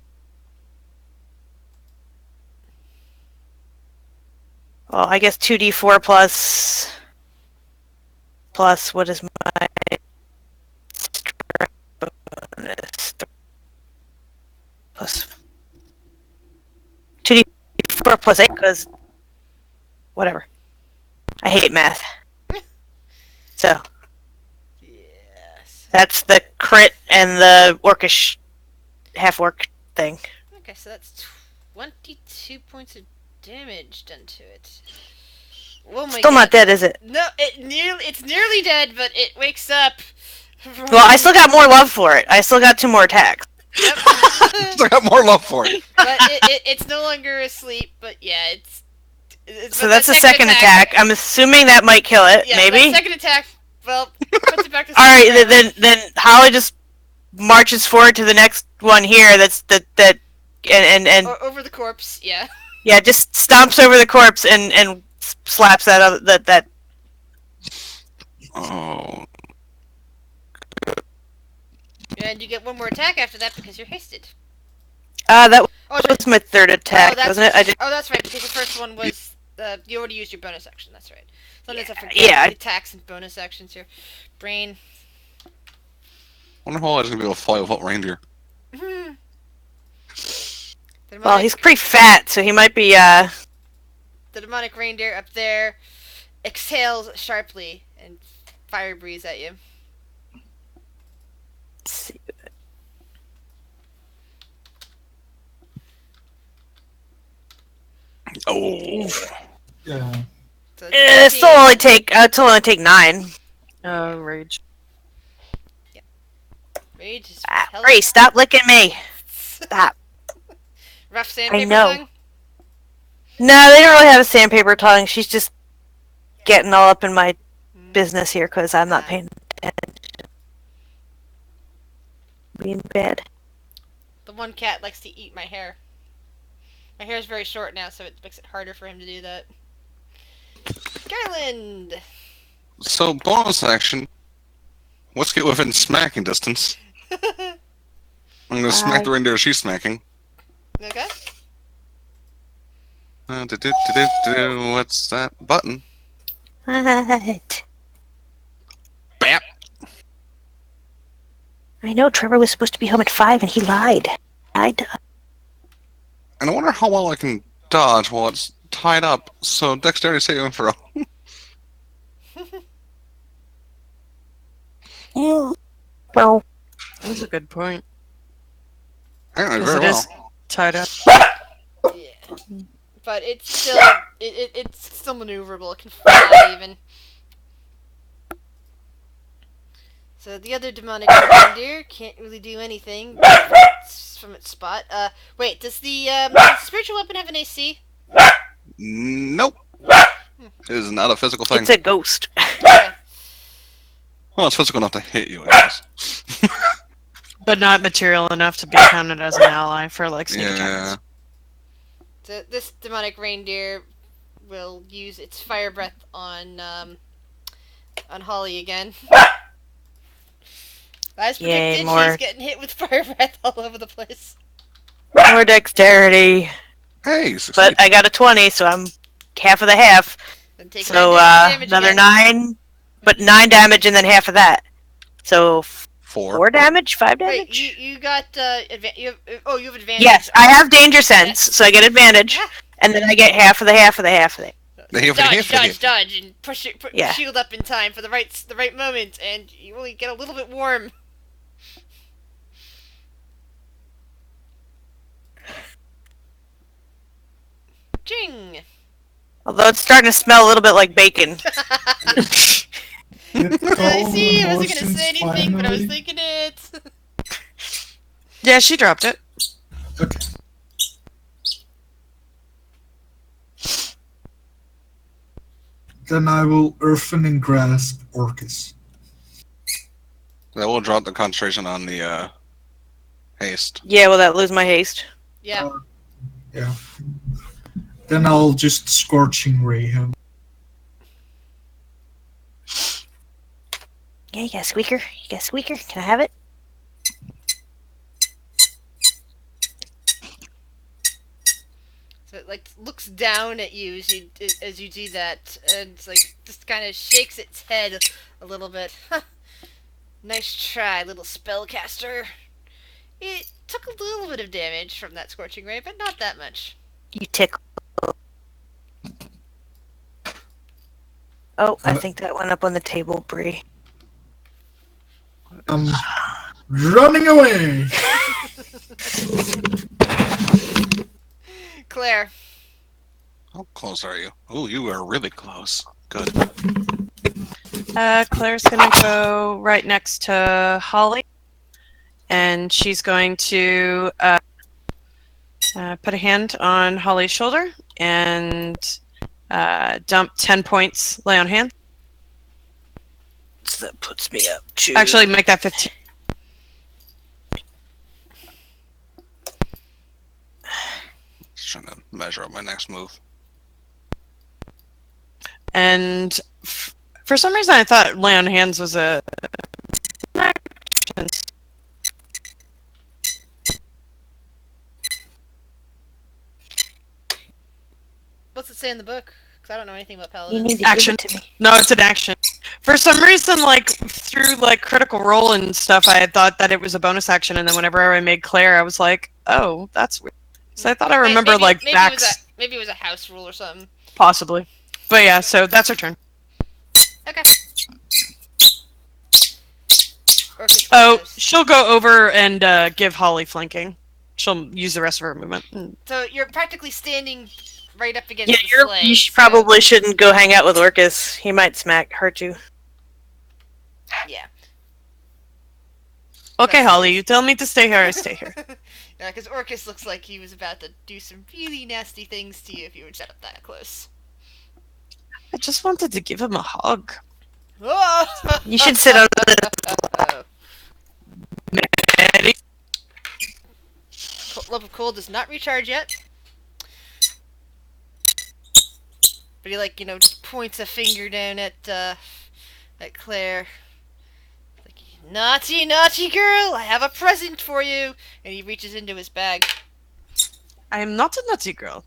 Well, I guess 2d4 plus. Plus, what is my. Bonus? Plus. 2d4 plus 8, because. Whatever. I hate math. So, Yes. that's the crit and the orcish half-orc thing. Okay, so that's 22 points of damage done to it. Oh my Still god. not dead, is it? No, it's nearly dead, but it wakes up. Well, I still got more love for it. I still got 2 more attacks. Yep. Still got more love for it. But it's no longer asleep. But yeah, it's So but that's the that second attack. I'm assuming that might kill it, Yeah, maybe? that second attack. Well, puts it back to Alright, sleep. then Holly just marches forward to the next one here that's and Over the corpse. Yeah. yeah, just stomps over the corpse and slaps that Oh. And you get one more attack after that because you're hasted. that Oh, was my third attack, wasn't it? I did. Oh, that's right. Because the first one was you already used your bonus action. That's right. Sometimes I forget yeah. the attacks and bonus actions here. Brain. Wonder how I was gonna be able to fly without reindeer. Well, he's pretty fat, so he might be The demonic reindeer up there exhales sharply and fire breathes at you. let's see. Oh. Yeah. So It'll only take 9. Rage. Rage is Bree, stop licking me. Stop. Rough sandpaper know. tongue? No, they don't really have a sandpaper tongue. She's just getting all up in my business here because I'm not paying attention. Being bad. The one cat likes to eat my hair. My hair is very short now, so it makes it harder for him to do that. Garland! So bonus action. Let's get within smacking distance. I'm gonna smack the reindeer she's smacking. Okay. What's that button? What? Bap. I know Trevor was supposed to be home at 5 and he lied. And I wonder how well I can dodge while it's tied up. So dexterity saving throw. Well, That's a good point. Apparently Because very it well. is tied up. Yeah. But it's still it's still maneuverable. It can fly even. So the other demonic reindeer can't really do anything from its spot. Wait, does the spiritual weapon have an AC? Nope. It is not a physical thing. it's a ghost. Okay. Well, it's physical enough to hit you, I guess. But not material enough to be counted as an ally for like sneak Yeah. attacks. So this demonic reindeer will use its fire breath on on Holly again. As Yay, predicted, more- she's getting hit with fire breath all over the place. More dexterity. Hey, succeed. But I got a 20, so I'm half of the half. Then take So 9 damage another again. 9, but 9 damage and then half of that. So 4 damage, 5 damage. Wait, you got you have advantage. Yes, I have danger sense, so I get advantage, Yeah. and then I get half of the half of the half of it. They have to Dodge, hit for dodge, hit. dodge, and push it, put Yeah. your shield up in time for the right moment, and you only get a little bit warm. Jing! Although it's starting to smell a little bit like bacon. I see. I wasn't gonna say anything, but I was thinking it. Yeah, she dropped it. Okay. Then I will earthen and grasp Orcus. That will drop the concentration on the haste. Yeah, will that lose my haste? Yeah. Yeah. Then I'll just scorching ray him. Yeah, you got a squeaker? You got a squeaker? Can I have it? So it like looks down at you as you do that, and it's like just kind of shakes its head a little bit. Nice try, little spellcaster. It took a little bit of damage from that scorching ray, but not that much. You tickle. Oh, I think that went up on the table, Bree. I'm running away! Claire. How close are you? Oh, you are really close. Good. Claire's gonna go right next to Holly, and she's going to put a hand on Holly's shoulder and dump 10 points lay on hand. So that puts me up to... Actually, make that 15. Just trying to measure up my next move. And for some reason, I thought lay on hands was a action. What's it say in the book? Because I don't know anything about You paladins. need to Action. give it to me. No, it's an action. For some reason, like through like Critical Role and stuff, I had thought that it was a bonus action, and then whenever I made Claire, I was like, "Oh, that's weird." So I thought I remember like backs, Maybe it was a house rule or something. possibly. But yeah, so that's her turn. Okay. Orcus Oh, goes. she'll go over and give Holly flanking. She'll use the rest of her movement. So you're practically standing right up against Yeah, the sleigh. you so- probably shouldn't go hang out with Orcus. He might hurt you. Yeah. Okay, Holly, you tell me to stay here, I stay here. Yeah, because Orcus looks like he was about to do some really nasty things to you if you were set up that close. I just wanted to give him a hug. Oh! You should sit on the... Love of Cold does not recharge yet. But he, like, just points a finger down at Claire. Like, naughty, naughty girl, I have a present for you! And he reaches into his bag. I am not a naughty girl.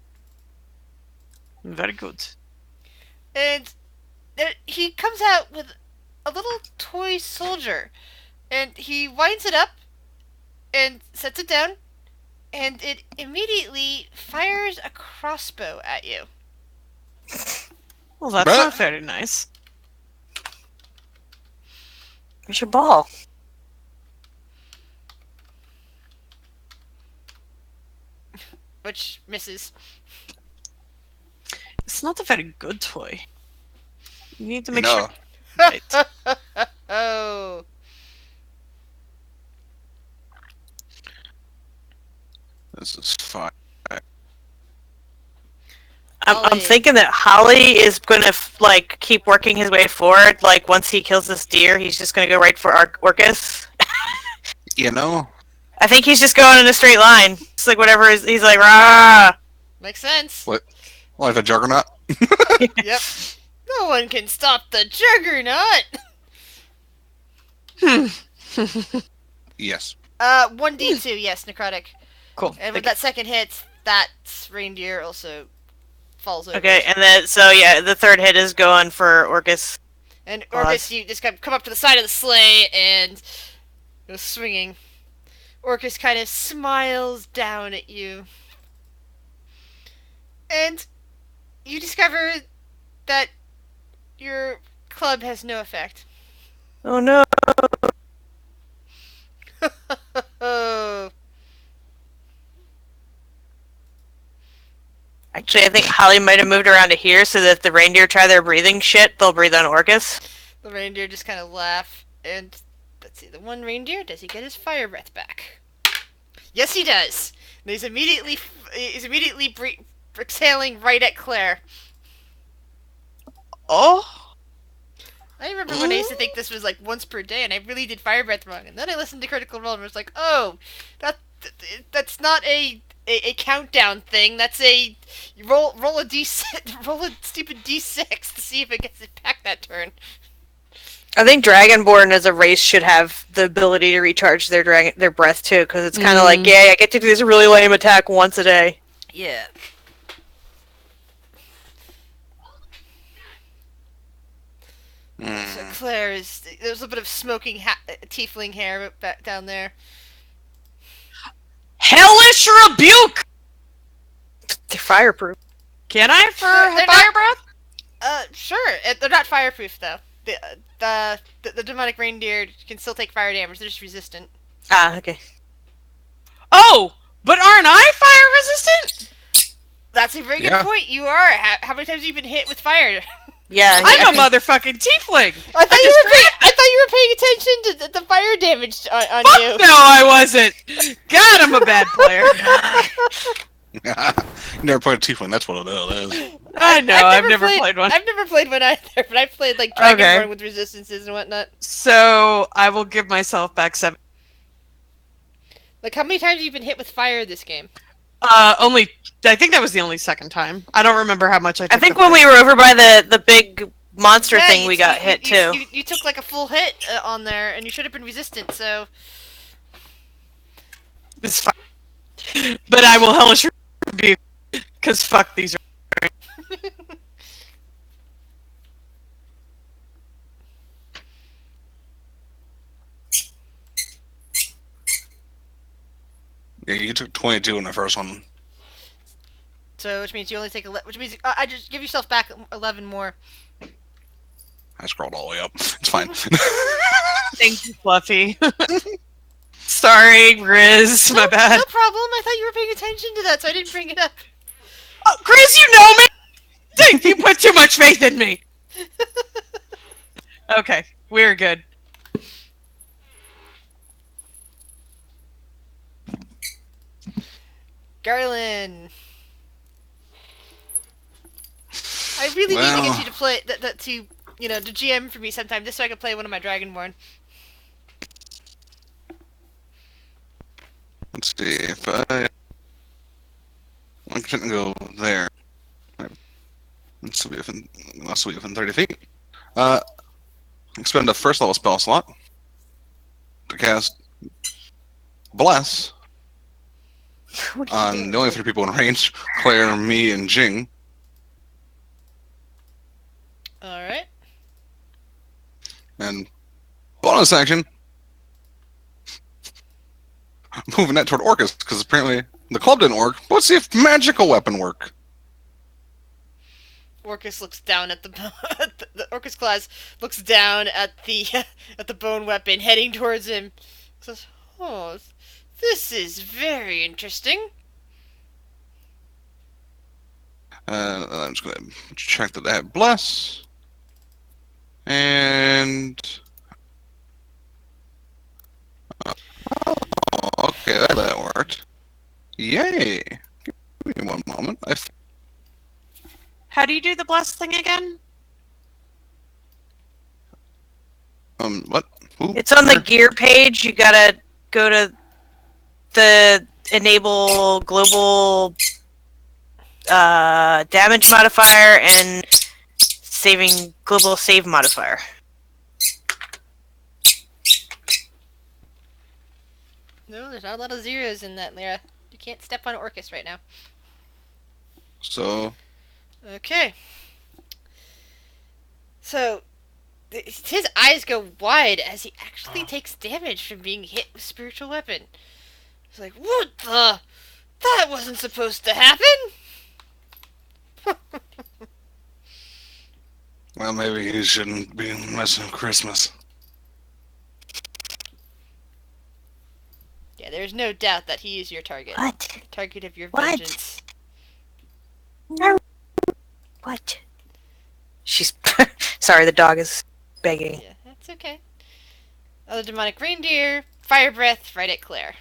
I'm very good. And he comes out with a little toy soldier. And he winds it up and sets it down. And it immediately fires a crossbow at you. Well, that's Bruh. not very nice. Where's your ball? Which misses. It's not a very good toy. You need to You make know, sure. Right. Oh. this is fine. I'm Holly. thinking that Holly is gonna like keep working his way forward. Like once he kills this deer, he's just gonna go right for Orcus. You know, I think he's just going in a straight line. It's like whatever he's like, rah. Makes sense. like a juggernaut. Yep. No one can stop the juggernaut! Yes. 1d2, yes, necrotic. Cool. And with that second hit, that reindeer also falls over. Okay, and then so yeah, the third hit is going for Orcus. And Orcus, you just come up to the side of the sleigh and go swinging. Orcus kind of smiles down at you. And you discover that your club has no effect. Oh no! Actually, I think Holly might have moved around to here so that if the reindeer try their breathing shit, they'll breathe on Orcus. The reindeer just kind of laugh, and let's see, the one reindeer, does he get his fire breath back? Yes, he does. And he's immediately exhaling right at Claire. Oh? I remember when I used to think this was like once per day, and I really did fire breath wrong. And then I listened to Critical Role and was like, oh, that's not a countdown thing. That's a roll a d6, roll a stupid d6 to see if it gets it back that turn. I think Dragonborn as a race should have the ability to recharge their breath too, because it's kind of like, yeah, I get to do this really lame attack once a day. Yeah. So Claire there's a bit of smoking tiefling hair back down there. Hellish rebuke! They're fireproof. Can I for They're fire breath? Sure. They're not fireproof though. The demonic reindeer can still take fire damage. They're just resistant. Ah, okay. Oh! But aren't I fire resistant? That's a very good Yeah. point. You are. How many times have you been hit with fire? Yeah, I'm a motherfucking tiefling! I thought you were paying attention to the fire damage on Fuck you. no, I wasn't! God, I'm a bad player. You never played a tiefling, that's what it is. I know, I've never played one. I've never played one either, but I've played like Dragonborn Okay. with resistances and whatnot. So, I will give myself back 7. Like, how many times have you been hit with fire this game? Only, I think that was the only second time. I don't remember how much I took. I think when we were over by the big monster thing, we got hit too. You took like a full hit on there, and you should have been resistant, so... It's fine. But I will hellish rebuke, because fuck these are... Yeah, you took 22 in the first one. So, which means you only take 11, which means I just give yourself back 11 more. I scrolled all the way up. It's fine. Thank you, Fluffy. Sorry, Riz, my bad. No problem, I thought you were paying attention to that, so I didn't bring it up. Oh, Chris, you know me! Think you put too much faith in me! Okay, we're good. Garland! I really need to get you to play, to GM for me sometime, just so I can play one of my Dragonborn. Let's see if I shouldn't go there. Let's be within 30 feet. Expend a first level spell slot to cast Bless on the only 3 people in range: Claire, me, and Jing. Alright. And bonus action, moving that toward Orcus, because apparently the club didn't work. But let's see if magical weapon work. Orcus looks down at the Orcus class looks down at the bone weapon heading towards him. Says, "Oh, this is very interesting." I'm just going to check that I have Bless. And... okay, that worked. Yay! Give me one moment. How do you do the bless thing again? What? Ooh. It's on the gear page. You gotta go to the enable global damage modifier and saving global save modifier. No, there's not a lot of zeros in that, Lyra. You can't step on Orcus right now. So Okay. So, his eyes go wide as he actually takes damage from being hit with spiritual weapon. He's like, what the? That wasn't supposed to happen! well, maybe he shouldn't be messing with Christmas. Yeah, there's no doubt that he is your target. What? Target of your What? vengeance. No. What? She's sorry. The dog is begging. Yeah, that's okay. Other demonic reindeer, fire breath, right at Claire.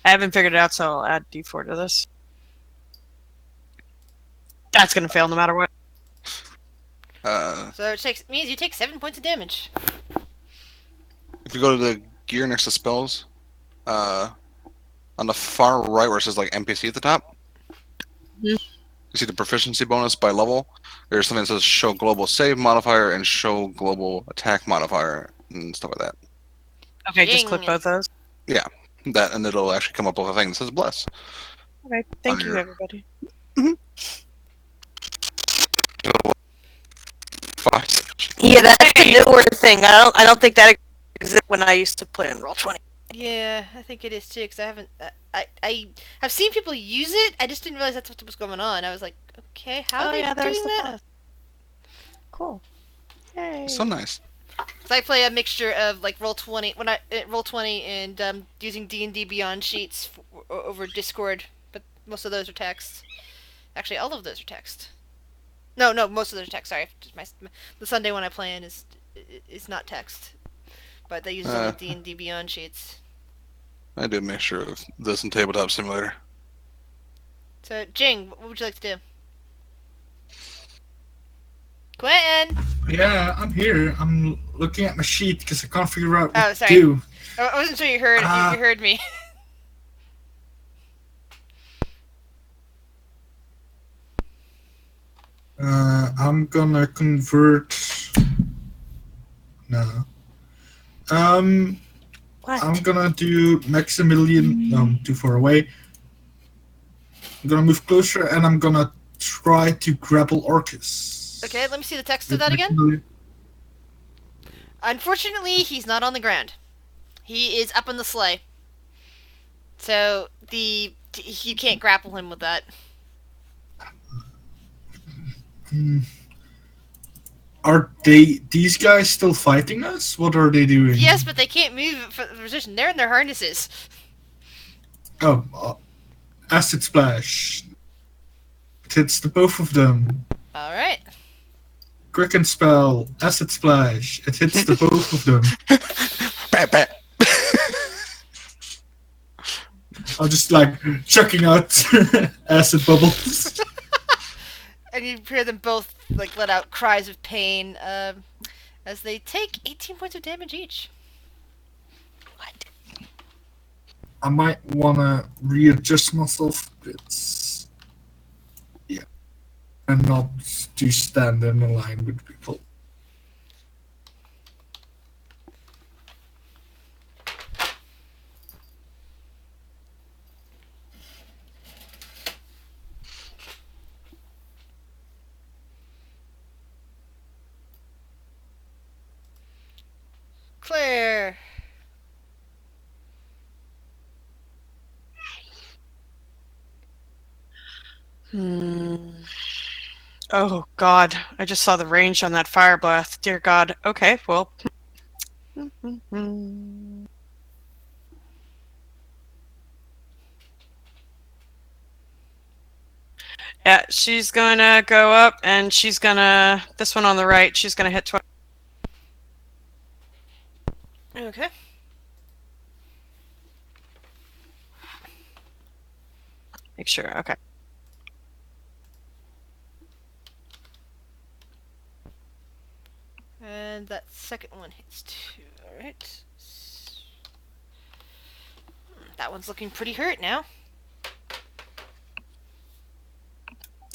I haven't figured it out, so I'll add D4 to this. That's gonna fail no matter what. So it means you take 7 points of damage. If you go to the gear next to spells, on the far right where it says like NPC at the top, Mhm. you see the proficiency bonus by level. There's something that says show global save modifier and show global attack modifier and stuff like that. Okay, just click Ding. both those. That and it'll actually come up with a thing that says bless. Okay, thank On you, your- everybody. Yeah, that's a newer thing. I don't think that existed when I used to play in Roll20. Yeah, I think it is too, because I haven't. I have seen people use it. I just didn't realize that's what was going on. I was like, okay, how are they doing that? Cool. Yay. So nice. So I play a mixture of like Roll20 Roll20 and using D&D Beyond sheets over Discord, but most of those are text. Actually, all of those are text. No, most of those are text. Sorry, the Sunday one I play in is not text, but they use only D&D Beyond sheets. I do a mixture of this and Tabletop Simulator. So, Jing, what would you like to do? Quentin! Yeah, I'm here. I'm looking at my sheet because I can't figure out what Oh, to sorry. do. I wasn't sure you heard. You heard me. I'm gonna convert. No. What? I'm gonna do Maximilian. No, I'm too far away. I'm gonna move closer and I'm gonna try to grapple Orcus. Okay, let me see the text of With that again. Maximilian. Unfortunately, he's not on the ground. He is up in the sleigh. So you can't grapple him with that. Are these guys still fighting us? What are they doing? Yes, but they can't move for the position. They're in their harnesses. Oh, acid splash. It hits the both of them. All right. Quicken spell, acid splash. It hits the both of them. Bat, bat. I'm just like chucking out acid bubbles. And you hear them both like let out cries of pain as they take 18 points of damage each. What? I might wanna readjust myself a bit. Yeah. And not to stand in a line with people. Claire. Oh God, I just saw the range on that fire blast. Dear God. Okay, well. Yeah, she's gonna go up and she's gonna, this one on the right, she's gonna hit twice. Okay. Make sure, okay. And that second one hits 2. Alright. That one's looking pretty hurt now.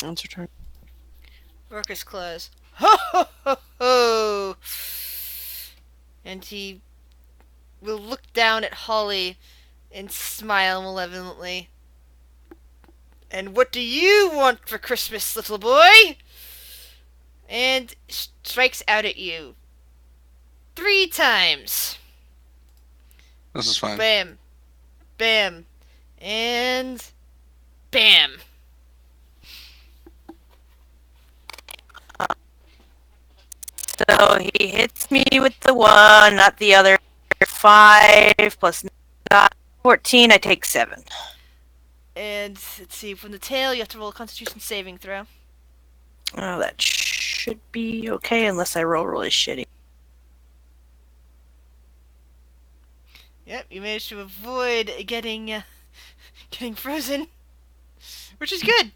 That's your turn. Orcus claws. Ho ho ho ho! And he will look down at Holly and smile malevolently. And what do you want for Christmas, little boy? And strikes out at you 3 times. This is fine. Bam. Bam. And bam. So he hits me with the 1, not the other. 5 plus 14, I take 7. And let's see, from the tail, you have to roll a Constitution saving throw. Oh, that should be okay unless I roll really shitty. Yep, you managed to avoid getting frozen, which is good.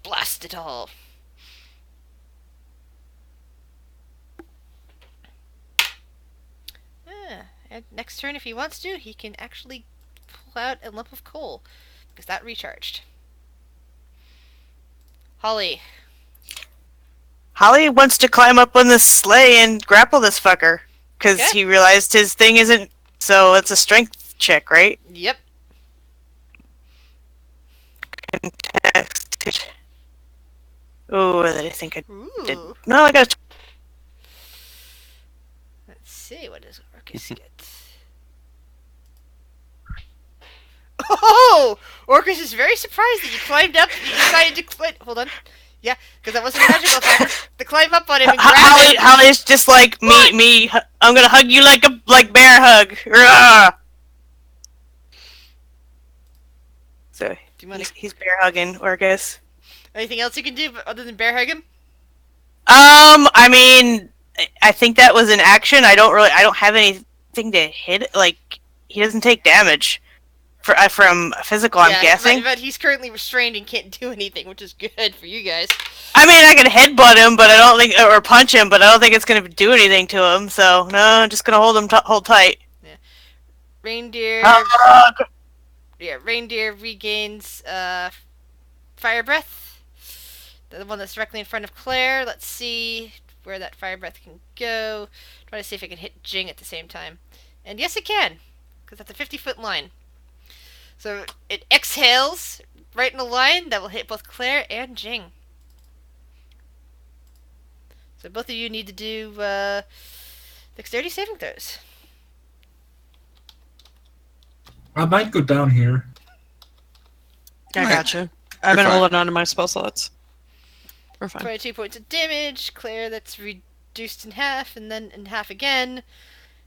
Blast it all. And next turn, if he wants to, he can actually pull out a lump of coal, because that recharged. Holly. Holly wants to climb up on this sleigh and grapple this fucker. Because Okay. he realized his thing isn't... So it's a strength check, right? Yep. Contested. Oh, I think I did. Ooh. No, I got... Let's see, what does Orcus get? Oh! Orcus is very surprised that you climbed up and you decided to climb. Hold on. Yeah, because that wasn't a magical attack. To climb up on him and grab him. Holly's just like, me, I'm gonna hug you like bear hug. Rah! So, Do you want he's bear hugging Orcus. anything else you can do other than bear hug him? I mean, I think that was an action. I don't have anything to hit. Like, he doesn't take damage from physical. I'm guessing. But he's currently restrained and can't do anything, which is good for you guys. I mean, I can headbutt him, but I don't think, or punch him, but I don't think it's gonna do anything to him. So no, I'm just gonna hold him, hold tight. Reindeer. Hug! Yeah, reindeer regains fire breath. The one that's directly in front of Claire. Let's see where that fire breath can go. Try to see if it can hit Jing at the same time. And yes, it can, because that's a 50-foot line. So it exhales right in a line that will hit both Claire and Jing. So both of you need to do dexterity saving throws. I might go down here. I Alright. gotcha. I've been You're fine. holding on to my spell slots. We're fine. 22 points of damage. Claire, that's reduced in half, and then in half again.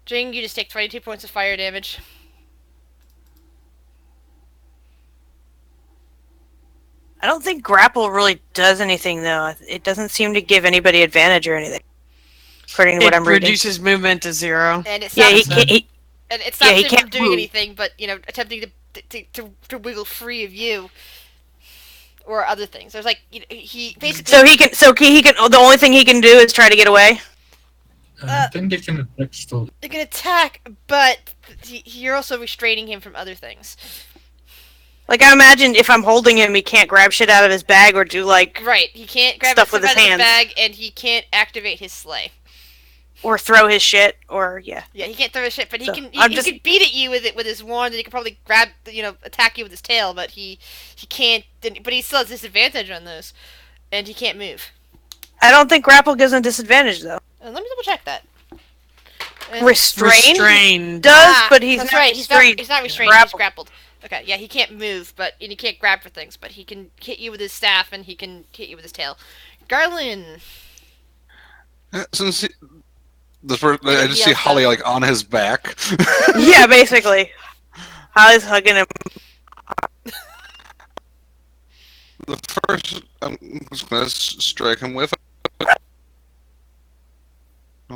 Jing, you just take 22 points of fire damage. I don't think grapple really does anything though. It doesn't seem to give anybody advantage or anything, according to what It I'm reading. reduces movement to 0. And it Yeah, stops, and it stops he him from can't doing move. anything but, attempting to wiggle free of you. Or other things. There's like, he basically... So he can. The only thing he can do is try to get away. I think they can attack still. They can attack, but you're also restraining him from other things. Like, I imagine if I'm holding him, he can't grab shit out of his bag or do like Right, he can't grab Stuff stuff with out his of his hands. bag, and he can't activate his sleigh. or throw his shit or yeah. Yeah, he can't throw his shit, but he So, can. I'm He just- could beat at you with it with his wand, and he could probably grab, attack you with his tail. But he can't. But he still has disadvantage on those, and he can't move. I don't think grapple gives him disadvantage though. Let me double check that. Restrained Restrained. does, but he's that's not right. restrained. He's not restrained. He's grappled. Okay, yeah, he can't move, but and he can't grab for things, but he can hit you with his staff, and he can hit you with his tail. Garland. Since the first, I just see else Holly does? like on his back. Yeah, basically. Holly's hugging him. The first, I'm just gonna strike him with.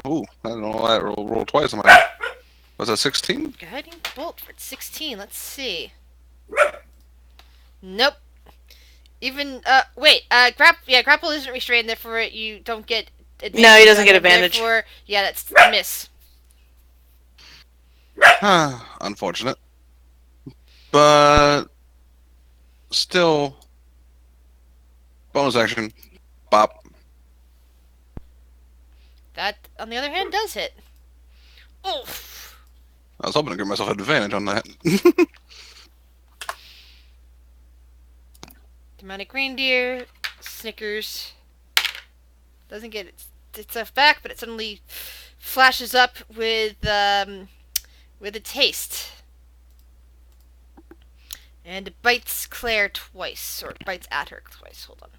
Oh, I don't know why I roll twice. Was that 16? Guiding bolt for 16. Let's see. Nope. Even wait. Grapple isn't restrained, therefore you don't get No, he doesn't on get him, advantage. Therefore, yeah, that's a miss. Unfortunate. But still, bonus action. Bop. That, on the other hand, does hit. Oof. I was hoping to give myself an advantage on that. Demonic reindeer, Snickers. Doesn't get its stuff back, but it suddenly flashes up with a taste. And it bites Claire twice, or bites at her twice. Hold on.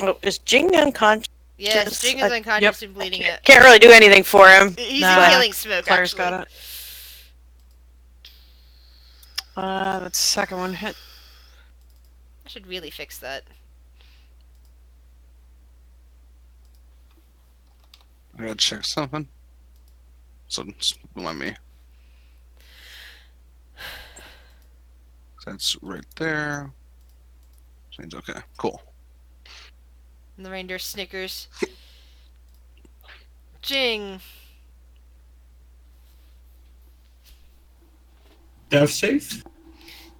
Oh, is Jing unconscious? Yes, Jing is unconscious and bleeding it. Can't really do anything for him. He's Nah. inhaling smoke, Claire's actually. got it. That second one hit. I should really fix that. I gotta check something. So, remind me. That's right there. Seems okay. Cool. And the reindeer snickers. Jing. Death save?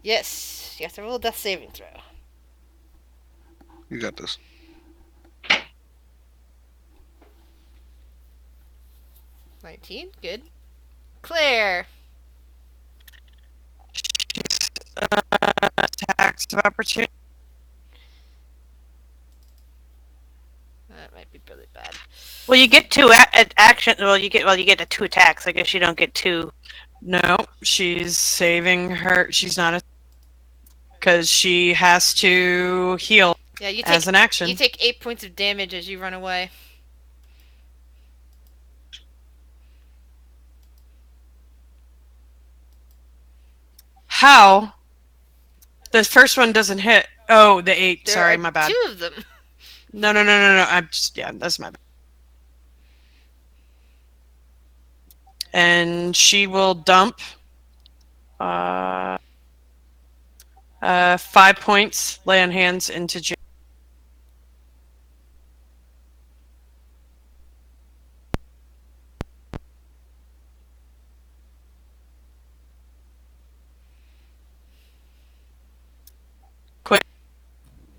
Yes, you have to roll a death saving throw. You got this. 19, good. Claire. Attacks of opportunity. That might be really bad. Well, you get two action. Well, you get the 2 attacks. I guess you don't get 2. No, she's saving her. She's not because she has to heal Yeah, you as take an action. you take 8 points of damage as you run away. How? The first one doesn't hit. Oh, the 8. There Sorry, are my bad. 2 of them. No. I'm just that's my bad. And she will dump 5 points, lay on hands into Jing.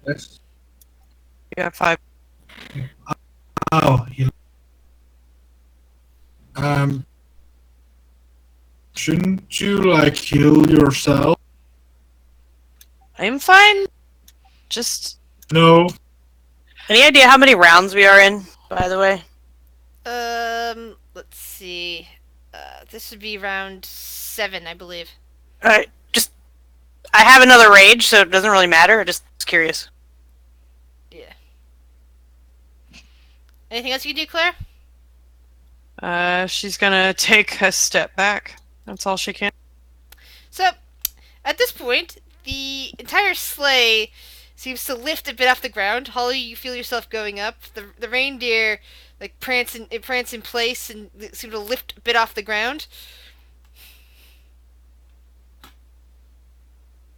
Yes. You have 5. Oh, you. Shouldn't you like heal yourself? I'm fine. Just No. Any idea how many rounds we are in? By the way. Let's see. This would be round 7, I believe. Alright, I have another rage, so it doesn't really matter. I'm just curious. Yeah. Anything else you can do, Claire? she's gonna take a step back. That's all she can. So, at this point, the entire sleigh seems to lift a bit off the ground. Holly, you feel yourself going up. The reindeer like prance in place and seem to lift a bit off the ground.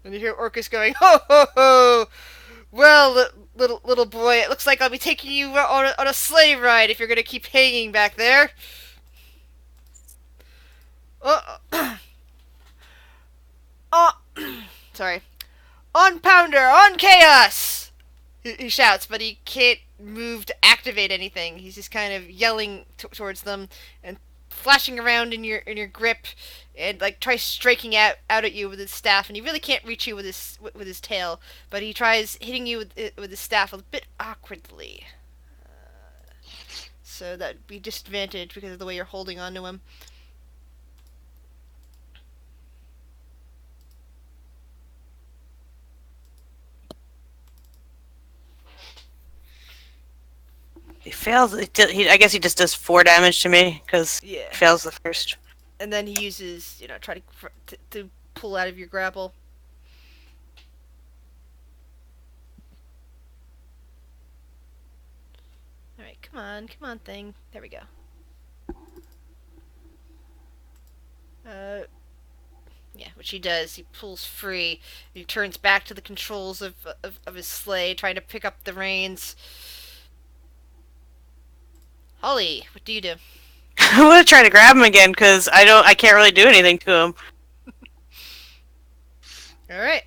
And you hear Orcus going, "Ho ho ho! Well, little boy, it looks like I'll be taking you on a sleigh ride if you're gonna keep hanging back there." Sorry. On Pounder, on Chaos! He shouts, but he can't move to activate anything. He's just kind of yelling towards them and flashing around in your grip, and like tries striking out at you with his staff. And he really can't reach you with his tail, but he tries hitting you with his staff a bit awkwardly. So that would be disadvantage because of the way you're holding on to him. He fails. I guess he just does 4 damage to me because Yeah. he fails the first. And then he uses, try to pull out of your grapple. Alright, come on, thing. There we go. Yeah, which he does. He pulls free. He turns back to the controls of his sleigh, trying to pick up the reins. Holly, what do you do? I'm gonna try to grab him again because I can't really do anything to him All right.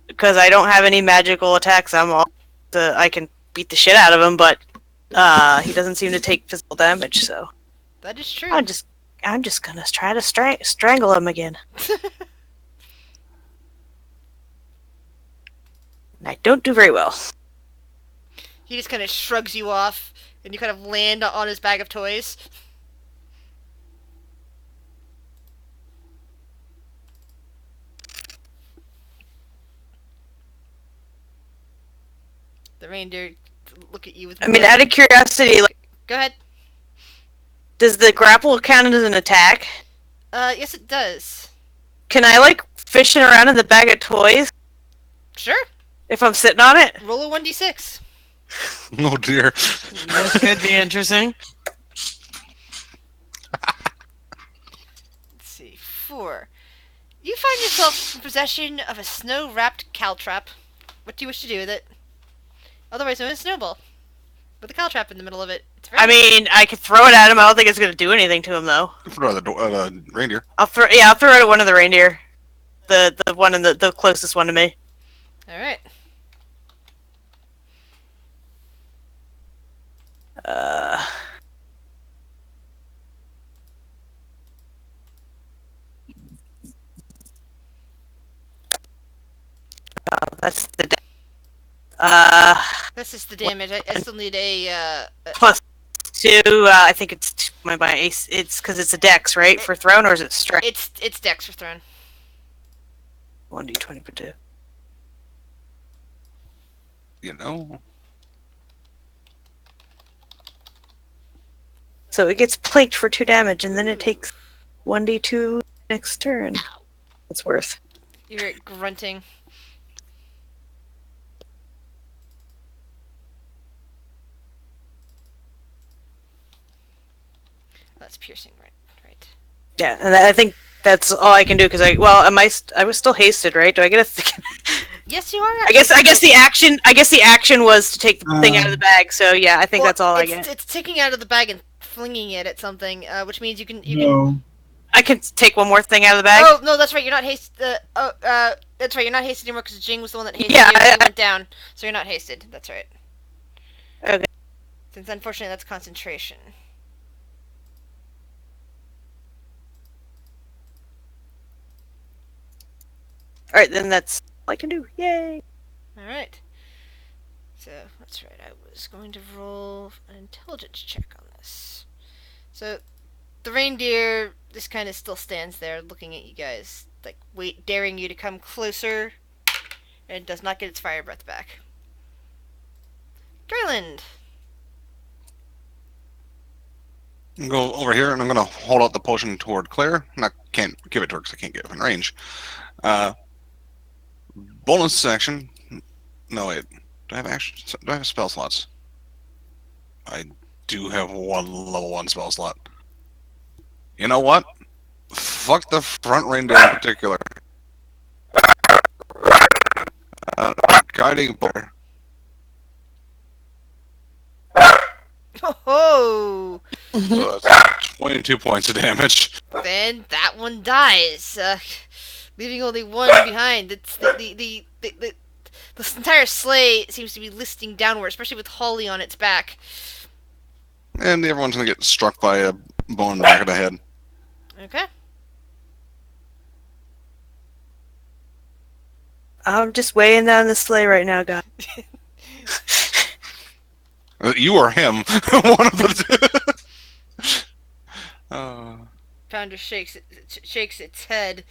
because I don't have any magical attacks. I can beat the shit out of him, but he doesn't seem to take physical damage. So That is true. I'm just gonna try to strangle him again. And I don't do very well. He just kind of shrugs you off, and you kind of land on his bag of toys. The reindeer look at you with. I mean, out of curiosity, like, Go ahead. does the grapple count as an attack? Yes, it does. Can I like fishing around in the bag of toys Sure. if I'm sitting on it? Roll a 1d6. Oh dear. This could be interesting. Let's see. 4. You find yourself in possession of a snow-wrapped caltrap. What do you wish to do with it? Otherwise known as snowball. With a caltrap in the middle of it. It's very I mean, I could throw it at him. I don't think it's gonna do anything to him though. For the reindeer. I'll throw it at one of the reindeer. The one in the closest one to me. Alright. That's the This is the damage. I still need a, plus 2. I think it's my ace. It's because it's a dex, right? For thrown, or is it strength? It's dex for thrown. 1d20 per 2. You know. So it gets plagued for 2 damage, and then it takes 1d2 next turn. It's worth. You're grunting. That's piercing, right? Right. Yeah, and I think that's all I can do because I was still hasted, right? Do I get a? Yes, you are. I guess the action was to take the thing out of the bag. So yeah, I think that's all I get. It's taking out of the bag and flinging it at something, which means you can. No. I can take one more thing out of the bag. Oh no, that's right. You're not hasted. That's right. You're not hasted anymore because Jing was the one that hasted Yeah, you. And you went down, so you're not hasted. That's right. Okay. Since unfortunately that's concentration. All right, then that's all I can do. Yay! All right. So that's right. I was going to roll an intelligence check on this. So the reindeer just kind of still stands there, looking at you guys, like daring you to come closer, and does not get its fire breath back. Garland. I'm gonna go over here and I'm gonna hold out the potion toward Claire. Can't give it to her because I can't get within range. Bonus action. No wait. Do I have action? Do I have spell slots? I do have one level 1 spell slot. You know what? Fuck the front reindeer in particular. Guiding bolt. Oh, So that's 22 points of damage. then that one dies, leaving only one behind. It's this entire sleigh seems to be listing downward, especially with Holly on its back. And everyone's gonna get struck by a bone in the back of the head. Okay. I'm just weighing down the sleigh right now, guys. You or him. One of the two. Pounder shakes its head.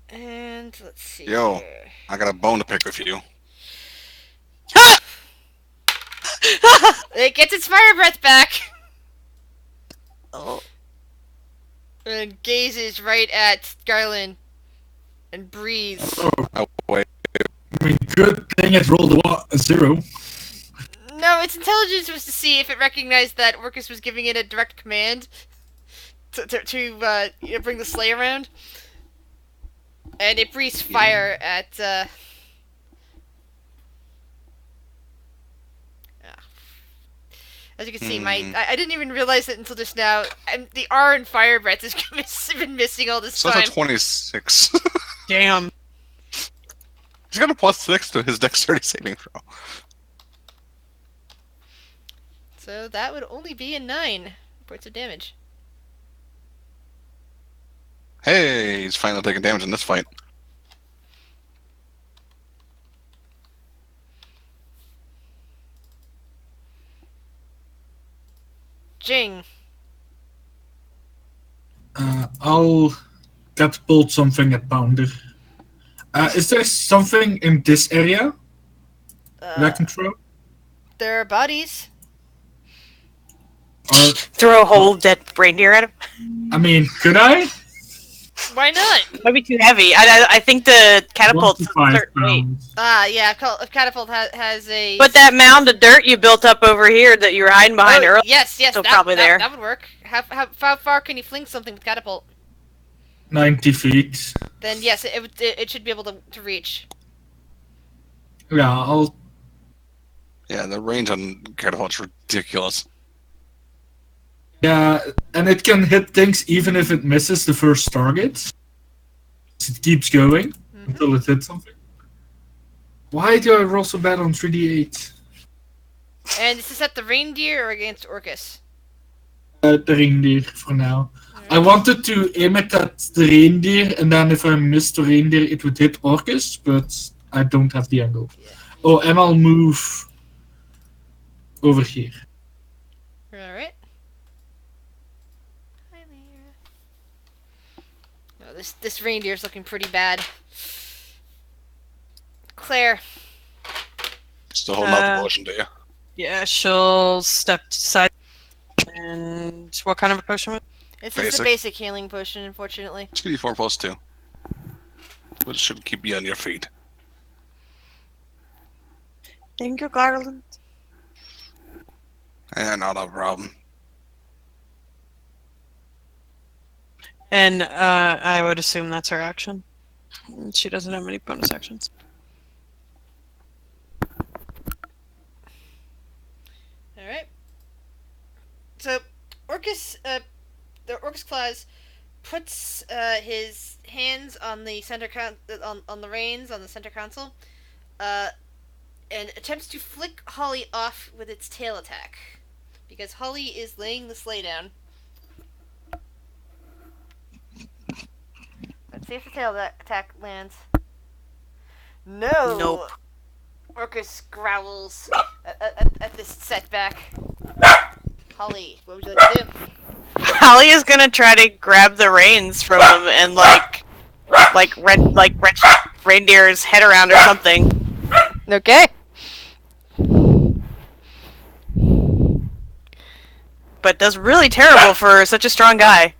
And let's see. Yo. Here. I got a bone to pick with you. It gets its fire breath back. Oh. And gazes right at Garland and breathes. Oh, wait. I mean, good thing it rolled a 0. No, its intelligence was to see if it recognized that Orcus was giving it a direct command to bring the sleigh around. And it breathes fire at, As you can see, I didn't even realize it until just now. And the R in fire breath has been missing all this So time. that's a 26. Damn. He's got a +6 to his dexterity saving throw. So that would only be a 9 points of damage. Hey, he's finally taking damage in this fight. Jing. I'll catapult something at Pounder. Is there something in this area that I can throw? There are bodies. Or, Throw a whole dead reindeer at him. I mean, could I? Why not? Might be too heavy. I think the catapult's a 1 to 5 certain weight. pounds. Yeah, Catapult has a... But that mound of dirt you built up over here that you were hiding behind earlier. Yes, still that, probably there. That would work. How far can you fling something with Catapult? 90 feet. Then yes, it should be able to reach. Yeah, I'll... Yeah, the range on catapult's ridiculous. Yeah, and it can hit things even if it misses the first target. It keeps going until it hits something. Why do I roll so bad on 3d8? And is this at the reindeer or against Orcus? The reindeer for now. I wanted to aim it at the reindeer, and then if I missed the reindeer, it would hit Orcus, but I don't have the angle. Yeah. Oh, and I'll move over here. Alright. Oh, this reindeer's looking pretty bad. Claire. Still holding out the potion, do you? Yeah, she'll step aside. And what kind of a potion? This is the basic healing potion, unfortunately. 2d4 plus 2. Which should keep you on your feet. Thank you, Garland. Not a problem. And I would assume that's her action. She doesn't have many bonus actions. Alright. So, Orcus, the Orcus Claws puts his hands on the center on the reins on the center console, and attempts to flick Holly off with its tail attack, because Holly is laying the sleigh down. Let's see if the tail attack lands. No. Nope. Orcus growls at this setback. Holly, what would you like to do? Holly is gonna try to grab the reins from him and wrench reindeer's head around or something. Okay. But does really terrible for such a strong guy.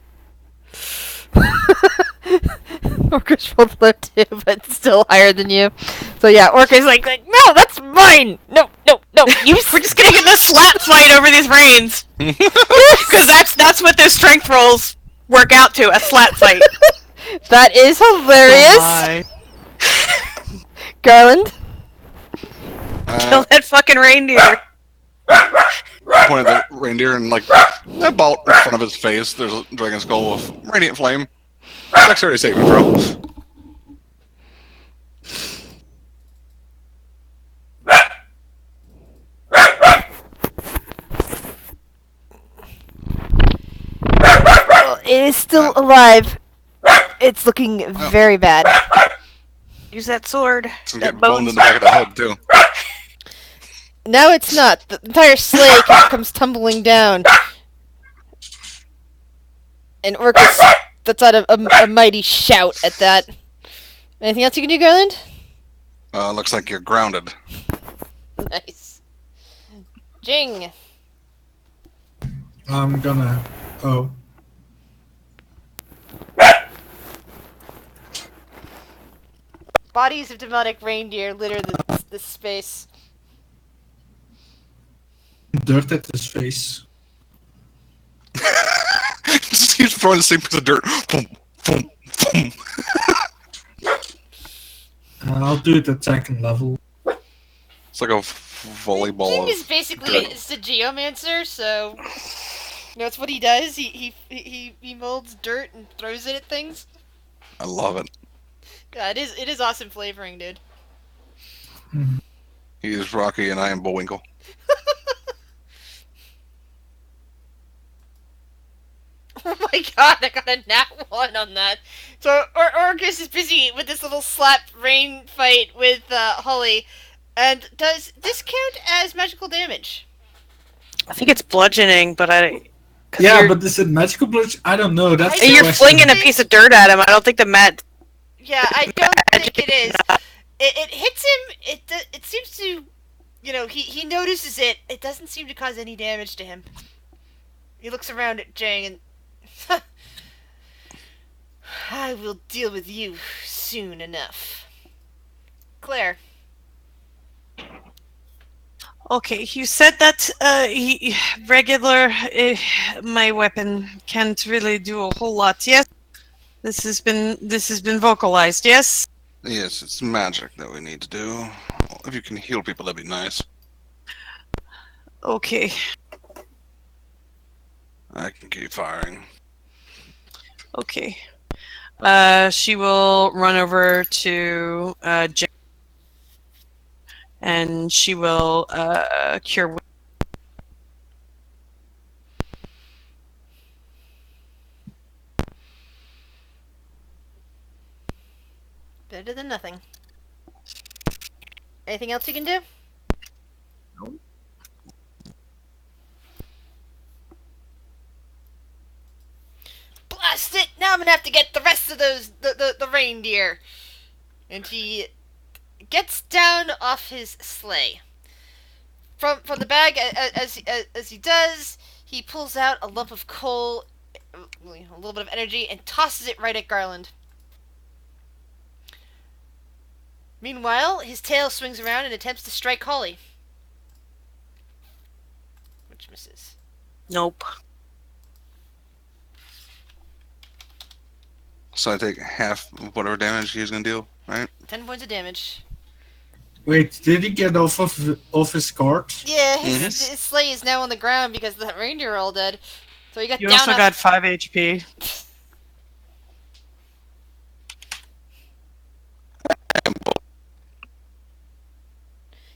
Orcus rolled low too, but still higher than you. So yeah, Orcus like no, that's mine. No. We're just gonna get in a slap fight over these reins. Because that's what those strength rolls work out to, a slap fight. That is hilarious. Oh Garland. Kill that fucking reindeer. Point at the reindeer and about in front of his face, there's a dragon skull with radiant flame. Dexterity saving throw. Well, it is still alive. It's looking very bad. Use that sword. It's gonna That get boned in bone's the back of the head, too. No, it's not. The entire sleigh comes tumbling down. And Orcus lets out a mighty shout at that. Anything else you can do, Garland? Looks like you're grounded. Nice. Jing. I'm gonna... Oh. Bodies of demonic reindeer litter this space. Dirt at his face. Just keeps throwing the same piece of dirt. Boom, boom, boom. And I'll do it at second level. It's like a volleyball Jing of is basically dirt. it's a geomancer, so that's what he does. He molds dirt and throws it at things. I love it. Yeah, it is awesome flavoring, dude. He is Rocky and I am Bullwinkle. Oh my god, I got a nat 1 on that. So Orcus is busy with this little slap rain fight with Holly. And does this count as magical damage? I think it's bludgeoning, but Yeah, but is it magical bludge? I don't know. That's the you're question. flinging a piece of dirt at him. I don't think the mat. Yeah, I don't think it is. It hits him. It seems to, he notices it. It doesn't seem to cause any damage to him. He looks around at Jang and I will deal with you soon enough. Claire. Okay, you said that my weapon can't really do a whole lot. Yes, this has been vocalized. Yes. Yes, it's magic that we need to do. If you can heal people, that'd be nice. Okay. I can keep firing. Okay. She will run over to Jen, and she will cure. Better than nothing. Anything else you can do? No. Blast it! Now I'm gonna have to get the rest of the reindeer. And he gets down off his sleigh. From the bag, as he does, he pulls out a lump of coal, a little bit of energy, and tosses it right at Garland. Meanwhile, his tail swings around and attempts to strike Holly. Which misses. Nope. So I take half of whatever damage he's gonna deal, right? 10 points of damage. Wait, did he get off his cart? Yeah, his sleigh is now on the ground because the reindeer are all dead. So he got You down also off... got 5 HP.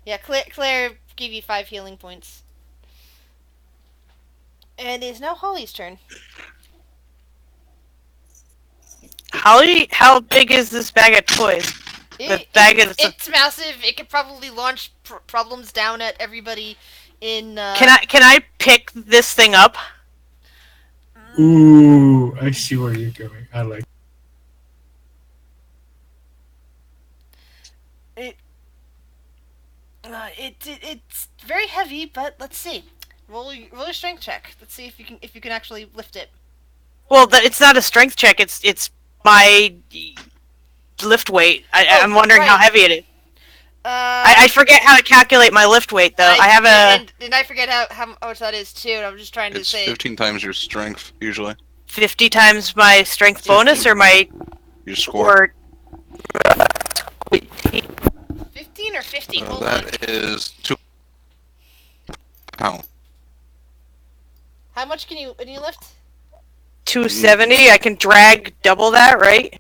Yeah, Claire gave you 5 healing points. And it is now Holly's turn. Holly, how big is this bag of toys? It's massive. It could probably launch problems down at everybody in... Can I pick this thing up? Ooh, I see where you're going. I like. It's very heavy, but let's see. Roll your strength check. Let's see if you can actually lift it. Well, it's not a strength check. It's my lift weight. I'm wondering how heavy it is. I forget how to calculate my lift weight, though. I have a... And I forget how much that is, too. I'm just trying to It's say... 15 times your strength, usually. 50 times my strength bonus, or my... Your score. Or... 15 or 50? Hold on. That is 2 pounds. How much can you lift? 270. I can drag double that, right?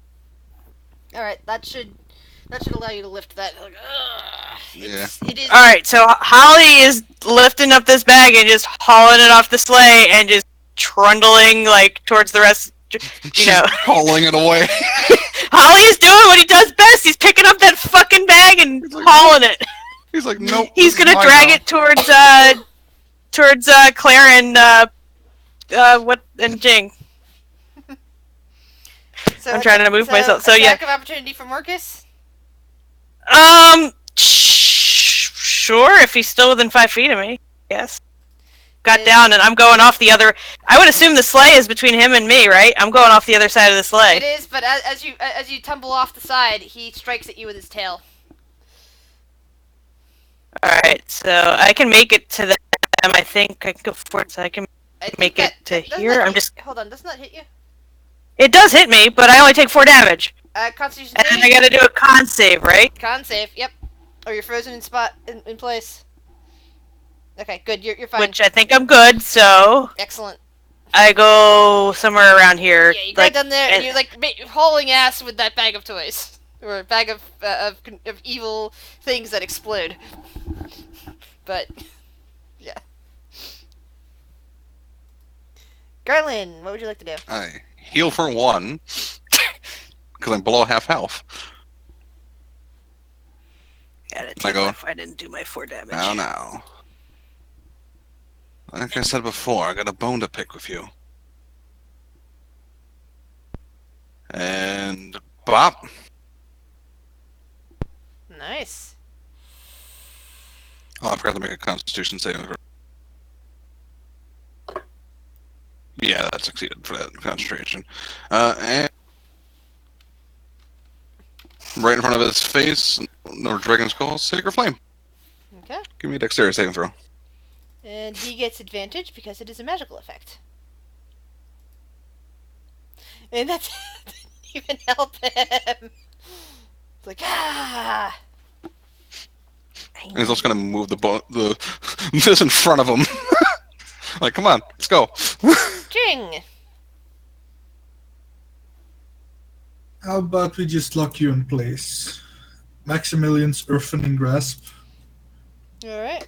Alright, that should allow you to lift that. Yeah. It is... Alright, so Holly is lifting up this bag and just hauling it off the sleigh and just trundling, like, towards the rest, you know. Hauling it away. Holly's doing what he does best. He's picking up that fucking bag and hauling it. He's like, nope. He's gonna drag it towards Claire and Jing. So I'm trying to move myself. So yeah. Attack of opportunity from Orcus? Sure, if he's still within 5 feet of me. Yes. Got down, and I'm going off the other... I would assume the sleigh is between him and me, right? I'm going off the other side of the sleigh. It is, but as you tumble off the side, he strikes at you with his tail. Alright, so I can make it to them, I think. I can go forward, so I can make it to here. Hold on, doesn't that hit you? It does hit me, but I only take 4 damage. Constitution And save? then I gotta do a con save, right? Con save, yep. Or you're frozen in place. Okay, good. You're fine. which I think I'm good. So Excellent. I go somewhere around here. Yeah, you got down there, and you're like hauling ass with that bag of toys, or a bag of evil things that explode. But yeah, Garland, what would you like to do? I heal for 1 because I'm below half health. Yeah, I go. if I didn't do my 4 damage. Now. Like I said before, I got a bone to pick with you. And bop. Nice. Oh, I forgot to make a Constitution saving throw. Yeah, that succeeded for that concentration. And right in front of his face, no dragon skull, Sacred Flame. Okay. Give me a dexterity saving throw. And he gets advantage because it is a magical effect. And that didn't even help him. It's like, ah! And he's also going to move the this in front of him. Like, come on, let's go. Jing! How about we just lock you in place? Maximilian's Earthening Grasp, Alright.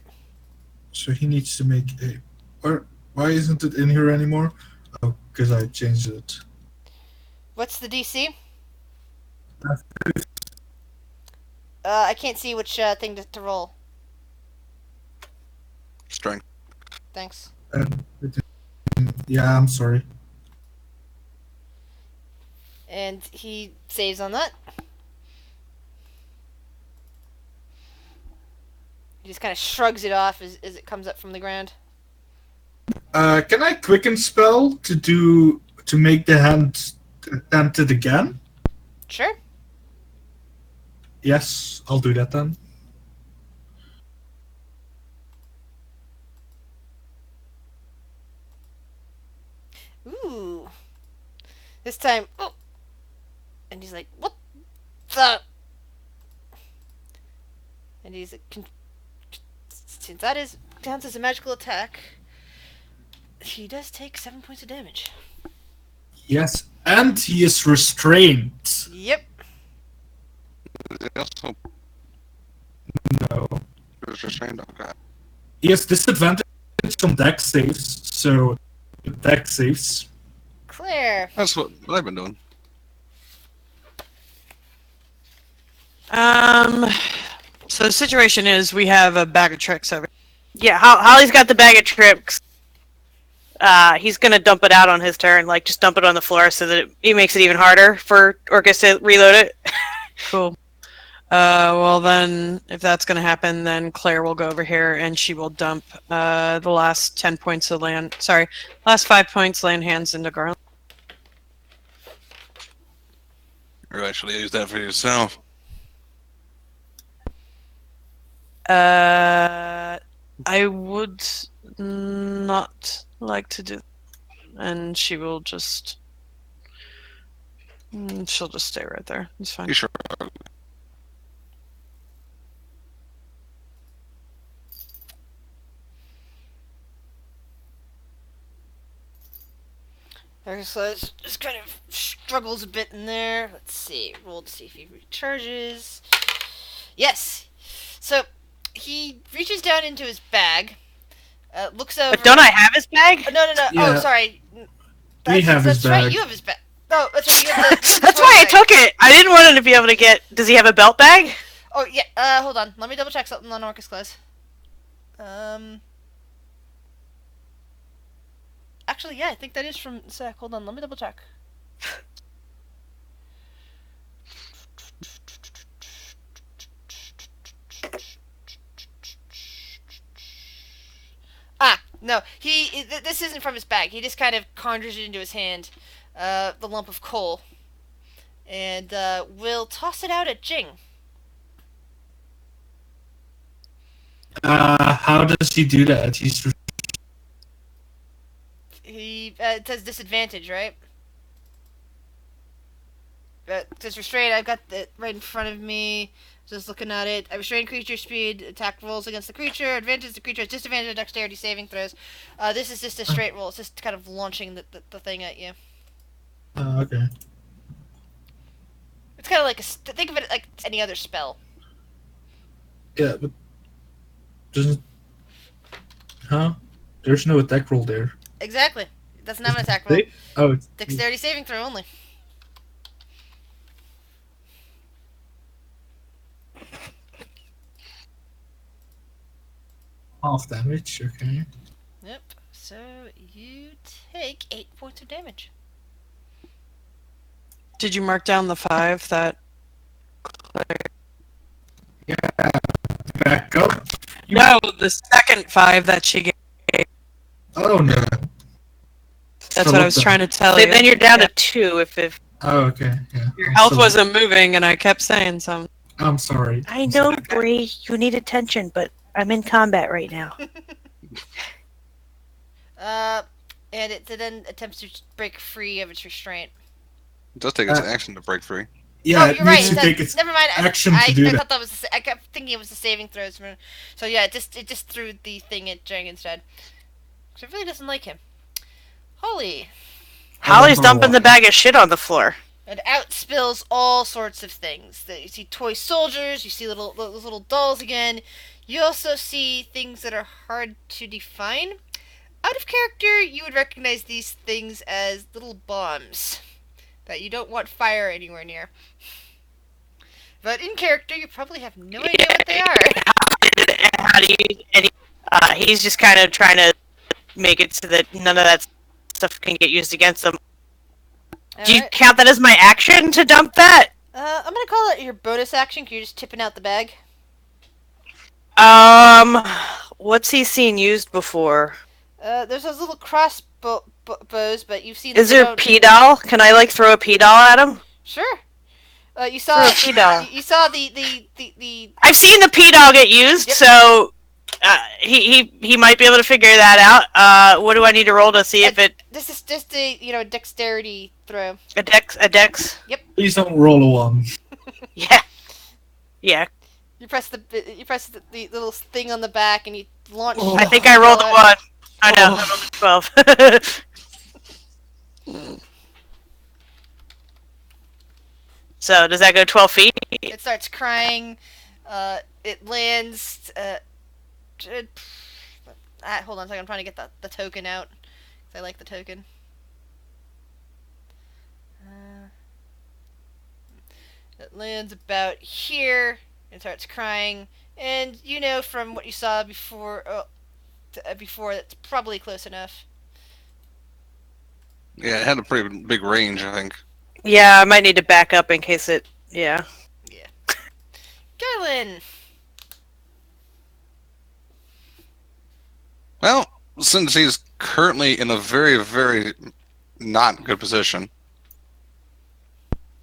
so he needs to make a... Or, why isn't it in here anymore? Oh, because I changed it. What's the DC? I can't see which thing to roll. Strength. Thanks. Yeah, I'm sorry. And he saves on that. He just kind of shrugs it off as it comes up from the ground. Can I quicken spell to make the hand attempt it again? Sure. Yes, I'll do that then. Ooh. This time, oh. And he's like, what the? And he's like, since that is counts as a magical attack, he does take 7 points of damage. Yes, and he is restrained. Yep. Also, No. it's restrained. Okay. He has disadvantage on dex saves, so dex saves. Claire. That's what I've been doing. So the situation is we have a bag of tricks over. Yeah, Holly's got the bag of tricks. He's gonna dump it out on his turn, like just dump it on the floor so that it makes it even harder for Orcus to reload it. Cool. Well then, if that's gonna happen, then Claire will go over here and she will dump the last 10 points of land. Sorry, last 5 points land hands into Garland. Or actually use that for yourself. I would not like to do, and she will just. She'll just stay right there. It's fine. You sure? So it just kind of struggles a bit in there. Let's see. Roll to see if he recharges. Yes. So he reaches down into his bag, looks over. But don't I have his bag? Oh, no. Yeah. Oh, sorry. We have his That's right. bag. You have his bag. Oh, that's right. You have the That's why I took it. I didn't want him to be able to get. Does he have a belt bag? Oh yeah. Hold on. Let me double check something on Orcus class. Actually, yeah, I think that is from Sec. Hold on. Let me double check. No. This isn't from his bag. He just kind of conjures it into his hand, the lump of coal, and will toss it out at Jing. How does he do that? It says disadvantage, right? It says restrained. I've got it right in front of me. Just looking at it, a restrained creature speed, attack rolls against the creature, advantage the creature, disadvantage dexterity saving throws. This is just a straight roll. It's just kind of launching the thing at you. Okay. It's kind of like think of it like any other spell. Yeah, but doesn't? Huh? There's no attack roll there. Exactly. It doesn't have an attack roll. It's Dexterity saving throw only. half damage. Okay. Yep. So you take 8 points of damage. Did you mark down the 5 that? Yeah. Back up. No, the second 5 that she gave. Oh no. That's what I was trying to tell you. Then you're down to 2 if Oh, okay. Yeah. Your health wasn't moving, and I kept saying something. I'm sorry. I know, Bree, you need attention, but I'm in combat right now. And it then attempts to break free of its restraint. It does take its action to break free. Yeah, Oh, it you're right. needs to take its never mind. action I to do I that. thought that was. I kept thinking it was the saving throws. So yeah, it just threw the thing at Jang instead. So it really doesn't like him. Holly. Holly's dumping the bag of shit on the floor. And out spills all sorts of things. You see toy soldiers. You see those little dolls again. You also see things that are hard to define. Out of character, you would recognize these things as little bombs that you don't want fire anywhere near. But in character, you probably have no idea what they are. How do you? He's just kind of trying to make it so that none of that stuff can get used against him. Do you count that as my action to dump that? I'm gonna call it your bonus action. Cause you're just tipping out the bag. What's he seen used before? There's those little crossbows, but you've seen. Is there a P-doll? Can I throw a P-doll at him? Sure. You saw P-doll. You saw the. I've seen the P-doll get used, so he might be able to figure that out. What do I need to roll to see if it? This is just a dexterity throw. A dex. Yep. Please don't roll a 1. Yeah. Yeah. You press the little thing on the back and you launch. Oh. I think I rolled a 1. I know. I rolled a 12. So does that go 12 feet? It starts crying. It lands. Hold on a second. I'm trying to get the token out. 'Cause I like the token. It lands about here. It starts crying, and from what you saw before. Before that's probably close enough. Yeah, it had a pretty big range, I think. Yeah, I might need to back up in case it. Yeah. Yeah. Garland. Well, since he's currently in a very, very not good position,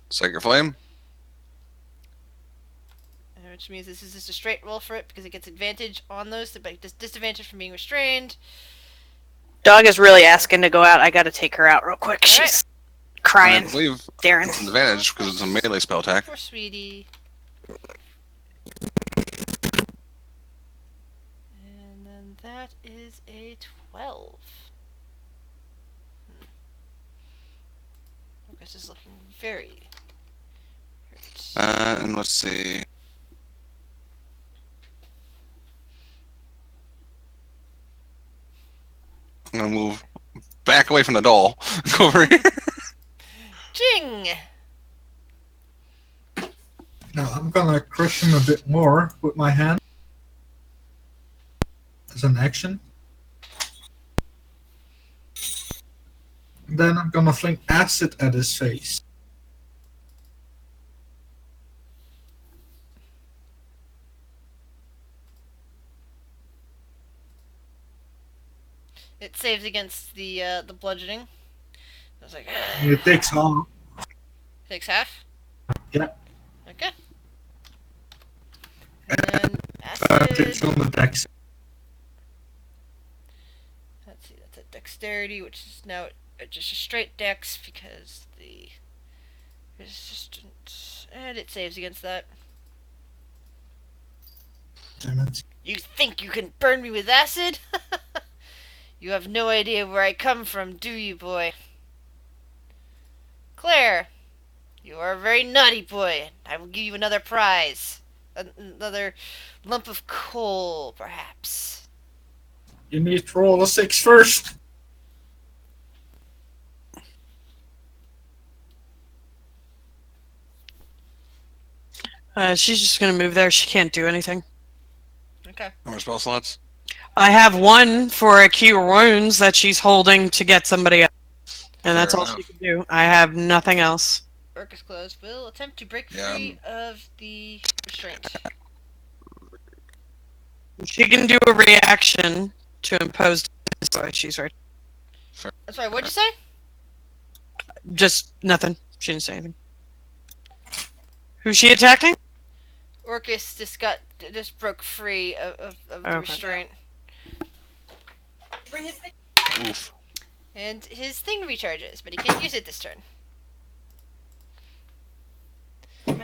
Sacred Flame. Which means this is just a straight roll for it because it gets advantage on those, but disadvantage from being restrained. Dog is really asking to go out. I gotta take her out real quick. All She's right. crying. I believe Darren. it's an advantage because it's a melee spell attack. Poor sweetie. And then that is a 12. This is looking very hurt. And let's see. I'm gonna move back away from the doll. Go over here. Jing! Now I'm gonna crush him a bit more with my hand as an action. Then I'm gonna fling acid at his face. It saves against the bludgeoning. I was like, It takes half. takes half. Yeah. Okay. And then It's acid. on the dex. Let's see, that's a dexterity, which is now just a straight dex because the resistance, and it saves against that. Damn it. You think you can burn me with acid? You have no idea where I come from, do you, boy? Claire, you are a very naughty boy. I will give you another prize. Another lump of coal, perhaps. You need to roll a 6 first. She's just gonna move there. She can't do anything. Okay. How many spell slots? I have one for a cure wounds that she's holding to get somebody else. And that's Fair all enough. she can do. I have nothing else. Orcus closed will attempt to break Yeah, free of the restraint. She can do a reaction to impose. Sorry, she's right. Sorry, what'd you say? Just nothing. She didn't say anything. Who's she attacking? Orcus just broke free of the Okay. restraint. Oof. And his thing recharges, but he can't use it this turn. Ma!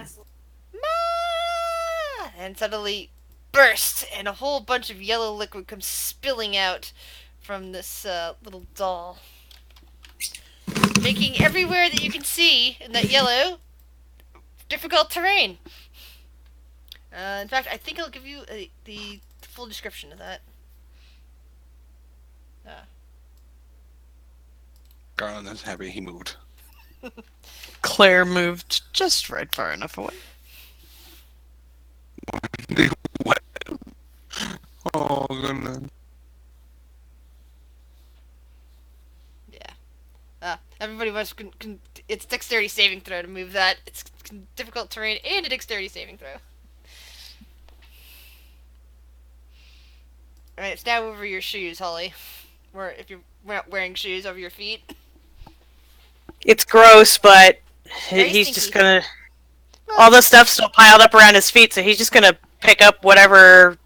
And suddenly bursts, and a whole bunch of yellow liquid comes spilling out from this little doll. Making everywhere that you can see in that yellow difficult terrain. In fact, I think I'll give you the full description of that. Garland is happy he moved. Claire moved just right far enough away. What? Oh, goodness. Everybody must. It's dexterity saving throw to move that. It's difficult terrain and a dexterity saving throw. Alright, it's now over your shoes, Holly. Or if you're not wearing shoes, over your feet. It's gross, but Very he's stinky. just gonna. All the stuff's still piled up around his feet, so he's just gonna pick up whatever.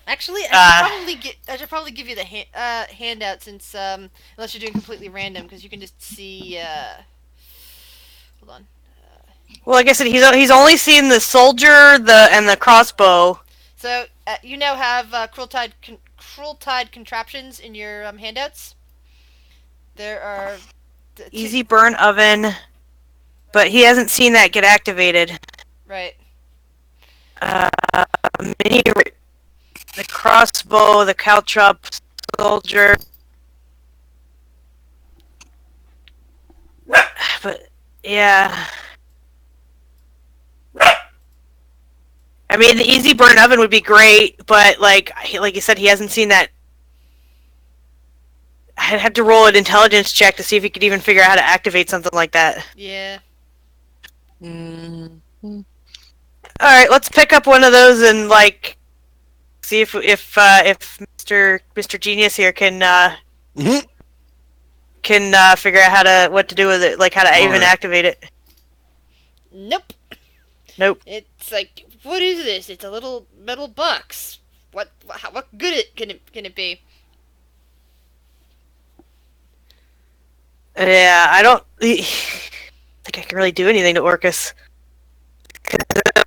Actually, I should probably give you the handout since unless you're doing completely random, because you can just see. Hold on. Well, like I said, he's only seen the soldier, and the crossbow. So you now have cruel-tide contraptions in your handouts. There are Easy burn oven, but he hasn't seen that get activated. right. The crossbow, the caltrop soldier. But yeah, I mean the easy burn oven would be great, but like you said, he hasn't seen that. I'd have to roll an intelligence check to see if he could even figure out how to activate something like that. Yeah. Mm-hmm. All right, let's pick up one of those and like see if Mr. Genius here can figure out what to do with it, like how to even Alright. activate it. Nope. Nope. It's like, what is this? It's a little metal box. What good can it be? Yeah, I don't think I can really do anything to Orcus. 'Cause I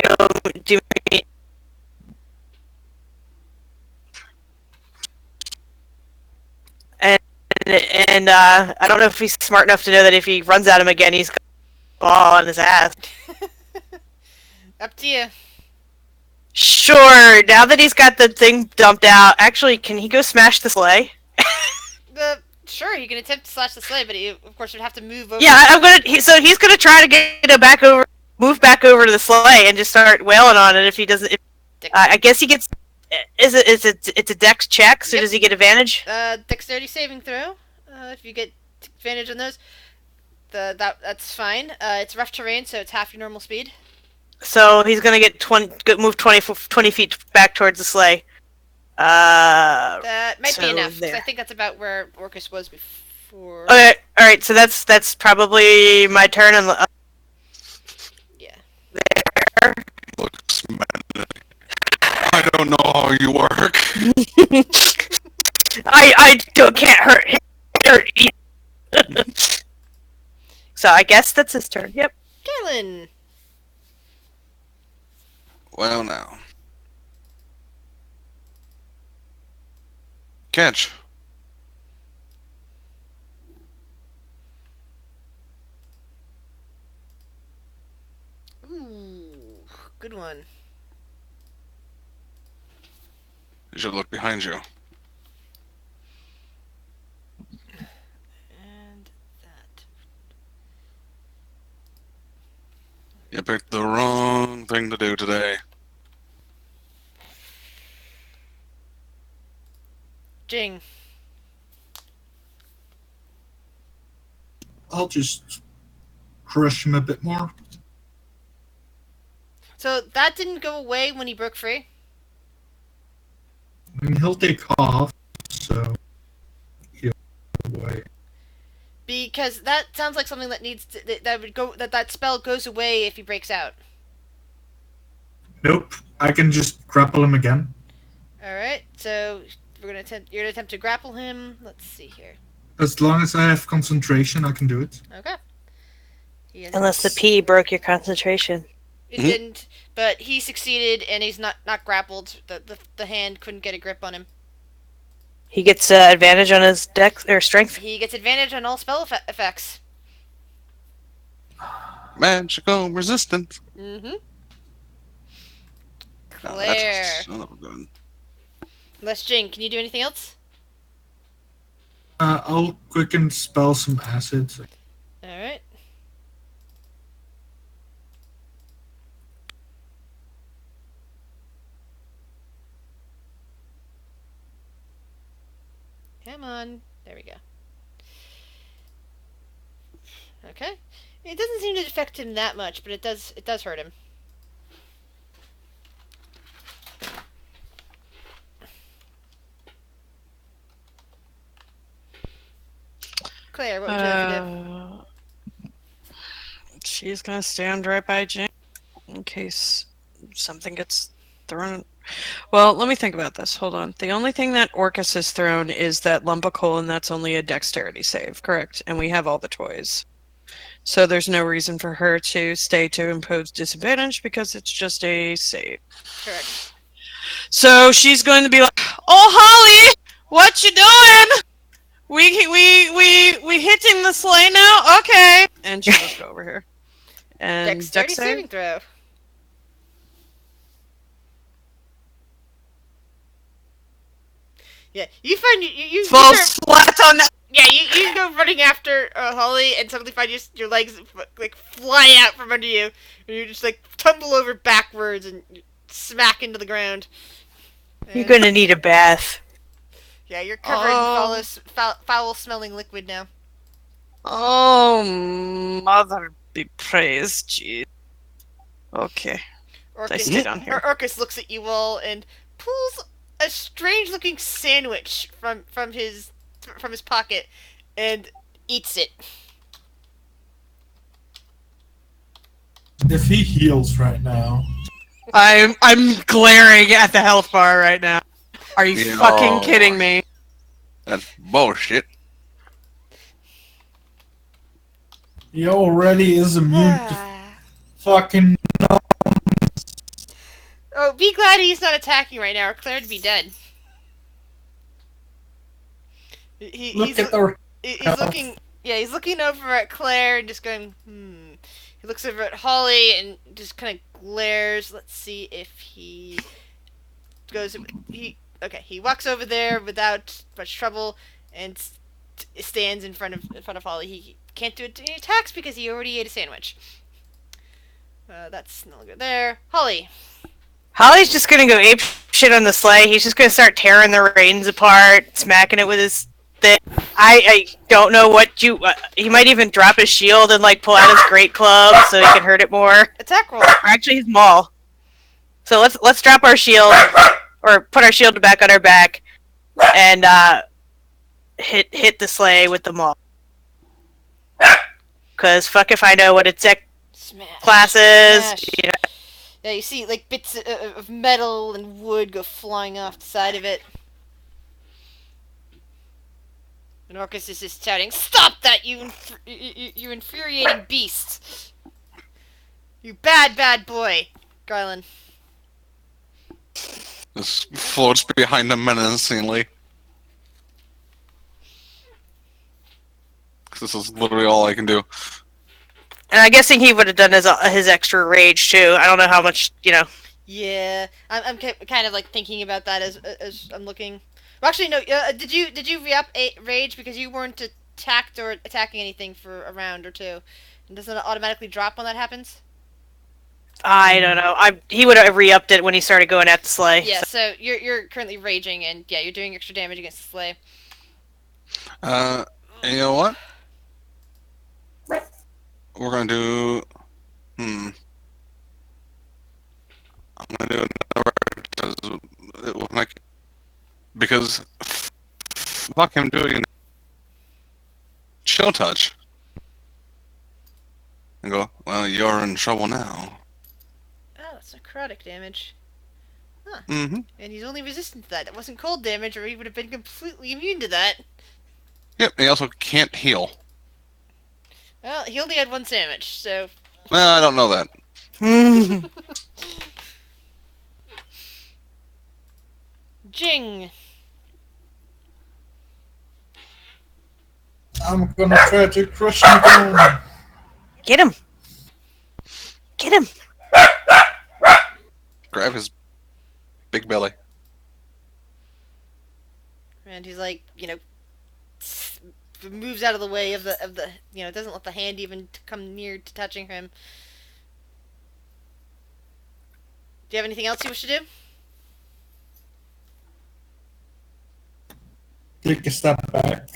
don't really do any- And I don't know if he's smart enough to know that if he runs at him again, he's gonna fall on his ass. Up to you. Sure. Now that he's got the thing dumped out, actually, can he go smash the sleigh? Sure, he can attempt to slash the sleigh, but he, of course, would have to move over. Yeah, I'm gonna. So he's gonna try to get it back over, move back over to the sleigh, and just start wailing on it. If he doesn't, I guess he gets. It's a dex check. So Yep. does he get advantage? Dexterity saving throw. If you get advantage on those, that's fine. It's rough terrain, so it's half your normal speed. So he's gonna get move 20 feet back towards the sleigh. That might be so enough, 'cause there. I think that's about where Orcus was before. Okay, all right. So that's probably my turn. And Yeah. there. Looks magnetic. I don't know how you work. I can't hurt you. So I guess that's his turn. Yep. Galen. Well, now. catch. Ooh, good one. You should look behind you. And that. You picked the wrong thing to do today. Jing. I'll just crush him a bit more. So that didn't go away when he broke free? I mean, he'll take off, so he'll go away. Because that sounds like something that needs to, that spell goes away if he breaks out. Nope, I can just grapple him again. Alright, so you're gonna attempt to grapple him. Let's see here. As long as I have concentration, I can do it. Okay. He has- Unless the P broke your concentration. It didn't, but he succeeded and he's not grappled. The hand couldn't get a grip on him. He gets advantage on his dex or strength. He gets advantage on all spell effects. Magical resistance. Mm-hmm. Oh, Claire. that's son of a gun. Les Jing, can you do anything else? I'll quicken spell some acid. Alright. Come on. There we go. Okay. It doesn't seem to affect him that much, but it does hurt him. Claire, what would you like to do? She's gonna stand right by Jane in case something gets thrown. Well, let me think about this. Hold on. The only thing that Orcus has thrown is that lump of coal, and that's only a dexterity save, correct? And we have all the toys. So there's no reason for her to stay to impose disadvantage because it's just a save. Correct. So she's going to be like, "Oh, Holly, what you doing? We hitting the sleigh now? Okay." And she'll just go over here. And Dexterity dex save? saving throw. Yeah, you find you Falls start- flat on that. Yeah, you go running after Holly and suddenly find your legs like fly out from under you, and you just like tumble over backwards and smack into the ground. You're gonna need a bath. Yeah, you're covered in foul-smelling liquid now. Oh, mother be praised, jeez. Okay. Orcus, stay down here? Orcus looks at you all and pulls a strange-looking sandwich from his pocket and eats it. If he heals right now, I'm glaring at the health bar right now. Are you Yeah. fucking kidding me? That's bullshit. he already is immune to fucking. Oh, be glad he's not attacking right now, or Claire would be dead. He's looking. Yeah, he's looking over at Claire and just going, He looks over at Holly and just kind of glares. Let's see if he goes. He walks over there without much trouble and stands in front of Holly. He can't do any attacks because he already ate a sandwich. That's no good there. Holly. Holly's just gonna go ape shit on the sleigh. He's just gonna start tearing the reins apart, smacking it with his thing. I don't know what you. He might even drop his shield and like pull out his great club so he can hurt it more. Attack roll. Or actually, his maul. So let's drop our shield or put our shield back on our back and hit the sleigh with the maul. Cause fuck if I know what its Smash. class is. Smash. You know. Yeah, you see like bits of metal and wood go flying off the side of it. And Orcus is just shouting, "Stop that, you infuriating beast! You bad boy!" Garland. This floats behind him menacingly. This is literally all I can do. And I'm guessing he would have done his extra rage too. I don't know how much, Yeah, I'm kind of like thinking about that as I'm looking. Well, actually, no. Did you re-up rage because you weren't attacked or attacking anything for a round or two? And doesn't it automatically drop when that happens? I don't know. He would have re-upped it when he started going at the sleigh. Yeah. So you're currently raging, and yeah, you're doing extra damage against the sleigh. And you know what? We're gonna do. I'm gonna do another because fuck him doing chill touch. And go, well, you're in trouble now. Oh, it's necrotic damage. Huh. Mm-hmm. And he's only resistant to that. It wasn't cold damage, or he would have been completely immune to that. Yep, and he also can't heal. Well, he only had 1 damage, so. Well, I don't know that. Jing. I'm gonna try to crush him down. Get him! Get him! Grab his big belly. And he's like, moves out of the way of the, doesn't let the hand even come near to touching him. Do you have anything else you wish to do? Take a step back.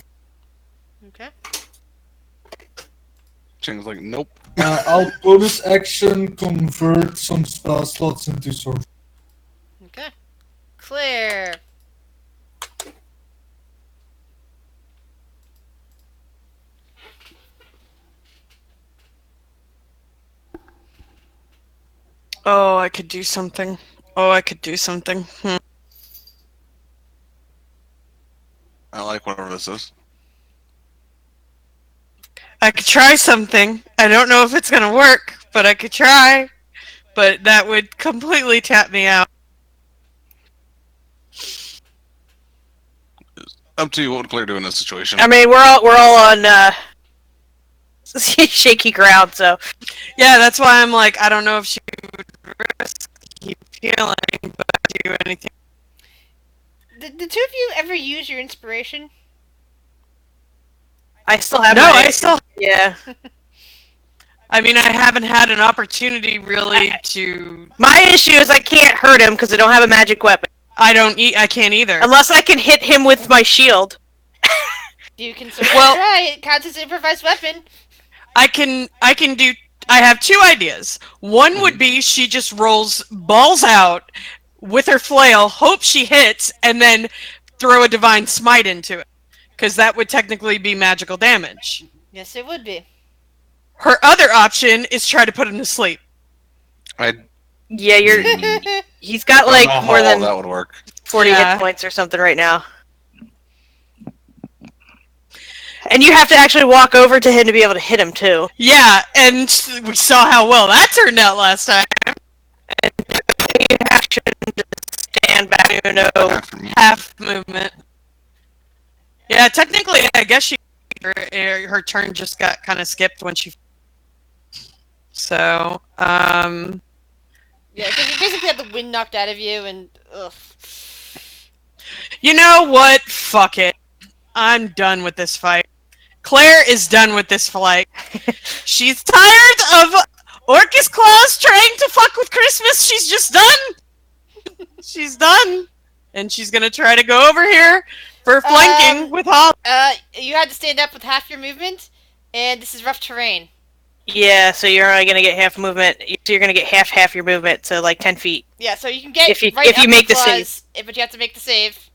Okay. Ching's like, nope. I'll bonus action convert some spell slots into sword. Okay. Claire. Oh, I could do something. I like whatever this is. I could try something. I don't know if it's gonna work, but I could try. But that would completely tap me out. Up to you. What would Claire do in this situation? I mean, we're all on shaky ground, so Yeah, that's why I'm like, I don't know if she would risk keep healing, but do anything. Did the two of you ever use your inspiration? I still have yeah. I mean, I haven't had an opportunity really to. My issue is I can't hurt him because I don't have a magic weapon. I can't either. Unless I can hit him with my shield. You can certainly try. It counts as an improvised weapon. I can do. I have 2 ideas. One would be she just rolls balls out with her flail, hope she hits, and then throw a divine smite into it, because that would technically be magical damage. Yes, it would be. Her other option is try to put him to sleep. Yeah, he's got like more than that would work. 40 hit points or something right now. And you have to actually walk over to him to be able to hit him too. Yeah, and we saw how well that turned out last time. And you have to stand back, half movement. Yeah, technically, I guess her turn just got kind of skipped when she. So, Yeah, because you basically had the wind knocked out of you, and ugh. You know what? Fuck it. I'm done with this fight. Claire is done with this fight. She's tired of Orcus Claus trying to fuck with Christmas. She's just done. She's done. And she's gonna try to go over here for flanking with Holly. You had to stand up with half your movement, and this is rough terrain. Yeah, so you're only gonna get half movement. So you're gonna get half your movement, so like 10 feet. Yeah, so you can get if you up make the claws, save. but you have to make the save.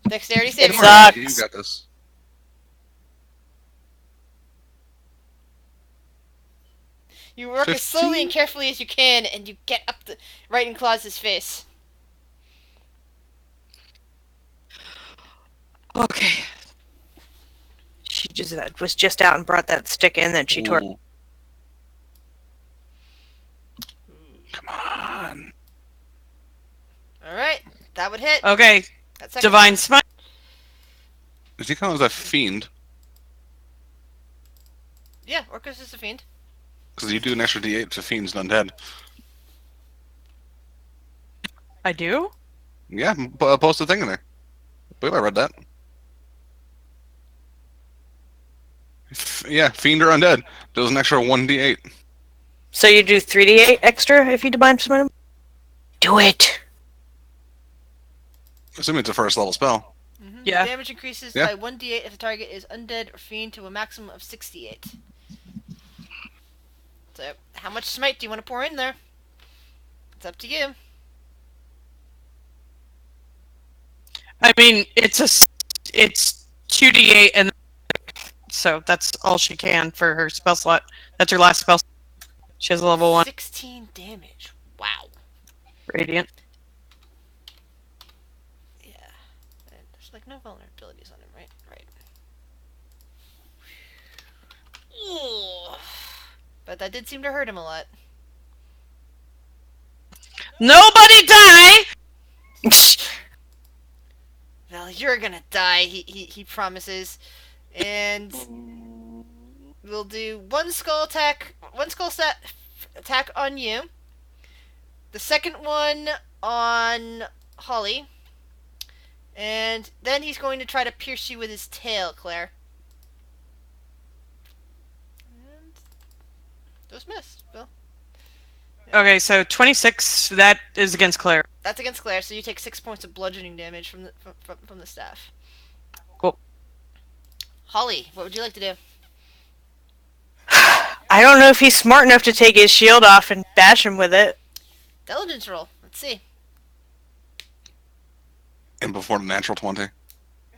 Dexterity save. It sucks. You got this. You work as slowly and carefully as you can, and you get up right in Claus's face. Okay. She was just out and brought that stick in that she tore. Come on. Alright, that would hit. Okay. That's Divine Smite. Is he kind of a fiend? Yeah, Orcus is a fiend. Because you do an extra D8 to fiends and undead. I do? Yeah, post a thing in there. I believe I read that. Yeah, fiend or undead does an extra 1d8. So you do 3d8 extra if you divine summon him? Do it! Assuming it's a first level spell. Mm-hmm. Yeah. Damage increases Yeah. by 1d8 if the target is undead or fiend to a maximum of 68. So, how much smite do you want to pour in there? It's up to you. I mean, it's 2d8, and so that's all she can for her spell slot. That's her last spell. She has a level 1 16 damage. Wow. radiant. Yeah. And there's like no vulnerabilities on him, right? Right. Ooh. But that did seem to hurt him a lot. Nobody die! Well, you're gonna die, he promises. And we'll do one skull attack on you. The second one on Holly. And then he's going to try to pierce you with his tail, Claire. And those missed, Bill. Okay, so 26, that is against Claire. That's against Claire, so you take 6 points of bludgeoning damage from the staff. Cool. Holly, what would you like to do? I don't know if he's smart enough to take his shield off and bash him with it. Diligence roll. Let's see. And before the natural 20.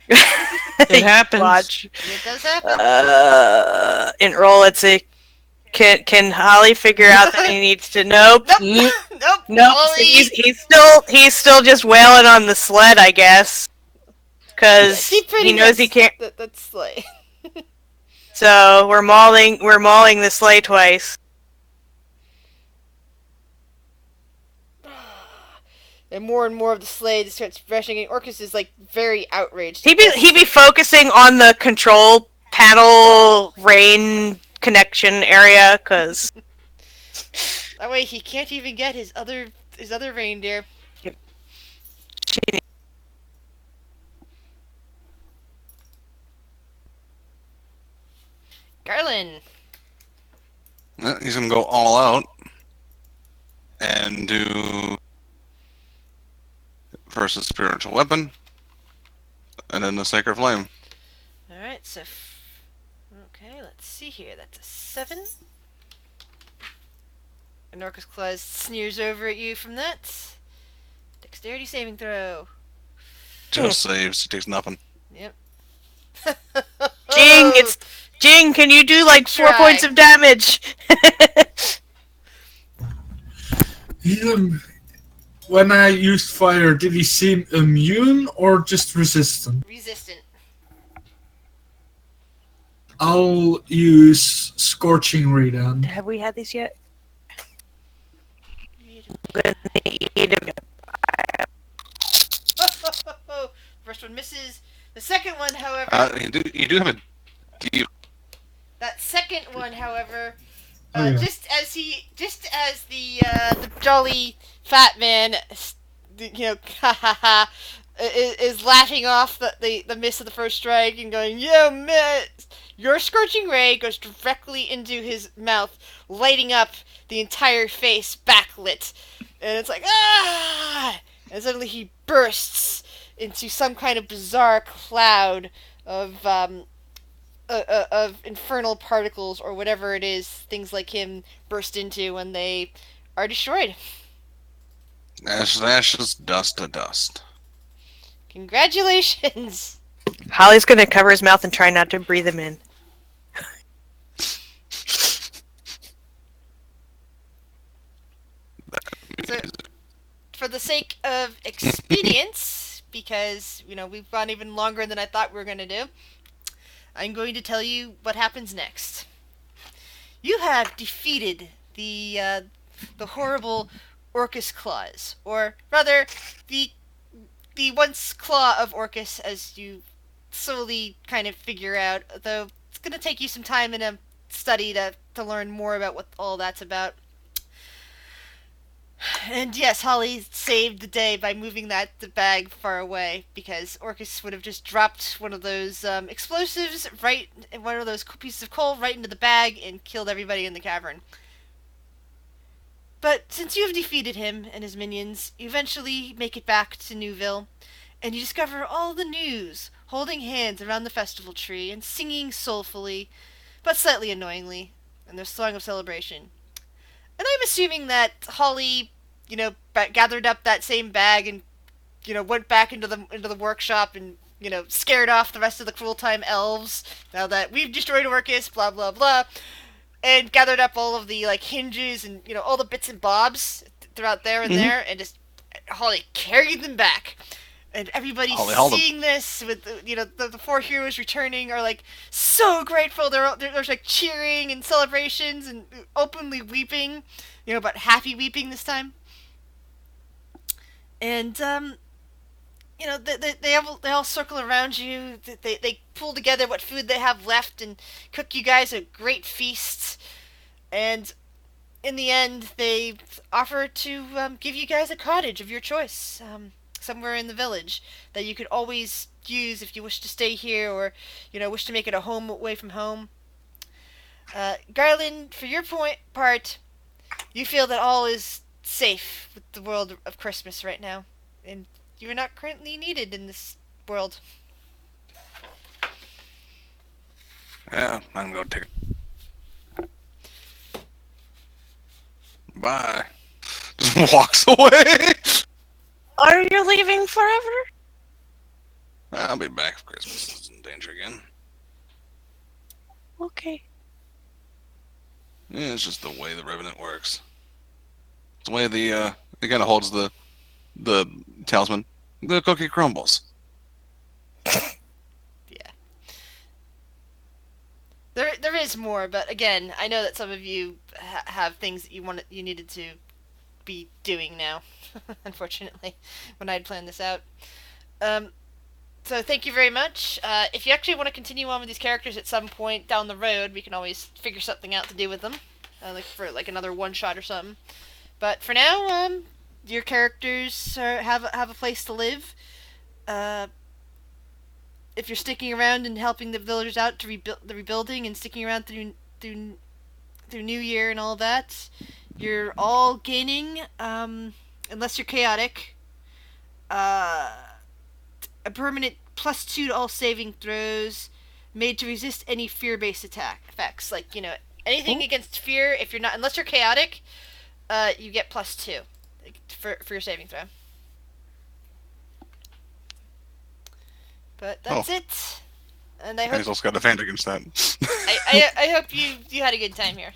It happens. Watch. It does happen. In roll, let's see. Can Holly figure out that he needs to? Nope. Nope. Nope. Nope. Holly. He's still just wailing on the sled, I guess. Because he knows he can't. That's slay. So we're mauling the sleigh twice. And more of the sleigh just starts brushing, and Orcus is like very outraged. He be focusing on the control panel rain connection area, cause that way he can't even get his other reindeer. Garland. He's gonna go all out and do first a spiritual weapon, and then the sacred flame. All right, so okay, let's see here. That's a 7. And Orcus Claus sneers over at you from that. Dexterity saving throw. Just saves. He takes nothing. Yep. Jing, can you do like 4 Try. points of damage? When I used fire, did he seem immune or just resistant? Resistant. I'll use Scorching Ray then. Have we had these yet? I'm gonna eat him. First one misses. The second one, however, You do have a D. that second one, however, Oh, yeah. just as the jolly fat man, is laughing off the miss of the first strike and going, "Yo, miss!" Your scorching ray goes directly into his mouth, lighting up the entire face, backlit, and it's like ah! And suddenly he bursts into some kind of bizarre cloud of infernal particles or whatever it is things like him burst into when they are destroyed. Ashes to ashes, dust to dust. Congratulations! Holly's gonna cover his mouth and try not to breathe him in. So, for the sake of expedience, because, we've gone even longer than I thought we were going to do, I'm going to tell you what happens next. You have defeated the horrible Orcus claws, or rather, the once claw of Orcus, as you slowly kind of figure out, though it's going to take you some time and a study to learn more about what all that's about. And yes, Holly saved the day by moving the bag far away, because Orcus would have just dropped one of those explosives right, one of those pieces of coal right into the bag and killed everybody in the cavern. But since you have defeated him and his minions, you eventually make it back to Newville, and you discover all the news, holding hands around the festival tree and singing soulfully, but slightly annoyingly, in their song of celebration. And I'm assuming that Holly, gathered up that same bag and, went back into the workshop and, scared off the rest of the Cruel Time elves, now that we've destroyed Orcus, blah, blah, blah, and gathered up all of the, hinges and, all the bits and bobs throughout there and there, and just, Holly carried them back. And everybody seeing this with, the four heroes returning are, so grateful. There's cheering and celebrations and openly weeping, but happy weeping this time. And, they all circle around you. They pull together what food they have left and cook you guys a great feast. And in the end, they offer to give you guys a cottage of your choice, somewhere in the village that you could always use if you wish to stay here or, wish to make it a home away from home. Garland, for your part, you feel that all is safe with the world of Christmas right now, and you are not currently needed in this world. Yeah, I'm going to take it. Bye. Just walks away. Are you leaving forever? I'll be back if Christmas is in danger again. Okay. Yeah, it's just the way the Revenant works. It's the way it kind of holds the talisman. The cookie crumbles. Yeah. There is more, but again, I know that some of you have things that you needed to be doing now, unfortunately, when I'd planned this out. So thank you very much. If you actually want to continue on with these characters at some point down the road, we can always figure something out to do with them, for another one-shot or something. But for now, your characters have a place to live. If you're sticking around and helping the villagers out to rebuild the rebuilding and sticking around through New Year and all that, you're all gaining, unless you're chaotic, a permanent +2 to all saving throws, made to resist any fear-based attack effects. Anything against fear, if you're not, unless you're chaotic, you get +2 for your saving throw. But that's it. And I hope He's also got advantage against that. I hope you had a good time here.